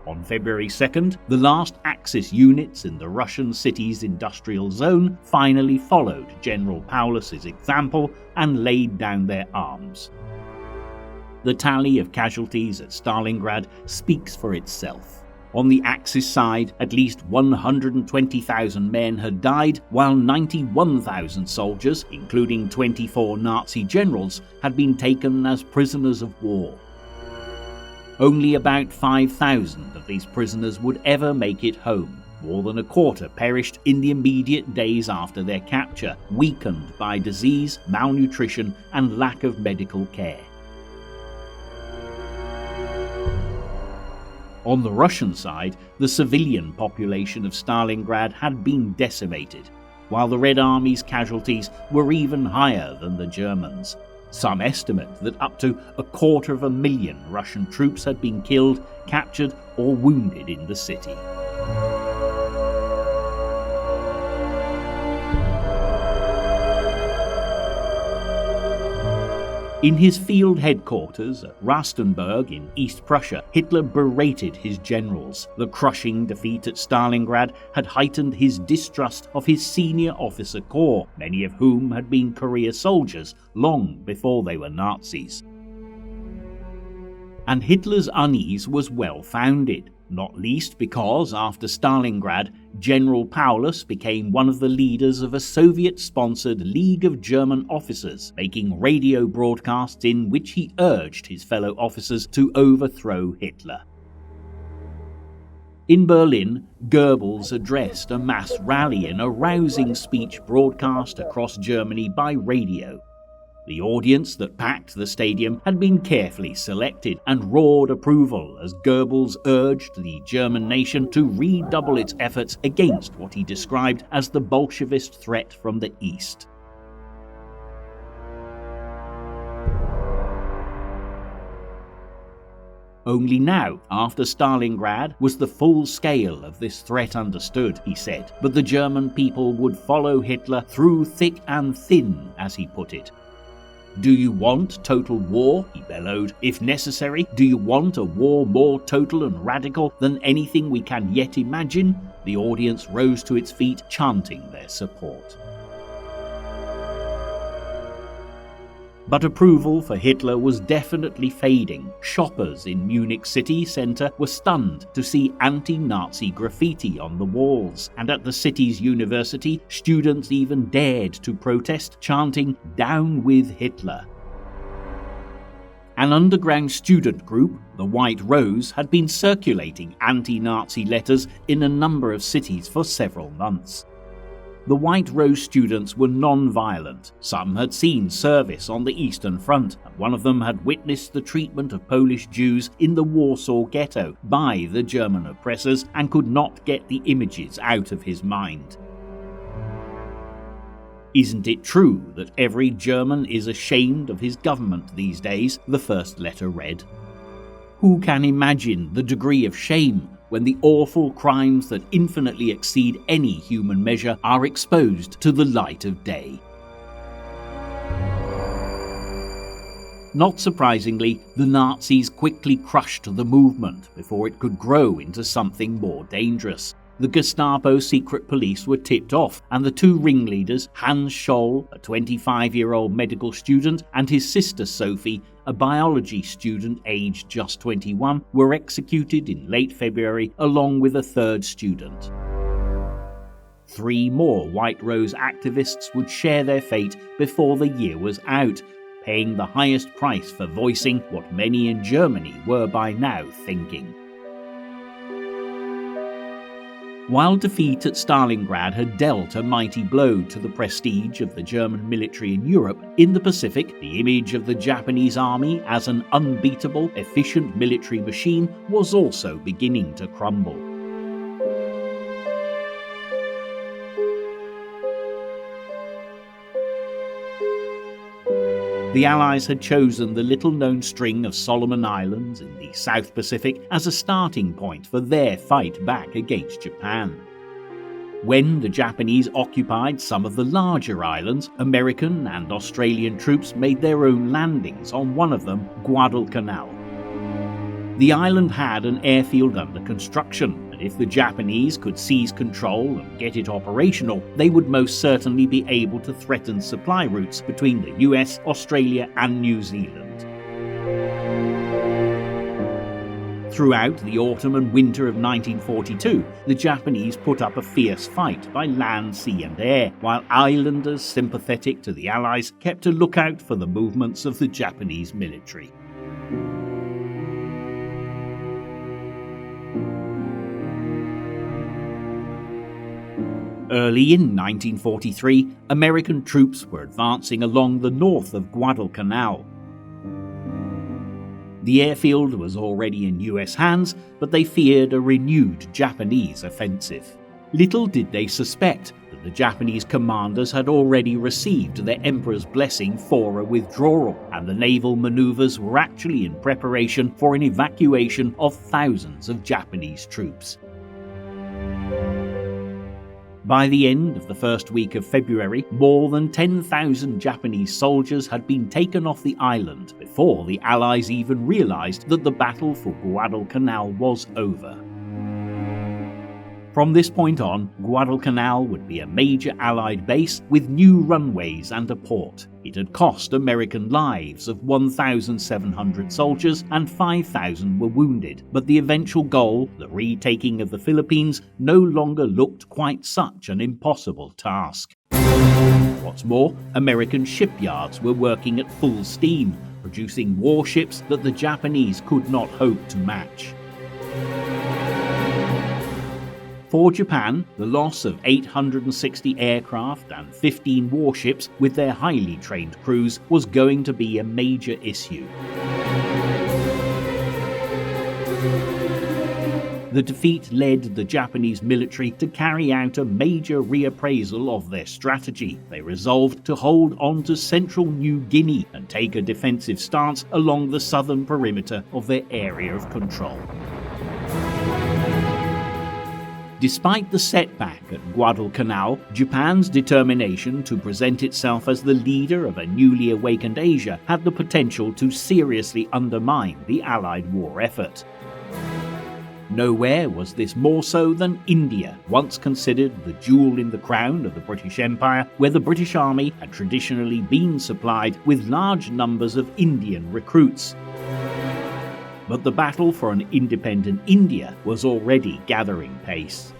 On February 2nd, the last Axis units in the Russian city's industrial zone finally followed General Paulus's example and laid down their arms. The tally of casualties at Stalingrad speaks for itself. On the Axis side, at least 120,000 men had died, while 91,000 soldiers, including 24 Nazi generals, had been taken as prisoners of war. Only about 5,000 of these prisoners would ever make it home. More than a quarter perished in the immediate days after their capture, weakened by disease, malnutrition, and lack of medical care. On the Russian side, the civilian population of Stalingrad had been decimated, while the Red Army's casualties were even higher than the Germans. Some estimate that up to 250,000 Russian troops had been killed, captured, or wounded in the city. In his field headquarters at Rastenburg in East Prussia, Hitler berated his generals. The crushing defeat at Stalingrad had heightened his distrust of his senior officer corps, many of whom had been career soldiers long before they were Nazis. And Hitler's unease was well founded, not least because after Stalingrad, General Paulus became one of the leaders of a Soviet-sponsored League of German Officers, making radio broadcasts in which he urged his fellow officers to overthrow Hitler. In Berlin, Goebbels addressed a mass rally in a rousing speech broadcast across Germany by radio. The audience that packed the stadium had been carefully selected and roared approval as Goebbels urged the German nation to redouble its efforts against what he described as the Bolshevist threat from the East. Only now, after Stalingrad, was the full scale of this threat understood, he said, but the German people would follow Hitler through thick and thin, as he put it. "Do you want total war?" he bellowed. "If necessary, do you want a war more total and radical than anything we can yet imagine?" The audience rose to its feet, chanting their support. But approval for Hitler was definitely fading. Shoppers in Munich city centre were stunned to see anti-Nazi graffiti on the walls, and at the city's university, students even dared to protest, chanting, "Down with Hitler." An underground student group, the White Rose, had been circulating anti-Nazi letters in a number of cities for several months. The White Rose students were non-violent. Some had seen service on the Eastern Front, and one of them had witnessed the treatment of Polish Jews in the Warsaw Ghetto by the German oppressors and could not get the images out of his mind. "Isn't it true that every German is ashamed of his government these days?" the first letter read. Who can imagine the degree of shame when the awful crimes that infinitely exceed any human measure are exposed to the light of day? Not surprisingly, the Nazis quickly crushed the movement before it could grow into something more dangerous. The Gestapo secret police were tipped off, and the two ringleaders, Hans Scholl, a 25-year-old medical student, and his sister Sophie, a biology student aged just 21, were executed in late February along with a third student. 3 more White Rose activists would share their fate before the year was out, paying the highest price for voicing what many in Germany were by now thinking. While defeat at Stalingrad had dealt a mighty blow to the prestige of the German military in Europe, in the Pacific, the image of the Japanese army as an unbeatable, efficient military machine was also beginning to crumble. The Allies had chosen the little-known string of Solomon Islands in the South Pacific as a starting point for their fight back against Japan. When the Japanese occupied some of the larger islands, American and Australian troops made their own landings on one of them, Guadalcanal. The island had an airfield under construction, and if the Japanese could seize control and get it operational, they would most certainly be able to threaten supply routes between the US, Australia and New Zealand. Throughout the autumn and winter of 1942, the Japanese put up a fierce fight by land, sea and air, while islanders sympathetic to the Allies kept a lookout for the movements of the Japanese military. Early in 1943, American troops were advancing along the north of Guadalcanal. The airfield was already in US hands, but they feared a renewed Japanese offensive. Little did they suspect that the Japanese commanders had already received their Emperor's blessing for a withdrawal, and the naval maneuvers were actually in preparation for an evacuation of thousands of Japanese troops. By the end of the first week of February, more than 10,000 Japanese soldiers had been taken off the island before the Allies even realized that the battle for Guadalcanal was over. From this point on, Guadalcanal would be a major Allied base with new runways and a port. It had cost American lives of 1,700 soldiers and 5,000 were wounded, but the eventual goal, the retaking of the Philippines, no longer looked quite such an impossible task. What's more, American shipyards were working at full steam, producing warships that the Japanese could not hope to match. For Japan, the loss of 860 aircraft and 15 warships with their highly trained crews was going to be a major issue. The defeat led the Japanese military to carry out a major reappraisal of their strategy. They resolved to hold on to central New Guinea and take a defensive stance along the southern perimeter of their area of control. Despite the setback at Guadalcanal, Japan's determination to present itself as the leader of a newly awakened Asia had the potential to seriously undermine the Allied war effort. Nowhere was this more so than India, once considered the jewel in the crown of the British Empire, where the British Army had traditionally been supplied with large numbers of Indian recruits. But the battle for an independent India was already gathering pace.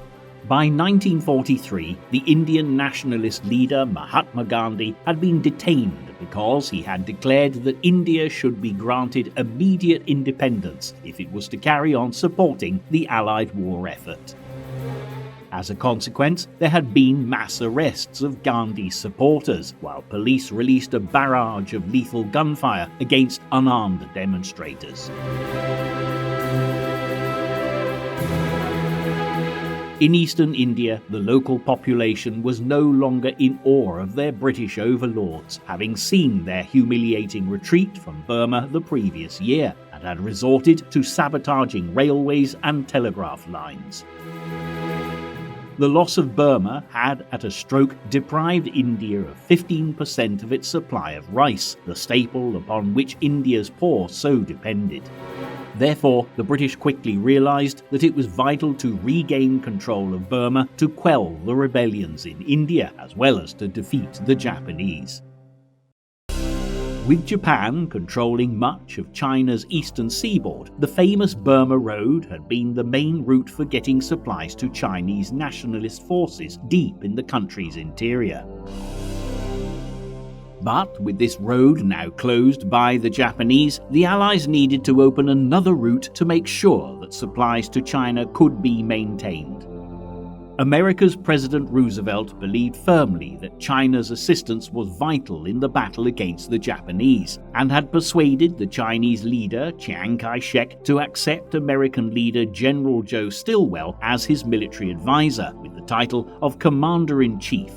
By 1943, the Indian nationalist leader Mahatma Gandhi had been detained because he had declared that India should be granted immediate independence if it was to carry on supporting the Allied war effort. As a consequence, there had been mass arrests of Gandhi's supporters, while police released a barrage of lethal gunfire against unarmed demonstrators. In eastern India, the local population was no longer in awe of their British overlords, having seen their humiliating retreat from Burma the previous year, and had resorted to sabotaging railways and telegraph lines. The loss of Burma had, at a stroke, deprived India of 15% of its supply of rice, the staple upon which India's poor so depended. Therefore, the British quickly realised that it was vital to regain control of Burma to quell the rebellions in India, as well as to defeat the Japanese. With Japan controlling much of China's eastern seaboard, the famous Burma Road had been the main route for getting supplies to Chinese nationalist forces deep in the country's interior. But with this road now closed by the Japanese, the Allies needed to open another route to make sure that supplies to China could be maintained. America's President Roosevelt believed firmly that China's assistance was vital in the battle against the Japanese, and had persuaded the Chinese leader Chiang Kai-shek to accept American leader General Joe Stilwell as his military advisor, with the title of Commander-in-Chief.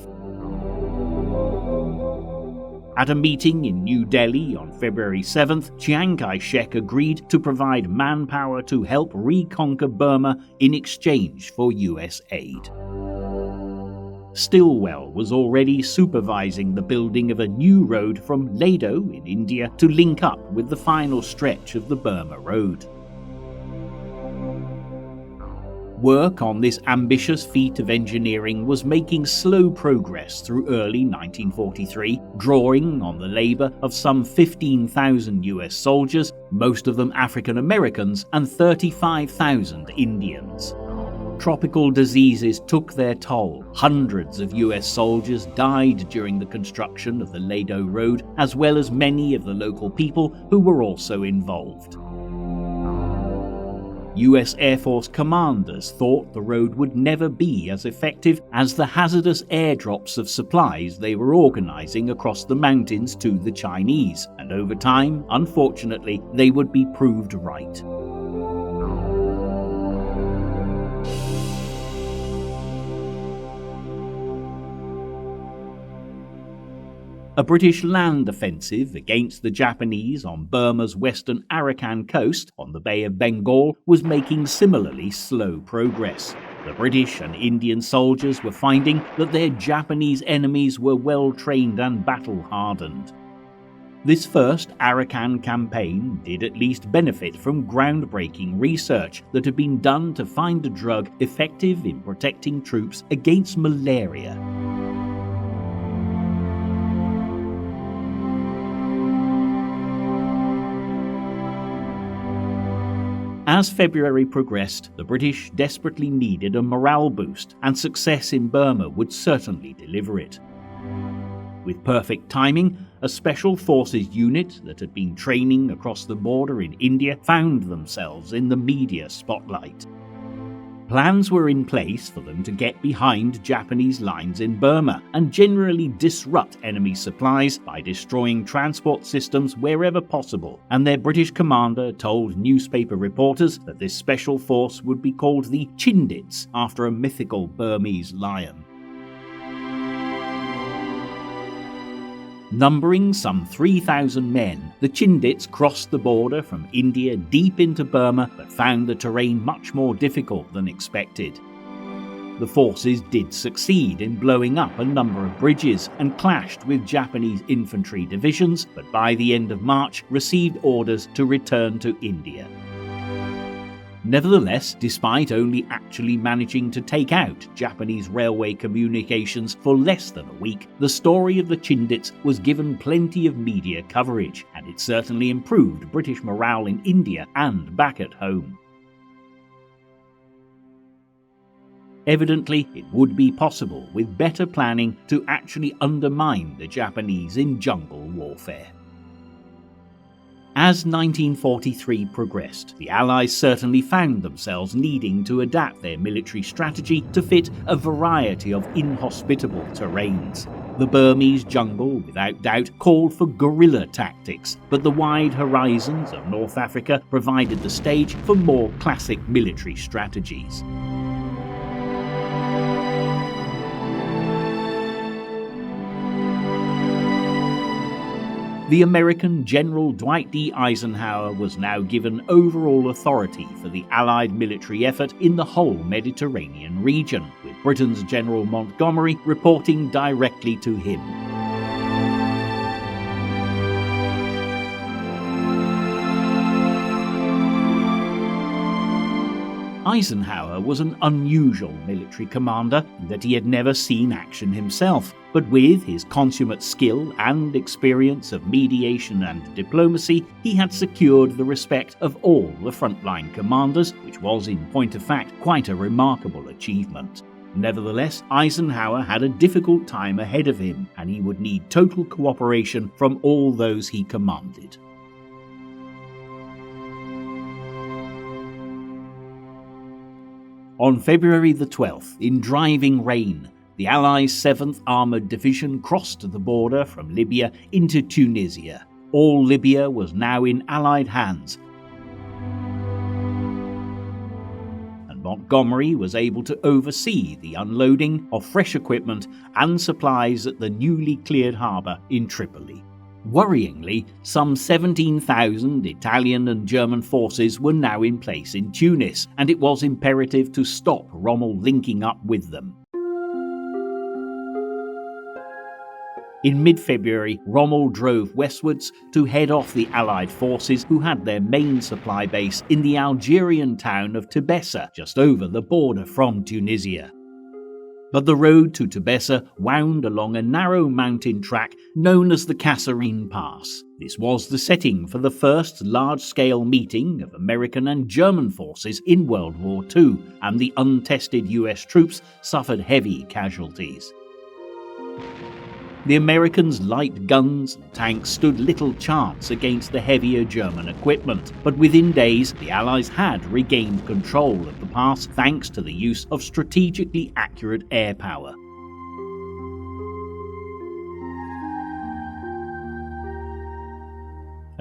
At a meeting in New Delhi on February 7th, Chiang Kai-shek agreed to provide manpower to help reconquer Burma in exchange for US aid. Stilwell was already supervising the building of a new road from Lado in India to link up with the final stretch of the Burma Road. Work on this ambitious feat of engineering was making slow progress through early 1943, drawing on the labour of some 15,000 US soldiers, most of them African Americans, and 35,000 Indians. Tropical diseases took their toll. Hundreds of US soldiers died during the construction of the Lado Road, as well as many of the local people who were also involved. US Air Force commanders thought the road would never be as effective as the hazardous airdrops of supplies they were organizing across the mountains to the Chinese, and over time, unfortunately, they would be proved right. A British land offensive against the Japanese on Burma's western Arakan coast on the Bay of Bengal was making similarly slow progress. The British and Indian soldiers were finding that their Japanese enemies were well trained and battle-hardened. This first Arakan campaign did at least benefit from groundbreaking research that had been done to find a drug effective in protecting troops against malaria. As February progressed, the British desperately needed a morale boost, and success in Burma would certainly deliver it. With perfect timing, a special forces unit that had been training across the border in India found themselves in the media spotlight. Plans were in place for them to get behind Japanese lines in Burma and generally disrupt enemy supplies by destroying transport systems wherever possible, and their British commander told newspaper reporters that this special force would be called the Chindits, after a mythical Burmese lion. Numbering some 3,000 men, the Chindits crossed the border from India deep into Burma, but found the terrain much more difficult than expected. The forces did succeed in blowing up a number of bridges and clashed with Japanese infantry divisions, but by the end of March received orders to return to India. Nevertheless, despite only actually managing to take out Japanese railway communications for less than a week, the story of the Chindits was given plenty of media coverage, and it certainly improved British morale in India and back at home. Evidently, it would be possible, with better planning, to actually undermine the Japanese in jungle warfare. As 1943 progressed, the Allies certainly found themselves needing to adapt their military strategy to fit a variety of inhospitable terrains. The Burmese jungle, without doubt, called for guerrilla tactics, but the wide horizons of North Africa provided the stage for more classic military strategies. The American General Dwight D. Eisenhower was now given overall authority for the Allied military effort in the whole Mediterranean region, with Britain's General Montgomery reporting directly to him. Eisenhower was an unusual military commander in that he had never seen action himself, but with his consummate skill and experience of mediation and diplomacy, he had secured the respect of all the frontline commanders, which was in point of fact quite a remarkable achievement. Nevertheless, Eisenhower had a difficult time ahead of him, and he would need total cooperation from all those he commanded. On February the 12th, in driving rain, the Allies' 7th Armoured Division crossed the border from Libya into Tunisia. All Libya was now in Allied hands, and Montgomery was able to oversee the unloading of fresh equipment and supplies at the newly cleared harbour in Tripoli. Worryingly, some 17,000 Italian and German forces were now in place in Tunis, and it was imperative to stop Rommel linking up with them. In mid-February, Rommel drove westwards to head off the Allied forces who had their main supply base in the Algerian town of Tebessa, just over the border from Tunisia. But the road to Tebessa wound along a narrow mountain track known as the Kasserine Pass. This was the setting for the first large-scale meeting of American and German forces in World War II, and the untested US troops suffered heavy casualties. The Americans' light guns and tanks stood little chance against the heavier German equipment, but within days the Allies had regained control of the pass thanks to the use of strategically accurate air power.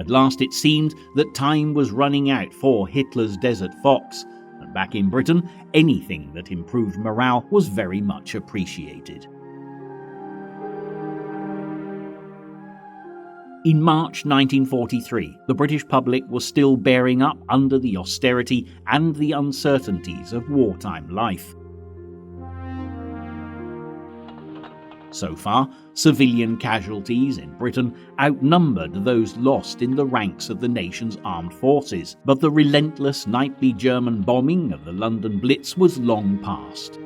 At last it seemed that time was running out for Hitler's Desert Fox, and back in Britain, anything that improved morale was very much appreciated. In March 1943, the British public was still bearing up under the austerity and the uncertainties of wartime life. So far, civilian casualties in Britain outnumbered those lost in the ranks of the nation's armed forces, but the relentless nightly German bombing of the London Blitz was long past.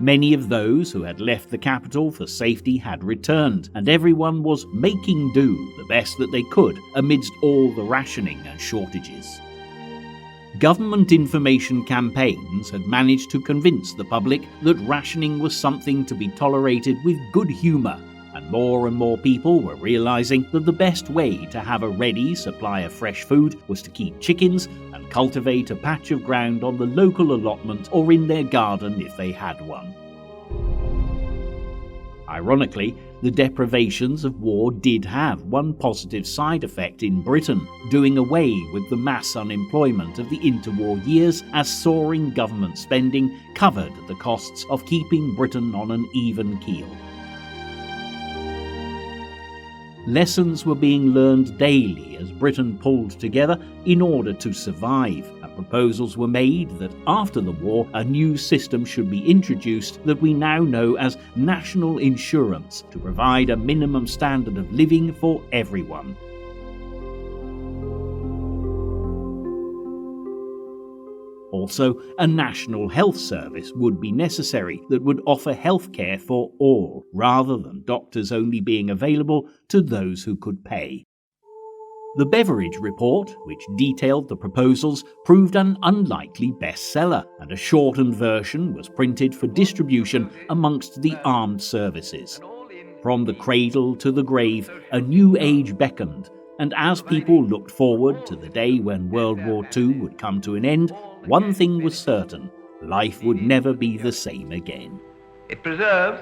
Many of those who had left the capital for safety had returned, and everyone was making do the best that they could amidst all the rationing and shortages. Government information campaigns had managed to convince the public that rationing was something to be tolerated with good humour, and more people were realising that the best way to have a ready supply of fresh food was to keep chickens and cultivate a patch of ground on the local allotment or in their garden if they had one. Ironically, the deprivations of war did have one positive side effect in Britain, doing away with the mass unemployment of the interwar years, as soaring government spending covered the costs of keeping Britain on an even keel. Lessons were being learned daily as Britain pulled together in order to survive, and proposals were made that after the war a new system should be introduced that we now know as national insurance to provide a minimum standard of living for everyone. Also, a national health service would be necessary that would offer health care for all, rather than doctors only being available to those who could pay. The Beveridge Report, which detailed the proposals, proved an unlikely bestseller, and a shortened version was printed for distribution amongst the armed services. From the cradle to the grave, a new age beckoned, and as people looked forward to the day when World War II would come to an end, one thing was certain: life would never be the same again. It preserves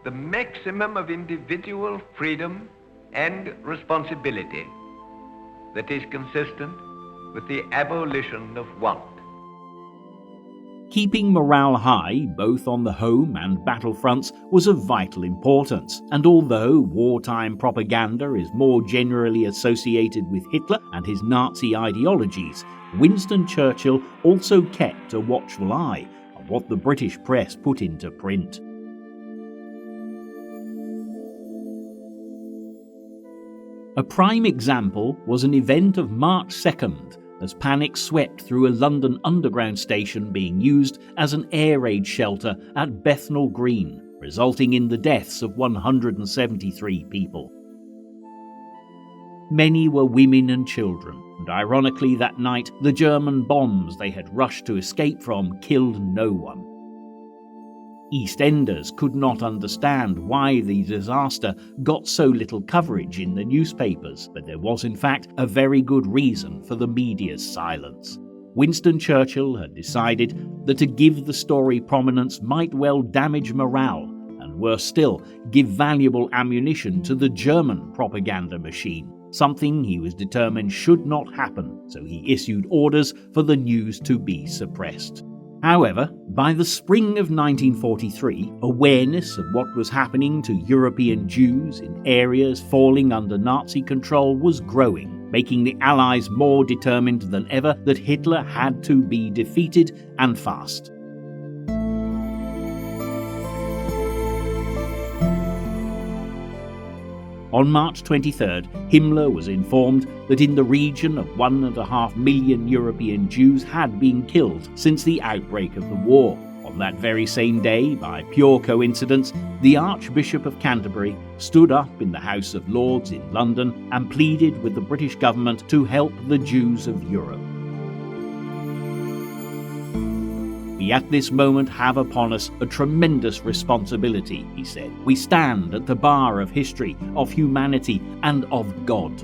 the maximum of individual freedom and responsibility that is consistent with the abolition of want. Keeping morale high, both on the home and battlefronts, was of vital importance, and although wartime propaganda is more generally associated with Hitler and his Nazi ideologies, Winston Churchill also kept a watchful eye on what the British press put into print. A prime example was an event of March 2nd, as panic swept through a London Underground station being used as an air raid shelter at Bethnal Green, resulting in the deaths of 173 people. Many were women and children, and ironically that night the German bombs they had rushed to escape from killed no one. EastEnders could not understand why the disaster got so little coverage in the newspapers, but there was in fact a very good reason for the media's silence. Winston Churchill had decided that to give the story prominence might well damage morale, and worse still, give valuable ammunition to the German propaganda machine, something he was determined should not happen, so he issued orders for the news to be suppressed. However, by the spring of 1943, awareness of what was happening to European Jews in areas falling under Nazi control was growing, making the Allies more determined than ever that Hitler had to be defeated, and fast. On March 23rd, Himmler was informed that in the region of 1.5 million European Jews had been killed since the outbreak of the war. On that very same day, by pure coincidence, the Archbishop of Canterbury stood up in the House of Lords in London and pleaded with the British government to help the Jews of Europe. We at this moment have upon us a tremendous responsibility, he said. We stand at the bar of history, of humanity, and of God.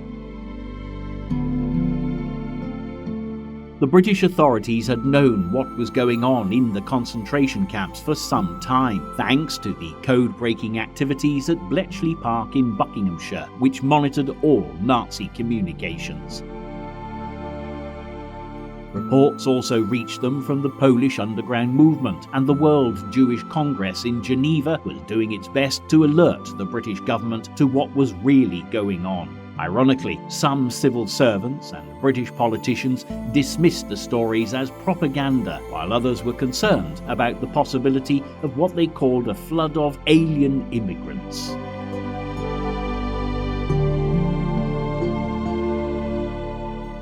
The British authorities had known what was going on in the concentration camps for some time, thanks to the code-breaking activities at Bletchley Park in Buckinghamshire, which monitored all Nazi communications. Reports also reached them from the Polish underground movement, and the World Jewish Congress in Geneva was doing its best to alert the British government to what was really going on. Ironically, some civil servants and British politicians dismissed the stories as propaganda, while others were concerned about the possibility of what they called a flood of alien immigrants.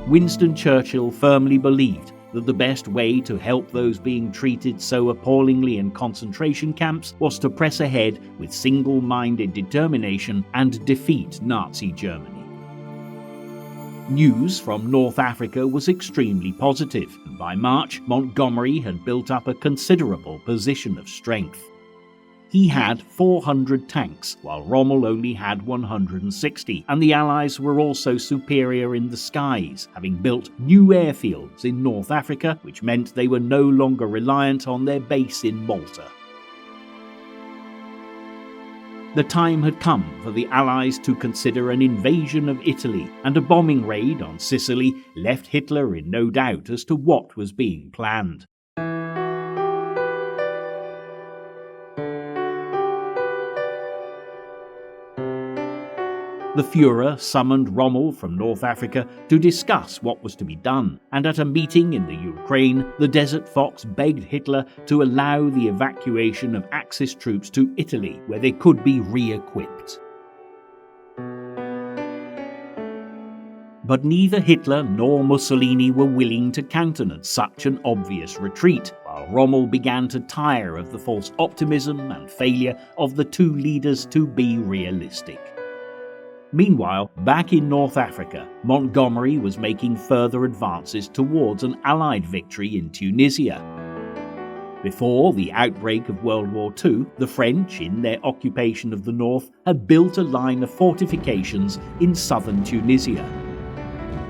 Winston Churchill firmly believed that the best way to help those being treated so appallingly in concentration camps was to press ahead with single-minded determination and defeat Nazi Germany. News from North Africa was extremely positive, and by March, Montgomery had built up a considerable position of strength. He had 400 tanks, while Rommel only had 160, and the Allies were also superior in the skies, having built new airfields in North Africa, which meant they were no longer reliant on their base in Malta. The time had come for the Allies to consider an invasion of Italy, and a bombing raid on Sicily left Hitler in no doubt as to what was being planned. The Führer summoned Rommel from North Africa to discuss what was to be done, and at a meeting in the Ukraine, the Desert Fox begged Hitler to allow the evacuation of Axis troops to Italy, where they could be re-equipped. But neither Hitler nor Mussolini were willing to countenance such an obvious retreat, while Rommel began to tire of the false optimism and failure of the two leaders to be realistic. Meanwhile, back in North Africa, Montgomery was making further advances towards an Allied victory in Tunisia. Before the outbreak of World War II, the French, in their occupation of the north, had built a line of fortifications in southern Tunisia.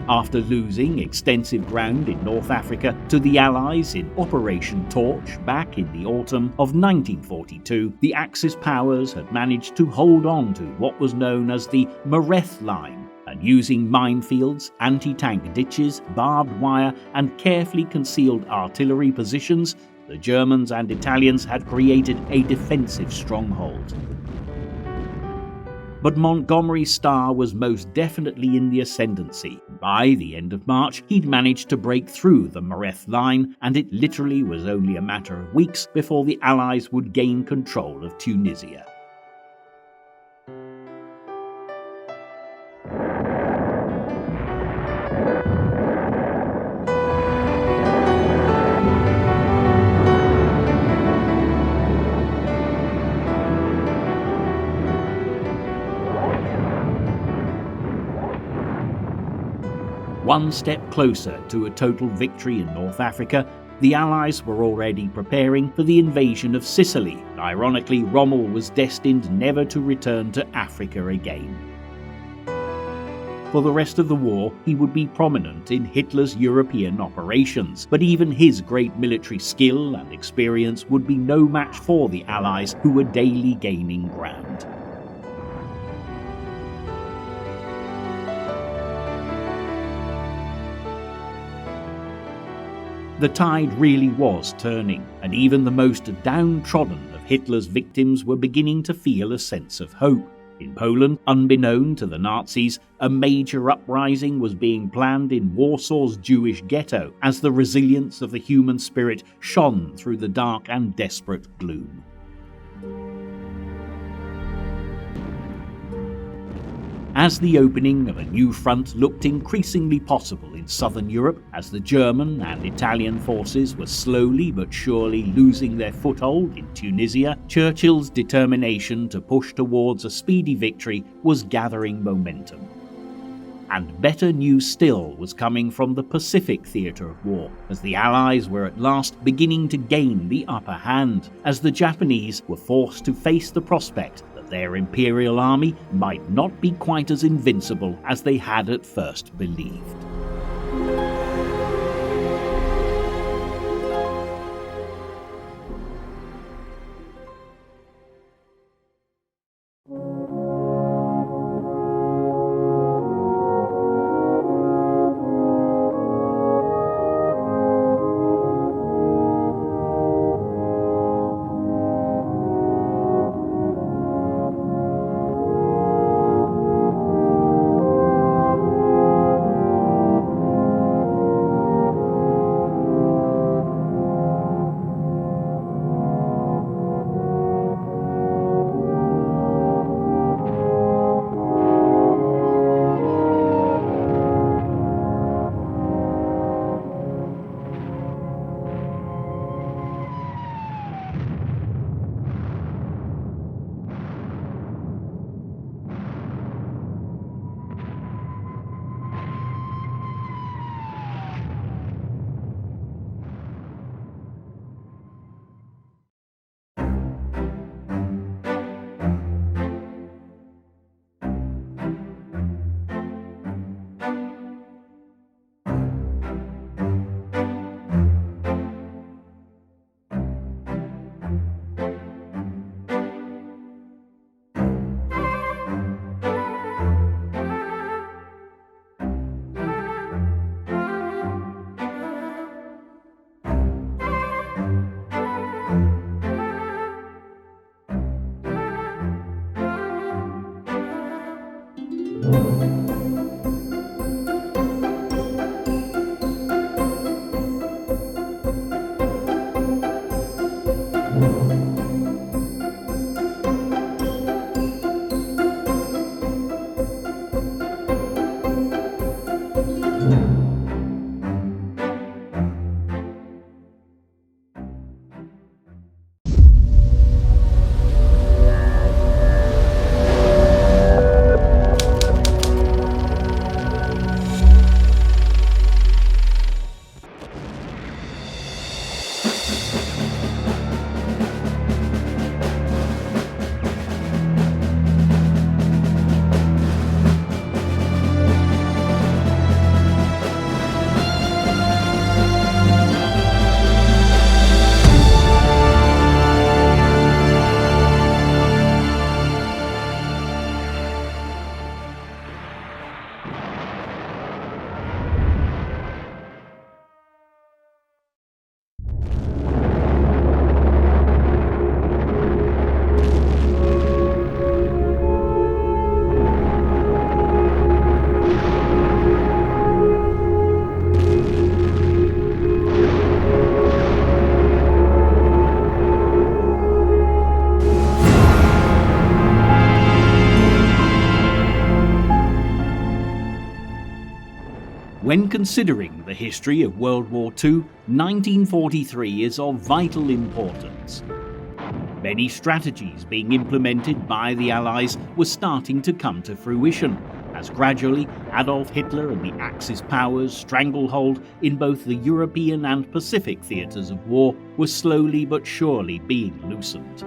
After losing extensive ground in North Africa to the Allies in Operation Torch back in the autumn of 1942, the Axis powers had managed to hold on to what was known as the Mareth Line, and using minefields, anti-tank ditches, barbed wire, and carefully concealed artillery positions, the Germans and Italians had created a defensive stronghold. But Montgomery's star was most definitely in the ascendancy. By the end of March, he'd managed to break through the Mareth line, and it literally was only a matter of weeks before the Allies would gain control of Tunisia. One step closer to a total victory in North Africa, the Allies were already preparing for the invasion of Sicily. Ironically, Rommel was destined never to return to Africa again. For the rest of the war, he would be prominent in Hitler's European operations, but even his great military skill and experience would be no match for the Allies, who were daily gaining ground. The tide really was turning, and even the most downtrodden of Hitler's victims were beginning to feel a sense of hope. In Poland, unbeknown to the Nazis, a major uprising was being planned in Warsaw's Jewish ghetto as the resilience of the human spirit shone through the dark and desperate gloom. As the opening of a new front looked increasingly possible in southern Europe, as the German and Italian forces were slowly but surely losing their foothold in Tunisia, Churchill's determination to push towards a speedy victory was gathering momentum. And better news still was coming from the Pacific theatre of war, as the Allies were at last beginning to gain the upper hand, as the Japanese were forced to face the prospect their imperial army might not be quite as invincible as they had at first believed. When considering the history of World War II, 1943 is of vital importance. Many strategies being implemented by the Allies were starting to come to fruition, as gradually Adolf Hitler and the Axis powers' stranglehold in both the European and Pacific theatres of war was slowly but surely being loosened.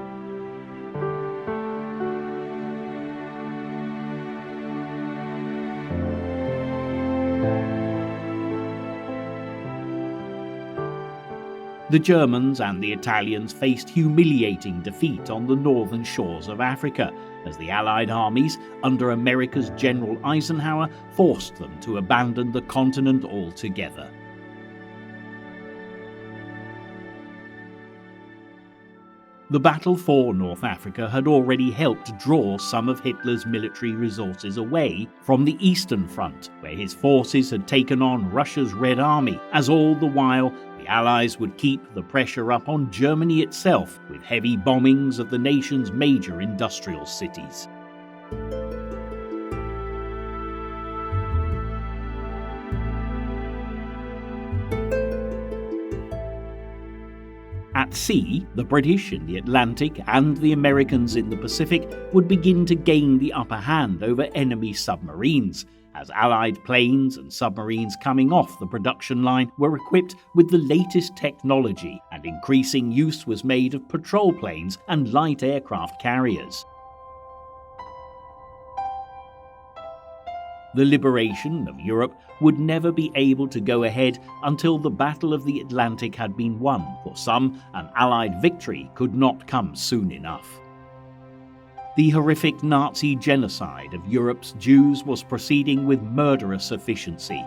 The Germans and the Italians faced humiliating defeat on the northern shores of Africa, as the Allied armies, under America's General Eisenhower, forced them to abandon the continent altogether. The battle for North Africa had already helped draw some of Hitler's military resources away from the Eastern Front, where his forces had taken on Russia's Red Army, as all the while the Allies would keep the pressure up on Germany itself with heavy bombings of the nation's major industrial cities. At sea, the British in the Atlantic and the Americans in the Pacific would begin to gain the upper hand over enemy submarines, as Allied planes and submarines coming off the production line were equipped with the latest technology, and increasing use was made of patrol planes and light aircraft carriers. The liberation of Europe would never be able to go ahead until the Battle of the Atlantic had been won. For some, an Allied victory could not come soon enough. The horrific Nazi genocide of Europe's Jews was proceeding with murderous efficiency.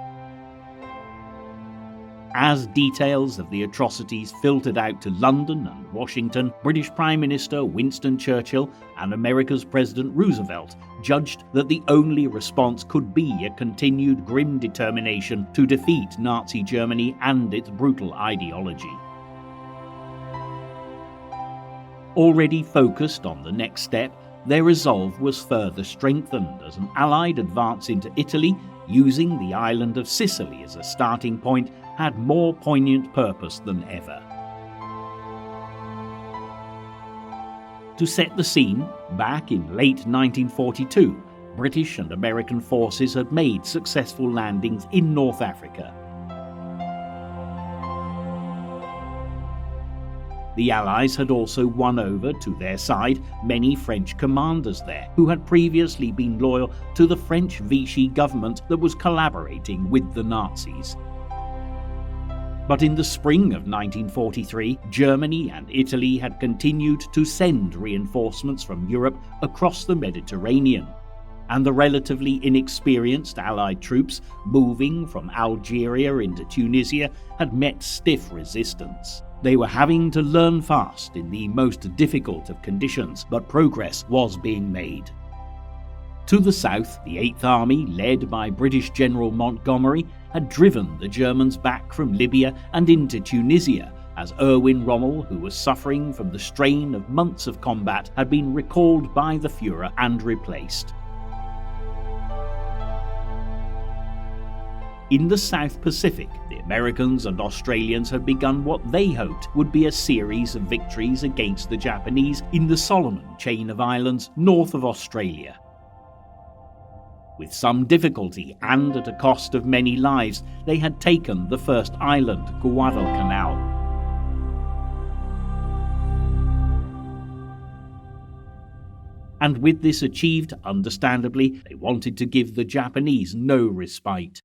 As details of the atrocities filtered out to London and Washington, British Prime Minister Winston Churchill and America's President Roosevelt judged that the only response could be a continued grim determination to defeat Nazi Germany and its brutal ideology. Already focused on the next step, their resolve was further strengthened as an Allied advance into Italy, using the island of Sicily as a starting point, had more poignant purpose than ever. To set the scene, back in late 1942, British and American forces had made successful landings in North Africa. The Allies had also won over to their side many French commanders there, who had previously been loyal to the French Vichy government that was collaborating with the Nazis. But in the spring of 1943, Germany and Italy had continued to send reinforcements from Europe across the Mediterranean, and the relatively inexperienced Allied troops moving from Algeria into Tunisia had met stiff resistance. They were having to learn fast in the most difficult of conditions, but progress was being made. To the south, the 8th Army, led by British General Montgomery, had driven the Germans back from Libya and into Tunisia, as Erwin Rommel, who was suffering from the strain of months of combat, had been recalled by the Führer and replaced. In the South Pacific, the Americans and Australians had begun what they hoped would be a series of victories against the Japanese in the Solomon chain of islands north of Australia. With some difficulty and at a cost of many lives, they had taken the first island, Guadalcanal. And with this achieved, understandably, they wanted to give the Japanese no respite.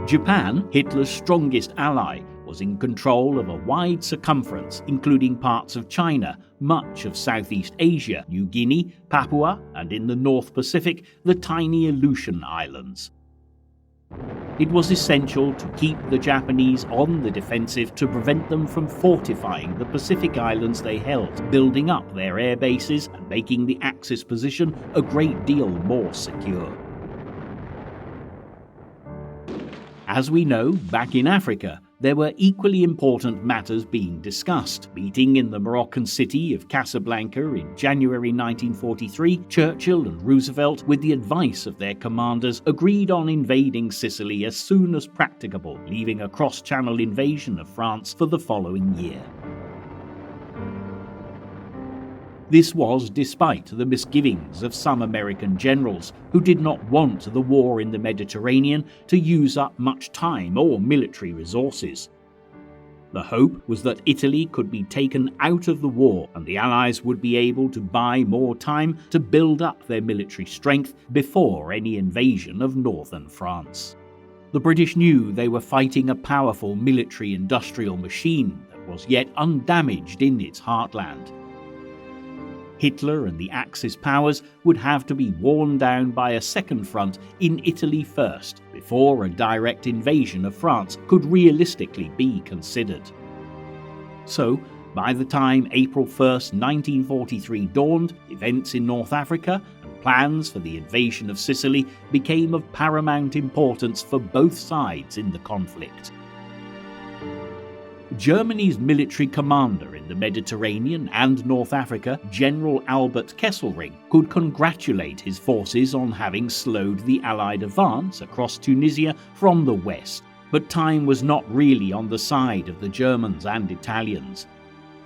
Japan, Hitler's strongest ally, was in control of a wide circumference, including parts of China, much of Southeast Asia, New Guinea, Papua, and in the North Pacific, the tiny Aleutian Islands. It was essential to keep the Japanese on the defensive to prevent them from fortifying the Pacific islands they held, building up their air bases and making the Axis position a great deal more secure. As we know, back in Africa, there were equally important matters being discussed. Meeting in the Moroccan city of Casablanca in January 1943, Churchill and Roosevelt, with the advice of their commanders, agreed on invading Sicily as soon as practicable, leaving a cross-channel invasion of France for the following year. This was despite the misgivings of some American generals who did not want the war in the Mediterranean to use up much time or military resources. The hope was that Italy could be taken out of the war and the Allies would be able to buy more time to build up their military strength before any invasion of northern France. The British knew they were fighting a powerful military-industrial machine that was yet undamaged in its heartland. Hitler and the Axis powers would have to be worn down by a second front in Italy first, before a direct invasion of France could realistically be considered. So, by the time April 1st, 1943 dawned, events in North Africa and plans for the invasion of Sicily became of paramount importance for both sides in the conflict. Germany's military commander in the Mediterranean and North Africa, General Albert Kesselring, could congratulate his forces on having slowed the Allied advance across Tunisia from the west. But time was not really on the side of the Germans and Italians.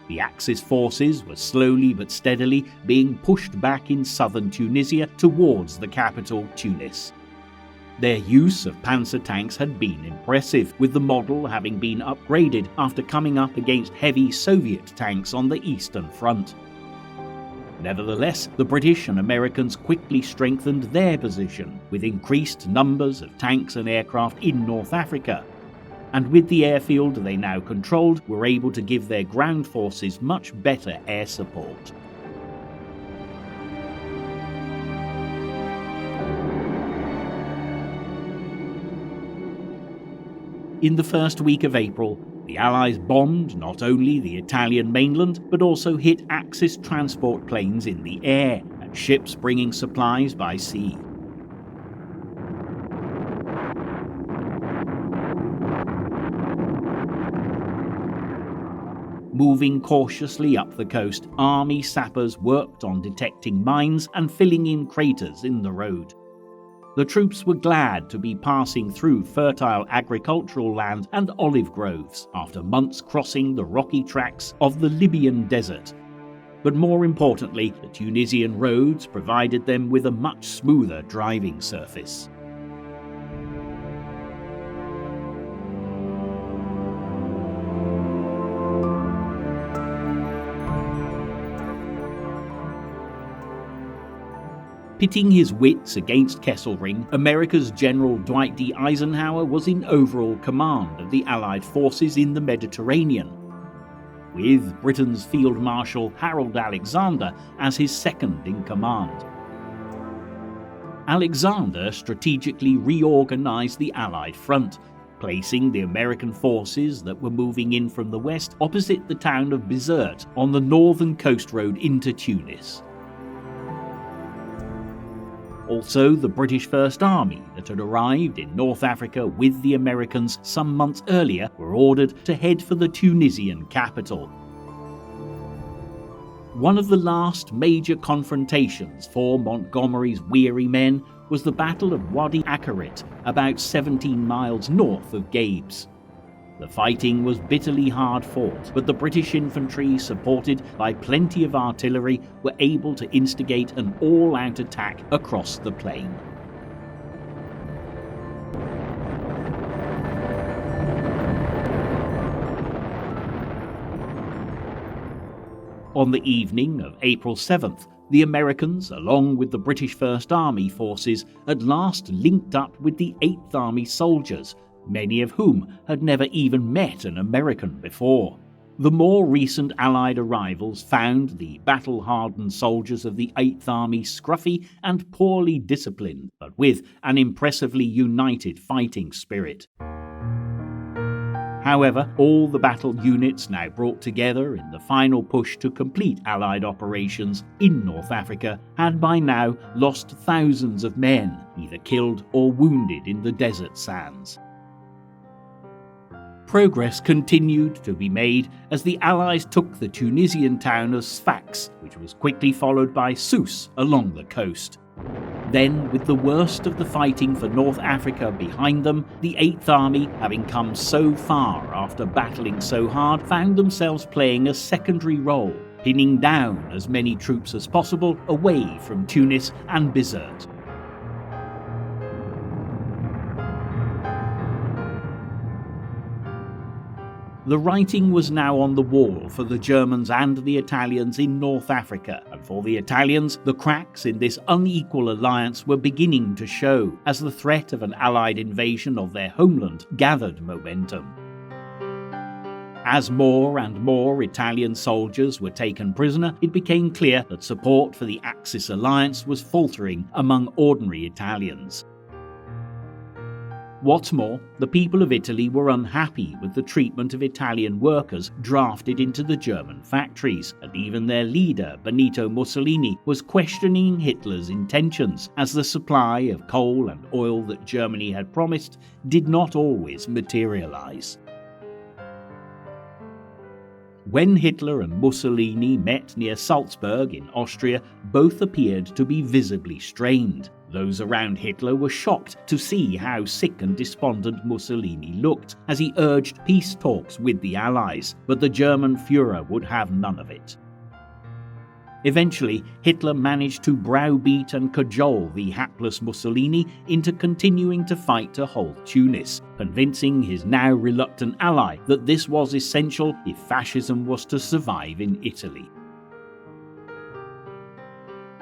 The Axis forces were slowly but steadily being pushed back in southern Tunisia towards the capital, Tunis. Their use of panzer tanks had been impressive, with the model having been upgraded after coming up against heavy Soviet tanks on the Eastern Front. Nevertheless, the British and Americans quickly strengthened their position, with increased numbers of tanks and aircraft in North Africa, and with the airfield they now controlled, were able to give their ground forces much better air support. In the first week of April, the Allies bombed not only the Italian mainland, but also hit Axis transport planes in the air and ships bringing supplies by sea. Moving cautiously up the coast, army sappers worked on detecting mines and filling in craters in the road. The troops were glad to be passing through fertile agricultural land and olive groves after months crossing the rocky tracks of the Libyan desert. But more importantly, the Tunisian roads provided them with a much smoother driving surface. Pitting his wits against Kesselring, America's General Dwight D. Eisenhower was in overall command of the Allied forces in the Mediterranean, with Britain's Field Marshal Harold Alexander as his second in command. Alexander strategically reorganized the Allied front, placing the American forces that were moving in from the west opposite the town of Bizerte on the northern coast road into Tunis. Also, the British First Army that had arrived in North Africa with the Americans some months earlier were ordered to head for the Tunisian capital. One of the last major confrontations for Montgomery's weary men was the Battle of Wadi Akarit, about 17 miles north of Gabes. The fighting was bitterly hard fought, but the British infantry, supported by plenty of artillery, were able to instigate an all-out attack across the plain. On the evening of April 7th, the Americans, along with the British First Army forces, at last linked up with the 8th Army soldiers, many of whom had never even met an American before. The more recent Allied arrivals found the battle-hardened soldiers of the 8th Army scruffy and poorly disciplined, but with an impressively united fighting spirit. However, all the battle units now brought together in the final push to complete Allied operations in North Africa had by now lost thousands of men, either killed or wounded in the desert sands. Progress continued to be made as the Allies took the Tunisian town of Sfax, which was quickly followed by Sousse along the coast. Then, with the worst of the fighting for North Africa behind them, the 8th Army, having come so far after battling so hard, found themselves playing a secondary role, pinning down as many troops as possible away from Tunis and Bizerte. The writing was now on the wall for the Germans and the Italians in North Africa, and for the Italians, the cracks in this unequal alliance were beginning to show as the threat of an Allied invasion of their homeland gathered momentum. As more and more Italian soldiers were taken prisoner, it became clear that support for the Axis alliance was faltering among ordinary Italians. What's more, the people of Italy were unhappy with the treatment of Italian workers drafted into the German factories, and even their leader, Benito Mussolini, was questioning Hitler's intentions, as the supply of coal and oil that Germany had promised did not always materialize. When Hitler and Mussolini met near Salzburg in Austria, both appeared to be visibly strained. Those around Hitler were shocked to see how sick and despondent Mussolini looked as he urged peace talks with the Allies, but the German Führer would have none of it. Eventually, Hitler managed to browbeat and cajole the hapless Mussolini into continuing to fight to hold Tunis, convincing his now reluctant ally that this was essential if fascism was to survive in Italy.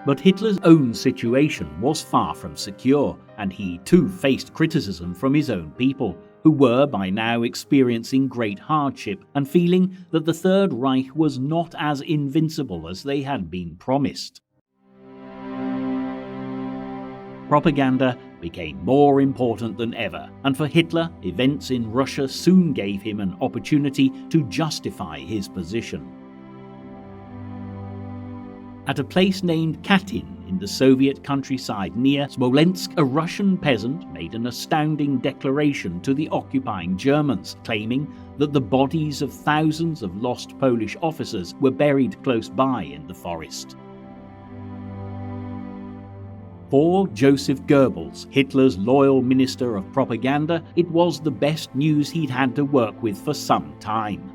But Hitler's own situation was far from secure, and he too faced criticism from his own people, who were by now experiencing great hardship and feeling that the Third Reich was not as invincible as they had been promised. Propaganda became more important than ever, and for Hitler, events in Russia soon gave him an opportunity to justify his position. At a place named Katyn in the Soviet countryside near Smolensk, a Russian peasant made an astounding declaration to the occupying Germans, claiming that the bodies of thousands of lost Polish officers were buried close by in the forest. For Joseph Goebbels, Hitler's loyal minister of propaganda, it was the best news he'd had to work with for some time.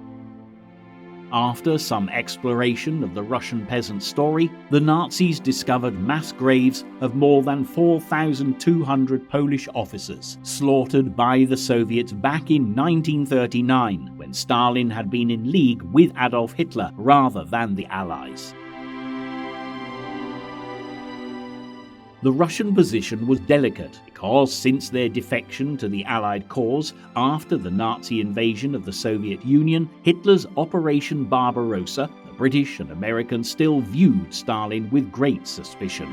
After some exploration of the Russian peasant story, the Nazis discovered mass graves of more than 4,200 Polish officers, slaughtered by the Soviets back in 1939, when Stalin had been in league with Adolf Hitler rather than the Allies. The Russian position was delicate because since their defection to the Allied cause after the Nazi invasion of the Soviet Union, Hitler's Operation Barbarossa, the British and Americans still viewed Stalin with great suspicion.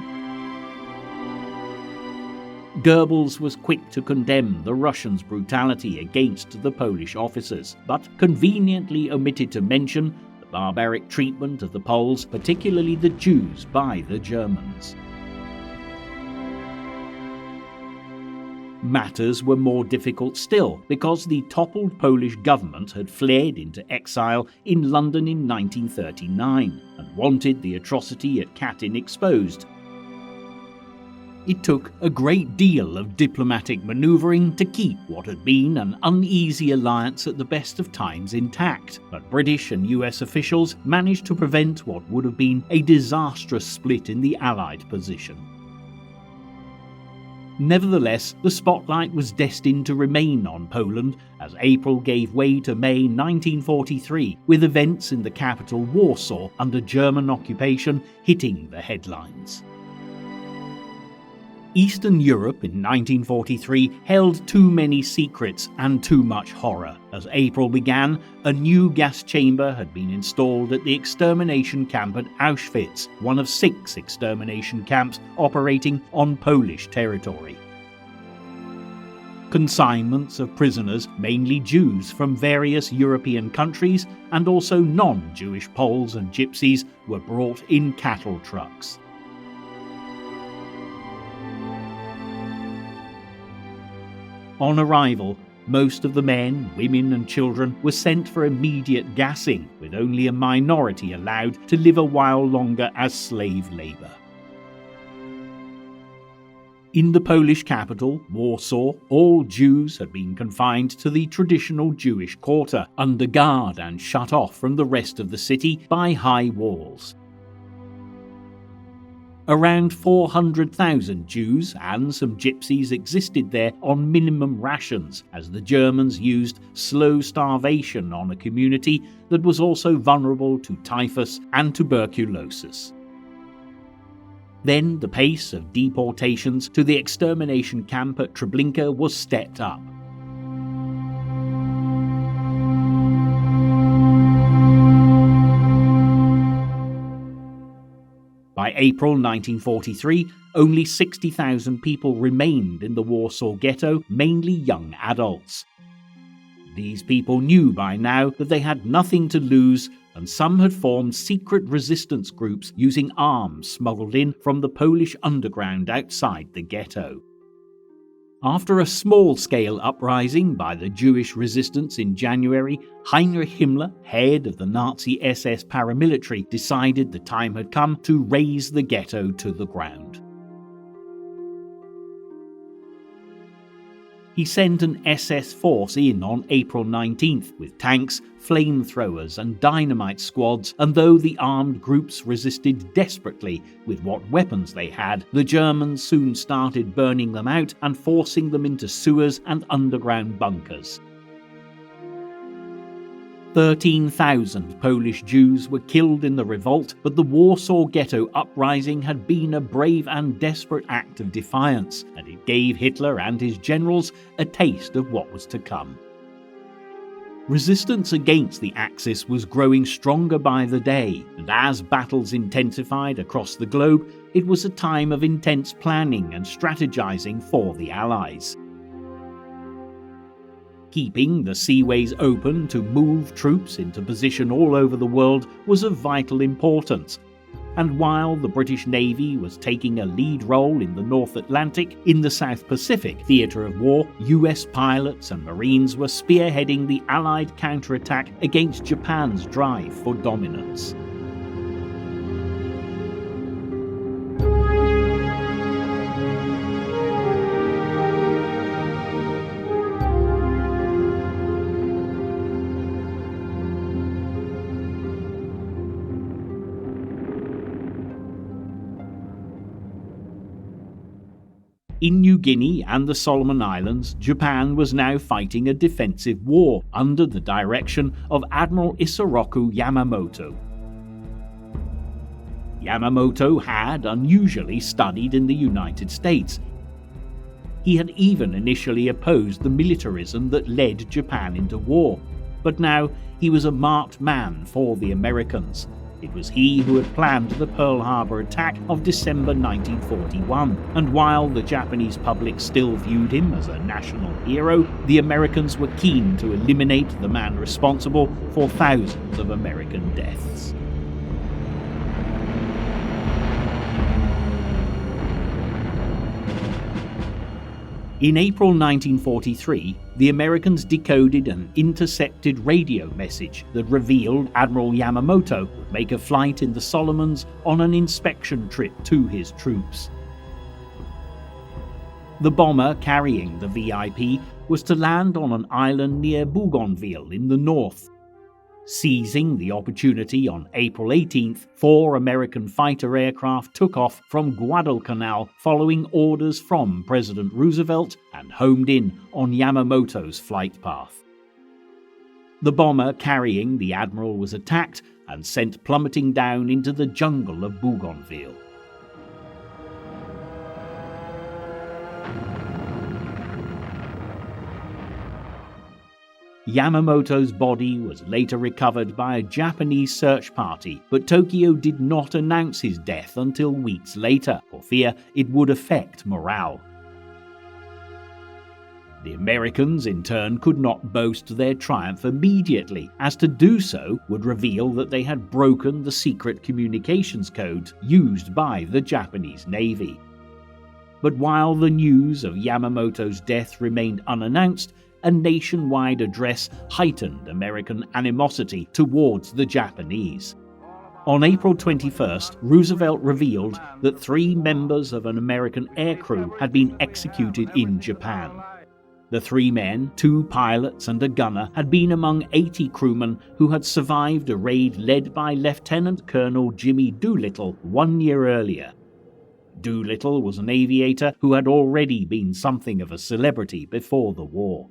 Goebbels was quick to condemn the Russians' brutality against the Polish officers, but conveniently omitted to mention the barbaric treatment of the Poles, particularly the Jews, by the Germans. Matters were more difficult still because the toppled Polish government had fled into exile in London in 1939 and wanted the atrocity at Katyn exposed. It took a great deal of diplomatic manoeuvring to keep what had been an uneasy alliance at the best of times intact, but British and US officials managed to prevent what would have been a disastrous split in the Allied position. Nevertheless, the spotlight was destined to remain on Poland as April gave way to May 1943, with events in the capital Warsaw under German occupation hitting the headlines. Eastern Europe in 1943 held too many secrets and too much horror. As April began, a new gas chamber had been installed at the extermination camp at Auschwitz, one of 6 extermination camps operating on Polish territory. Consignments of prisoners, mainly Jews from various European countries and also non-Jewish Poles and Gypsies, were brought in cattle trucks. On arrival, Most of the men, women and children were sent for immediate gassing, with only a minority allowed to live a while longer as slave labour. In the Polish capital, Warsaw, all Jews had been confined to the traditional Jewish quarter, under guard and shut off from the rest of the city by high walls. Around 400,000 Jews and some gypsies existed there on minimum rations, as the Germans used slow starvation on a community that was also vulnerable to typhus and tuberculosis. Then the pace of deportations to the extermination camp at Treblinka was stepped up. By April 1943, only 60,000 people remained in the Warsaw Ghetto, mainly young adults. These people knew by now that they had nothing to lose, and some had formed secret resistance groups using arms smuggled in from the Polish underground outside the ghetto. After a small-scale uprising by the Jewish resistance in January, Heinrich Himmler, head of the Nazi SS paramilitary, decided the time had come to raze the ghetto to the ground. He sent an SS force in on April 19th with tanks, flamethrowers and dynamite squads, and though the armed groups resisted desperately with what weapons they had, the Germans soon started burning them out and forcing them into sewers and underground bunkers. 13,000 Polish Jews were killed in the revolt, but the Warsaw Ghetto uprising had been a brave and desperate act of defiance, and it gave Hitler and his generals a taste of what was to come. Resistance against the Axis was growing stronger by the day, and as battles intensified across the globe, it was a time of intense planning and strategizing for the Allies. Keeping the seaways open to move troops into position all over the world was of vital importance, and while the British Navy was taking a lead role in the North Atlantic, in the South Pacific theatre of war, US pilots and Marines were spearheading the Allied counterattack against Japan's drive for dominance. In New Guinea and the Solomon Islands, Japan was now fighting a defensive war under the direction of Admiral Isoroku Yamamoto. Yamamoto had unusually studied in the United States. He had even initially opposed the militarism that led Japan into war, but now he was a marked man for the Americans. It was he who had planned the Pearl Harbor attack of December 1941, and while the Japanese public still viewed him as a national hero, the Americans were keen to eliminate the man responsible for thousands of American deaths. In April 1943, the Americans decoded an intercepted radio message that revealed Admiral Yamamoto would make a flight in the Solomons on an inspection trip to his troops. The bomber carrying the VIP was to land on an island near Bougainville in the north. Seizing the opportunity on April 18th, 4 American fighter aircraft took off from Guadalcanal following orders from President Roosevelt and homed in on Yamamoto's flight path. The bomber carrying the admiral was attacked and sent plummeting down into the jungle of Bougainville. Yamamoto's body was later recovered by a Japanese search party, but Tokyo did not announce his death until weeks later, for fear it would affect morale. The Americans, in turn, could not boast their triumph immediately, as to do so would reveal that they had broken the secret communications codes used by the Japanese Navy. But while the news of Yamamoto's death remained unannounced, a nationwide address heightened American animosity towards the Japanese. On April 21st, Roosevelt revealed that 3 members of an American aircrew had been executed in Japan. The 3 men, 2 pilots and a gunner, had been among 80 crewmen who had survived a raid led by Lieutenant Colonel Jimmy Doolittle 1 year earlier. Doolittle was an aviator who had already been something of a celebrity before the war.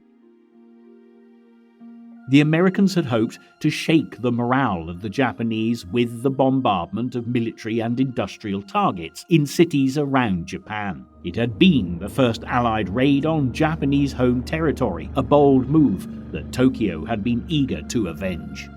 The Americans had hoped to shake the morale of the Japanese with the bombardment of military and industrial targets in cities around Japan. It had been the first Allied raid on Japanese home territory, a bold move that Tokyo had been eager to avenge.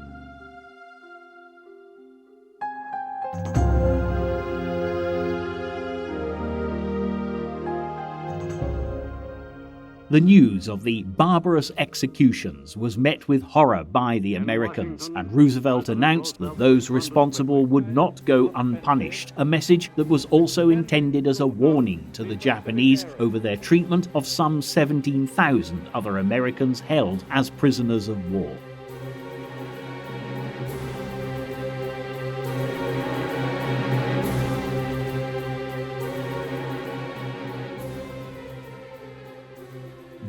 The news of the barbarous executions was met with horror by the Americans, and Roosevelt announced that those responsible would not go unpunished, a message that was also intended as a warning to the Japanese over their treatment of some 17,000 other Americans held as prisoners of war.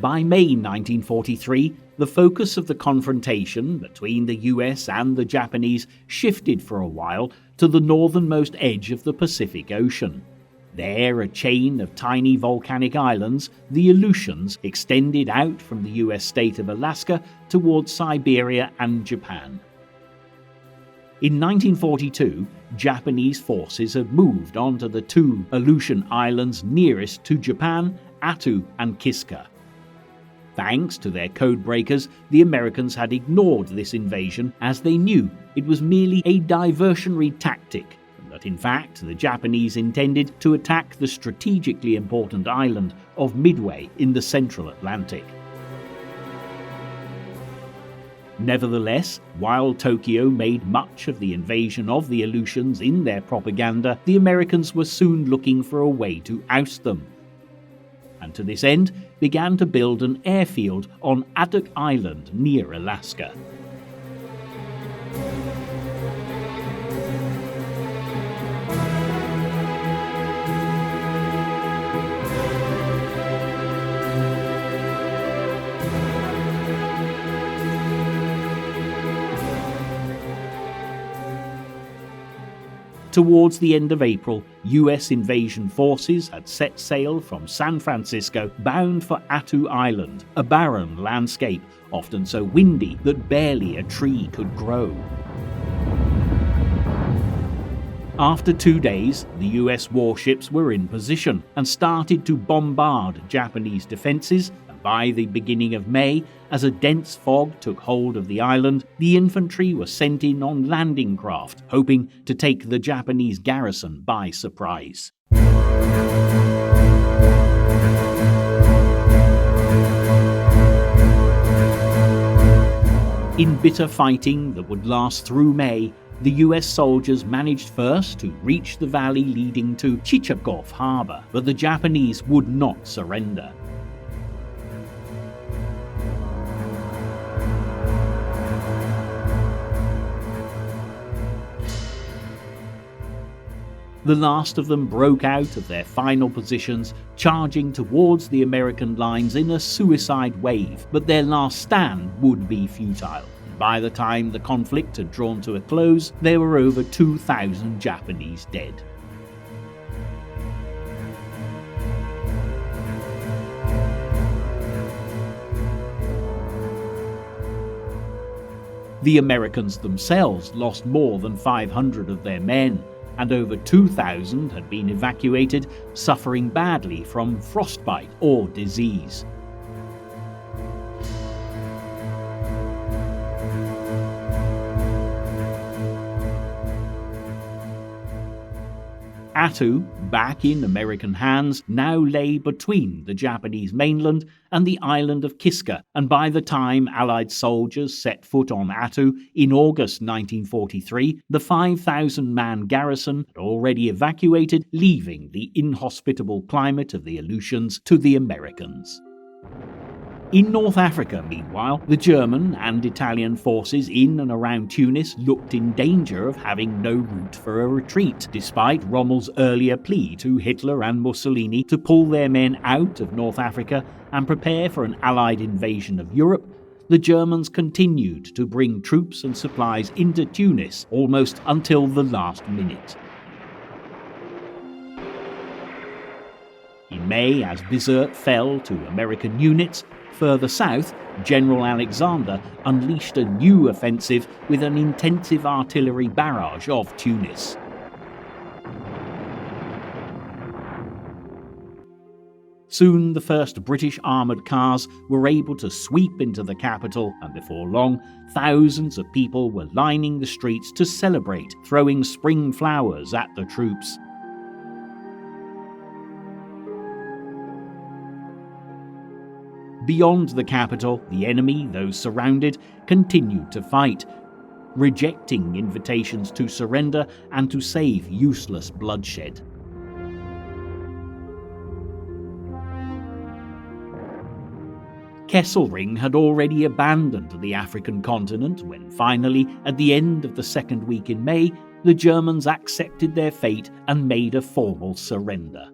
By May 1943, the focus of the confrontation between the US and the Japanese shifted for a while to the northernmost edge of the Pacific Ocean. There, a chain of tiny volcanic islands, the Aleutians, extended out from the US state of Alaska towards Siberia and Japan. In 1942, Japanese forces had moved onto the 2 Aleutian islands nearest to Japan, Attu and Kiska. Thanks to their codebreakers, the Americans had ignored this invasion as they knew it was merely a diversionary tactic, and that in fact the Japanese intended to attack the strategically important island of Midway in the Central Atlantic. Nevertheless, while Tokyo made much of the invasion of the Aleutians in their propaganda, the Americans were soon looking for a way to oust them, and to this end began to build an airfield on Adak Island near Alaska. Towards the end of April, US invasion forces had set sail from San Francisco bound for Attu Island, a barren landscape, often so windy that barely a tree could grow. After 2 days, the US warships were in position and started to bombard Japanese defences. By the beginning of May, as a dense fog took hold of the island, the infantry were sent in on landing craft, hoping to take the Japanese garrison by surprise. In bitter fighting that would last through May, the US soldiers managed first to reach the valley leading to Chichagov Harbour, but the Japanese would not surrender. The last of them broke out of their final positions, charging towards the American lines in a suicide wave, but their last stand would be futile. By the time the conflict had drawn to a close, there were over 2,000 Japanese dead. The Americans themselves lost more than 500 of their men, and over 2,000 had been evacuated, suffering badly from frostbite or disease. Attu, back in American hands, now lay between the Japanese mainland and the island of Kiska, and by the time Allied soldiers set foot on Attu in August 1943, the 5,000-man garrison had already evacuated, leaving the inhospitable climate of the Aleutians to the Americans. In North Africa, meanwhile, the German and Italian forces in and around Tunis looked in danger of having no route for a retreat, despite Rommel's earlier plea to Hitler and Mussolini to pull their men out of North Africa and prepare for an Allied invasion of Europe. The Germans continued to bring troops and supplies into Tunis almost until the last minute. In May, as Bizerte fell to American units, further south, General Alexander unleashed a new offensive with an intensive artillery barrage of Tunis. Soon the first British armoured cars were able to sweep into the capital, and before long, thousands of people were lining the streets to celebrate, throwing spring flowers at the troops. Beyond the capital, the enemy, though surrounded, continued to fight, rejecting invitations to surrender and to save useless bloodshed. Kesselring had already abandoned the African continent when finally, at the end of the second week in May, the Germans accepted their fate and made a formal surrender.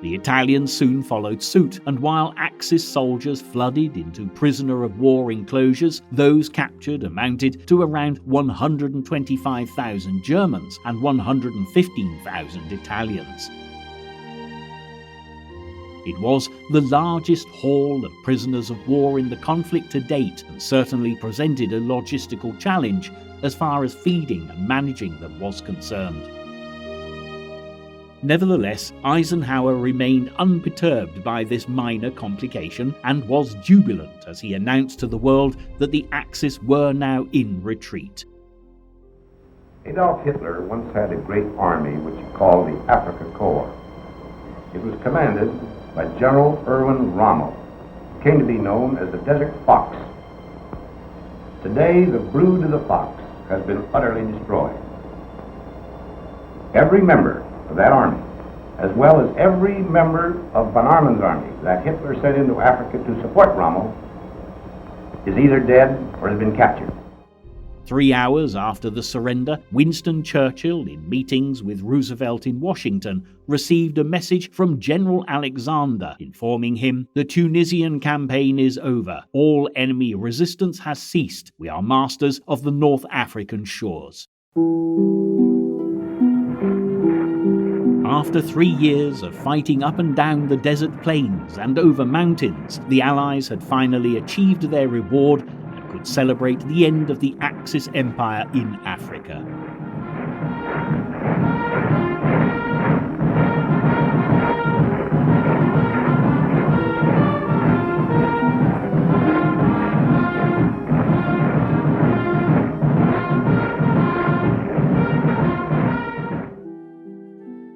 The Italians soon followed suit, and while Axis soldiers flooded into prisoner-of-war enclosures, those captured amounted to around 125,000 Germans and 115,000 Italians. It was the largest haul of prisoners of war in the conflict to date, and certainly presented a logistical challenge as far as feeding and managing them was concerned. Nevertheless, Eisenhower remained unperturbed by this minor complication and was jubilant as he announced to the world that the Axis were now in retreat. Adolf Hitler once had a great army which he called the Africa Corps. It was commanded by General Erwin Rommel, who came to be known as the Desert Fox. Today, the brood of the fox has been utterly destroyed. Every member of that army, as well as every member of von Arman's army that Hitler sent into Africa to support Rommel, is either dead or has been captured. 3 hours after the surrender, Winston Churchill, in meetings with Roosevelt in Washington, received a message from General Alexander informing him, "The Tunisian campaign is over. All enemy resistance has ceased. We are masters of the North African shores." After 3 years of fighting up and down the desert plains and over mountains, the Allies had finally achieved their reward and could celebrate the end of the Axis Empire in Africa.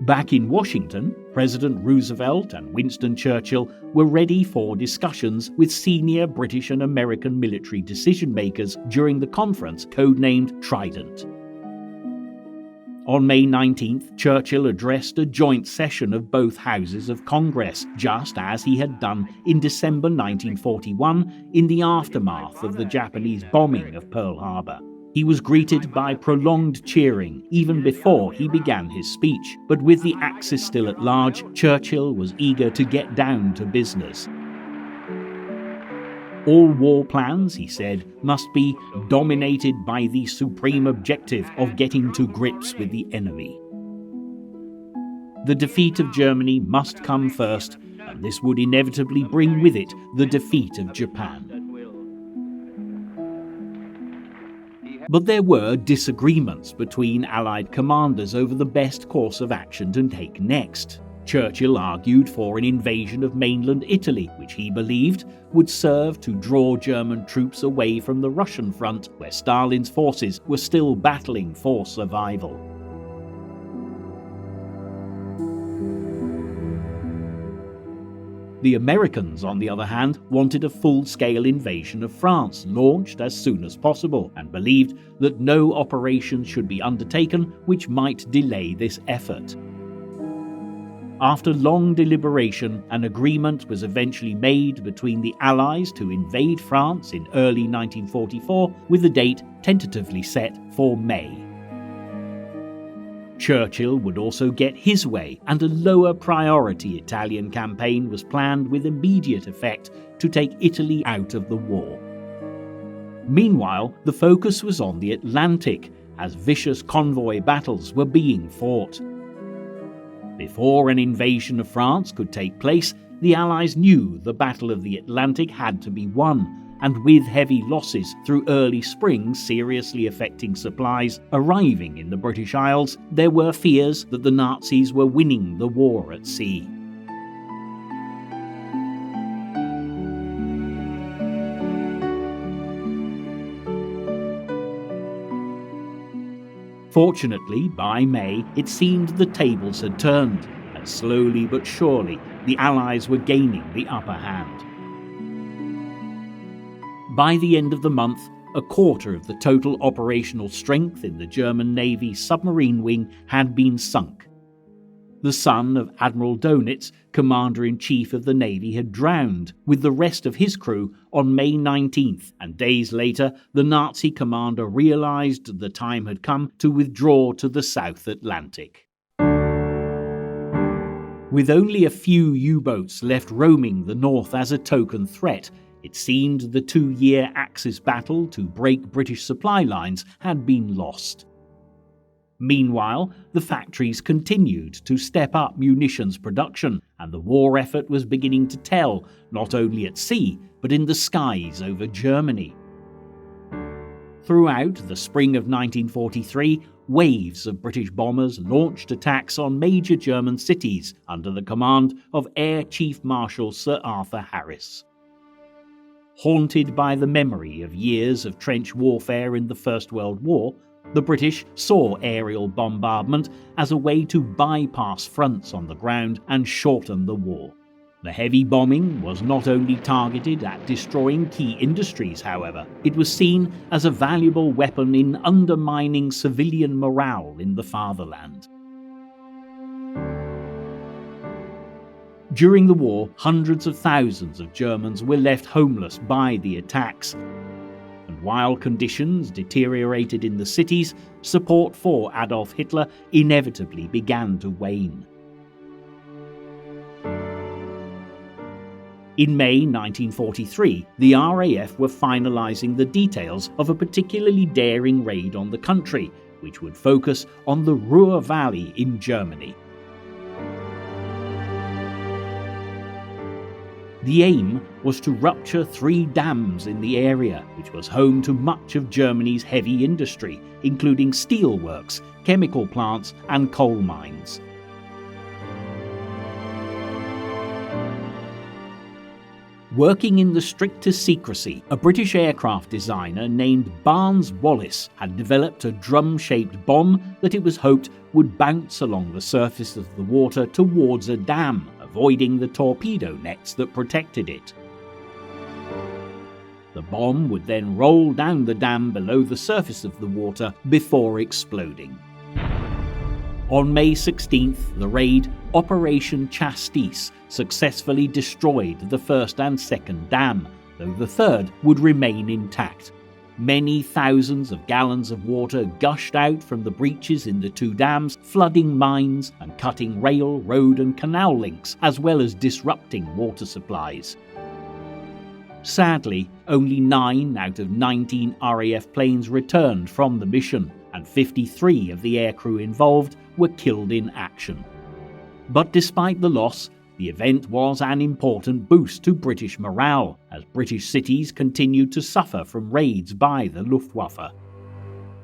Back in Washington, President Roosevelt and Winston Churchill were ready for discussions with senior British and American military decision-makers during the conference codenamed Trident. On May 19th, Churchill addressed a joint session of both houses of Congress, just as he had done in December 1941 in the aftermath of the Japanese bombing of Pearl Harbor. He was greeted by prolonged cheering even before he began his speech, but with the Axis still at large, Churchill was eager to get down to business. All war plans, he said, must be dominated by the supreme objective of getting to grips with the enemy. The defeat of Germany must come first, and this would inevitably bring with it the defeat of Japan. But there were disagreements between Allied commanders over the best course of action to take next. Churchill argued for an invasion of mainland Italy, which he believed would serve to draw German troops away from the Russian front, where Stalin's forces were still battling for survival. The Americans, on the other hand, wanted a full-scale invasion of France launched as soon as possible, and believed that no operations should be undertaken which might delay this effort. After long deliberation, an agreement was eventually made between the Allies to invade France in early 1944, with the date tentatively set for May. Churchill would also get his way, and a lower priority Italian campaign was planned with immediate effect to take Italy out of the war. Meanwhile, the focus was on the Atlantic, as vicious convoy battles were being fought. Before an invasion of France could take place, the Allies knew the Battle of the Atlantic had to be won, and with heavy losses through early spring seriously affecting supplies arriving in the British Isles, there were fears that the Nazis were winning the war at sea. Fortunately, by May, it seemed the tables had turned, and slowly but surely, the Allies were gaining the upper hand. By the end of the month, a quarter of the total operational strength in the German Navy submarine wing had been sunk. The son of Admiral Dönitz, Commander-in-Chief of the Navy, had drowned with the rest of his crew on May 19th, and days later the Nazi commander realized the time had come to withdraw to the South Atlantic. With only a few U-boats left roaming the north as a token threat, it seemed the 2-year Axis battle to break British supply lines had been lost. Meanwhile, the factories continued to step up munitions production, and the war effort was beginning to tell, not only at sea, but in the skies over Germany. Throughout the spring of 1943, waves of British bombers launched attacks on major German cities under the command of Air Chief Marshal Sir Arthur Harris. Haunted by the memory of years of trench warfare in the First World War, the British saw aerial bombardment as a way to bypass fronts on the ground and shorten the war. The heavy bombing was not only targeted at destroying key industries, however, it was seen as a valuable weapon in undermining civilian morale in the fatherland. During the war, hundreds of thousands of Germans were left homeless by the attacks, and while conditions deteriorated in the cities, support for Adolf Hitler inevitably began to wane. In May 1943, the RAF were finalizing the details of a particularly daring raid on the country, which would focus on the Ruhr Valley in Germany. The aim was to rupture 3 dams in the area, which was home to much of Germany's heavy industry, including steelworks, chemical plants, and coal mines. Working in the strictest secrecy, a British aircraft designer named Barnes Wallis had developed a drum-shaped bomb that it was hoped would bounce along the surface of the water towards a dam, avoiding the torpedo nets that protected it. The bomb would then roll down the dam below the surface of the water before exploding. On May 16th, the raid, Operation Chastis, successfully destroyed the first and second dam, though the third would remain intact. Many thousands of gallons of water gushed out from the breaches in the 2 dams, flooding mines and cutting rail, road and canal links, as well as disrupting water supplies. Sadly, only 9 out of 19 RAF planes returned from the mission, and 53 of the aircrew involved were killed in action. But despite the loss, the event was an important boost to British morale, as British cities continued to suffer from raids by the Luftwaffe.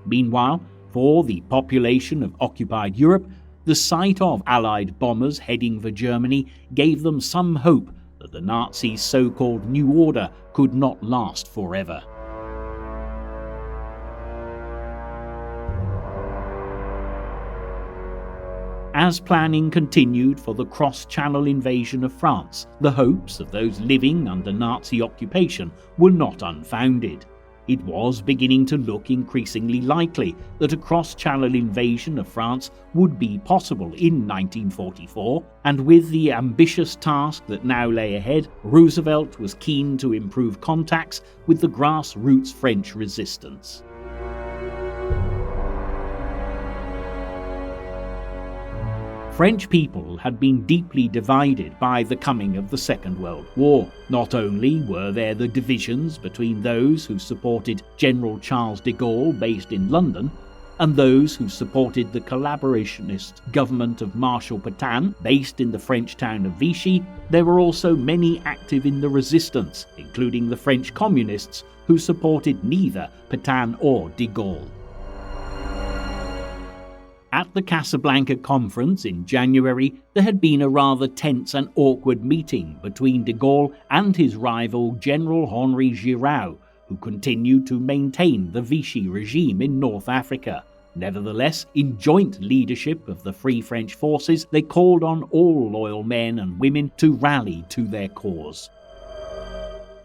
Meanwhile, for the population of occupied Europe, the sight of Allied bombers heading for Germany gave them some hope that the Nazis' so-called New Order could not last forever. As planning continued for the cross-channel invasion of France, the hopes of those living under Nazi occupation were not unfounded. It was beginning to look increasingly likely that a cross-channel invasion of France would be possible in 1944, and with the ambitious task that now lay ahead, Roosevelt was keen to improve contacts with the grassroots French resistance. French people had been deeply divided by the coming of the Second World War. Not only were there the divisions between those who supported General Charles de Gaulle based in London and those who supported the collaborationist government of Marshal Pétain based in the French town of Vichy, there were also many active in the resistance, including the French communists who supported neither Pétain or de Gaulle. At the Casablanca conference in January, there had been a rather tense and awkward meeting between de Gaulle and his rival General Henri Giraud, who continued to maintain the Vichy regime in North Africa. Nevertheless, in joint leadership of the Free French forces, they called on all loyal men and women to rally to their cause.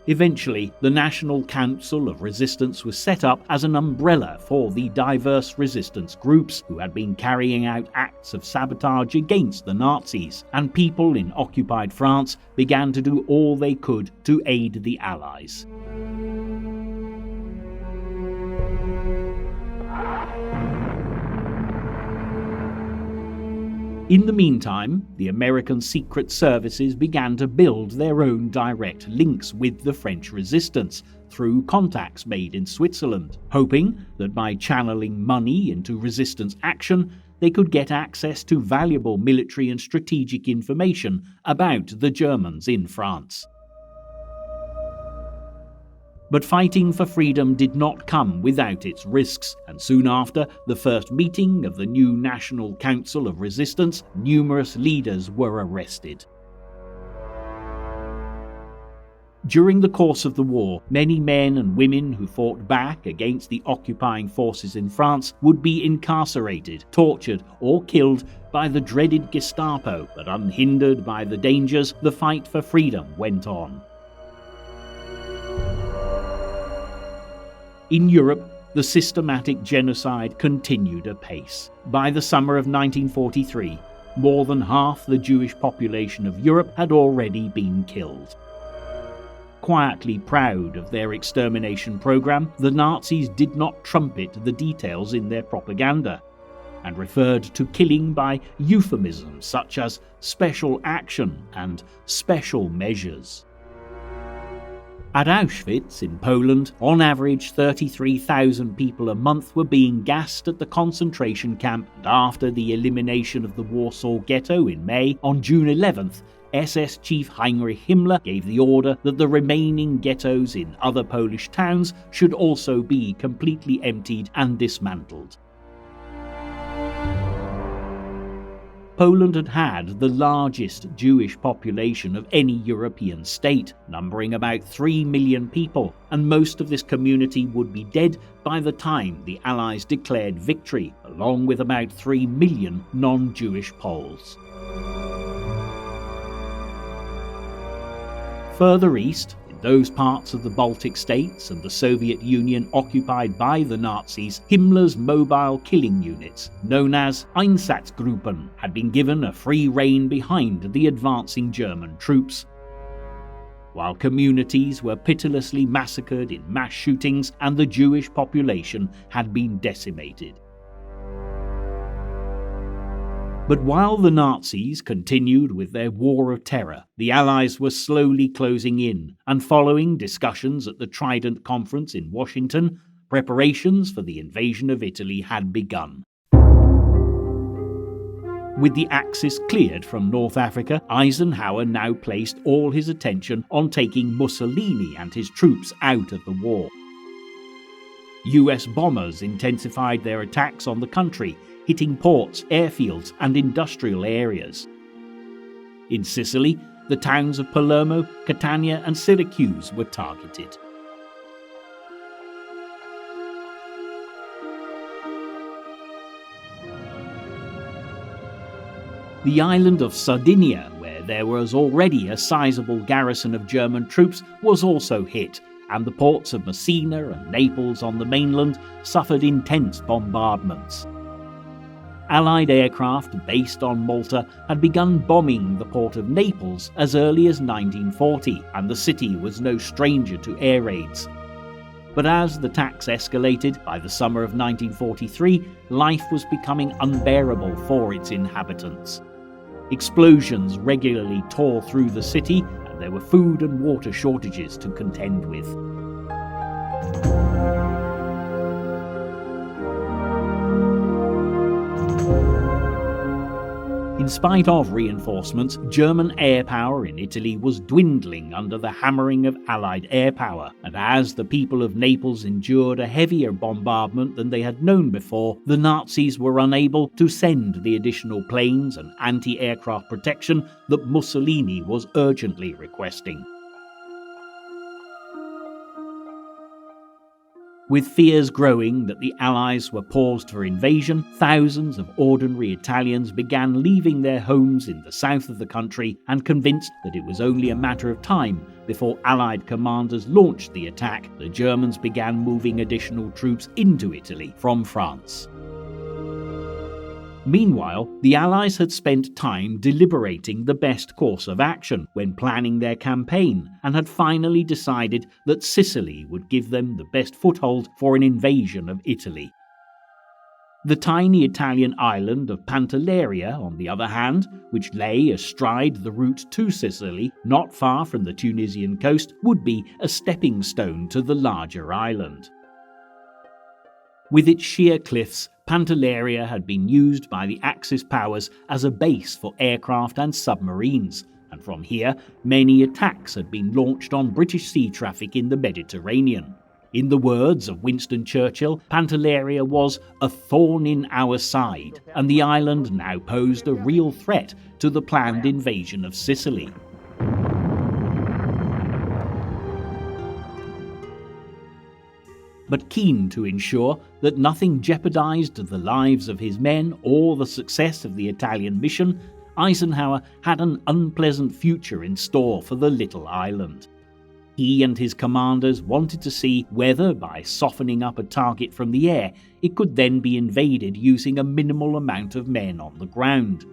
Eventually, the National Council of Resistance was set up as an umbrella for the diverse resistance groups who had been carrying out acts of sabotage against the Nazis, and people in occupied France began to do all they could to aid the Allies. In the meantime, the American secret services began to build their own direct links with the French resistance through contacts made in Switzerland, hoping that by channeling money into resistance action, they could get access to valuable military and strategic information about the Germans in France. But fighting for freedom did not come without its risks, and soon after the first meeting of the new National Council of Resistance, numerous leaders were arrested. During the course of the war, many men and women who fought back against the occupying forces in France would be incarcerated, tortured, or killed by the dreaded Gestapo, but unhindered by the dangers, the fight for freedom went on. In Europe, the systematic genocide continued apace. By the summer of 1943, more than half the Jewish population of Europe had already been killed. Quietly proud of their extermination program, the Nazis did not trumpet the details in their propaganda, and referred to killing by euphemisms such as special action and special measures. At Auschwitz in Poland, on average 33,000 people a month were being gassed at the concentration camp, and after the elimination of the Warsaw Ghetto in May, on June 11th, SS Chief Heinrich Himmler gave the order that the remaining ghettos in other Polish towns should also be completely emptied and dismantled. Poland had had the largest Jewish population of any European state, numbering about 3 million people, and most of this community would be dead by the time the Allies declared victory, along with about 3 million non-Jewish Poles. Further east, in those parts of the Baltic states and the Soviet Union occupied by the Nazis, Himmler's mobile killing units, known as Einsatzgruppen, had been given a free rein behind the advancing German troops. While communities were pitilessly massacred in mass shootings and the Jewish population had been decimated. But while the Nazis continued with their war of terror, the Allies were slowly closing in, and following discussions at the Trident Conference in Washington, preparations for the invasion of Italy had begun. With the Axis cleared from North Africa, Eisenhower now placed all his attention on taking Mussolini and his troops out of the war. US bombers intensified their attacks on the country, hitting ports, airfields, and industrial areas. In Sicily, the towns of Palermo, Catania, and Syracuse were targeted. The island of Sardinia, where there was already a sizable garrison of German troops, was also hit, and the ports of Messina and Naples on the mainland suffered intense bombardments. Allied aircraft based on Malta had begun bombing the port of Naples as early as 1940, and the city was no stranger to air raids. But as the attacks escalated, by the summer of 1943, life was becoming unbearable for its inhabitants. Explosions regularly tore through the city, and there were food and water shortages to contend with. In spite of reinforcements, German air power in Italy was dwindling under the hammering of Allied air power, and as the people of Naples endured a heavier bombardment than they had known before, the Nazis were unable to send the additional planes and anti-aircraft protection that Mussolini was urgently requesting. With fears growing that the Allies were poised for invasion, thousands of ordinary Italians began leaving their homes in the south of the country, and convinced that it was only a matter of time before Allied commanders launched the attack, the Germans began moving additional troops into Italy from France. Meanwhile, the Allies had spent time deliberating the best course of action when planning their campaign, and had finally decided that Sicily would give them the best foothold for an invasion of Italy. The tiny Italian island of Pantelleria, on the other hand, which lay astride the route to Sicily, not far from the Tunisian coast, would be a stepping stone to the larger island. With its sheer cliffs, Pantelleria had been used by the Axis powers as a base for aircraft and submarines, and from here many attacks had been launched on British sea traffic in the Mediterranean. In the words of Winston Churchill, Pantelleria was a thorn in our side, and the island now posed a real threat to the planned invasion of Sicily. But keen to ensure that nothing jeopardized the lives of his men or the success of the Italian mission, Eisenhower had an unpleasant future in store for the little island. He and his commanders wanted to see whether, by softening up a target from the air, it could then be invaded using a minimal amount of men on the ground.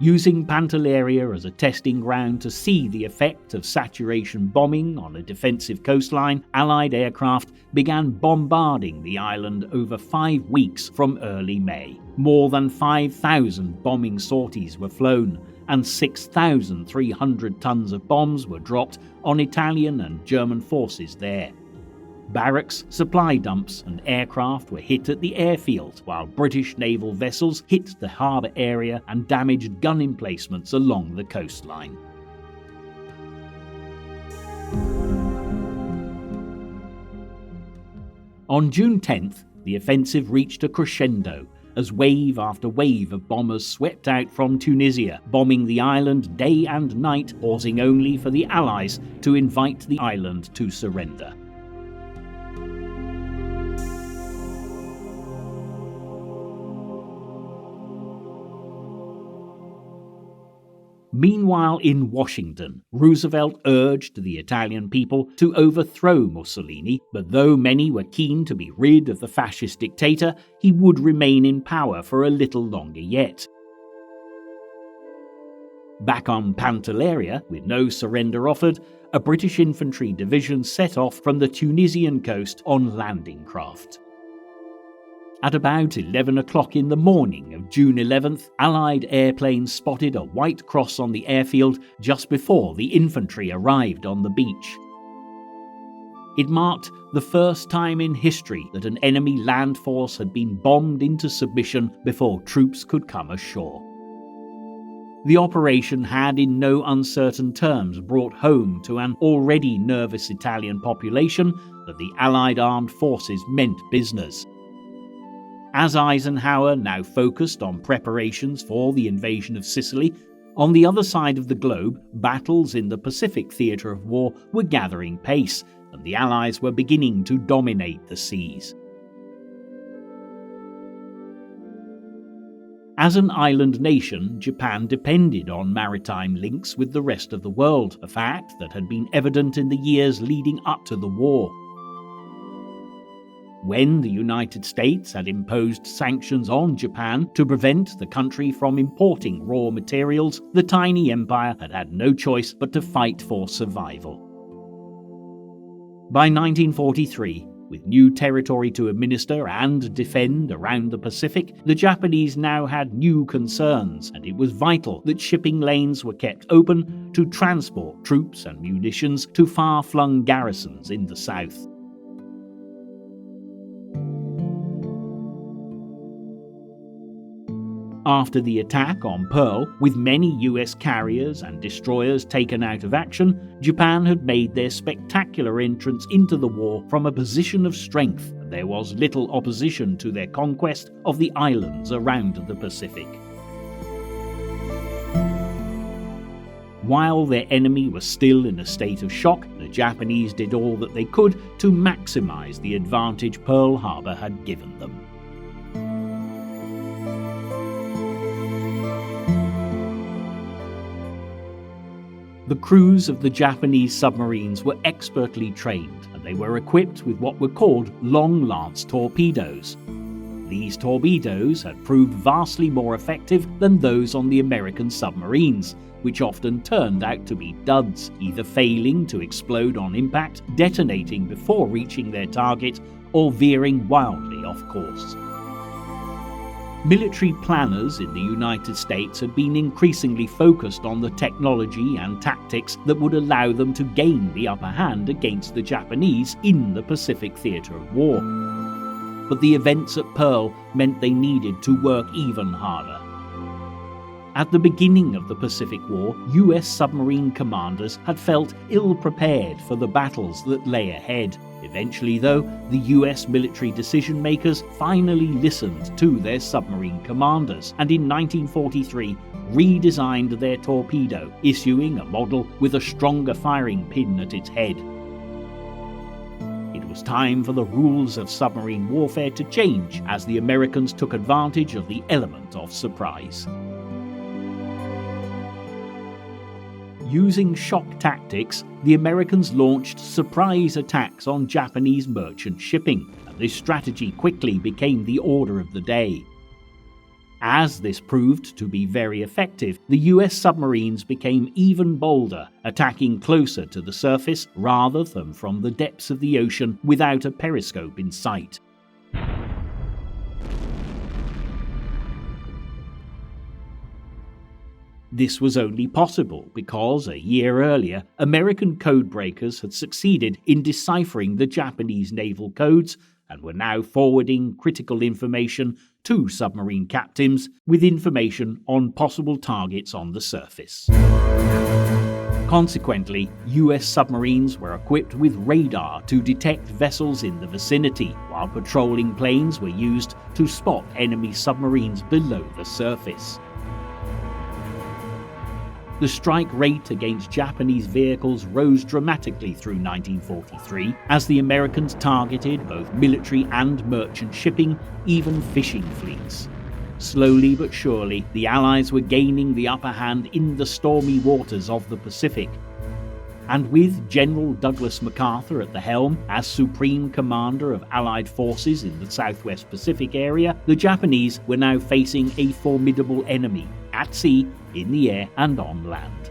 Using Pantelleria as a testing ground to see the effect of saturation bombing on a defensive coastline, Allied aircraft began bombarding the island over 5 weeks from early May. More than 5,000 bombing sorties were flown, and 6,300 tons of bombs were dropped on Italian and German forces there. Barracks, supply dumps and aircraft were hit at the airfield, while British naval vessels hit the harbour area and damaged gun emplacements along the coastline. On June 10th, the offensive reached a crescendo as wave after wave of bombers swept out from Tunisia, bombing the island day and night, pausing only for the Allies to invite the island to surrender. Meanwhile, in Washington, Roosevelt urged the Italian people to overthrow Mussolini, but though many were keen to be rid of the fascist dictator, he would remain in power for a little longer yet. Back on Pantelleria, with no surrender offered, a British infantry division set off from the Tunisian coast on landing craft. At about 11 o'clock in the morning of June 11th, Allied airplanes spotted a white cross on the airfield just before the infantry arrived on the beach. It marked the first time in history that an enemy land force had been bombed into submission before troops could come ashore. The operation had in no uncertain terms brought home to an already nervous Italian population that the Allied armed forces meant business. As Eisenhower now focused on preparations for the invasion of Sicily, on the other side of the globe, battles in the Pacific theatre of war were gathering pace, and the Allies were beginning to dominate the seas. As an island nation, Japan depended on maritime links with the rest of the world, a fact that had been evident in the years leading up to the war. When the United States had imposed sanctions on Japan to prevent the country from importing raw materials, the tiny empire had had no choice but to fight for survival. By 1943, with new territory to administer and defend around the Pacific, the Japanese now had new concerns, and it was vital that shipping lanes were kept open to transport troops and munitions to far-flung garrisons in the south. After the attack on Pearl, with many US carriers and destroyers taken out of action, Japan had made their spectacular entrance into the war from a position of strength, and there was little opposition to their conquest of the islands around the Pacific. While their enemy was still in a state of shock, the Japanese did all that they could to maximize the advantage Pearl Harbor had given them. The crews of the Japanese submarines were expertly trained, and they were equipped with what were called long-lance torpedoes. These torpedoes had proved vastly more effective than those on the American submarines, which often turned out to be duds, either failing to explode on impact, detonating before reaching their target, or veering wildly off course. Military planners in the United States had been increasingly focused on the technology and tactics that would allow them to gain the upper hand against the Japanese in the Pacific theatre of war. But the events at Pearl meant they needed to work even harder. At the beginning of the Pacific War, US submarine commanders had felt ill-prepared for the battles that lay ahead. Eventually, though, the US military decision-makers finally listened to their submarine commanders, and in 1943 redesigned their torpedo, issuing a model with a stronger firing pin at its head. It was time for the rules of submarine warfare to change as the Americans took advantage of the element of surprise. Using shock tactics, the Americans launched surprise attacks on Japanese merchant shipping, and this strategy quickly became the order of the day. As this proved to be very effective, the US submarines became even bolder, attacking closer to the surface rather than from the depths of the ocean without a periscope in sight. This was only possible because, a year earlier, American codebreakers had succeeded in deciphering the Japanese naval codes and were now forwarding critical information to submarine captains with information on possible targets on the surface. Consequently, US submarines were equipped with radar to detect vessels in the vicinity, while patrolling planes were used to spot enemy submarines below the surface. The strike rate against Japanese vehicles rose dramatically through 1943 as the Americans targeted both military and merchant shipping, even fishing fleets. Slowly but surely, the Allies were gaining the upper hand in the stormy waters of the Pacific. And with General Douglas MacArthur at the helm as Supreme Commander of Allied forces in the Southwest Pacific area, the Japanese were now facing a formidable enemy, at sea, in the air, and on land.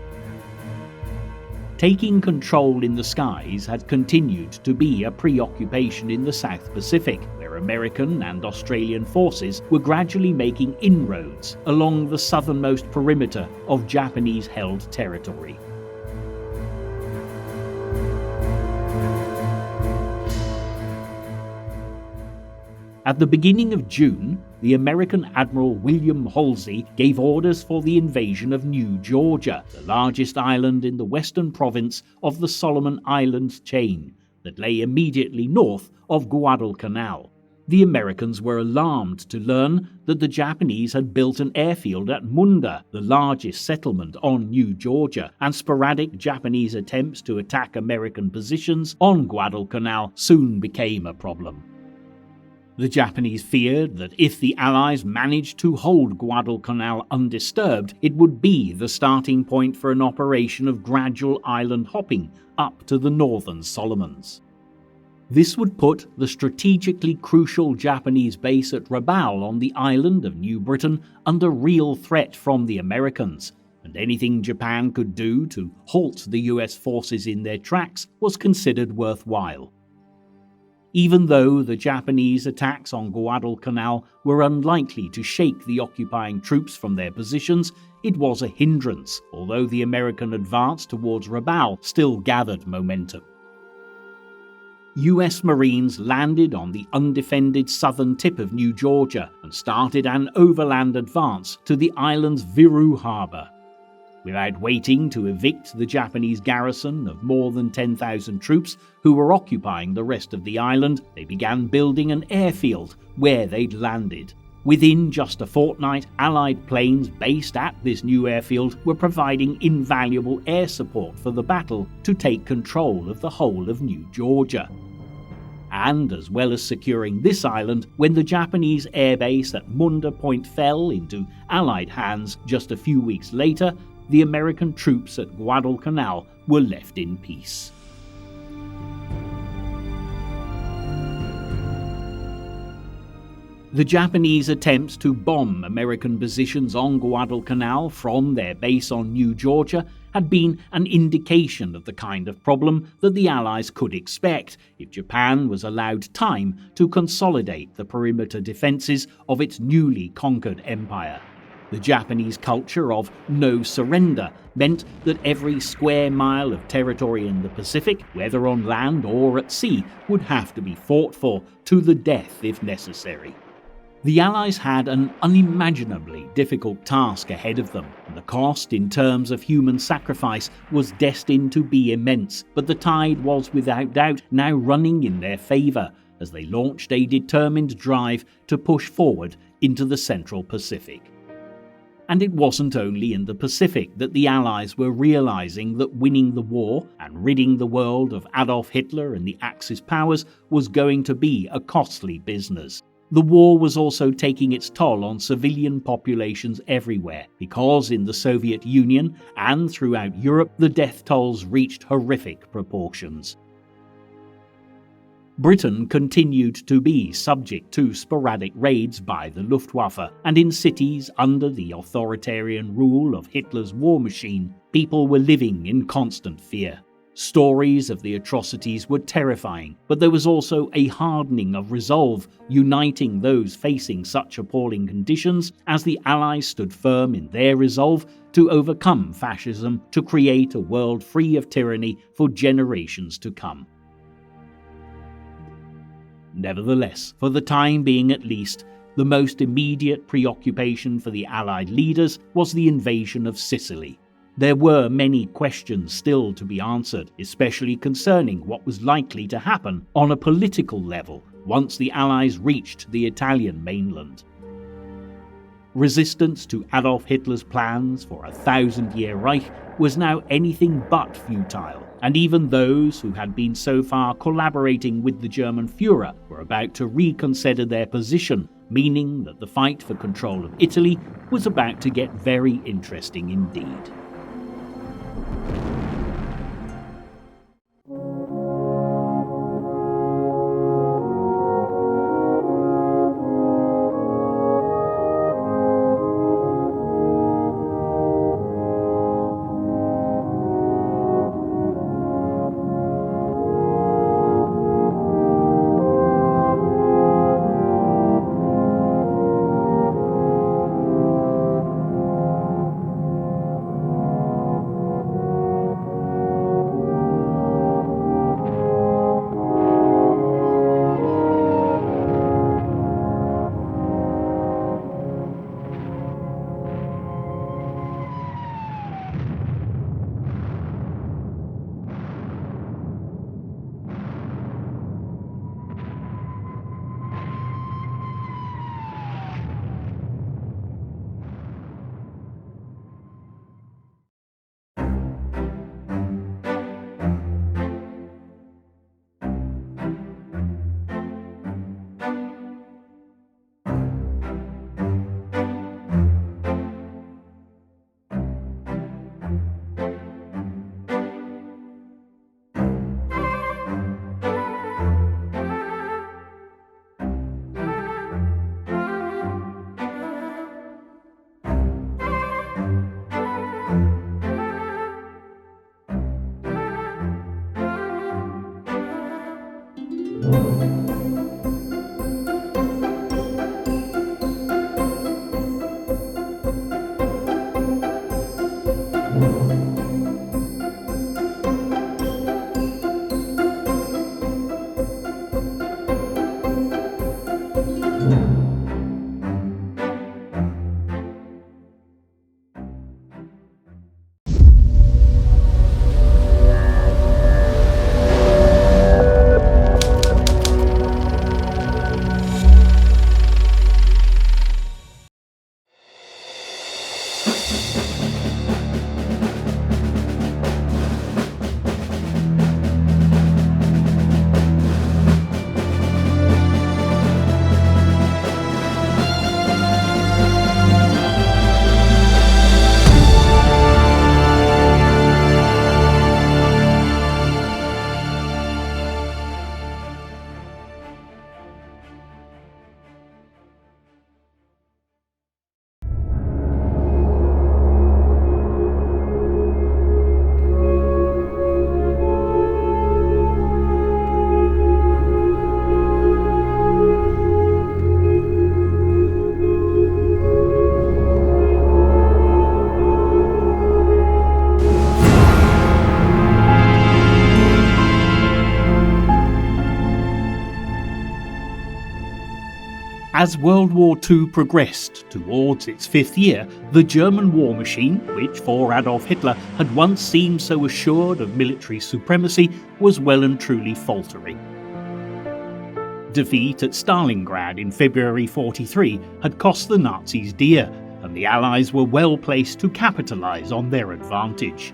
Taking control in the skies had continued to be a preoccupation in the South Pacific, where American and Australian forces were gradually making inroads along the southernmost perimeter of Japanese-held territory. At the beginning of June, the American Admiral William Halsey gave orders for the invasion of New Georgia, the largest island in the western province of the Solomon Islands chain that lay immediately north of Guadalcanal. The Americans were alarmed to learn that the Japanese had built an airfield at Munda, the largest settlement on New Georgia, and sporadic Japanese attempts to attack American positions on Guadalcanal soon became a problem. The Japanese feared that if the Allies managed to hold Guadalcanal undisturbed, it would be the starting point for an operation of gradual island hopping up to the northern Solomons. This would put the strategically crucial Japanese base at Rabaul on the island of New Britain under real threat from the Americans, and anything Japan could do to halt the US forces in their tracks was considered worthwhile. Even though the Japanese attacks on Guadalcanal were unlikely to shake the occupying troops from their positions, it was a hindrance, although the American advance towards Rabaul still gathered momentum. US Marines landed on the undefended southern tip of New Georgia and started an overland advance to the island's Viru harbor. Without waiting to evict the Japanese garrison of more than 10,000 troops who were occupying the rest of the island, they began building an airfield where they'd landed. Within just a fortnight, Allied planes based at this new airfield were providing invaluable air support for the battle to take control of the whole of New Georgia. And as well as securing this island, when the Japanese airbase at Munda Point fell into Allied hands just a few weeks later, the American troops at Guadalcanal were left in peace. The Japanese attempts to bomb American positions on Guadalcanal from their base on New Georgia had been an indication of the kind of problem that the Allies could expect if Japan was allowed time to consolidate the perimeter defenses of its newly conquered empire. The Japanese culture of no surrender meant that every square mile of territory in the Pacific, whether on land or at sea, would have to be fought for to the death if necessary. The Allies had an unimaginably difficult task ahead of them, and the cost in terms of human sacrifice was destined to be immense, but the tide was without doubt now running in their favour as they launched a determined drive to push forward into the Central Pacific. And it wasn't only in the Pacific that the Allies were realizing that winning the war and ridding the world of Adolf Hitler and the Axis powers was going to be a costly business. The war was also taking its toll on civilian populations everywhere, because in the Soviet Union and throughout Europe the death tolls reached horrific proportions. Britain continued to be subject to sporadic raids by the Luftwaffe, and in cities under the authoritarian rule of Hitler's war machine, people were living in constant fear. Stories of the atrocities were terrifying, but there was also a hardening of resolve uniting those facing such appalling conditions as the Allies stood firm in their resolve to overcome fascism to create a world free of tyranny for generations to come. Nevertheless, for the time being at least, the most immediate preoccupation for the Allied leaders was the invasion of Sicily. There were many questions still to be answered, especially concerning what was likely to happen on a political level once the Allies reached the Italian mainland. Resistance to Adolf Hitler's plans for a 1,000-year Reich was now anything but futile, and even those who had been so far collaborating with the German Führer were about to reconsider their position, meaning that the fight for control of Italy was about to get very interesting indeed. As World War II progressed towards its fifth year, the German war machine, which for Adolf Hitler had once seemed so assured of military supremacy, was well and truly faltering. Defeat at Stalingrad in February 1943 had cost the Nazis dear, and the Allies were well placed to capitalise on their advantage.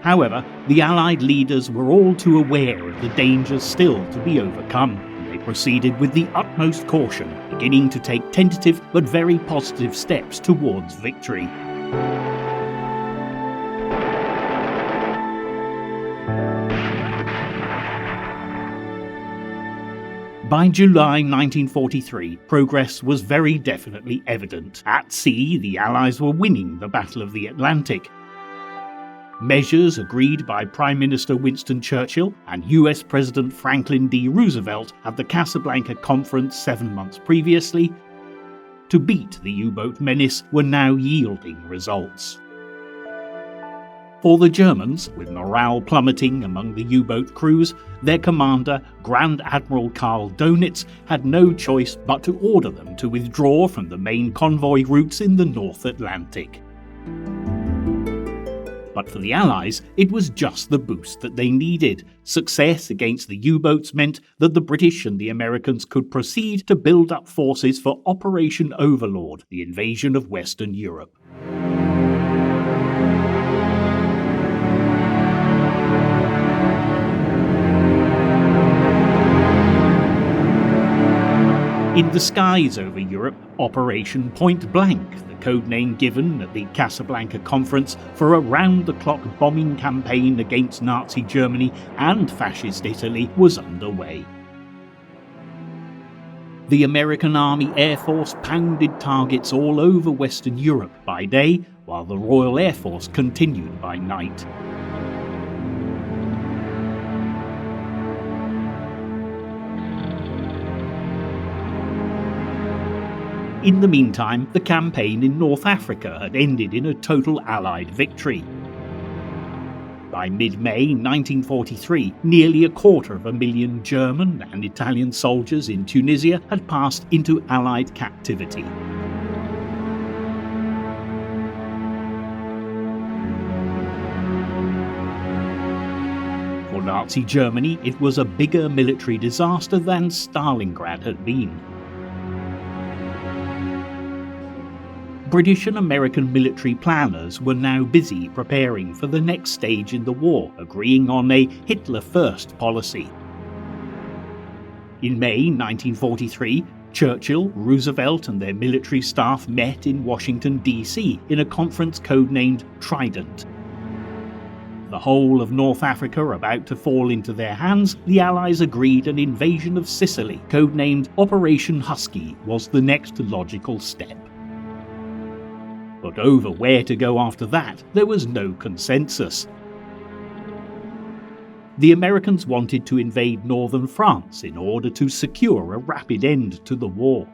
However, the Allied leaders were all too aware of the dangers still to be overcome. They proceeded with the utmost caution, beginning to take tentative but very positive steps towards victory. By July 1943, progress was very definitely evident. At sea, the Allies were winning the Battle of the Atlantic. Measures agreed by Prime Minister Winston Churchill and US President Franklin D. Roosevelt at the Casablanca Conference 7 months previously to beat the U-boat menace were now yielding results. For the Germans, with morale plummeting among the U-boat crews, their commander, Grand Admiral Karl Dönitz, had no choice but to order them to withdraw from the main convoy routes in the North Atlantic. But for the Allies, it was just the boost that they needed. Success against the U-boats meant that the British and the Americans could proceed to build up forces for Operation Overlord, the invasion of Western Europe. In the skies over Europe, Operation Point Blank, the codename given at the Casablanca Conference for a round-the-clock bombing campaign against Nazi Germany and Fascist Italy, was underway. The American Army Air Force pounded targets all over Western Europe by day, while the Royal Air Force continued by night. In the meantime, the campaign in North Africa had ended in a total Allied victory. By mid-May 1943, nearly 250,000 German and Italian soldiers in Tunisia had passed into Allied captivity. For Nazi Germany, it was a bigger military disaster than Stalingrad had been. British and American military planners were now busy preparing for the next stage in the war, agreeing on a Hitler First policy. In May 1943, Churchill, Roosevelt and their military staff met in Washington, D.C. in a conference codenamed Trident. The whole of North Africa about to fall into their hands, the Allies agreed an invasion of Sicily, codenamed Operation Husky, was the next logical step. But over where to go after that, there was no consensus. The Americans wanted to invade northern France in order to secure a rapid end to the war.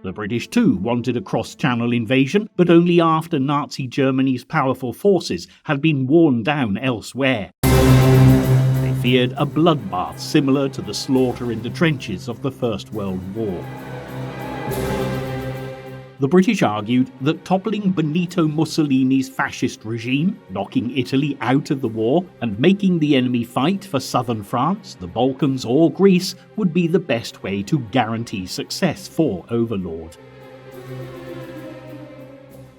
The British too wanted a cross-channel invasion, but only after Nazi Germany's powerful forces had been worn down elsewhere. They feared a bloodbath similar to the slaughter in the trenches of the First World War. The British argued that toppling Benito Mussolini's fascist regime, knocking Italy out of the war, and making the enemy fight for southern France, the Balkans or Greece would be the best way to guarantee success for Overlord.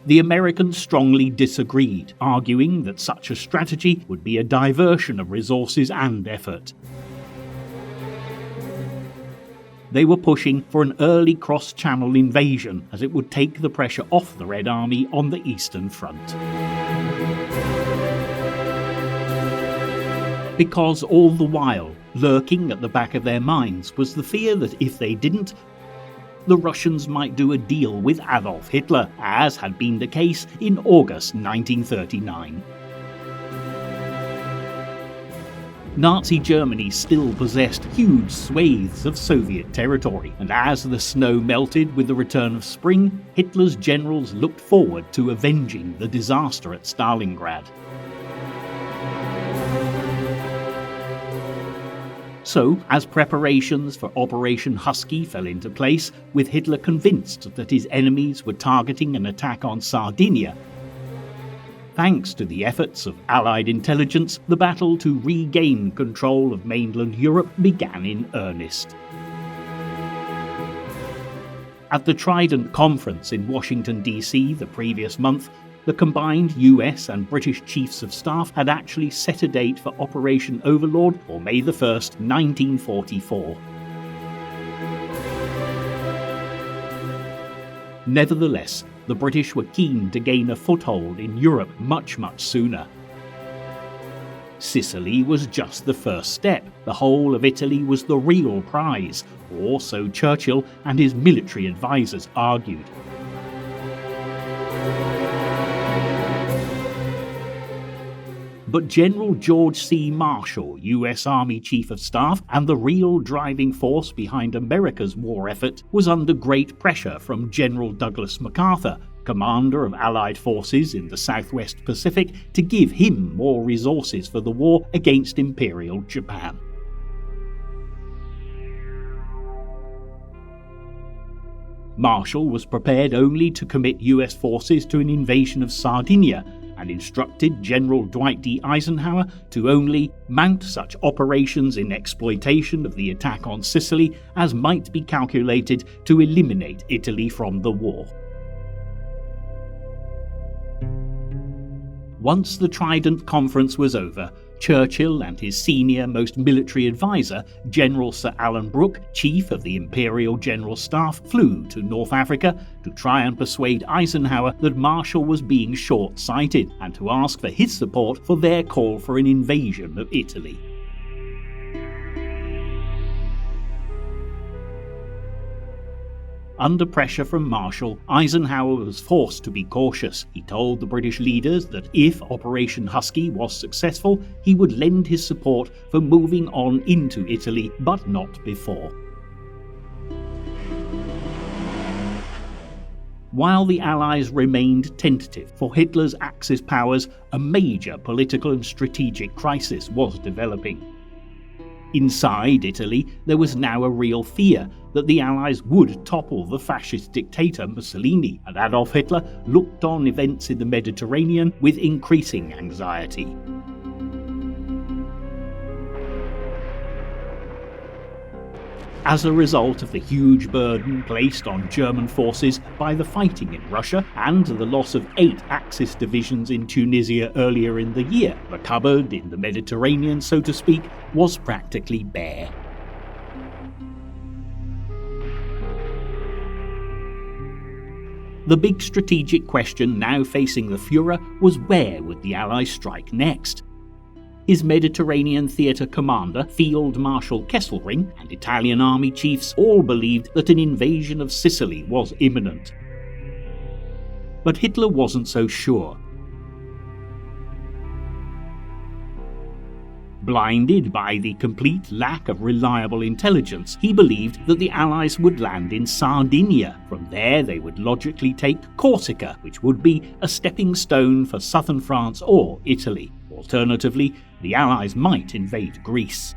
The Americans strongly disagreed, arguing that such a strategy would be a diversion of resources and effort. They were pushing for an early cross-channel invasion, as it would take the pressure off the Red Army on the Eastern Front. Because all the while, lurking at the back of their minds was the fear that if they didn't, the Russians might do a deal with Adolf Hitler, as had been the case in August 1939. Nazi Germany still possessed huge swathes of Soviet territory, and as the snow melted with the return of spring, Hitler's generals looked forward to avenging the disaster at Stalingrad. So, as preparations for Operation Husky fell into place, with Hitler convinced that his enemies were targeting an attack on Sardinia, thanks to the efforts of Allied intelligence, the battle to regain control of mainland Europe began in earnest. At the Trident Conference in Washington, D.C. the previous month, the combined US and British Chiefs of Staff had actually set a date for Operation Overlord for May 1st, 1944. Nevertheless, the British were keen to gain a foothold in Europe much sooner. Sicily was just the first step. The whole of Italy was the real prize, or so Churchill and his military advisers argued. But General George C. Marshall, US Army Chief of Staff and the real driving force behind America's war effort, was under great pressure from General Douglas MacArthur, commander of Allied forces in the Southwest Pacific, to give him more resources for the war against Imperial Japan. Marshall was prepared only to commit US forces to an invasion of Sardinia, and instructed General Dwight D. Eisenhower to only mount such operations in exploitation of the attack on Sicily as might be calculated to eliminate Italy from the war. Once the Trident Conference was over, Churchill and his senior-most military advisor, General Sir Alan Brooke, Chief of the Imperial General Staff, flew to North Africa to try and persuade Eisenhower that Marshall was being short-sighted and to ask for his support for their call for an invasion of Italy. Under pressure from Marshall, Eisenhower was forced to be cautious. He told the British leaders that if Operation Husky was successful, he would lend his support for moving on into Italy, but not before. While the Allies remained tentative for Hitler's Axis powers, a major political and strategic crisis was developing. Inside Italy, there was now a real fear that the Allies would topple the fascist dictator Mussolini, and Adolf Hitler looked on events in the Mediterranean with increasing anxiety. As a result of the huge burden placed on German forces by the fighting in Russia and the loss of 8 Axis divisions in Tunisia earlier in the year, the cupboard in the Mediterranean, so to speak, was practically bare. The big strategic question now facing the Führer was where would the Allies strike next? His Mediterranean theatre commander, Field Marshal Kesselring, and Italian army chiefs all believed that an invasion of Sicily was imminent. But Hitler wasn't so sure. Blinded by the complete lack of reliable intelligence, he believed that the Allies would land in Sardinia. From there they would logically take Corsica, which would be a stepping stone for southern France or Italy. Alternatively, the Allies might invade Greece.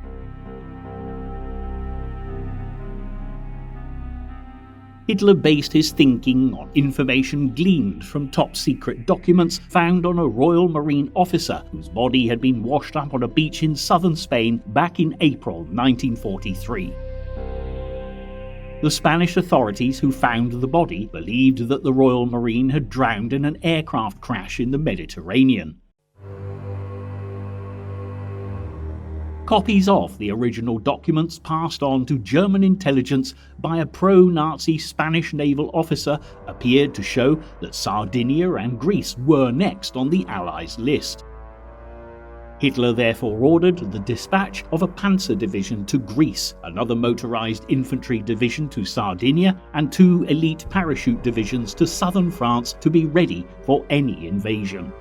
Hitler based his thinking on information gleaned from top-secret documents found on a Royal Marine officer whose body had been washed up on a beach in southern Spain back in April 1943. The Spanish authorities who found the body believed that the Royal Marine had drowned in an aircraft crash in the Mediterranean. Copies of the original documents passed on to German intelligence by a pro-Nazi Spanish naval officer appeared to show that Sardinia and Greece were next on the Allies' list. Hitler therefore ordered the dispatch of a panzer division to Greece, another motorized infantry division to Sardinia, and 2 elite parachute divisions to southern France to be ready for any invasion.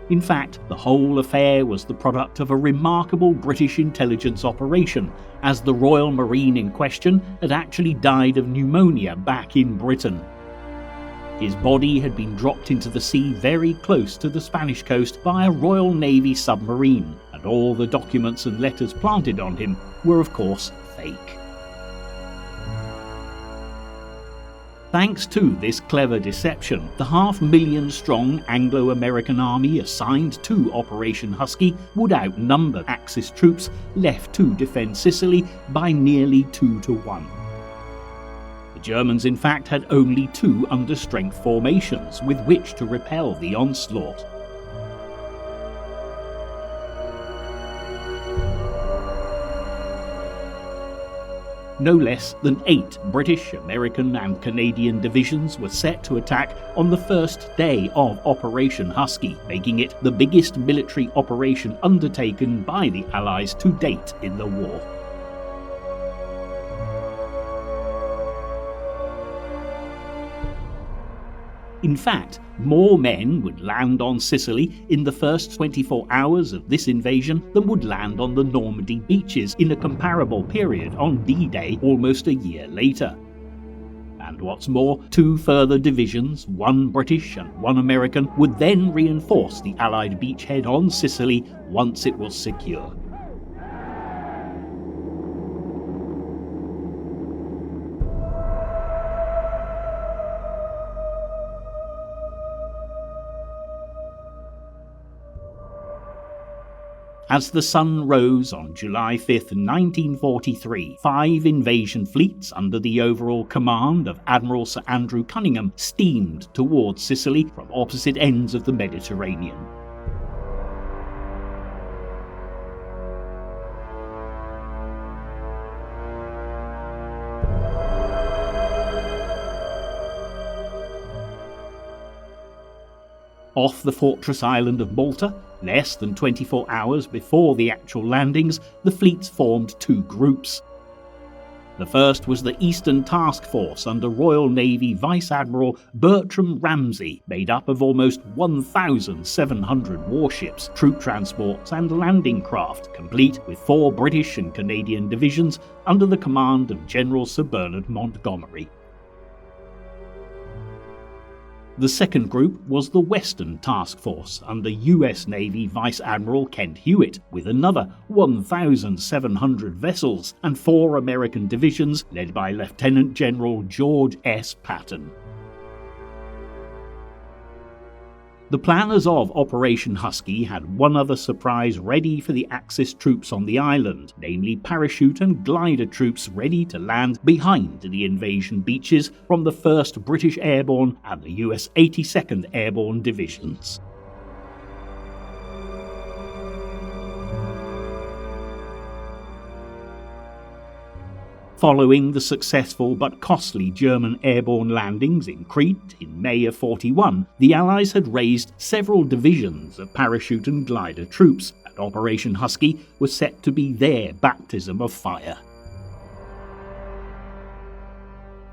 In fact, the whole affair was the product of a remarkable British intelligence operation, as the Royal Marine in question had actually died of pneumonia back in Britain. His body had been dropped into the sea very close to the Spanish coast by a Royal Navy submarine, and all the documents and letters planted on him were of course fake. Thanks to this clever deception, the 500,000-strong Anglo-American army assigned to Operation Husky would outnumber Axis troops left to defend Sicily by nearly 2-1. The Germans in fact had only 2 under-strength formations with which to repel the onslaught. No less than 8 British, American and Canadian divisions were set to attack on the first day of Operation Husky, making it the biggest military operation undertaken by the Allies to date in the war. In fact, more men would land on Sicily in the first 24 hours of this invasion than would land on the Normandy beaches in a comparable period on D-Day almost a year later. And what's more, 2 further divisions, 1 British and 1 American, would then reinforce the Allied beachhead on Sicily once it was secure. As the sun rose on July 5th, 1943, 5 invasion fleets under the overall command of Admiral Sir Andrew Cunningham steamed towards Sicily from opposite ends of the Mediterranean. Off the fortress island of Malta, less than 24 hours before the actual landings, the fleets formed 2 groups. The first was the Eastern Task Force under Royal Navy Vice Admiral Bertram Ramsay, made up of almost 1,700 warships, troop transports and landing craft, complete with 4 British and Canadian divisions under the command of General Sir Bernard Montgomery. The second group was the Western Task Force under US Navy Vice Admiral Kent Hewitt, with another 1,700 vessels and 4 American divisions led by Lieutenant General George S. Patton. The planners of Operation Husky had one other surprise ready for the Axis troops on the island, namely parachute and glider troops ready to land behind the invasion beaches from the 1st British Airborne and the US 82nd Airborne Divisions. Following the successful but costly German airborne landings in Crete in May of 41, the Allies had raised several divisions of parachute and glider troops, and Operation Husky was set to be their baptism of fire.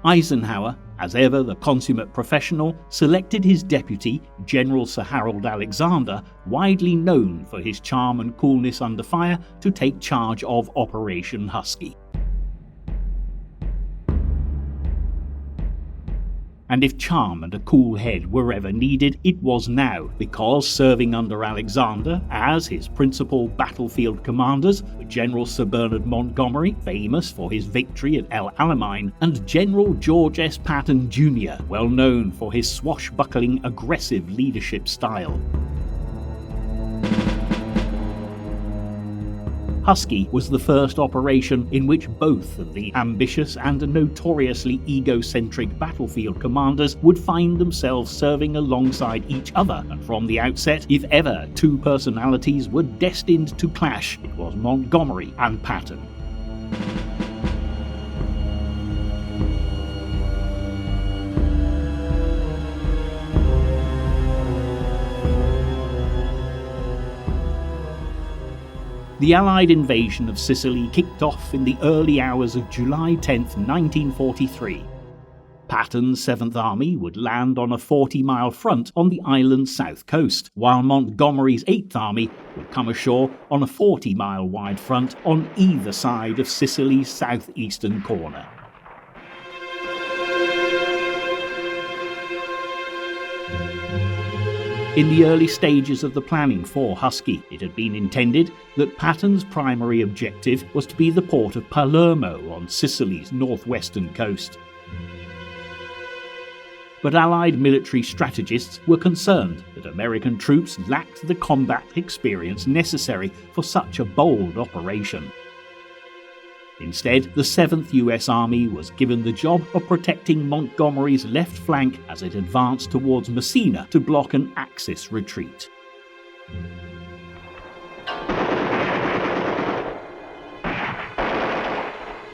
Eisenhower, as ever the consummate professional, selected his deputy, General Sir Harold Alexander, widely known for his charm and coolness under fire, to take charge of Operation Husky. And if charm and a cool head were ever needed, it was now, because serving under Alexander as his principal battlefield commanders were General Sir Bernard Montgomery, famous for his victory at El Alamein, and General George S. Patton Jr., well known for his swashbuckling, aggressive leadership style. Husky was the first operation in which both of the ambitious and notoriously egocentric battlefield commanders would find themselves serving alongside each other, and from the outset, if ever 2 personalities were destined to clash, it was Montgomery and Patton. The Allied invasion of Sicily kicked off in the early hours of July 10, 1943. Patton's 7th Army would land on a 40-mile front on the island's south coast, while Montgomery's 8th Army would come ashore on a 40-mile wide front on either side of Sicily's southeastern corner. In the early stages of the planning for Husky, it had been intended that Patton's primary objective was to be the port of Palermo on Sicily's northwestern coast. But Allied military strategists were concerned that American troops lacked the combat experience necessary for such a bold operation. Instead, the 7th US Army was given the job of protecting Montgomery's left flank as it advanced towards Messina to block an Axis retreat.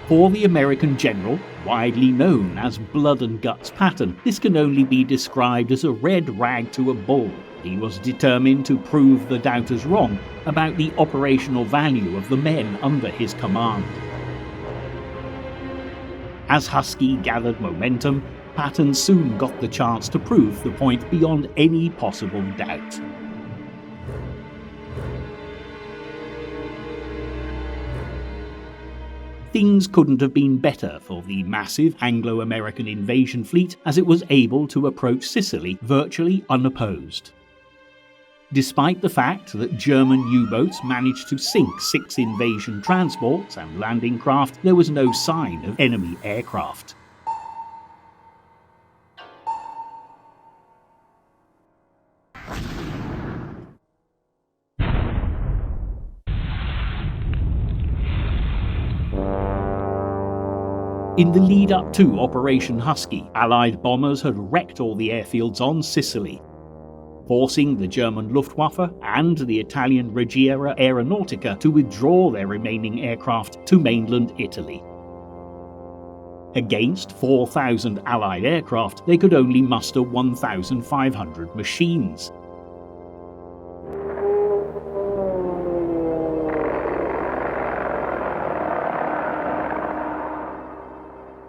For the American general, widely known as Blood and Guts Patton, this can only be described as a red rag to a bull. He was determined to prove the doubters wrong about the operational value of the men under his command. As Husky gathered momentum, Patton soon got the chance to prove the point beyond any possible doubt. Things couldn't have been better for the massive Anglo-American invasion fleet, as it was able to approach Sicily virtually unopposed. Despite the fact that German U-boats managed to sink 6 invasion transports and landing craft, there was no sign of enemy aircraft. In the lead-up to Operation Husky, Allied bombers had wrecked all the airfields on Sicily, forcing the German Luftwaffe and the Italian Regia Aeronautica to withdraw their remaining aircraft to mainland Italy. Against 4,000 Allied aircraft, they could only muster 1,500 machines.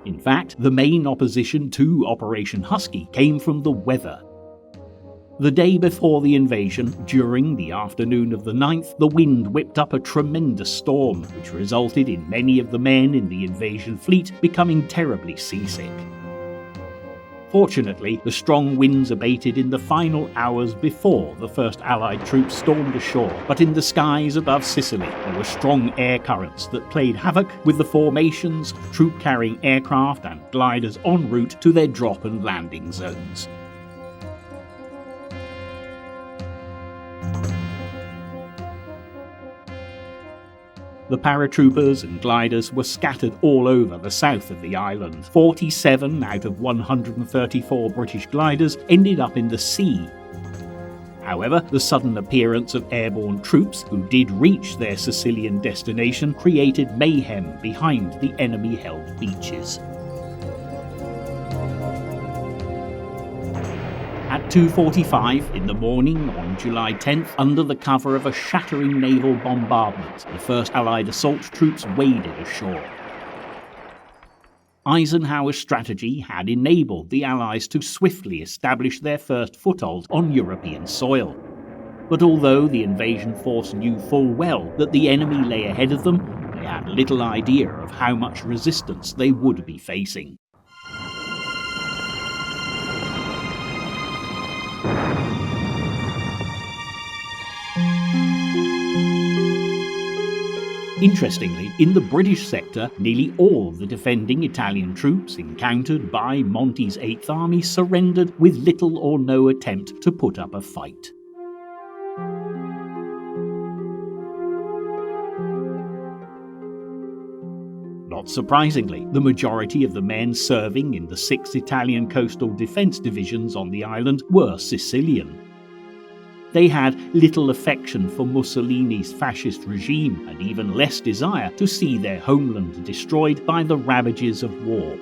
In fact, the main opposition to Operation Husky came from the weather. The day before the invasion, during the afternoon of the 9th, the wind whipped up a tremendous storm, which resulted in many of the men in the invasion fleet becoming terribly seasick. Fortunately, the strong winds abated in the final hours before the first Allied troops stormed ashore, but in the skies above Sicily there were strong air currents that played havoc with the formations of troop-carrying aircraft and gliders en route to their drop and landing zones. The paratroopers and gliders were scattered all over the south of the island. 47 out of 134 British gliders ended up in the sea. However, the sudden appearance of airborne troops who did reach their Sicilian destination created mayhem behind the enemy-held beaches. At 2:45 in the morning on July 10th, under the cover of a shattering naval bombardment, the first Allied assault troops waded ashore. Eisenhower's strategy had enabled the Allies to swiftly establish their first foothold on European soil. But although the invasion force knew full well that the enemy lay ahead of them, they had little idea of how much resistance they would be facing. Interestingly, in the British sector, nearly all the defending Italian troops encountered by Monty's 8th Army surrendered with little or no attempt to put up a fight. Not surprisingly, the majority of the men serving in the 6 Italian coastal defence divisions on the island were Sicilian. They had little affection for Mussolini's fascist regime and even less desire to see their homeland destroyed by the ravages of war.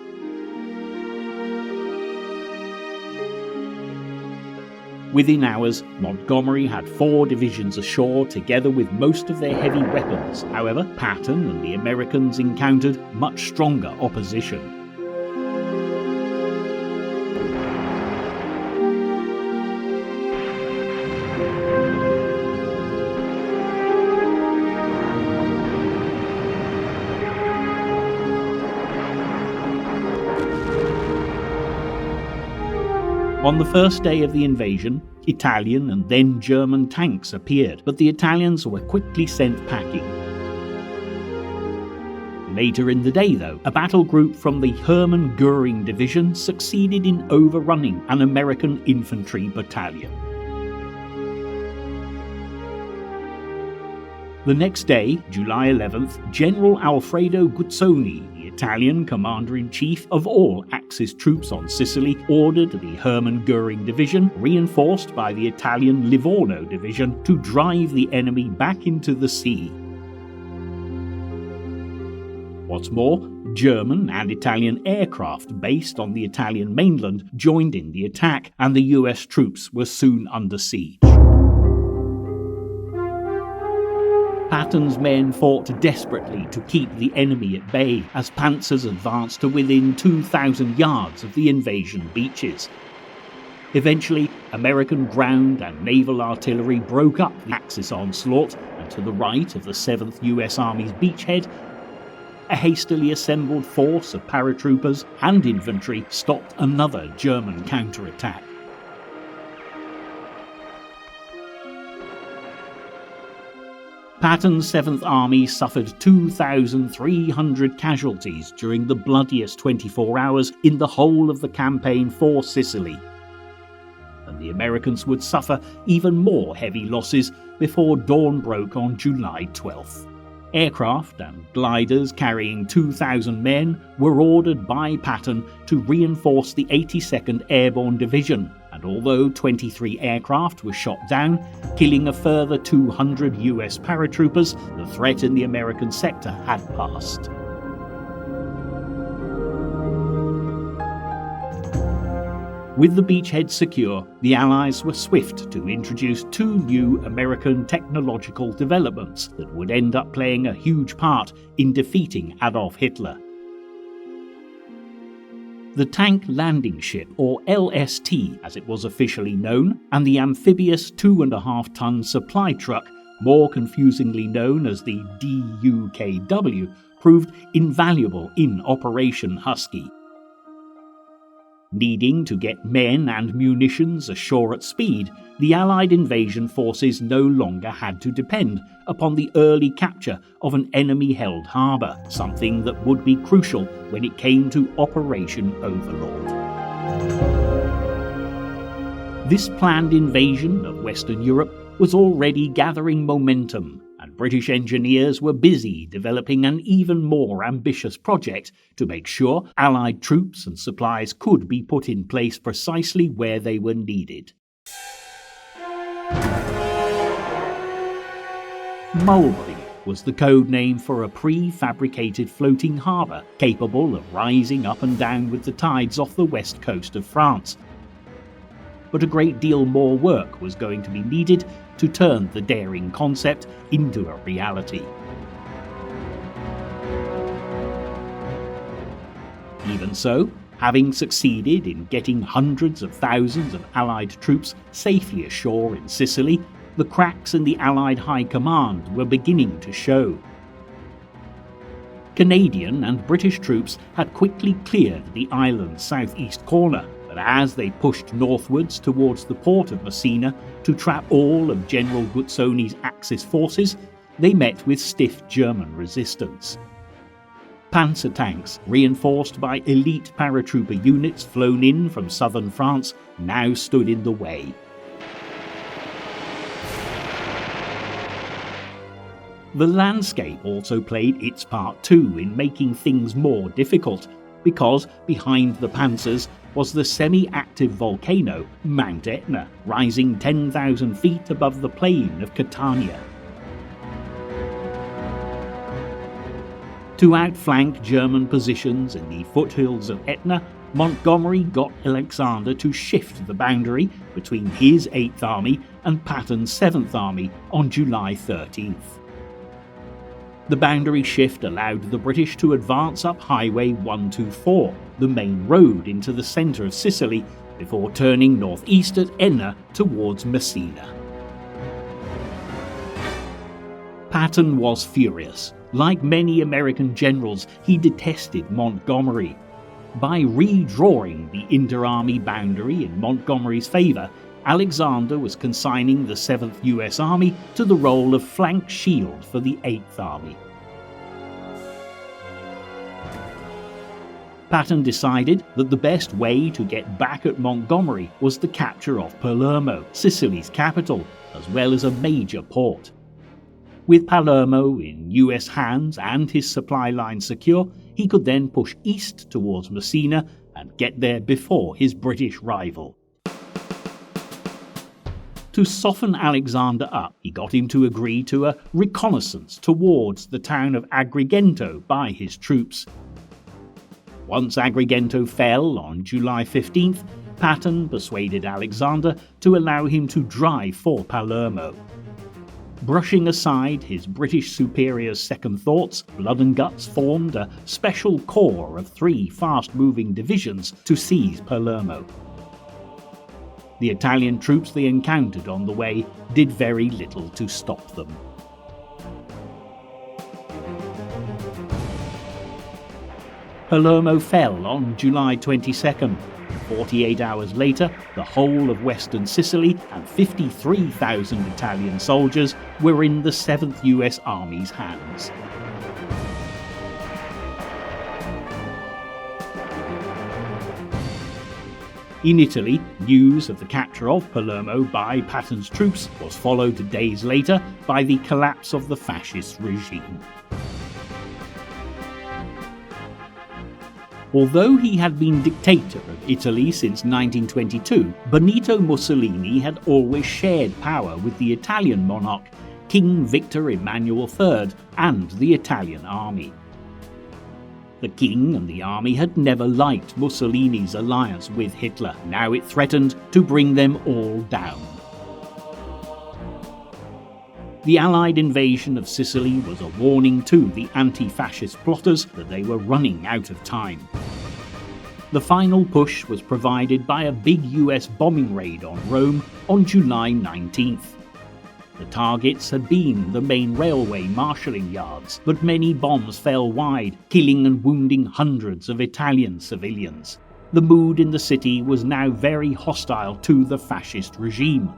Within hours, Montgomery had 4 divisions ashore together with most of their heavy weapons. However, Patton and the Americans encountered much stronger opposition. On the first day of the invasion, Italian and then German tanks appeared, but the Italians were quickly sent packing. Later in the day, though, a battle group from the Hermann Göring Division succeeded in overrunning an American infantry battalion. The next day, July 11th, General Alfredo Guzzoni, the Italian commander-in-chief of all Axis troops on Sicily, ordered the Hermann Göring Division, reinforced by the Italian Livorno Division, to drive the enemy back into the sea. What's more, German and Italian aircraft based on the Italian mainland joined in the attack, and the US troops were soon under siege. Patton's men fought desperately to keep the enemy at bay as panzers advanced to within 2,000 yards of the invasion beaches. Eventually, American ground and naval artillery broke up the Axis onslaught, and to the right of the 7th US Army's beachhead, a hastily assembled force of paratroopers and infantry stopped another German counterattack. Patton's 7th Army suffered 2,300 casualties during the bloodiest 24 hours in the whole of the campaign for Sicily. And the Americans would suffer even more heavy losses before dawn broke on July 12th. Aircraft and gliders carrying 2,000 men were ordered by Patton to reinforce the 82nd Airborne Division, and although 23 aircraft were shot down, killing a further 200 US paratroopers, the threat in the American sector had passed. With the beachhead secure, the Allies were swift to introduce 2 new American technological developments that would end up playing a huge part in defeating Adolf Hitler. The Tank Landing Ship, or LST as it was officially known, and the amphibious 2.5-ton supply truck, more confusingly known as the DUKW, proved invaluable in Operation Husky. Needing to get men and munitions ashore at speed, the Allied invasion forces no longer had to depend upon the early capture of an enemy-held harbour, something that would be crucial when it came to Operation Overlord. This planned invasion of Western Europe was already gathering momentum, and British engineers were busy developing an even more ambitious project to make sure Allied troops and supplies could be put in place precisely where they were needed. Mulberry was the code name for a prefabricated floating harbour capable of rising up and down with the tides off the west coast of France. But a great deal more work was going to be needed to turn the daring concept into a reality. Even so, having succeeded in getting hundreds of thousands of Allied troops safely ashore in Sicily, the cracks in the Allied High Command were beginning to show. Canadian and British troops had quickly cleared the island's southeast corner, but as they pushed northwards towards the port of Messina to trap all of General Guzzoni's Axis forces, they met with stiff German resistance. Panzer tanks, reinforced by elite paratrooper units flown in from southern France, now stood in the way. The landscape also played its part too in making things more difficult, because behind the panzers was the semi-active volcano Mount Etna, rising 10,000 feet above the plain of Catania. To outflank German positions in the foothills of Etna, Montgomery got Alexander to shift the boundary between his 8th Army and Patton's 7th Army on July 13th. The boundary shift allowed the British to advance up Highway 124, the main road into the centre of Sicily, before turning northeast at Enna towards Messina. Patton was furious. Like many American generals, he detested Montgomery. By redrawing the inter-army boundary in Montgomery's favour, Alexander was consigning the 7th US Army to the role of flank shield for the 8th Army. Patton decided that the best way to get back at Montgomery was the capture of Palermo, Sicily's capital, as well as a major port. With Palermo in US hands and his supply line secure, he could then push east towards Messina and get there before his British rival. To soften Alexander up, he got him to agree to a reconnaissance towards the town of Agrigento by his troops. Once Agrigento fell on July 15th, Patton persuaded Alexander to allow him to drive for Palermo. Brushing aside his British superior's second thoughts, Blood and Guts formed a special corps of 3 fast-moving divisions to seize Palermo. The Italian troops they encountered on the way did very little to stop them. Palermo fell on July 22nd. 48 hours later, the whole of western Sicily and 53,000 Italian soldiers were in the 7th US Army's hands. In Italy, news of the capture of Palermo by Patton's troops was followed days later by the collapse of the fascist regime. Although he had been dictator of Italy since 1922, Benito Mussolini had always shared power with the Italian monarch, King Victor Emmanuel III, and the Italian army. The king and the army had never liked Mussolini's alliance with Hitler. Now it threatened to bring them all down. The Allied invasion of Sicily was a warning to the anti-fascist plotters that they were running out of time. The final push was provided by a big US bombing raid on Rome on July 19th. The targets had been the main railway marshalling yards, but many bombs fell wide, killing and wounding hundreds of Italian civilians. The mood in the city was now very hostile to the fascist regime.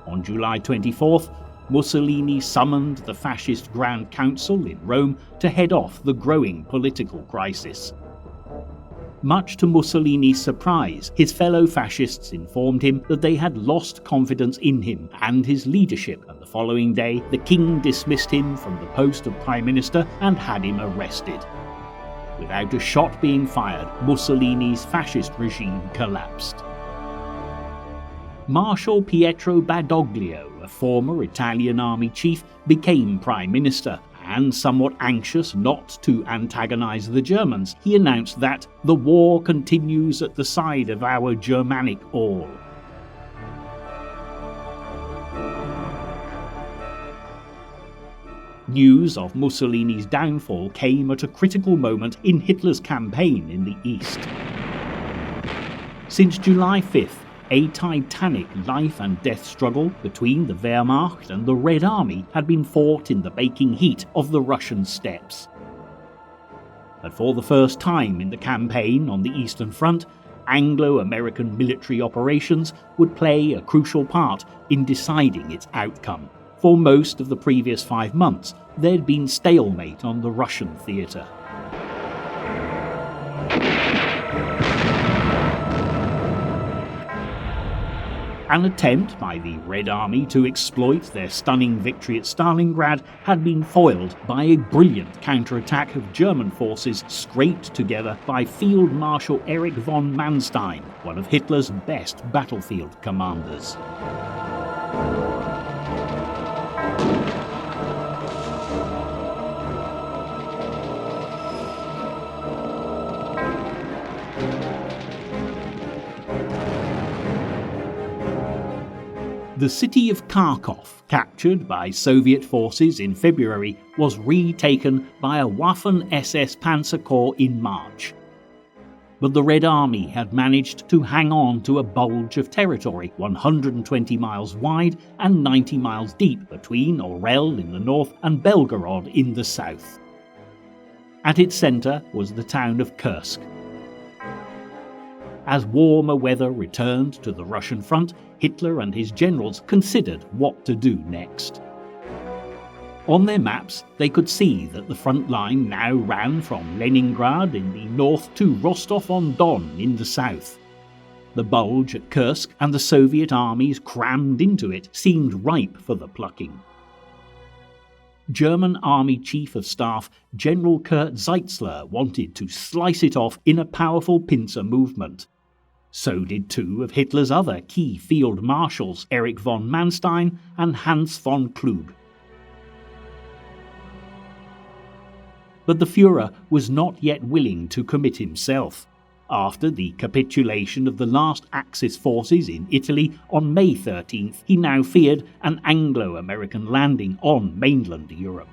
On July 24th, Mussolini summoned the fascist Grand Council in Rome to head off the growing political crisis. Much to Mussolini's surprise, his fellow fascists informed him that they had lost confidence in him and his leadership, and the following day the king dismissed him from the post of Prime Minister and had him arrested. Without a shot being fired, Mussolini's fascist regime collapsed. Marshal Pietro Badoglio, a former Italian army chief, became Prime Minister, and somewhat anxious not to antagonize the Germans, he announced that the war continues at the side of our Germanic all. News of Mussolini's downfall came at a critical moment in Hitler's campaign in the East. Since July 5th, a titanic life and death struggle between the Wehrmacht and the Red Army had been fought in the baking heat of the Russian steppes. But for the first time in the campaign on the Eastern Front, Anglo-American military operations would play a crucial part in deciding its outcome. For most of the previous 5 months, there'd been stalemate on the Russian theatre. An attempt by the Red Army to exploit their stunning victory at Stalingrad had been foiled by a brilliant counterattack of German forces scraped together by Field Marshal Erich von Manstein, one of Hitler's best battlefield commanders. The city of Kharkov, captured by Soviet forces in February, was retaken by a Waffen-SS Panzer Corps in March. But the Red Army had managed to hang on to a bulge of territory 120 miles wide and 90 miles deep between Orel in the north and Belgorod in the south. At its centre was the town of Kursk. As warmer weather returned to the Russian front, Hitler and his generals considered what to do next. On their maps, they could see that the front line now ran from Leningrad in the north to Rostov-on-Don in the south. The bulge at Kursk and the Soviet armies crammed into it seemed ripe for the plucking. German Army Chief of Staff General Kurt Zeitzler wanted to slice it off in a powerful pincer movement. So did two of Hitler's other key field marshals, Erich von Manstein and Hans von Klug. But the Führer was not yet willing to commit himself. After the capitulation of the last Axis forces in Italy on May 13th, he now feared an Anglo-American landing on mainland Europe.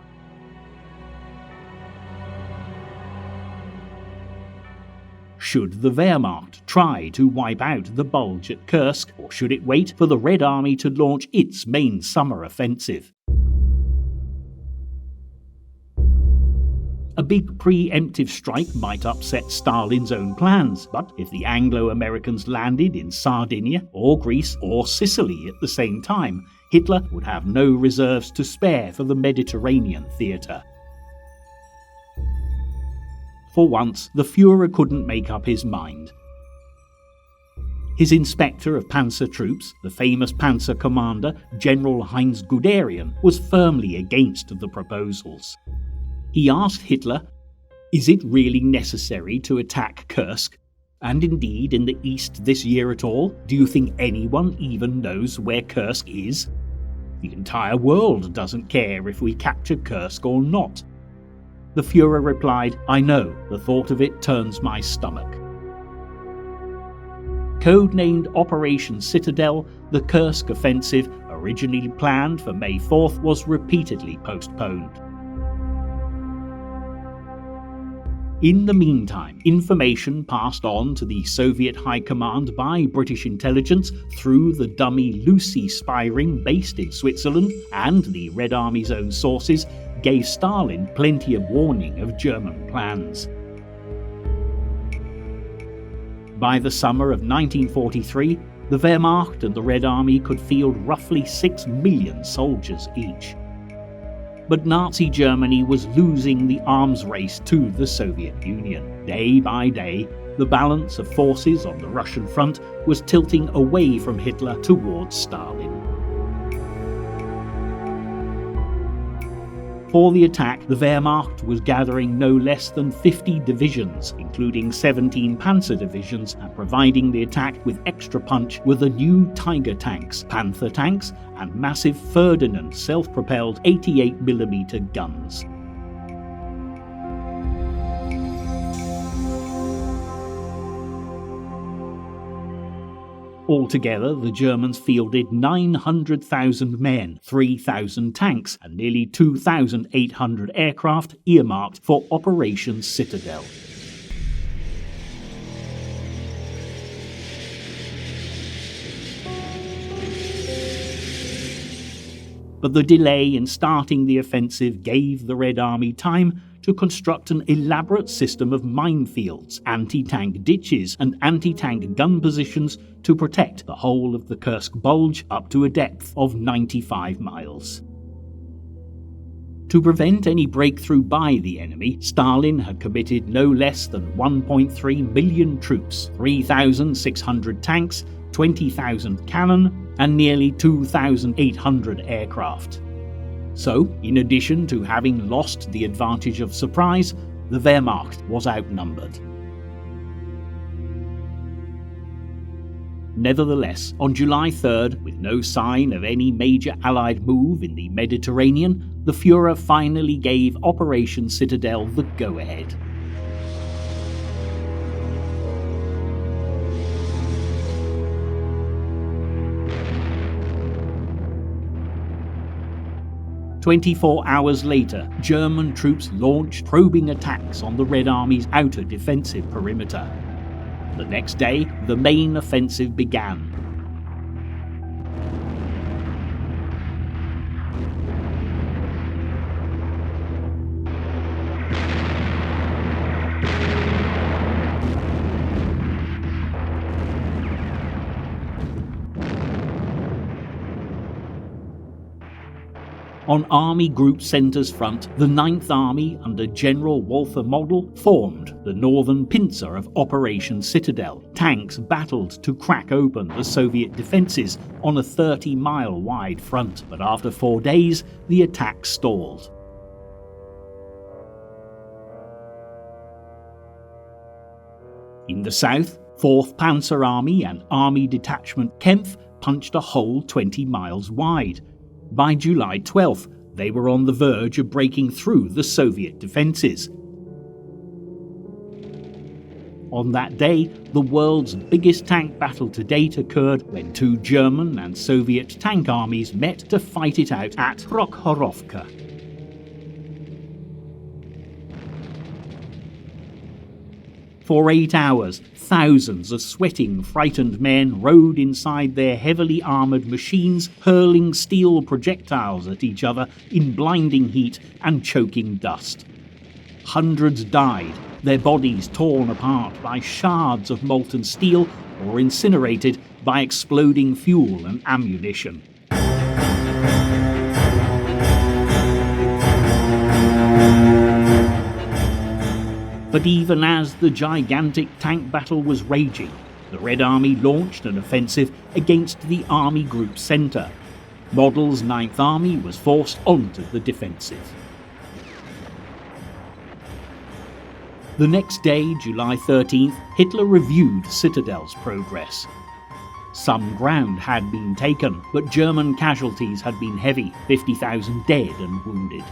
Should the Wehrmacht try to wipe out the bulge at Kursk, or should it wait for the Red Army to launch its main summer offensive? A big preemptive strike might upset Stalin's own plans, but if the Anglo-Americans landed in Sardinia or Greece or Sicily at the same time, Hitler would have no reserves to spare for the Mediterranean theatre. For once, the Führer couldn't make up his mind. His inspector of panzer troops, the famous panzer commander General Heinz Guderian, was firmly against the proposals. He asked Hitler, "Is it really necessary to attack Kursk? And indeed in the east this year at all? Do you think anyone even knows where Kursk is? The entire world doesn't care if we capture Kursk or not." The Führer replied, "I know, the thought of it turns my stomach." Codenamed Operation Citadel, the Kursk offensive, originally planned for May 4th, was repeatedly postponed. In the meantime, information passed on to the Soviet High Command by British intelligence through the dummy Lucy spy ring based in Switzerland and the Red Army's own sources gave Stalin plenty of warning of German plans. By the summer of 1943, the Wehrmacht and the Red Army could field roughly 6 million soldiers each. But Nazi Germany was losing the arms race to the Soviet Union. Day by day, the balance of forces on the Russian front was tilting away from Hitler towards Stalin. For the attack, the Wehrmacht was gathering no less than 50 divisions, including 17 panzer divisions, and providing the attack with extra punch were the new Tiger tanks, Panther tanks, and massive Ferdinand self-propelled 88mm guns. Altogether, the Germans fielded 900,000 men, 3,000 tanks, and nearly 2,800 aircraft earmarked for Operation Citadel. But the delay in starting the offensive gave the Red Army time to construct an elaborate system of minefields, anti-tank ditches, and anti-tank gun positions to protect the whole of the Kursk bulge up to a depth of 95 miles. To prevent any breakthrough by the enemy, Stalin had committed no less than 1.3 million troops, 3,600 tanks, 20,000 cannon, and nearly 2,800 aircraft. So, in addition to having lost the advantage of surprise, the Wehrmacht was outnumbered. Nevertheless, on July 3rd, with no sign of any major Allied move in the Mediterranean, the Führer finally gave Operation Citadel the go-ahead. "24 hours later, German troops launched probing attacks on the Red Army's outer defensive perimeter. The next day, the main offensive began. On Army Group Centre's front, the 9th Army under General Walter Model formed the northern pincer of Operation Citadel. Tanks battled to crack open the Soviet defences on a 30-mile wide front, but after 4 days, the attack stalled. In the south, 4th Panzer Army and Army Detachment Kempf punched a hole 20 miles wide. By July 12th, they were on the verge of breaking through the Soviet defences. On that day, the world's biggest tank battle to date occurred when 2 German and Soviet tank armies met to fight it out at Prokhorovka. For 8 hours, thousands of sweating, frightened men rode inside their heavily armoured machines, hurling steel projectiles at each other in blinding heat and choking dust. Hundreds died, their bodies torn apart by shards of molten steel or incinerated by exploding fuel and ammunition. But even as the gigantic tank battle was raging, the Red Army launched an offensive against the Army Group Centre. Model's 9th Army was forced onto the defensive. The next day, July 13th, Hitler reviewed Citadel's progress. Some ground had been taken, but German casualties had been heavy, 50,000 dead and wounded.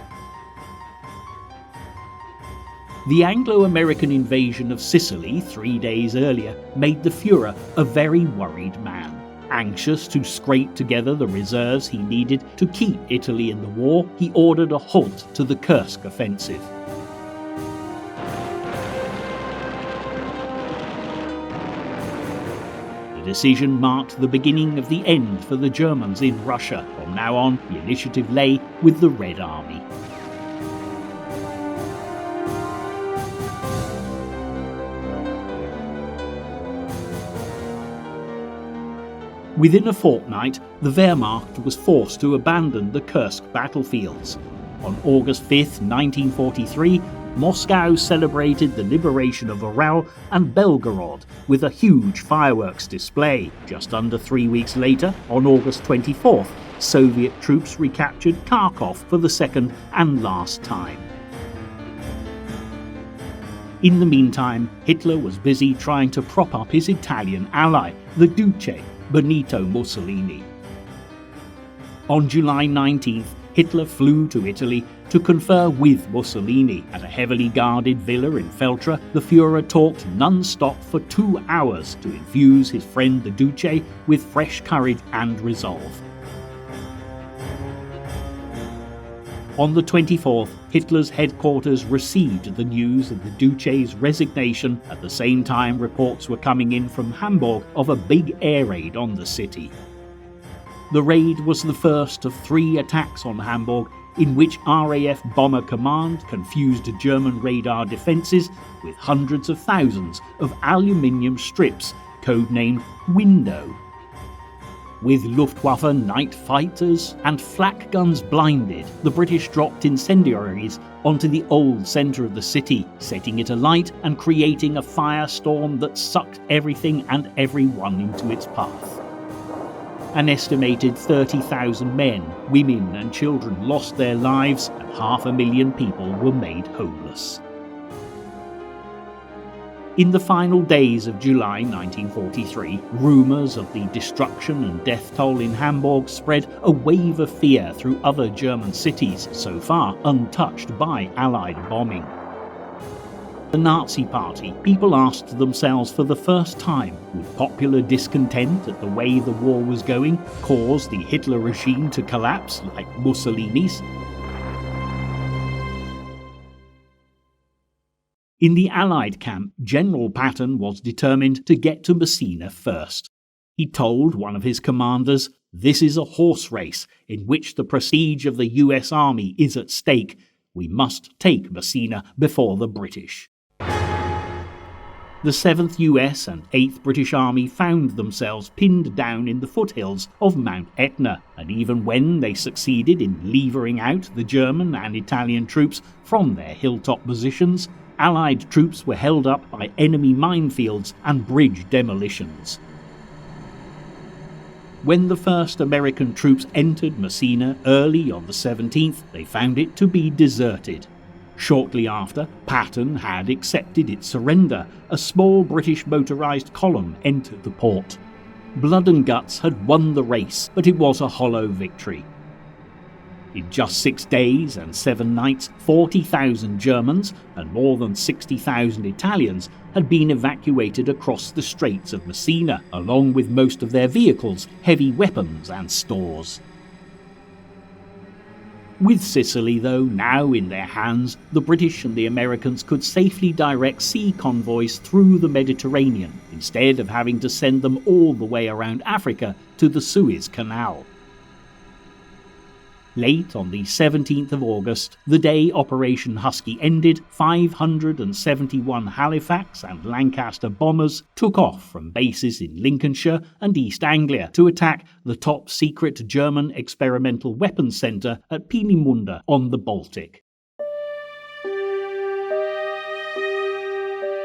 The Anglo-American invasion of Sicily 3 days earlier made the Führer a very worried man. Anxious to scrape together the reserves he needed to keep Italy in the war, he ordered a halt to the Kursk offensive. The decision marked the beginning of the end for the Germans in Russia. From now on, the initiative lay with the Red Army. Within a fortnight, the Wehrmacht was forced to abandon the Kursk battlefields. On August 5, 1943, Moscow celebrated the liberation of Ural and Belgorod with a huge fireworks display. Just under 3 weeks later, on August 24th, Soviet troops recaptured Kharkov for the second and last time. In the meantime, Hitler was busy trying to prop up his Italian ally, the Duce, Benito Mussolini. On July 19th, Hitler flew to Italy to confer with Mussolini. At a heavily guarded villa in Feltre, the Führer talked non-stop for 2 hours to infuse his friend the Duce with fresh courage and resolve. On the 24th, Hitler's headquarters received the news of the Duce's resignation. At the same time, reports were coming in from Hamburg of a big air raid on the city. The raid was the first of 3 attacks on Hamburg, in which RAF Bomber Command confused German radar defences with hundreds of thousands of aluminium strips, codenamed Window. With Luftwaffe night fighters and flak guns blinded, the British dropped incendiaries onto the old centre of the city, setting it alight and creating a firestorm that sucked everything and everyone into its path. An estimated 30,000 men, women and children lost their lives, and 500,000 people were made homeless. In the final days of July 1943, rumours of the destruction and death toll in Hamburg spread a wave of fear through other German cities, so far untouched by Allied bombing. The Nazi Party, people asked themselves for the first time, would popular discontent at the way the war was going cause the Hitler regime to collapse like Mussolini's? In the Allied camp, General Patton was determined to get to Messina first. He told one of his commanders, "This is a horse race in which the prestige of the US Army is at stake. We must take Messina before the British." The 7th US and 8th British Army found themselves pinned down in the foothills of Mount Etna, and even when they succeeded in levering out the German and Italian troops from their hilltop positions, Allied troops were held up by enemy minefields and bridge demolitions. When the first American troops entered Messina early on the 17th, they found it to be deserted. Shortly after, Patton had accepted its surrender. A small British motorised column entered the port. Blood and Guts had won the race, but it was a hollow victory. In just 6 days and 7 nights, 40,000 Germans and more than 60,000 Italians had been evacuated across the Straits of Messina, along with most of their vehicles, heavy weapons and stores. With Sicily, though, now in their hands, the British and the Americans could safely direct sea convoys through the Mediterranean, instead of having to send them all the way around Africa to the Suez Canal. Late on the 17th of August, the day Operation Husky ended, 571 Halifax and Lancaster bombers took off from bases in Lincolnshire and East Anglia to attack the top-secret German experimental weapons centre at Peenemünde on the Baltic.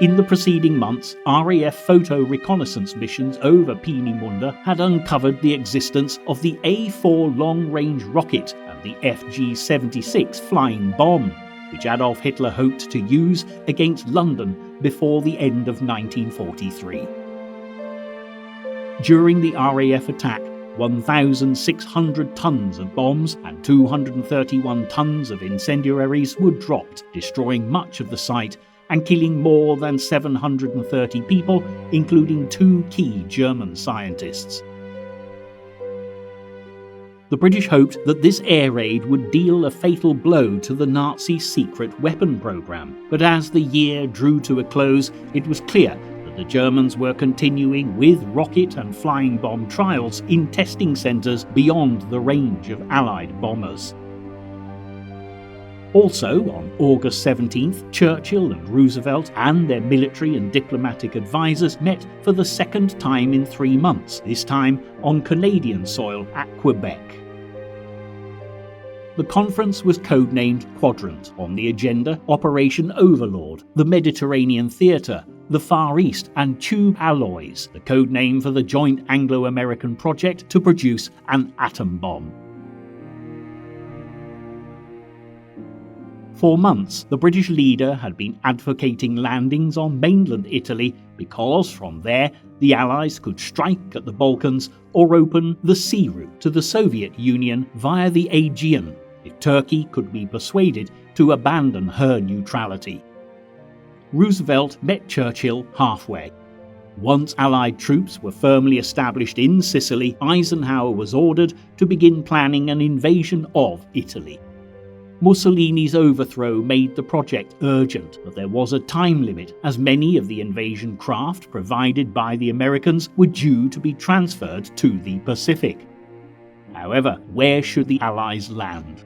In the preceding months, RAF photo reconnaissance missions over Peenemünde had uncovered the existence of the A4 long-range rocket and the FG-76 flying bomb, which Adolf Hitler hoped to use against London before the end of 1943. During the RAF attack, 1,600 tons of bombs and 231 tons of incendiaries were dropped, destroying much of the site and killing more than 730 people, including 2 key German scientists. The British hoped that this air raid would deal a fatal blow to the Nazi secret weapon program, but as the year drew to a close, it was clear that the Germans were continuing with rocket and flying bomb trials in testing centres beyond the range of Allied bombers. Also, on August 17th, Churchill and Roosevelt and their military and diplomatic advisers met for the second time in 3 months, this time on Canadian soil at Quebec. The conference was codenamed Quadrant. On the agenda, Operation Overlord, the Mediterranean Theatre, the Far East, and Tube Alloys, the code name for the joint Anglo-American project to produce an atom bomb. For months, the British leader had been advocating landings on mainland Italy because from there the Allies could strike at the Balkans or open the sea route to the Soviet Union via the Aegean if Turkey could be persuaded to abandon her neutrality. Roosevelt met Churchill halfway. Once Allied troops were firmly established in Sicily, Eisenhower was ordered to begin planning an invasion of Italy. Mussolini's overthrow made the project urgent, but there was a time limit, as many of the invasion craft provided by the Americans were due to be transferred to the Pacific. However, where should the Allies land?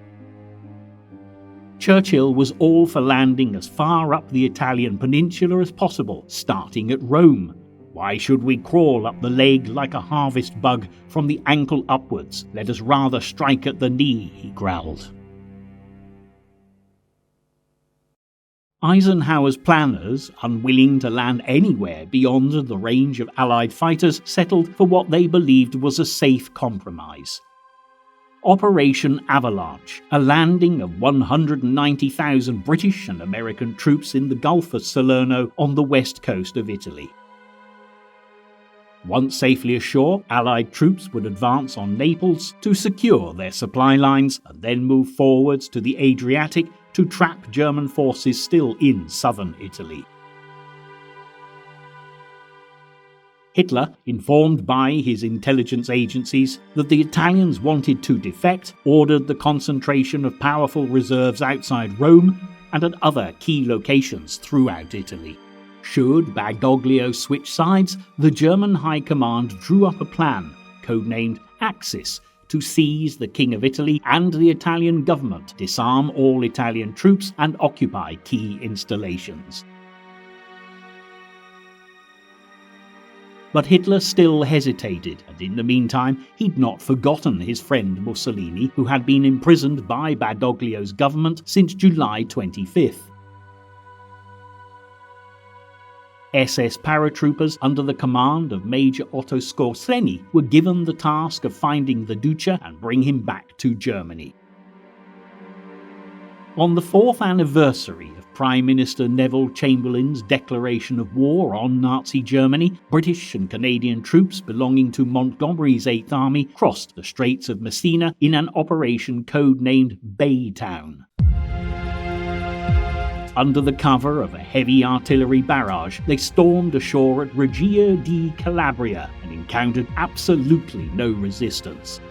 Churchill was all for landing as far up the Italian peninsula as possible, starting at Rome. Why should we crawl up the leg like a harvest bug from the ankle upwards? Let us rather strike at the knee, he growled. Eisenhower's planners, unwilling to land anywhere beyond the range of Allied fighters, settled for what they believed was a safe compromise. Operation Avalanche, a landing of 190,000 British and American troops in the Gulf of Salerno on the west coast of Italy. Once safely ashore, Allied troops would advance on Naples to secure their supply lines and then move forwards to the Adriatic to trap German forces still in southern Italy. Hitler, informed by his intelligence agencies that the Italians wanted to defect, ordered the concentration of powerful reserves outside Rome and at other key locations throughout Italy. Should Badoglio switch sides, the German High Command drew up a plan, codenamed Axis, to seize the King of Italy and the Italian government, disarm all Italian troops and occupy key installations. But Hitler still hesitated, and in the meantime he'd not forgotten his friend Mussolini, who had been imprisoned by Badoglio's government since July 25th. SS paratroopers under the command of Major Otto Skorzeny were given the task of finding the Duce and bring him back to Germany. On the 4th anniversary of Prime Minister Neville Chamberlain's declaration of war on Nazi Germany, British and Canadian troops belonging to Montgomery's 8th Army crossed the Straits of Messina in an operation codenamed Baytown. Under the cover of a heavy artillery barrage, they stormed ashore at Reggio di Calabria and encountered absolutely no resistance.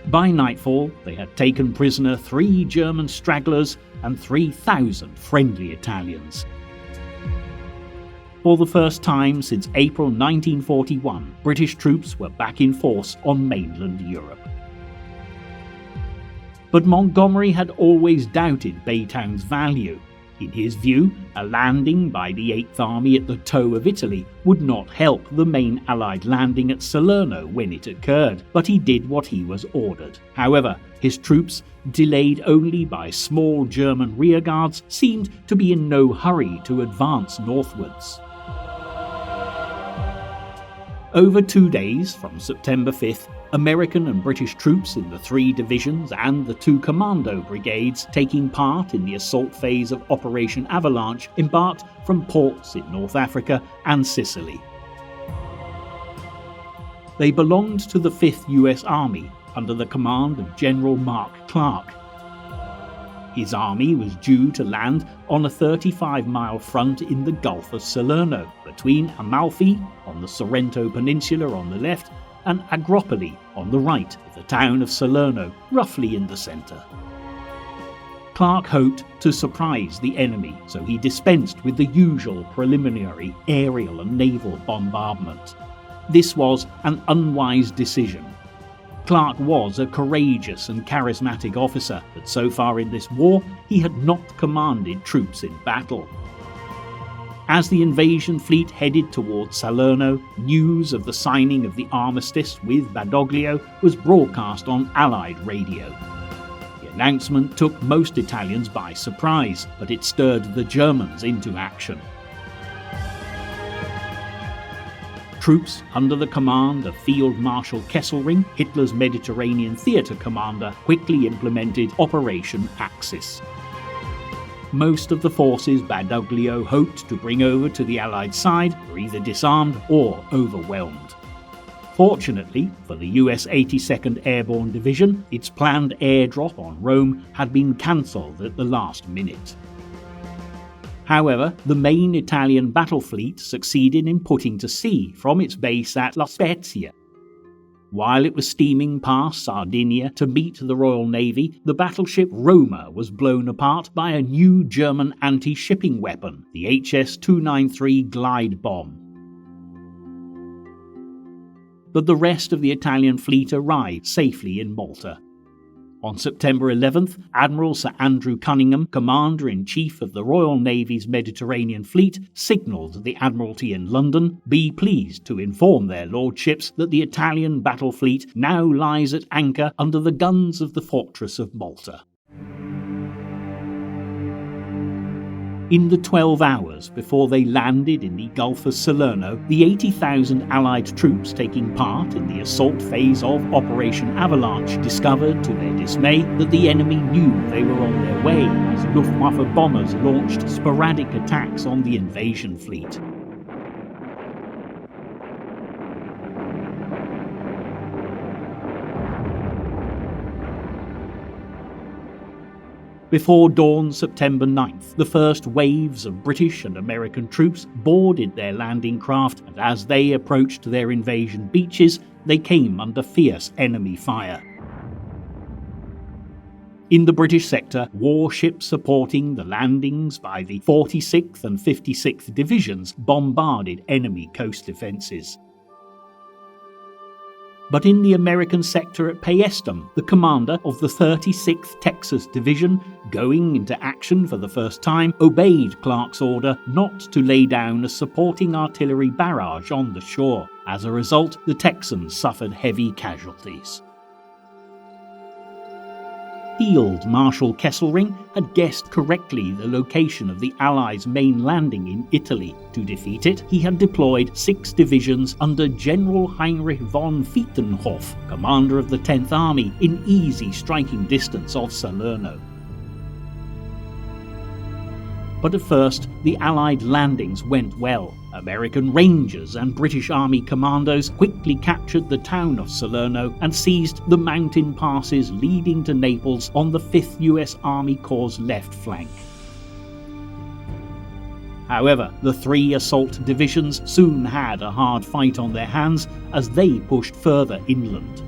By nightfall, they had taken prisoner 3 German stragglers and 3,000 friendly Italians. For the first time since April 1941, British troops were back in force on mainland Europe. But Montgomery had always doubted Baytown's value. In his view, a landing by the 8th Army at the toe of Italy would not help the main Allied landing at Salerno when it occurred, but he did what he was ordered. However, his troops, delayed only by small German rearguards, seemed to be in no hurry to advance northwards. Over 2 days, from September 5th, American and British troops in the 3 divisions and the 2 commando brigades taking part in the assault phase of Operation Avalanche embarked from ports in North Africa and Sicily. They belonged to the 5th US Army under the command of General Mark Clark. His army was due to land on a 35-mile front in the Gulf of Salerno, between Amalfi on the Sorrento Peninsula on the left and Agropoli on the right of the town of Salerno, roughly in the centre. Clark hoped to surprise the enemy, so he dispensed with the usual preliminary aerial and naval bombardment. This was an unwise decision. Clark was a courageous and charismatic officer, but so far in this war he had not commanded troops in battle. As the invasion fleet headed towards Salerno, news of the signing of the armistice with Badoglio was broadcast on Allied radio. The announcement took most Italians by surprise, but it stirred the Germans into action. Troops under the command of Field Marshal Kesselring, Hitler's Mediterranean theatre commander, quickly implemented Operation Axis. Most of the forces Badoglio hoped to bring over to the Allied side were either disarmed or overwhelmed. Fortunately for the US 82nd Airborne Division, its planned airdrop on Rome had been cancelled at the last minute. However, the main Italian battle fleet succeeded in putting to sea from its base at La Spezia. While it was steaming past Sardinia to meet the Royal Navy, the battleship Roma was blown apart by a new German anti-shipping weapon, the HS-293 glide bomb. But the rest of the Italian fleet arrived safely in Malta. On September 11th, Admiral Sir Andrew Cunningham, Commander-in-Chief of the Royal Navy's Mediterranean Fleet, signalled the Admiralty in London, "Be pleased to inform their lordships that the Italian battle fleet now lies at anchor under the guns of the fortress of Malta." In the 12 hours before they landed in the Gulf of Salerno, the 80,000 Allied troops taking part in the assault phase of Operation Avalanche discovered to their dismay that the enemy knew they were on their way as Luftwaffe bombers launched sporadic attacks on the invasion fleet. Before dawn September 9th, the first waves of British and American troops boarded their landing craft, and as they approached their invasion beaches, they came under fierce enemy fire. In the British sector, warships supporting the landings by the 46th and 56th Divisions bombarded enemy coast defences. But in the American sector at Paestum, the commander of the 36th Texas Division, going into action for the first time, obeyed Clark's order not to lay down a supporting artillery barrage on the shore. As a result, the Texans suffered heavy casualties. Field Marshal Kesselring had guessed correctly the location of the Allies' main landing in Italy. To defeat it, he had deployed 6 divisions under General Heinrich von Vietenhoff, commander of the 10th Army, in easy striking distance of Salerno. But at first, the Allied landings went well. American Rangers and British Army commandos quickly captured the town of Salerno and seized the mountain passes leading to Naples on the 5th US Army Corps' left flank. However, the 3 assault divisions soon had a hard fight on their hands as they pushed further inland.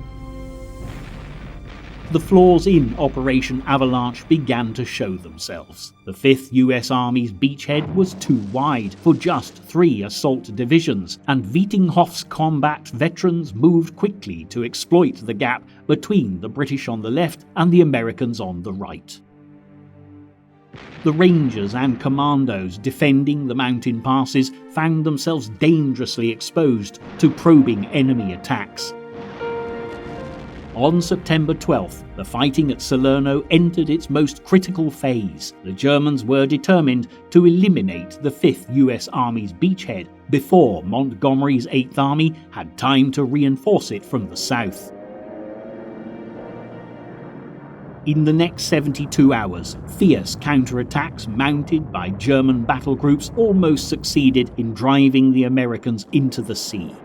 The flaws in Operation Avalanche began to show themselves. The 5th US Army's beachhead was too wide for just 3 assault divisions, and Vietinghoff's combat veterans moved quickly to exploit the gap between the British on the left and the Americans on the right. The Rangers and Commandos defending the mountain passes found themselves dangerously exposed to probing enemy attacks. On September 12th, the fighting at Salerno entered its most critical phase. The Germans were determined to eliminate the 5th US Army's beachhead before Montgomery's 8th Army had time to reinforce it from the south. In the next 72 hours, fierce counterattacks mounted by German battle groups almost succeeded in driving the Americans into the sea.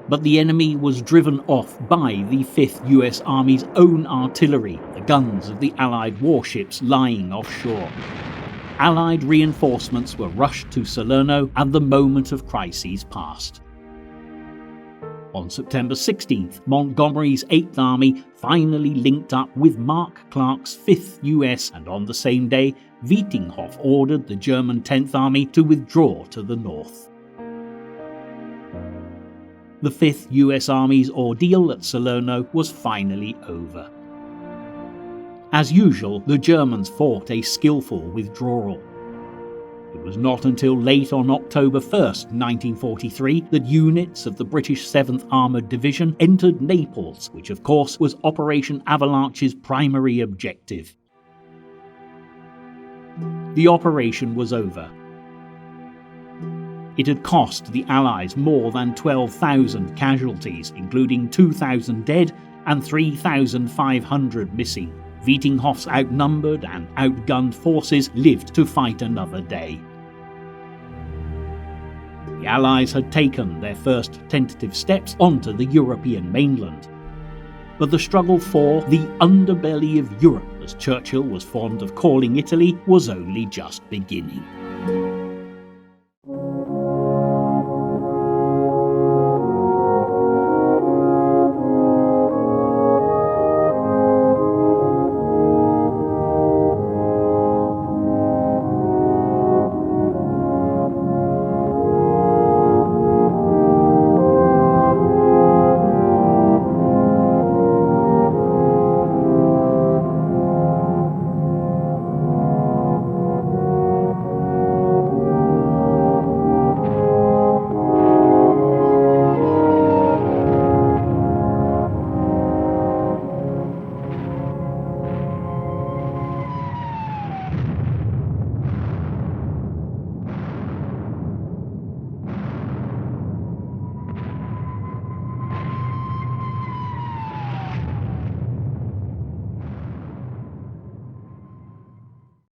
But the enemy was driven off by the 5th US Army's own artillery, the guns of the Allied warships lying offshore. Allied reinforcements were rushed to Salerno and the moment of crises passed. On September 16th, Montgomery's 8th Army finally linked up with Mark Clark's 5th US, and on the same day, Vietinghoff ordered the German 10th Army to withdraw to the north. The 5th US Army's ordeal at Salerno was finally over. As usual, the Germans fought a skillful withdrawal. It was not until late on October 1st, 1943, that units of the British 7th Armoured Division entered Naples, which of course was Operation Avalanche's primary objective. The operation was over. It had cost the Allies more than 12,000 casualties, including 2,000 dead and 3,500 missing. Vietinghoff's outnumbered and outgunned forces lived to fight another day. The Allies had taken their first tentative steps onto the European mainland. But the struggle for the underbelly of Europe, as Churchill was fond of calling Italy, was only just beginning.